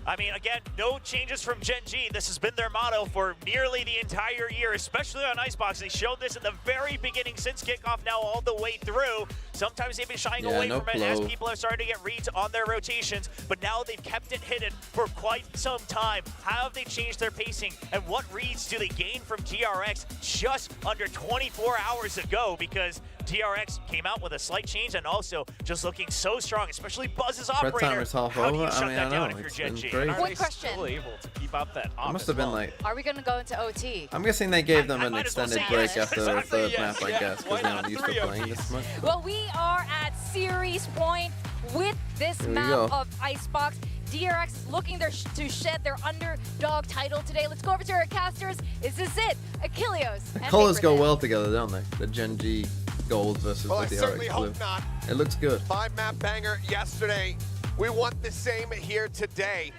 I mean, again, no changes from Gen G. This has been their motto for nearly the entire year, especially on Icebox. They showed this in the very beginning since kickoff, now all the way through. Sometimes they've been shying away from it as people are starting to get reads on their rotations, but now they've kept it hidden for quite some time. How have they changed their pacing, and what reads do they gain from DRX just under 24 hours ago? Because DRX came out with a slight change and also just looking so strong, especially Buzz's operator. Timer's half How do you over. shut I mean, that I down know. if you're It's Gen been G? great. Quick question. Still able to keep up that It must have been like... Are we going to go into OT? I'm guessing they gave them an might as well extended say break yes. after the Exactly, third yes, map, I yeah. guess, Why because they're not? not used to 3 playing OTs. this much. Well, we are at series point with this Here we map go. of Icebox. DRX looking to shed their underdog title today. Let's go over to our casters. Is this it? Achilleos. The and colors go Vaporman. well together, don't they? The Gen G gold versus Well, I the certainly DRX blue. hope not. It looks good. 5-map banger yesterday. We want the same here today.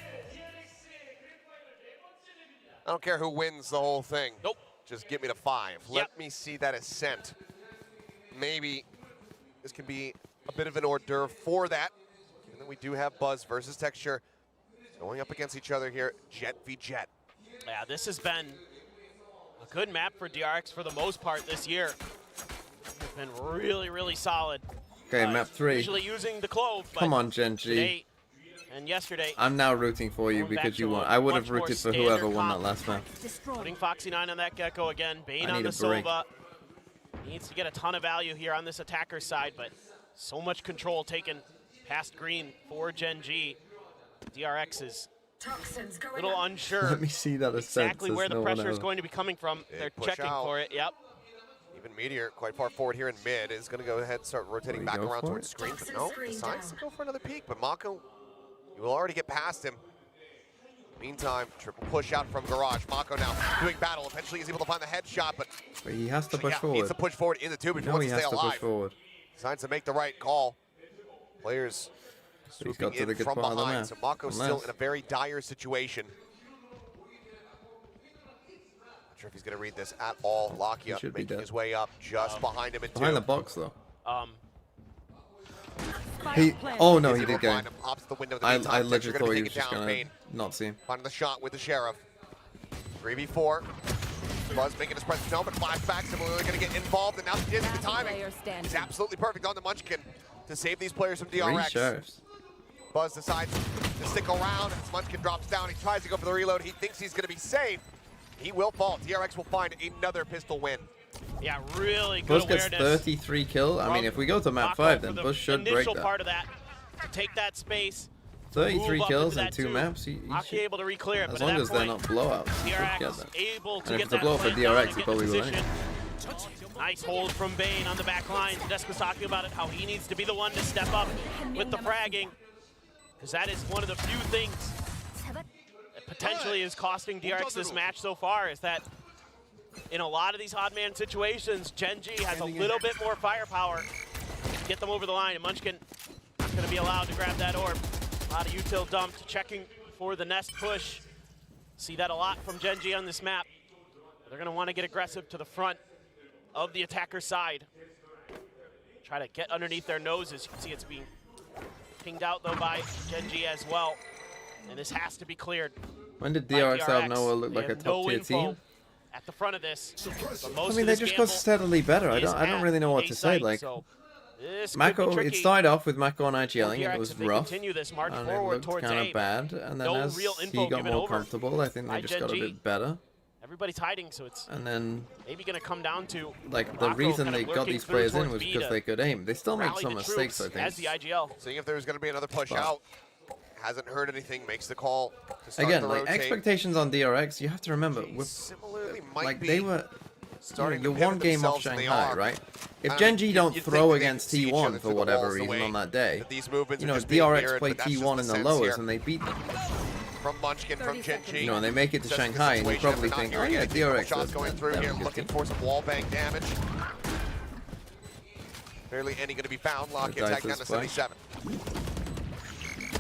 I don't care who wins the whole thing. Nope. Just get me to 5. Let me see that ascent. Maybe this can be a bit of an hors d'oeuvre for that. Given that we do have Buzz versus Texture going up against each other here, Jet v Jet. Yeah, this has been a good map for DRX for the most part this year. It's been really, really solid. Okay, map 3. Usually using the Clove, but Come on, Gen G. today and yesterday, I'm now rooting for you Going back because you to won. a I would have much more rooted for standard whoever won that comp. last map. putting Foxy9 on that Gecko again, Bane I on need the a break. Sova. Needs to get a ton of value here on this attacker side, but so much control taken past green for Gen G. DRX is a little unsure Let me see that ascent. exactly says where the no one pressure is else. going to be coming from. Big They're push checking out. for it, yep. Even Meteor, quite far forward here in mid, is going to go ahead and start rotating we back go around for towards it? screen. But no, decides to go for another peek. But Mako, you will already get past him. Meantime, triple push out from Garage. Mako now doing battle. Eventually he's able to find the headshot, but But he has to push yeah, forward. needs to push forward in the tube if he No, wants he to has stay to alive. push forward. Decides to make the right call. Players But he's swooping got to in the good from part of the behind, map. so Mako's still Unless- in a very dire situation. Not sure if he's going to read this at all. Lakia should be making dead. his way up just behind him in Behind the two. box, though. He, Oh, no, He's he able did to go. find him, opts the window in the I meantime. legit Texture thought gonna he take was it just down. going Bane to not see him. finding the shot with the Sheriff. 3v4. Buzz making his presence known, but flashback similarly going to get involved, and now the timing player standing. is absolutely perfect on the Munchkin to save these players from 3 DRX. sheriffs. Buzz decides to stick around as Munchkin drops down. He tries to go for the reload. He thinks he's going to be safe. He will fall. DRX will find another pistol win. Yeah, really good Bush gets awareness. 33 kills. I mean, from if we go to map Mako 5, for then the Bush should break initial that. part of that. Take that space. 33 move up kills into in that 2 tube. maps. He Maki should, able to re-clear it, as but at long that as they're point, not blowouts, he should get DRX that. able to And get if it's a that blow for plant down DRX, and he get probably in will position. Nice hold from Bane on the back line. Des was talking about it, how he needs to be the one to step up with the fragging, because that is one of the few things that potentially is costing DRX this match so far, is that in a lot of these odd man situations, Gen G has a little bit more firepower to get them over the line, and Munchkin not going to be allowed to grab that orb. A lot of util dumped, checking for the nest push. See that a lot from Gen G on this map. They're going to want to get aggressive to the front of the attacker side. Try to get underneath their noses. You can see it's being pinged out though by Gen G as well. And this has to be cleared. When did by DRX out Noah look They like a have no top tier info team? at the front of this. But most I mean, of they this just gamble got steadily better. I is don't at really know what A to say. site, Like, so this could be Mako, tricky it started off with Mako and I for yelling, and DRX it was if they rough. continue this march And it forward looked towards kind A. of bad. And then No as real he info got given more over comfortable, I think by they just Gen got a G. bit better. Everybody's hiding, so it's And then, maybe going to come down to like, the Mako reason kind of they got lurking these through players in towards was B because to they could aim. They still make rally some the mistakes, I troops think. as the IGL. Seeing if there's going to be another push But- out. Hasn't heard anything, makes the call to start Again, the like, rotate. expectations on DRX, you have to remember, Similarly might like, be they were... starting you're to pivot one game off themselves, and they Shanghai, are. right? If I Gen mean, G don't you'd throw think that they against could see each other T1 for through the whatever walls the reason way on that day, that these movements you are know, just being DRX mirrored, played but that's just T1 the in the sense lowers here. and they beat them. from Munchkin, from GENG. You know, when they make it to Shanghai, and you probably think, oh yeah, DRX. Shots going through here, looking for some wall bang damage. Barely any going to be found. Lock it, tag down to 77.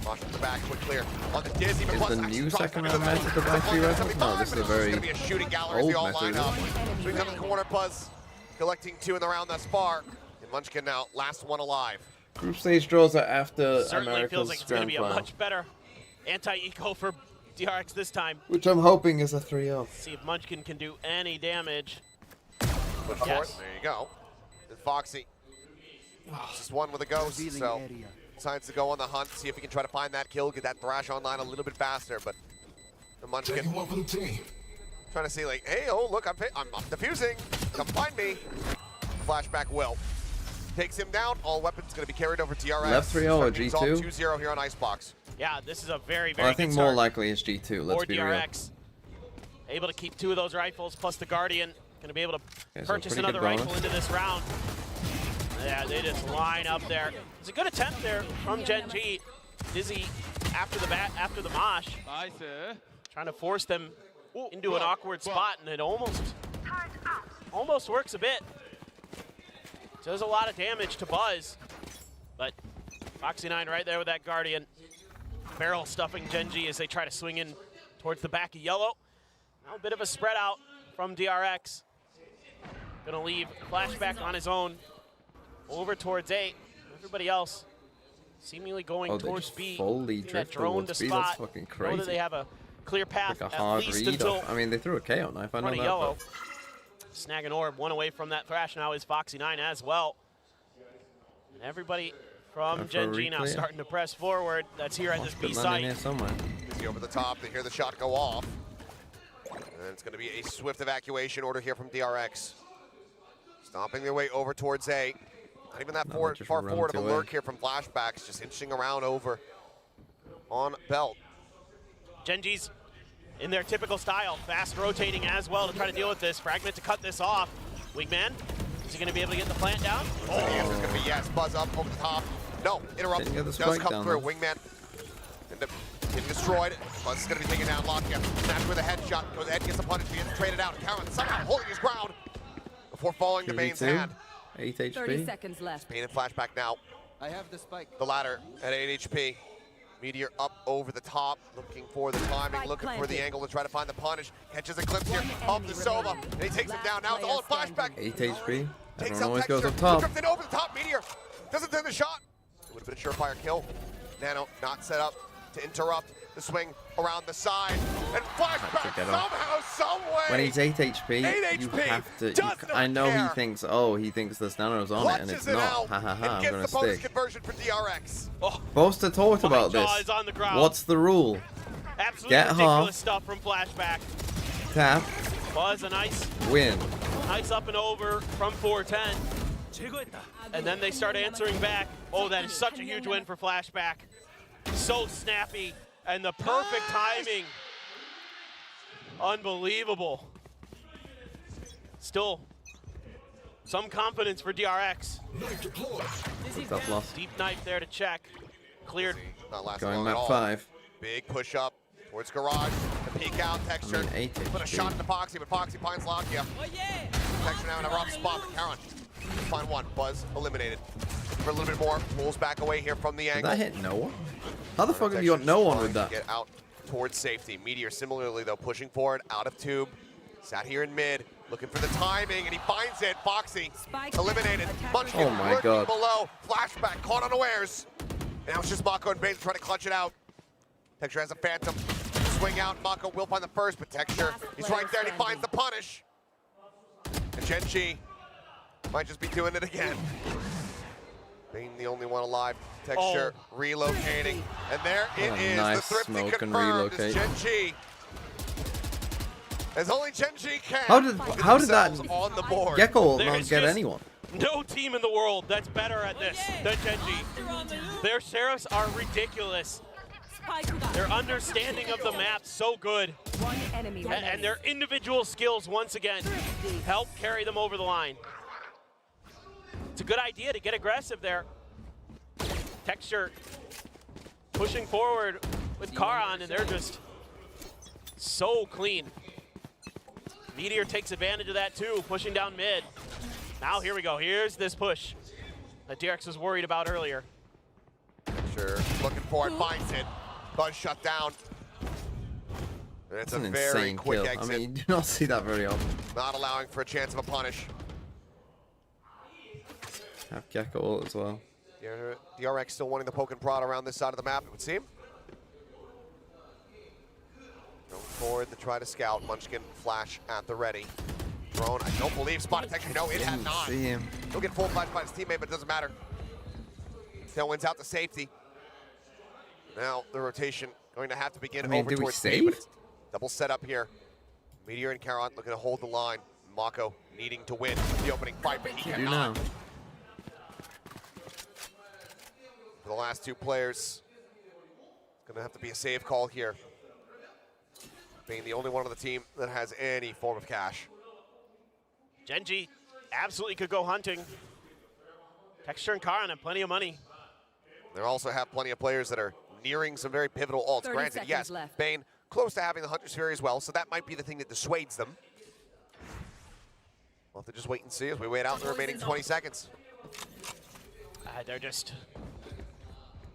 Mosh from the back, quick clear. On the Dizzy, but Is the new second round method of IQ rifles? No, this is a very going to be a shooting gallery as they all line up. Swings up the corner, Buzz collecting 2 in the round thus far. And Munchkin now, last one alive. Group stage draws are after Certainly America's feels like it's going to grand be a final, much better anti-eco for DRX this time. which I'm hoping is a 3-0. See if Munchkin can do any damage. Push forward. There you go. And Foxy. Just one with a ghost, so decides to go on the hunt, see if he can try to find that kill, get that Thrash online a little bit faster, but the Munchkin trying to see like, hey, oh, look, I'm defusing. Come find me. Flashback will. Takes him down. All weapons going to be carried over to DRX. Left 3-0 or G2? 2-0 here on Icebox. Yeah, this is a very, very Well, I think good more start likely is G2, let's for be real. DRX. Able to keep 2 of those rifles, plus the Guardian. Going to be able to Okay, so purchase pretty another good bonus. rifle into this round. Yeah, they just line up there. It's a good attempt there from GENG. Dizzy after the mosh. Trying to force them into an awkward spot, and it almost works a bit. So there's a lot of damage to Buzz, but Foxy9 right there with that Guardian. Barrel stuffing GENG as they try to swing in towards the back of yellow. Now a bit of a spread out from DRX. Gonna leave Flashback on his own over towards A. Everybody else seemingly going towards B. Fully that drift drone to towards B. spot. That's fucking Know that crazy. they have a clear path Like a at hard least read until off. I mean, they threw a KO knife. I know front that. of yellow. But Snag an orb, 1 away from that Thrash now is Foxy9 as well. And everybody from Time for a GENG now reclear. starting to press forward. That's here at this B Good landing here site. somewhere. Dizzy over the top. They hear the shot go off. And it's going to be a swift evacuation order here from DRX. Stomping their way over towards A. Not even that far forward of a lurk here from Flashbacks, just inching around over on Belt. GENG's in their typical style, fast rotating as well to try to deal with this. Fragment to cut this off. Wingman, is he going to be able to get the plant down? The answer's going to be yes. Buzz up over the top. No, interrupt. Didn't get the Does spike come down, through. though. Wingman getting destroyed. Buzz is going to be taken down. Lock him. Smash with a headshot. Goes ahead and gets the punish. He gets traded out. Karen somehow holding his ground before falling to Bane's hand. 8 30 HP. seconds left. Bane in Flashback now. I have the spike. The ladder at 8 HP. Meteor up over the top, looking for the timing, Spike looking for planted. the angle to try to find the punish. Catches a glimpse here One of the enemy Sova, remaining. and he takes him Last down. Now it's all in player Flashback. 8 HP. Takes Everyone out always goes Texture. up top. Drifting over the top. Meteor doesn't turn the shot. It would have been a surefire kill. Nano not set up to interrupt the swing around the side. And Flashback get off. somehow, someway. When he's 8 HP, 8 you HP, have to. does I not know care. he thinks there's nanos on it, and Clutches it's it not. out Ha ha ha, and I'm gets gonna the bonus stick. conversion for DRX. Oh, Boaster talked about jaw this. is on the ground. What's the rule? absolutely Get ridiculous half. stuff from Flashback. Tap, Buzz, a nice win. up and over from 410. And then they start answering back. Oh, that is such a huge win for Flashback. So snappy and the perfect timing. Unbelievable. Still, some confidence for DRX. Tough loss. Deep knife there to check. Cleared. Not lasting Going long at map all. 5. Big push up towards garage. The peek out, Texture. I mean, 8 Put a HP. shot into Foxy, but Foxy finds Lakia. Texture now in a rough spot, but Karen. Find one. Buzz eliminated. For a little bit more. Pulls back away here from the Did angle. that hit no one? How the fuck have you got no one with that? Get out towards safety. Meteor similarly though pushing forward out of tube. Sat here in mid, looking for the timing, and he finds it. Foxy Spike eliminated. Munchkin Oh my lurking God. below. Flashback caught unawares. And now it's just Mako and Bates trying to clutch it out. Texture has a phantom. Swing out. Mako will find the first, but Texture, he's right there and he finds the punish. And GENG might just be doing it again. Being the only one alive. Texture relocating. And there it What a is. nice The thrifty smoke and confirmed is relocate. GENG. As only GENG can. How did that on the board? Gecko will not There's get just anyone? No team in the world that's better at this than GENG. Their sheriffs are ridiculous. Their understanding of the map so good. One enemy And their individual skills, once again, help carry them over the line. It's a good idea to get aggressive there. Texture pushing forward with Karan, and they're just So clean. Meteor takes advantage of that too, pushing down mid. Now here we go. Here's this push that DRX was worried about earlier. Sure, looking for it, finds it. Buzz shut down. And it's That's a an very insane quick kill. exit. I mean, you do not see that very often. Not allowing for a chance of a punish. Have Gecko ult as well. DRX still wanting the poke and prod around this side of the map, it would seem. Going forward to try to scout. Munchkin flash at the ready. Drone, I don't believe spot detection. No, it had not. See him. He'll get full flash by his teammate, but it doesn't matter. Tailwind's out to safety. Now the rotation going to have to begin over do we towards save? B, but it's double setup here. Meteor and Caron looking to hold the line. Mako needing to win the opening fight, but he Do cannot. now. For the last two players, it's going to have to be a save call here. Being the only one on the team that has any form of cash. GENG absolutely could go hunting. Texture and Karan have plenty of money. They also have plenty of players that are nearing some very pivotal ults. 30 Granted, seconds yes, left. Bane close to having the Hunter's Fury as well, so that might be the thing that dissuades them. We'll have to just wait and see as we wait out the remaining 20 seconds. They're just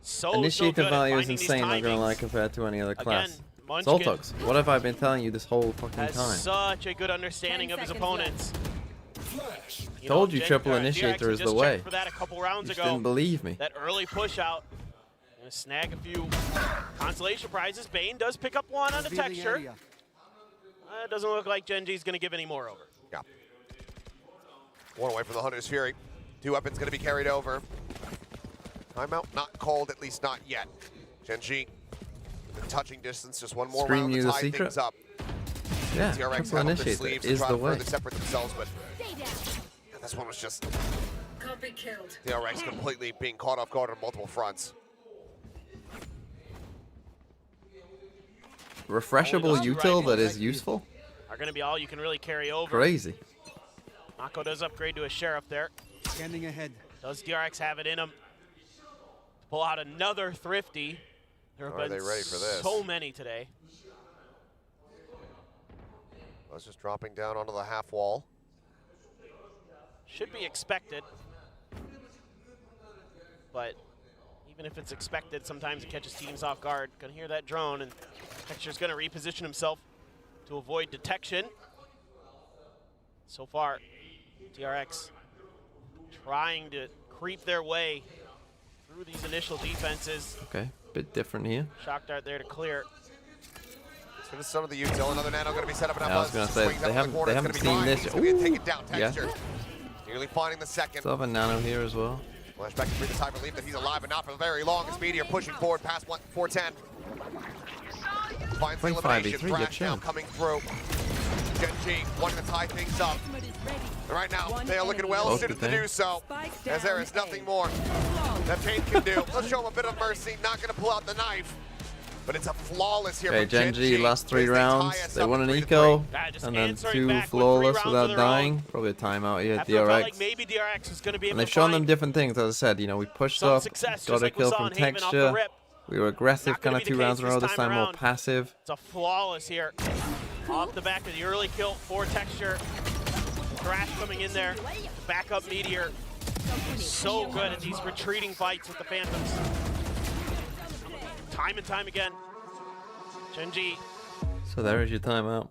so Initiator good at value is finding these insane, not gonna lie, timings. compared to any other class. Again, Munchkin Zoltox, what have I been telling you this whole fucking has time? such a good understanding 10 of his seconds opponents. Told you triple initiator is the way. For that a couple rounds You just ago. didn't believe me. That early push out. Gonna snag a few consolation prizes. Bane does pick up one on the texture. It doesn't look like GENG's gonna give any more over. Yeah. One away from the Hunter's Fury. Two weapons going to be carried over. Timeout not called, at least not yet. GENG in touching distance, just one more Scream round you to the tie secret? things up. Yeah, DRX triple have up their initiator sleeves to is try the to way. further separate themselves, but this one was just DRX completely being caught off guard on multiple fronts. Refreshable util that is useful? Are going to be all you can really carry over. Crazy. Mako does upgrade to a Sheriff there. Scanning ahead. Does DRX have it in him? Pull out another Thrifty. There have Are been they ready for this? so many today. I was just dropping down onto the half wall. Should be expected. But even if it's expected, sometimes it catches teams off guard. Gonna hear that drone, and Texture's gonna reposition himself to avoid detection. So far, DRX trying to creep their way through these initial defenses. Okay, bit different here. Shock dart there to clear. It's for the son of the util. Another nano going to be set up. And Yeah, I was gonna say, they haven't seen this. Take it down, Yeah. Texture. Nearly finding the second. Still have a nano here as well. Flashback to bring the time relief that he's alive, but not for very long. As Meteor pushing forward past 410. Finds the 25 elimination. V3, good Crash now champ. coming through. GENG wanting to tie things up. And right now, they are looking well Both suited good to do so, as there is nothing more that Pain can do. Let's show him a bit of mercy. Not going to pull out the knife, but it's a flawless here Okay, from GENG last 3 as they tie rounds. us They up won an 3-3. eco, Just and then answering 2 back with 3 flawless rounds of without their dying. own. Probably a timeout here, After it felt DRX. like maybe DRX was gonna be able And they've to shown them find different things, as I said. You know, we pushed some up, success, got just a like we kill saw from in Haven off the Texture. rip. We were aggressive, Not gonna kind of be the 2 rounds case in a row. this This time time more around. passive. It's a flawless here. Off the back of the early kill for Texture. Thrash coming in there. Back up Meteor. So good at these retreating fights with the Phantoms. Time and time again. GENG. So there is your timeout.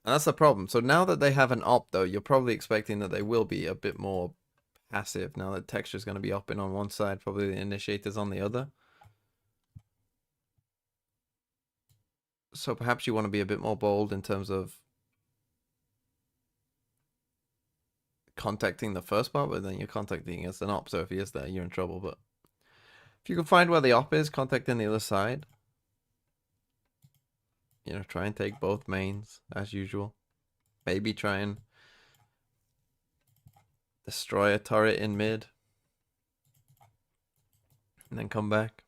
And that's the problem. So now that they have an op, though, you're probably expecting that they will be a bit more passive. Now that Texture's going to be upping on one side, probably the Initiator's on the other. So perhaps you want to be a bit more bold in terms of contacting the first part, but then you're contacting against an op. So if he is there, you're in trouble. But if you can find where the op is, contacting the other side. You know, try and take both mains as usual. Maybe try and destroy a turret in mid. And then come back.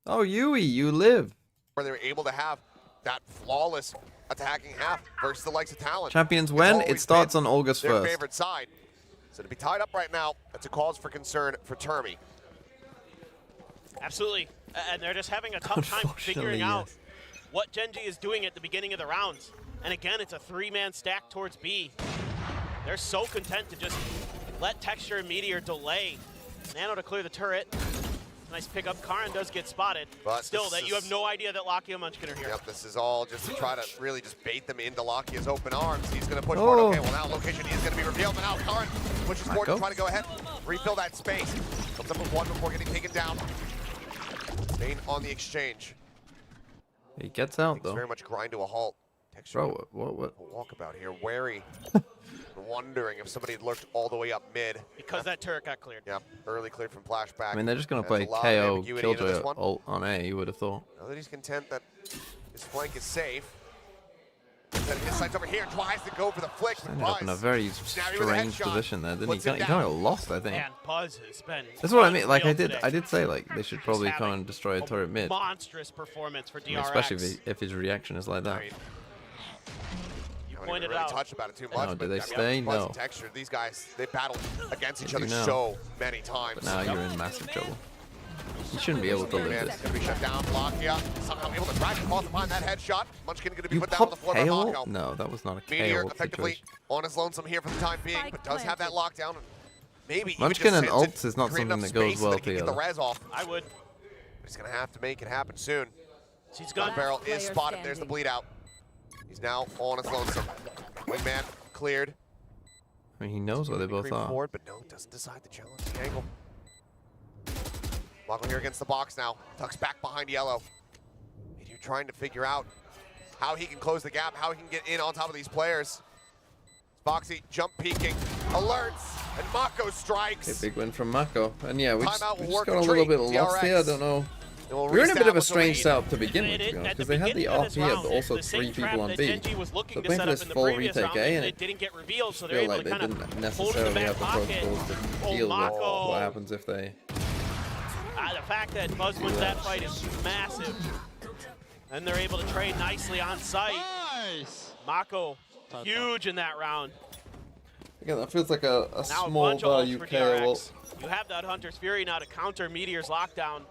Oh, Yui, you live. Where they were able to have that flawless attacking half versus the likes of Talon. Champions It's when? always It starts been on August their 1st. favorite side. So to be tied up right now, that's a cause for concern for Termi. Absolutely. And they're just having a tough time figuring out what GENG is doing at the beginning of the rounds. And again, it's a 3-man stack towards B. They're so content to just let Texture and Meteor delay. Nano to clear the turret. Nice pickup. Karin does get spotted. But still, that you have no idea that Lakia Munchkin are here. Yep, this is all just to try to really just bait them into Lakia's open arms. He's going to push forward. Okay, well now location is going to be revealed, but now Karin pushes forward to try to go ahead, refill that space. Comes up with one before getting taken down. Bane on the exchange. He gets out though. Very much grind to a halt. Texture. Bro, what? Walkabout here, wary. Wondering if somebody had lurked all the way up mid. Because that turret got cleared. Yeah, early cleared from flashback. I mean, they're just going to play KO Killjoy ult on A, you would have thought. Now that he's content that his flank is safe. Then his sights over here, tries to go for the flick. Ended up in a very strange position there, didn't he? He kind of lost, I think. And Buzz has been That's what I mean. Like I did say like they should probably come and destroy a turret mid. Monstrous performance for DRX. I mean, especially if his reaction is like that. Right. Pointed really out. touched about it too much. No, do but, they I mean, stay? Buzz No. and Texture, these guys, they battled against each other now. so many times. But now you're in massive trouble. You shouldn't be able to live this. Gonna be shut down. Lakia somehow able to drag the ball to find that headshot. Munchkin gonna be You put down on the popped floor by KO? Mako. No, that was not a Meteor KO effectively situation. on his lonesome here for the time being, but does have that lockdown. Maybe Munchkin and ults ults is not something that goes well Get the together. res off. I would. He's gonna have to make it happen soon. She's gone. Barrel is spotted. There's the bleed out. He's now on his lonesome. Wingman cleared. I mean, he knows where they both are. Forward, but no, doesn't decide to challenge the angle. Mako here against the box now. Tucks back behind yellow. Meteor trying to figure out how he can close the gap, how he can get in on top of these players. Foxy jump peeking, alerts, and Mako strikes. Okay, big win from Mako. And yeah, we just Timeout will got work a the little bit treat. lost here. I don't know. We were in a bit of a strange setup to begin with, to be honest, because they had the RP but also 3 people on B. So playing for this full retake A, and it didn't get revealed, so feel like they didn't necessarily have the protocols to deal with what happens if they... The fact that Buzz wins that fight is massive. And they're able to trade nicely on site. Nice. Mako, huge in that round. Again, that feels like a Now small a bunch of value ults for KO ult. DRX. You have that Hunter's Fury now to counter Meteor's lockdown.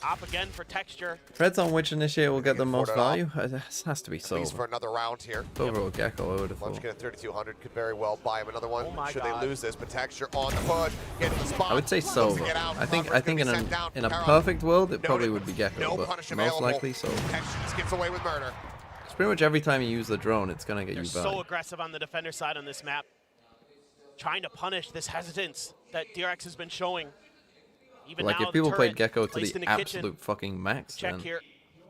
Op again for Texture. Threads on which initiator will get the most value? This has to be At least for Silver. another round here. Silver or Gecko, I would have thought. Munchkin at 3,200 could very well buy him another one. Oh my should God. they lose this, but Texture on the push, getting the spot. I would say looks to Silver. get out. I think Buffer's gonna in be sent down. a Kara perfect world, it probably noted. would be Gecko, No but punish most available. likely Silver. Texture just gets away with murder. Because pretty much every time you use the drone, it's going to get They're you so value. aggressive on the defender side on this map. Trying to punish this hesitance that DRX has been showing. Even Like now, if people the played turret Gecko to placed the in absolute kitchen. fucking max, Check then here.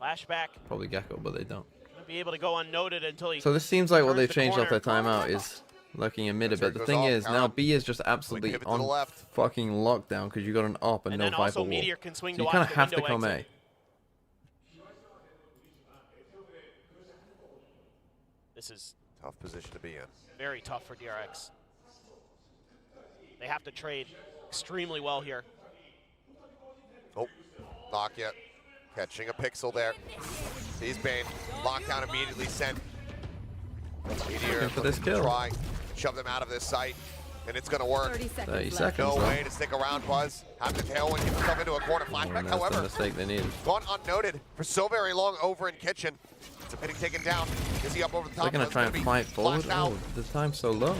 Flashback. probably Gecko, but they don't. Gonna be able to go unnoted until he. So this seems like what turns they've the changed off corner. their timeout is lurking in mid a Turret bit. The goes thing off, is, now Kara. B is just absolutely pivot to the on left. fucking lockdown because you got an op and And no then Viper also wall. Meteor can swing So to you watch kind of the have to window come exit. This is Tough position to be in. very tough for DRX. They have to trade extremely well here. Oh, Lakia catching a pixel there. Sees Bane. Lockdown immediately sent. Meteor Looking for this looking to kill. try shove them out of this site, and it's going to work. 30 seconds 30 left. seconds. No though. way to stick around, Buzz. Have the tailwind, get himself into a corner. And Flashback, that's the however, mistake they needed. gone unnoted for so very long over in kitchen. It's a pitting taken down. Is he up over the top? They're going to try and fight forward. Flashed out. Oh, the time's so low.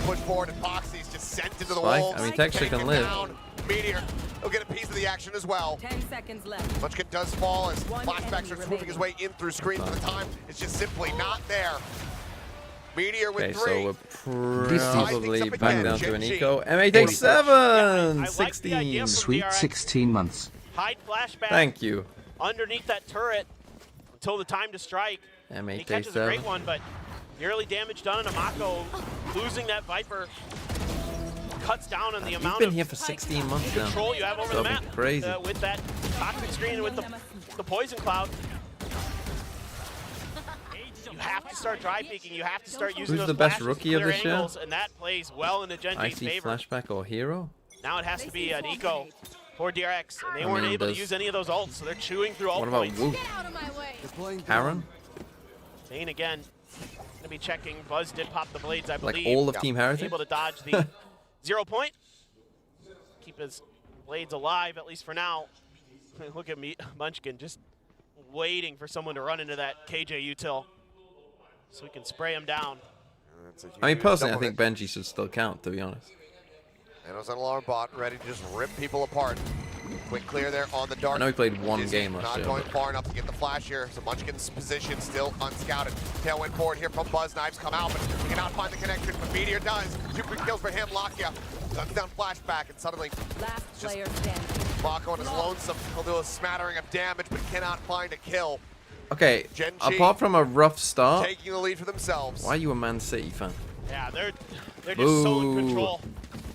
Push forward, and Foxy's just sent into the Spike. wolves. I mean, Texture Taken can live. down. Meteor, he'll get a piece of the action as well. 10 seconds left. Munchkin does fall as One flashbacks are enemy swooping his way in through screens, but the time is just simply not there. Meteor with Okay, 3. so we're probably Rising up back again. down to an GENG. eco. MA takes 7! I like the 16. idea from Sweet DRX. 16 months. Hide flashback Thank you. underneath that turret until the time to strike. MA He takes catches a great 7. one, but the early damage done on Mako, losing that Viper, cuts down on the You've amount been of here for 16 months now. control you have over the Something map. crazy. With that toxic screen and with the poison cloud. You have to start dry peeking. You have to start using Who's those the best flashes to rookie of clear this year? angles, and that plays well into GENG's Icy favor. flashback or hero? Now it has to be an eco for DRX, and they I weren't mean, able to does- use any of those ults, so they're chewing through ult What about points. Wu? Get out of my way. Harren? Bane again, gonna be checking. Buzz did pop the blades, I Like believe. all of Team Heretic? Able to dodge the 0 point. Keep his Blades alive, at least for now. Look at me, Munchkin, just waiting for someone to run into that KJ util so we can spray him down. I mean, personally, I think Benji should still count, to be honest. And it was an alarm bot ready to just rip people apart. Quick clear there on the dark. I know he played one game last Not year. going far enough to get the flash here. So Munchkin's position still unscouted. Tailwind forward here from Buzz. Knives come out, but he cannot find the connection. But Meteor does. 2 quick kills for him. Lakia guns down flashback, and suddenly Last player standing. Mako on his lonesome. He'll do a smattering of damage, but cannot find a kill. Okay, Gen G apart from a rough start, taking the lead for themselves. why are you a Man City fan? Yeah, they're just so in Boo. control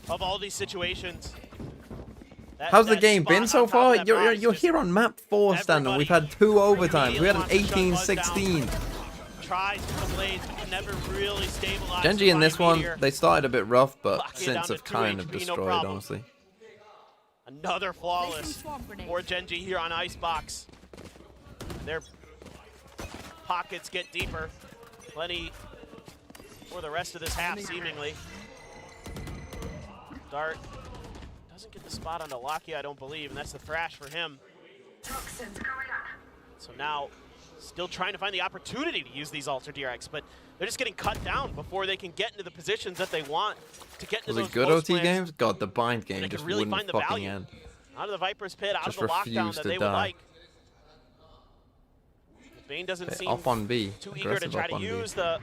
of all these situations. How's the That game spot been on so top of far? that You're box, you're just here on map 4, Standard. We've had 2 overtimes. We had an 18-16. Tries for the blades, but can never really stabilize. Genji in this one, Meteor. they started a bit rough, but Lock it since down to have 2 kind of HP, no destroyed, problem. honestly. Another flawless for Genji here on Icebox. Their pockets get deeper. Plenty for the rest of this half, seemingly. Dart doesn't get the spot onto Lakia, I don't believe, and that's the thrash for him. So now, still trying to find the opportunity to use these ults or DRX, but they're just getting cut down before they can get into the positions that they want to get into Was those it good post OT plans. games? God, the bind game They just can really wouldn't find the fucking value end. out of the Viper's pit, out Just of the lockdown refused that to they die. would like. Bane doesn't Okay, seem off on B. too eager to Aggressive try up to on B. use the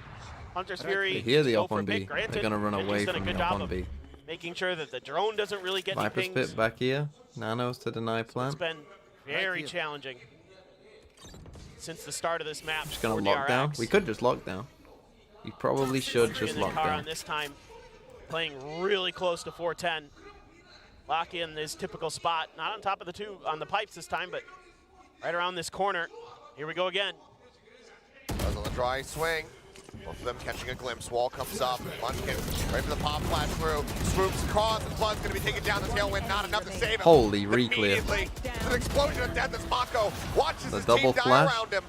Hunter's Fury. They hear the to go up for a on B. pick. Granted, They're gonna run Genji's away done a from good the job up on of B. making sure that the drone doesn't really get any Viper's pings. pit back here. Nanos to deny It's plant. been very challenging since the start of this map. Just gonna for lock down. DRX. We could just lock down. We probably should just in the lock car down. on this time, playing really close to 410. Lock in his typical spot, not on top of the 2 on the pipes this time, but right around this corner. Here we go again. Buzz on the dry swing. Both of them catching a glimpse. Wall comes up. Munchkin right for the pop flash through. Swoops across, and Blood's going to be taken down the tailwind. Not enough to save him. Holy re-clear. Immediately, there's an explosion of death as Mako watches The his double team die flash. around him.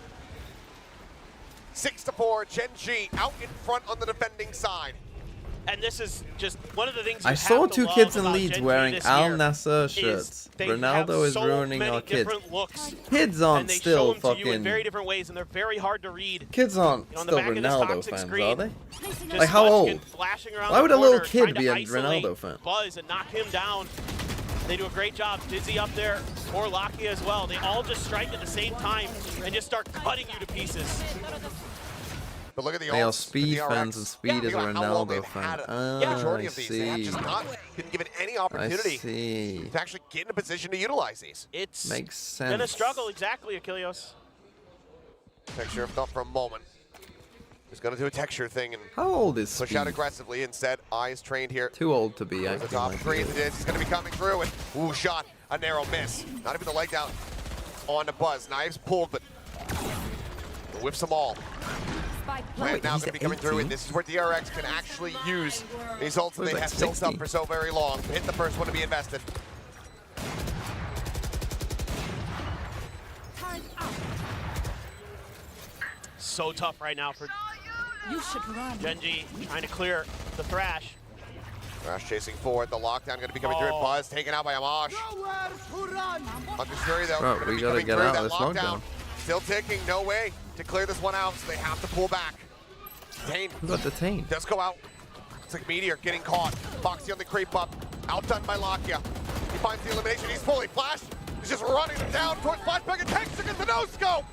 6-4, Gen G out in front on the defending side. And this is just one of the things I you saw have to 2 love kids in about Leeds Gen G wearing this Al year Nassr is shirts. they Ronaldo have is so ruining many our kids. different looks, Kids and aren't they still show them to you in fucking. very different ways, and they're very hard to read. Kids aren't You know, on the still back of this Ronaldo toxic fans, screen, are they? just Like, how Munchkin old? flashing around Why would the a little corner, kid trying be to a isolate Ronaldo fan? Buzz and knock him down. They do a great job. Dizzy up there, or Lakia as well. They all just strike at the same time and just start cutting you to pieces. But look at the They are ults, Speed the DRX. fans, and Speed is a think about how long Ronaldo they've fan. had Ah, the majority I of these. They have see. just not been given any I opportunity see. to actually get in a position to utilize these. It's Makes sense. been a struggle, exactly, Achilleos. Texture, if not for a moment. He's going to do a texture thing and How old is push Speed? out aggressively. Instead, Eyes trained here. Too old to be The acting top like three. this. It's going to be coming through. And ooh, shot. A narrow miss. Not even the leg down on the Buzz. Knives pulled, but whips them all. Plant now going to be coming through, and this is where DRX can actually use these ults that they have built up for so very long. Hit the first one to be invested. So tough right now for Genji, trying to clear the thrash. Thrash chasing forward. The lockdown going to be coming through. Buzz taken out by Amash. Hunter's Fury, though, Bro, going to we be gotta coming get through. out That of this lockdown lockdown. still ticking. No way to clear this one out, so they have to pull back. Dane Who got detained? does go out. It's like Meteor getting caught. Foxy on the creep up. Outdone by Lakia. He finds the elimination. He's fully flashed. He's just running it down towards flashback and takes it to no scope.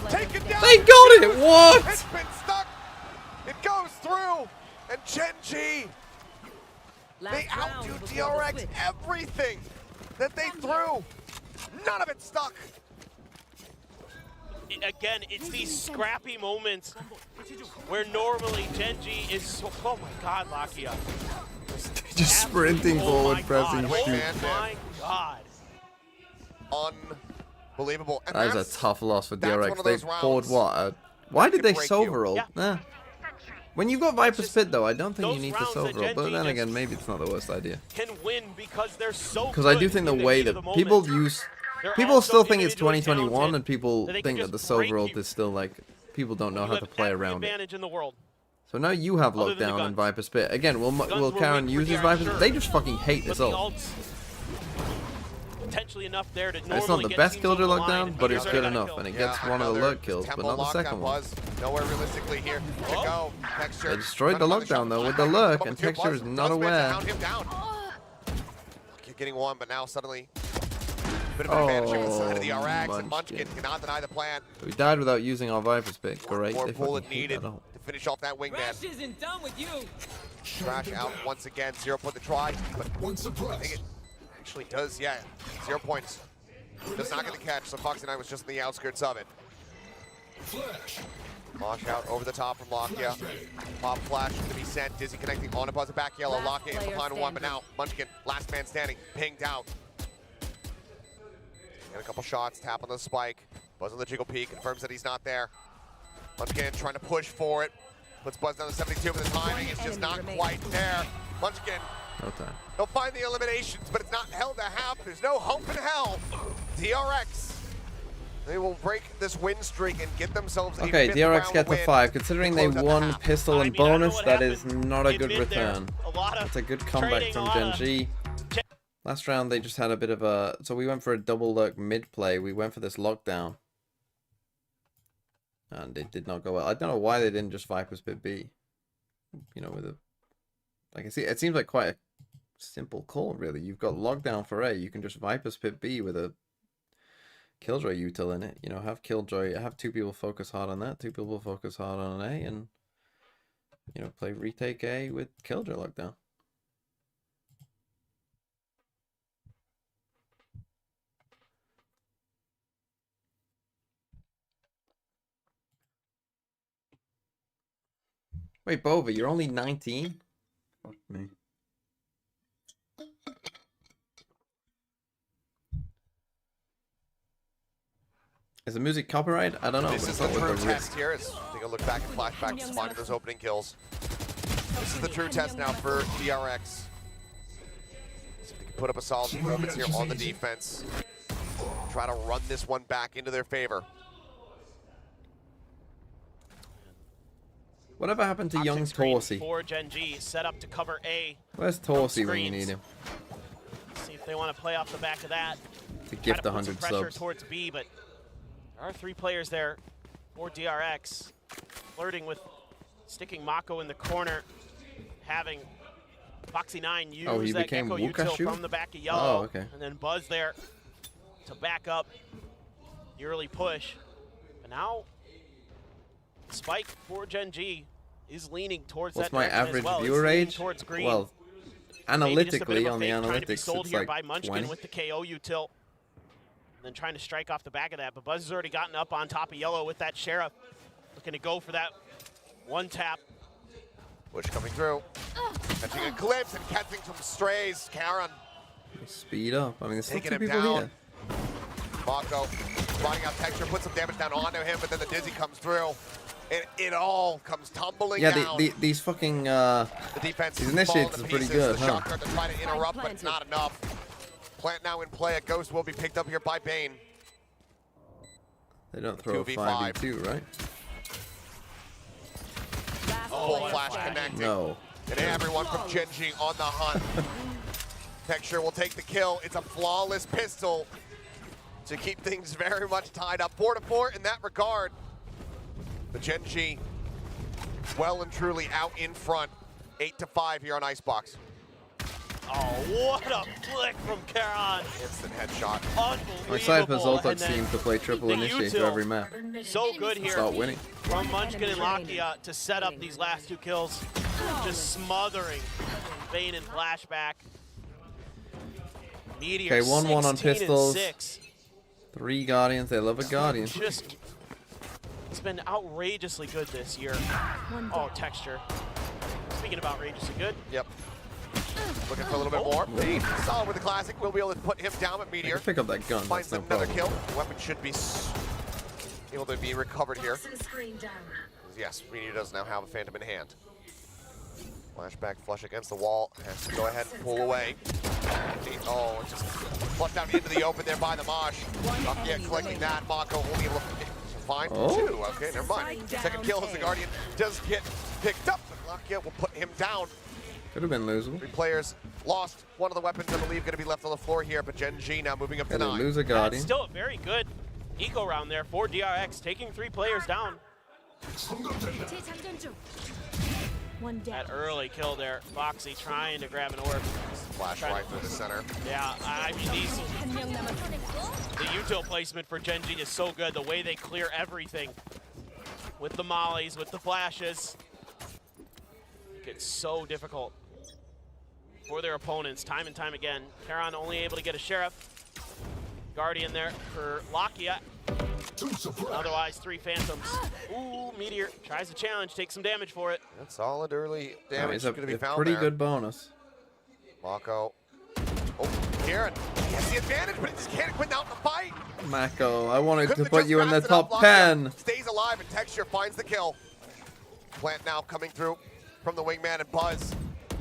Taken down. They got it! What? It's been stuck. It goes through. And Gen G, they outdo DRX everything that they threw. None of it stuck. Again, it's these scrappy moments where normally Genji is so, oh my god, Lakia. Just sprinting forward, pressing Oh shoot. my god. Unbelievable. And That is that's a tough loss for that's one DRX. of They those poured rounds what? Why did can they break silver you. roll? Yeah. When you've got Viper's Pit, though, I don't think you Those need to rounds that silver roll. Gen But G then just again, maybe it's not the worst idea. Can win because they're so Because I do good think the in way heat of that the people moment. use... They're People also still think it's individually 2021, talented and people that they think can that the just silver break roll you. is still like... People don't know You how to have play every around it. advantage in the world. So now you have Other than the lockdown guns. and Viper's Pit. Again, will Guns Karen were use weak his for DRX, Viper's sure. They just fucking hate But this the ult. ults, potentially enough there to It's normally not the get best teams Killjoy over the line, lockdown, and but Meteor's it's good already got a enough, kill. and it gets one of the lurk kills, but not the second one. Buzz nowhere realistically here to go. Texture. They destroyed the lockdown though with the lurk, and Texture is not aware. Getting one, but now suddenly bit of an advantage here inside of the RX, and Munchkin. Munchkin cannot deny the plan. We died without using our Viper's pick. Great. More They bullet fucking hate needed that out. to finish off that wingman. isn't done with you. Trash out once again. 0 point the try, but I think it actually does. Yeah, 0 points. Does not get the catch. So Foxy9 was just on the outskirts of it. Launch out over the top from Lakia. Pop flash to be sent. Dizzy connecting on a buzzer back yellow. Lakia in the final one, but now Munchkin, last man standing, pinged out. And a couple shots, tap on the spike. Buzz on the jiggle peak, confirms that he's not there. Munchkin trying to push for it. Puts Buzz down to 72, but the timing is just not quite there. Munchkin, No time. he'll find the eliminations, but it's not held to half. There's no hope in hell. DRX, they will break this win streak and get themselves a Okay, fifth DRX round get to win 5. Considering they close out the won half. pistol and I mean, I don't know bonus, what that is happened not a in good mid there. return. A lot of That's a good comeback trading, from a lot of- Gen G. Last round they just had a bit of a... So we went for a double lurk mid play. We went for this lockdown. And it did not go well. I don't know why they didn't just Viper Spit B. You know, with a... Like, it seems like quite a simple call, really. You've got lockdown for A. You can just Viper Spit B with a Killjoy util in it. You know, have Killjoy, have 2 people focus hard on that, 2 people focus hard on an A, and, you know, play retake A with Killjoy lockdown. Wait, Bova, you're only 19? Fuck me. Is the music copyright? I don't know. This but is it's the not true with the test here. As take a look back and flashback to finding those opening kills. This is the true test now for DRX. See if they can put up a solid performance here on the defense. Try to run this one back into their favor. Whatever happened to young Torsey? For Gen G, set up to cover A. Where's Torsey when you need him? See if they want to play off the back of that. To gift Try to put some 100 pressure subs. towards B, but there are 3 players there for DRX, flirting with sticking Mako in the corner, having Foxy9 use Oh, he that became Gecko util Wukashu? from the back of yellow, Oh, okay. and then Buzz there to back up the early push. But now, Spike for Gen G is leaning towards What's that my direction average as well. It's viewer leaning age? towards green. Well, Maybe just a bit analytically, of a on the fake trying to be analytics, sold it's here like by Munchkin 20. with the KO util. And then trying to strike off the back of that, but Buzz has already gotten up on top of yellow with that Sheriff. Looking to go for that one tap. Push coming through. Catching a glimpse and catching some strays. Karen Speed up. I mean, there's still taking 2 him people down. here. Mako running out Texture, puts some damage down onto him, but then the Dizzy comes through. And it all comes tumbling Yeah, down. these fucking The defense these is initiates falling are to pretty pieces. good, The huh? shot card to try to interrupt, but it's not enough. Plant now in play. A Ghost will be picked up here by Bane. They don't throw a 2v5. 5v2, right? Full flash connecting. No. And everyone from Gen G on the hunt. Texture will take the kill. It's a flawless pistol to keep things very much tied up. 4-4 in that regard. But Gen G well and truly out in front. 8-5 here on Icebox. Oh, what a flick from Karan. Instant headshot. Unbelievable. Cypher's And Ultux then seems to play triple the initiate util. to every map. So good here Start winning. from Munchkin and Lakia to set up these last 2 kills. Just smothering Bane and Flashback. Meteor Okay, 1-1 on 16 and pistols. 6. 3 Guardians. They love a Guardian. Just, it's been outrageously good this year. Oh, Texture. Speaking of outrageously good. Yep. Looking for a little bit more. Bane solid with the classic. We'll be able to put him down with Meteor. Pick up that gun. Finds That's no another problem. kill. The weapon should be able to be recovered here. Yes, Meteor does now have a Phantom in hand. Flashback flush against the wall. Has to go ahead and pull away. Oh, just flushed out into the open there by the Mosh. Not yet collecting that. Mako only able to find 2. Okay, never mind. Second kill as the Guardian does get picked up. But Lakia will put him down. Could have been losable. 3 players lost one of the weapons, I believe, going to be left on the floor here, but GENG now moving up to 9. Lose a Guardian. Still a very good eco round there for DRX, taking 3 players down. That early kill there, Foxy trying to grab an orb. Flash right through the center. Yeah, I mean, the util placement for GENG is so good, the way they clear everything. With the mollies, with the flashes. It's so difficult for their opponents time and time again. Karon only able to get a Sheriff. Guardian there for Lakia. Otherwise, 3 Phantoms. Ooh, Meteor tries to challenge, takes some damage for it. That's solid early damage It's going to be found pretty there. good bonus. Mako. Oh, Karon. He has the advantage, but he just can't quit out the fight. Mako, I wanted Couldn't to have put just you in the fast top enough. 10. Lakia stays alive, and Texture finds the kill. Plant now coming through from the wingman, and Buzz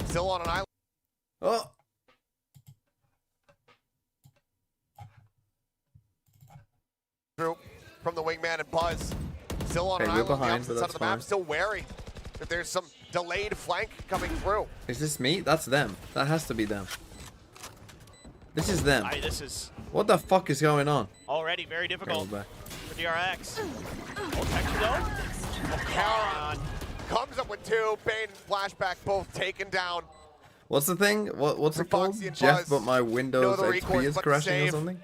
still on an island. Oh. Through from the wingman, and Buzz still on an we're island on the behind, opposite but side that's of the map, fine. still wary that there's some delayed flank coming through. Is this me? That's them. That has to be them. This is them. This is What the fuck is going on? already very difficult Okay, for DRX. Oh, Texture though. Karon comes up with 2. Bane and Flashback both taken down. What's the thing? What's For it called? Foxy and Jeff, Buzz. but my No, Windows the XP recourse is but to crashing or save. something?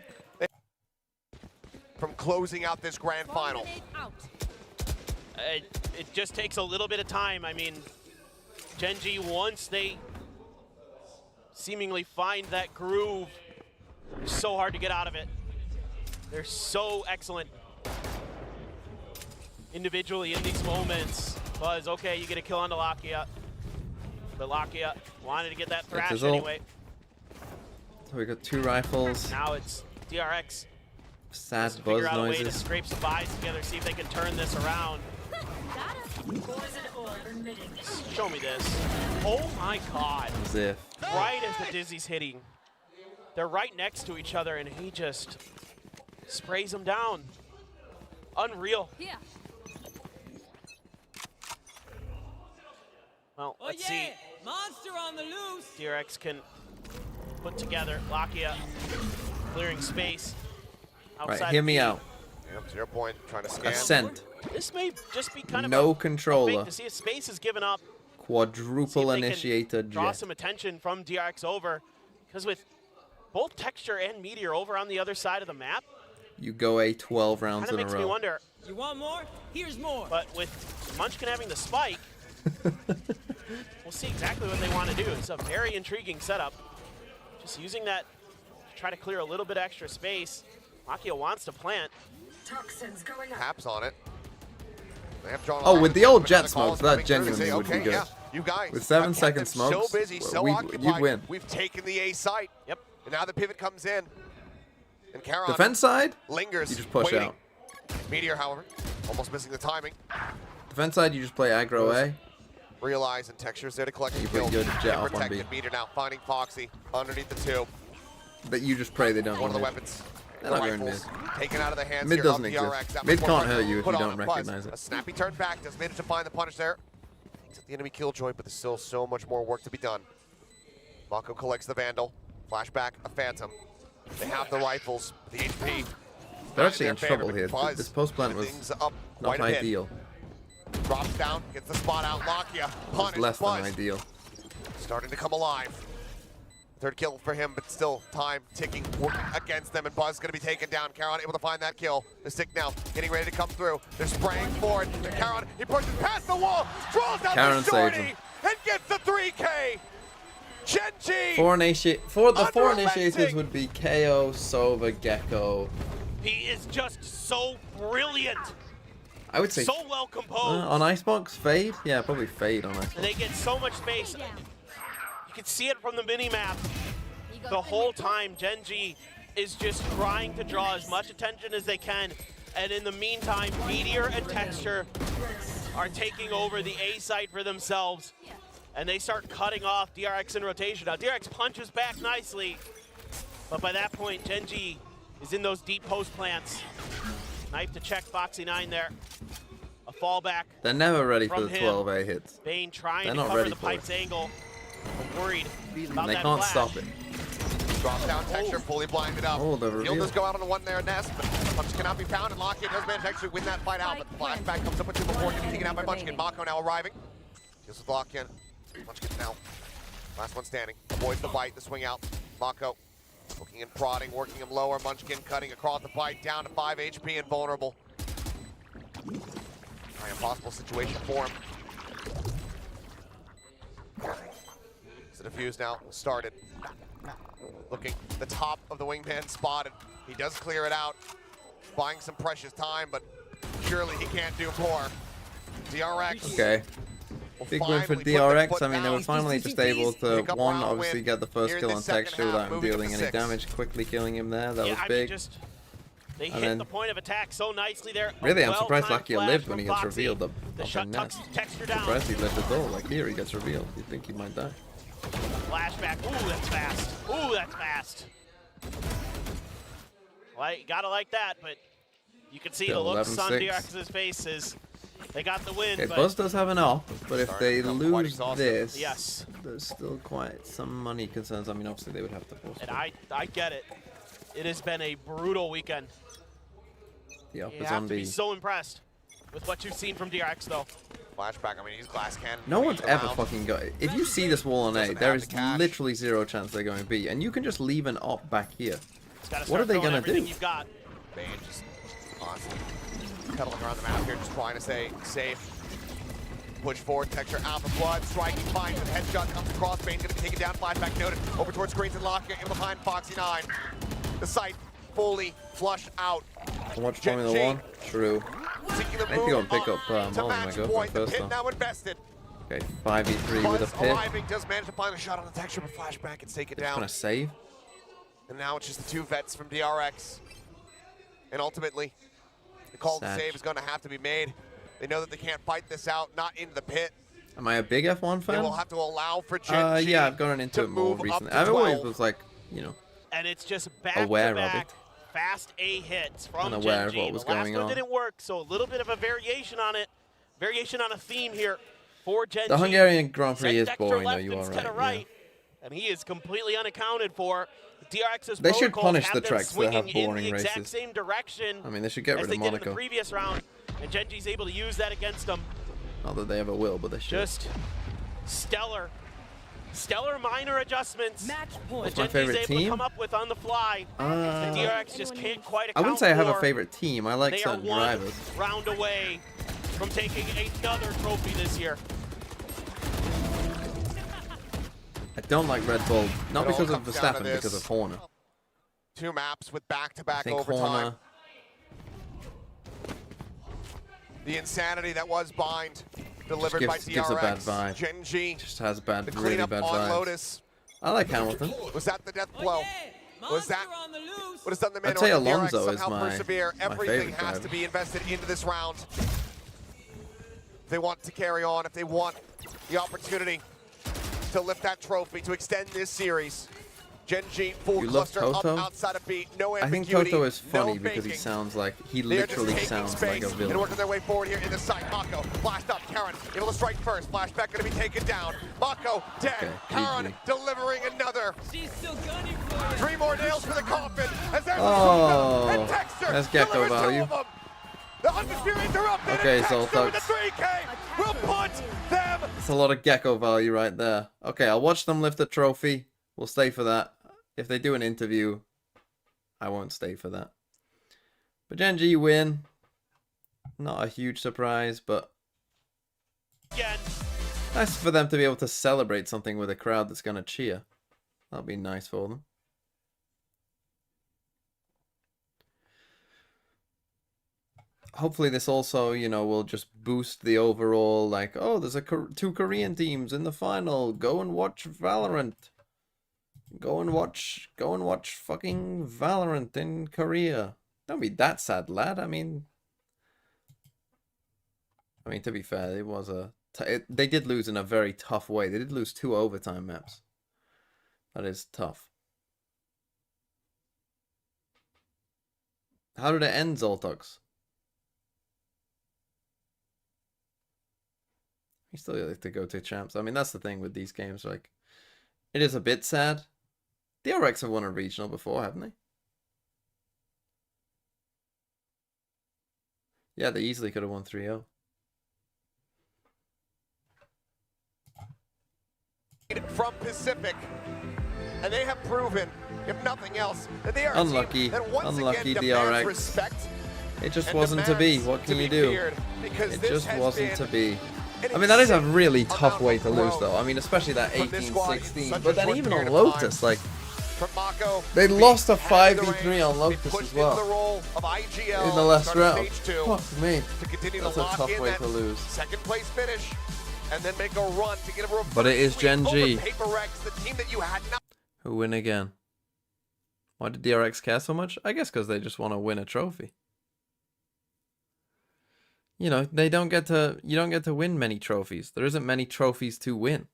From closing out this grand final. It just takes a little bit of time. I mean, GENG, once they seemingly find that groove, it's so hard to get out of it. They're so excellent individually in these moments. Buzz, okay, you get a kill onto Lakia. But Lakia wanted to get that thrash his ult. anyway. So we got 2 rifles. Now it's DRX. Sad to buzz figure out a way to noises. scrape some buys together, see if they can turn this around. Show me this. Oh my god. As if. Right as the Dizzy's hitting. They're right next to each other and he just sprays them down. Unreal. Yeah. Well, let's see. Monster on the loose. DRX can put together Lakia clearing space outside. Right, hear me of out. Yep, to your point, trying to scan. Ascent. This may just be kind of No a controller. fake to see if space is given up. Quadruple See if they can initiator draw jet. some attention from DRX over, because with both Texture and Meteor over on the other side of the map, You go 12 rounds kind of in a makes me row. wonder. You want more? Here's more. But with Munchkin having the spike, we'll see exactly what they want to do. It's a very intriguing setup. Just using that to try to clear a little bit extra space. Lakia wants to plant. Toxins going up. Taps on it. They have drawn a Oh, line with the them, old but jet the calls smokes, that coming through to genuinely say, would be okay, good. yeah, you guys With 7 have kept second them smokes, so busy, so you'd occupied. win. We've taken the A site. Yep. And now the pivot comes in. And Karon Defense side, lingers. you just push waiting. out. Meteor, however, almost missing the timing. Defense side, you just play aggro A. Realize and Texture's there to collect the You kill. put good jet And off on protected. B. Meteor now finding Foxy underneath the 2. But you just pray they don't One of the win. weapons. They're The not going rifles mid. taken out of the hands Mid here doesn't of exist. DRX. That Mid much can't more hurt you if put you on don't a Buzz. recognize it. A snappy turn back does manage to find the punish there. Took the enemy killjoy, but there's still so much more work to be done. Mako collects the Vandal. Flashback, a Phantom. They have the rifles, the HP. They're actually their in favor, trouble but here. Buzz This post plant was things up not quite a bit. ideal. Drops down, gets the spot out. Lakia, It was punish, less than Buzz. ideal. Starting to come alive. Third kill for him, but still time ticking against them, and Buzz going to be taken down. Karon able to find that kill. The stick now getting ready to come through. They're spraying forward. And Karon, he pushes past the wall, draws out Karon the saves shorty, him. and gets the 3K. GENG! The four Unrelenting. initiators would be KO, Sova, Gecko. He is just so brilliant. I would say So well composed. on Icebox, Fade? Yeah, probably Fade on Icebox. And they get so much space. You can see it from the mini-map. The whole time, GENG is just trying to draw as much attention as they can. And in the meantime, Meteor and Texture are taking over the A site for themselves. And they start cutting off DRX in rotation. Now, DRX punches back nicely. But by that point, GENG is in those deep post plants. Knife to check Foxy9 there. A fallback. They're never ready for from the him. 12A hits. Bane trying They're to not cover ready the for pipe's it. angle. I'm worried about And they that can't flash. stop it. Drop down texture, fully blinded up. Oh, the He'll reveal. just go out on the one there, Nest, but Munchkin cannot be found, and Lockett does manage to actually win that fight out, but the flashback comes up with two before getting taken out by Munchkin. Mako now arriving. This is Lock-in. Munchkin now. Last one standing. Avoids the bite, the swing out. Mako looking and prodding, working him lower. Munchkin cutting across the bite, down to 5 HP and vulnerable. An impossible situation for him. The defuse now started. Looking the top of the wingman spotted. He does clear it out, buying some precious time, but surely he can't do more. DRX. Okay. Big win for DRX. I mean, they were finally just able to, one, obviously get the first kill on Texture without him dealing any damage, quickly killing him there. That was big. They And hit then- the point of attack so nicely there. Really, I'm surprised Well-timed Lakia flash lived when from he gets Foxy. revealed up The in shot Nest. tucks Texture down. Surprised he left it all. Like here, he gets revealed. You think he might die. Flashback. Ooh, that's fast. Ooh, that's fast. Like, gotta like that, but you can see Still the looks on 11-6. DRX's face is they got the win. Okay, but Buzz does have an op, but if they lose this, Yes. there's still quite some money concerns. I mean, obviously they would have to post. And I get it. It has been a brutal weekend. The op You is have on to be B. so impressed with what you've seen from DRX, though. Flashback, I mean, he's glass cannon. No one's ever around. fucking got. If you see this wall on A, Doesn't there have is the cash. literally zero chance they're going B, and you can just leave an op back here. Just gotta What are start they throwing gonna everything do? You've got. Bane just constantly pedaling around the map here, just trying to stay safe. Push forward, Texture out for blood, striking, finds him, headshot comes across, Bane's gonna be taken down, flashback noted, over towards Screens and Lockett, in behind Foxy 9. The site fully flushed out. How much Gen Formula G 1? True. seeking the I need to go and move pick up to Mullen when I match go for point. my The first pit one. now invested. Okay, 5v3 with a Buzz pit. arriving, does manage to find a shot on the Texture, but flashback and take it Just down. gonna save. And now it's just the two vets from DRX. And ultimately, the call to Sad. save is going to have to be made. They know that they can't fight this out, not into the pit. Am I a big F1 They fan? will have to allow for Gen G Yeah, I've gotten into to it more move up recently. to I've always 12. was like, you know, And it's just Aware of back-to-back it. fast A hits from Unaware Gen of G. what was the last going one on. didn't work, so a little bit of a variation on it. Variation on a theme here for Gen the G. Hungarian Grand Prix Sent is Dexter boring, though. left You are instead of right. and he is completely unaccounted for. DRX's They should protocols punish have the them tracks that have swinging in boring the exact races. same direction I mean, they should get as rid they of did in Monaco. the previous round, and Gen G's able to use that against them. Not that they ever will, but they should. Just stellar minor adjustments. Match that point. What's my Gen G's favorite able team? to come up with on the fly. And DRX just can't quite account I wouldn't say I have a for. favorite team. I like They are certain one drivers. round away from taking another trophy this year. I don't like Red Bull, not It all because of comes down to Verstappen, this. because of Horner. Two maps with I back-to-back think overtime. Horner. The insanity that was Bind, delivered by DRX. gives a bad vibe. Gen G, Just has bad, the really cleanup bad on vibes. Lotus. I like Hamilton. Was that the death blow? Was that on the loose. what has done the man? I'd say or did DRX Alonso is somehow my- persevere? my Everything favorite has driver. to be invested into this round. If they want to carry on, if they want the opportunity to lift that trophy, to extend this series. Gen G full You love cluster up Toto? outside of B, no I think ambiguity, Toto is funny no because he faking. sounds like, he They are just literally taking sounds space like a and villain. working their way forward here in the side. Mako, blast up, Karen, able to strike first. Flashback gonna be taken down. Mako, dead. Okay, Karen GG. delivering another. She's still gunning for you. 3 more nails for the coffin. As there's Oh, and Texter that's Gecko delivers 2 value. of them. The undisputed interrupted. Okay, and Texter with the Zoltax. 3K will put them. It's a lot of Gecko value right there. Okay, I'll watch them lift the trophy. We'll stay for that. If they do an interview, I won't stay for that. But Gen G win. Not a huge surprise, but Again, nice for them to be able to celebrate something with a crowd that's going to cheer. That'll be nice for them. Hopefully this also, you know, will just boost the overall, like, oh, there's two Korean teams in the final. Go and watch Valorant. Go and watch fucking Valorant in Korea. Don't be that sad, lad. I mean, to be fair, it was they did lose in a very tough way. They did lose 2 overtime maps. That is tough. How did it end, Zoltax? You still like to go to champs. I mean, that's the thing with these games. Like, It is a bit sad. DRX have won a regional before, haven't they? Yeah, they easily could have won 3-0. From Pacific, and they have proven, if nothing else, that they are unlucky. Unlucky DRX. Respect it just wasn't to be. What can you do? It just wasn't to be. I mean, that is a really tough way to lose, though. I mean, especially that 18-16. But then even on Lotus, like, they lost a 5v3 on Lotus as well in the last round. Fuck me. That's a tough way to lose. Second place finish, and then make a run to get a but it is GENG not who win again. Why did DRX care so much? I guess because they just want to win a trophy. You know, you don't get to win many trophies. There isn't many trophies to win.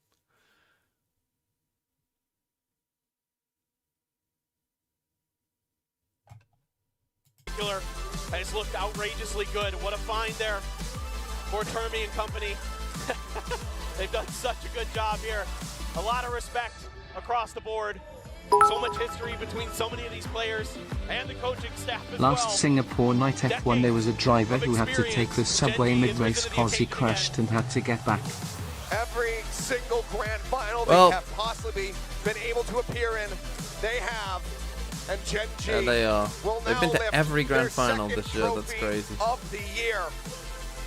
Has looked outrageously good. What a find there for Termi and company. They've done such a good job here. A lot of respect across the board. So much history between so many of these players and the coaching staff as well. Last Singapore night F1 there was a driver who had to take the subway mid-race cause he crashed and had to get back. Every single grand final they have possibly been able to appear in, they have. And GENG yeah, they are. They've been to every grand final this year. That's crazy. Of the year.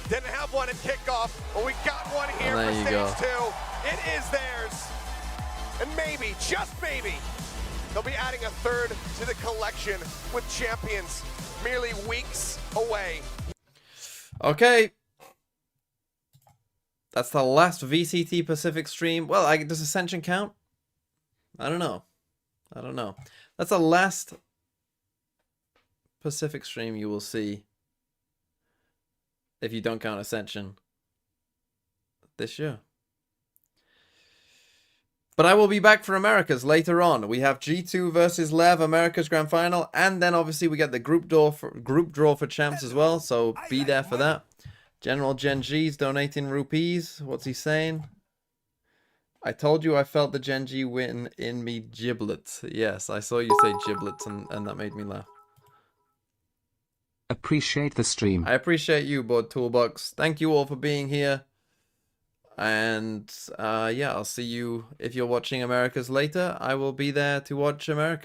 Didn't have one in kickoff, but we got one here there for you stage go. 2. It is theirs. And maybe, just maybe, they'll be adding a third to the collection with champions merely weeks away. Okay. That's the last VCT Pacific stream. Well, does Ascension count? I don't know. That's the last Pacific stream you will see if you don't count Ascension this year. But I will be back for Americas later on. We have G2 versus Lev, Americas Grand Final, and then obviously we get the group draw for champs as well, so be there for that. General GENG's donating rupees. What's he saying? I told you I felt the GENG win in me giblets. Yes, I saw you say giblets, and that made me laugh. Appreciate the stream. I appreciate you, Board Toolbox. Thank you all for being here. And yeah, I'll see you if you're watching Americas later. I will be there to watch America.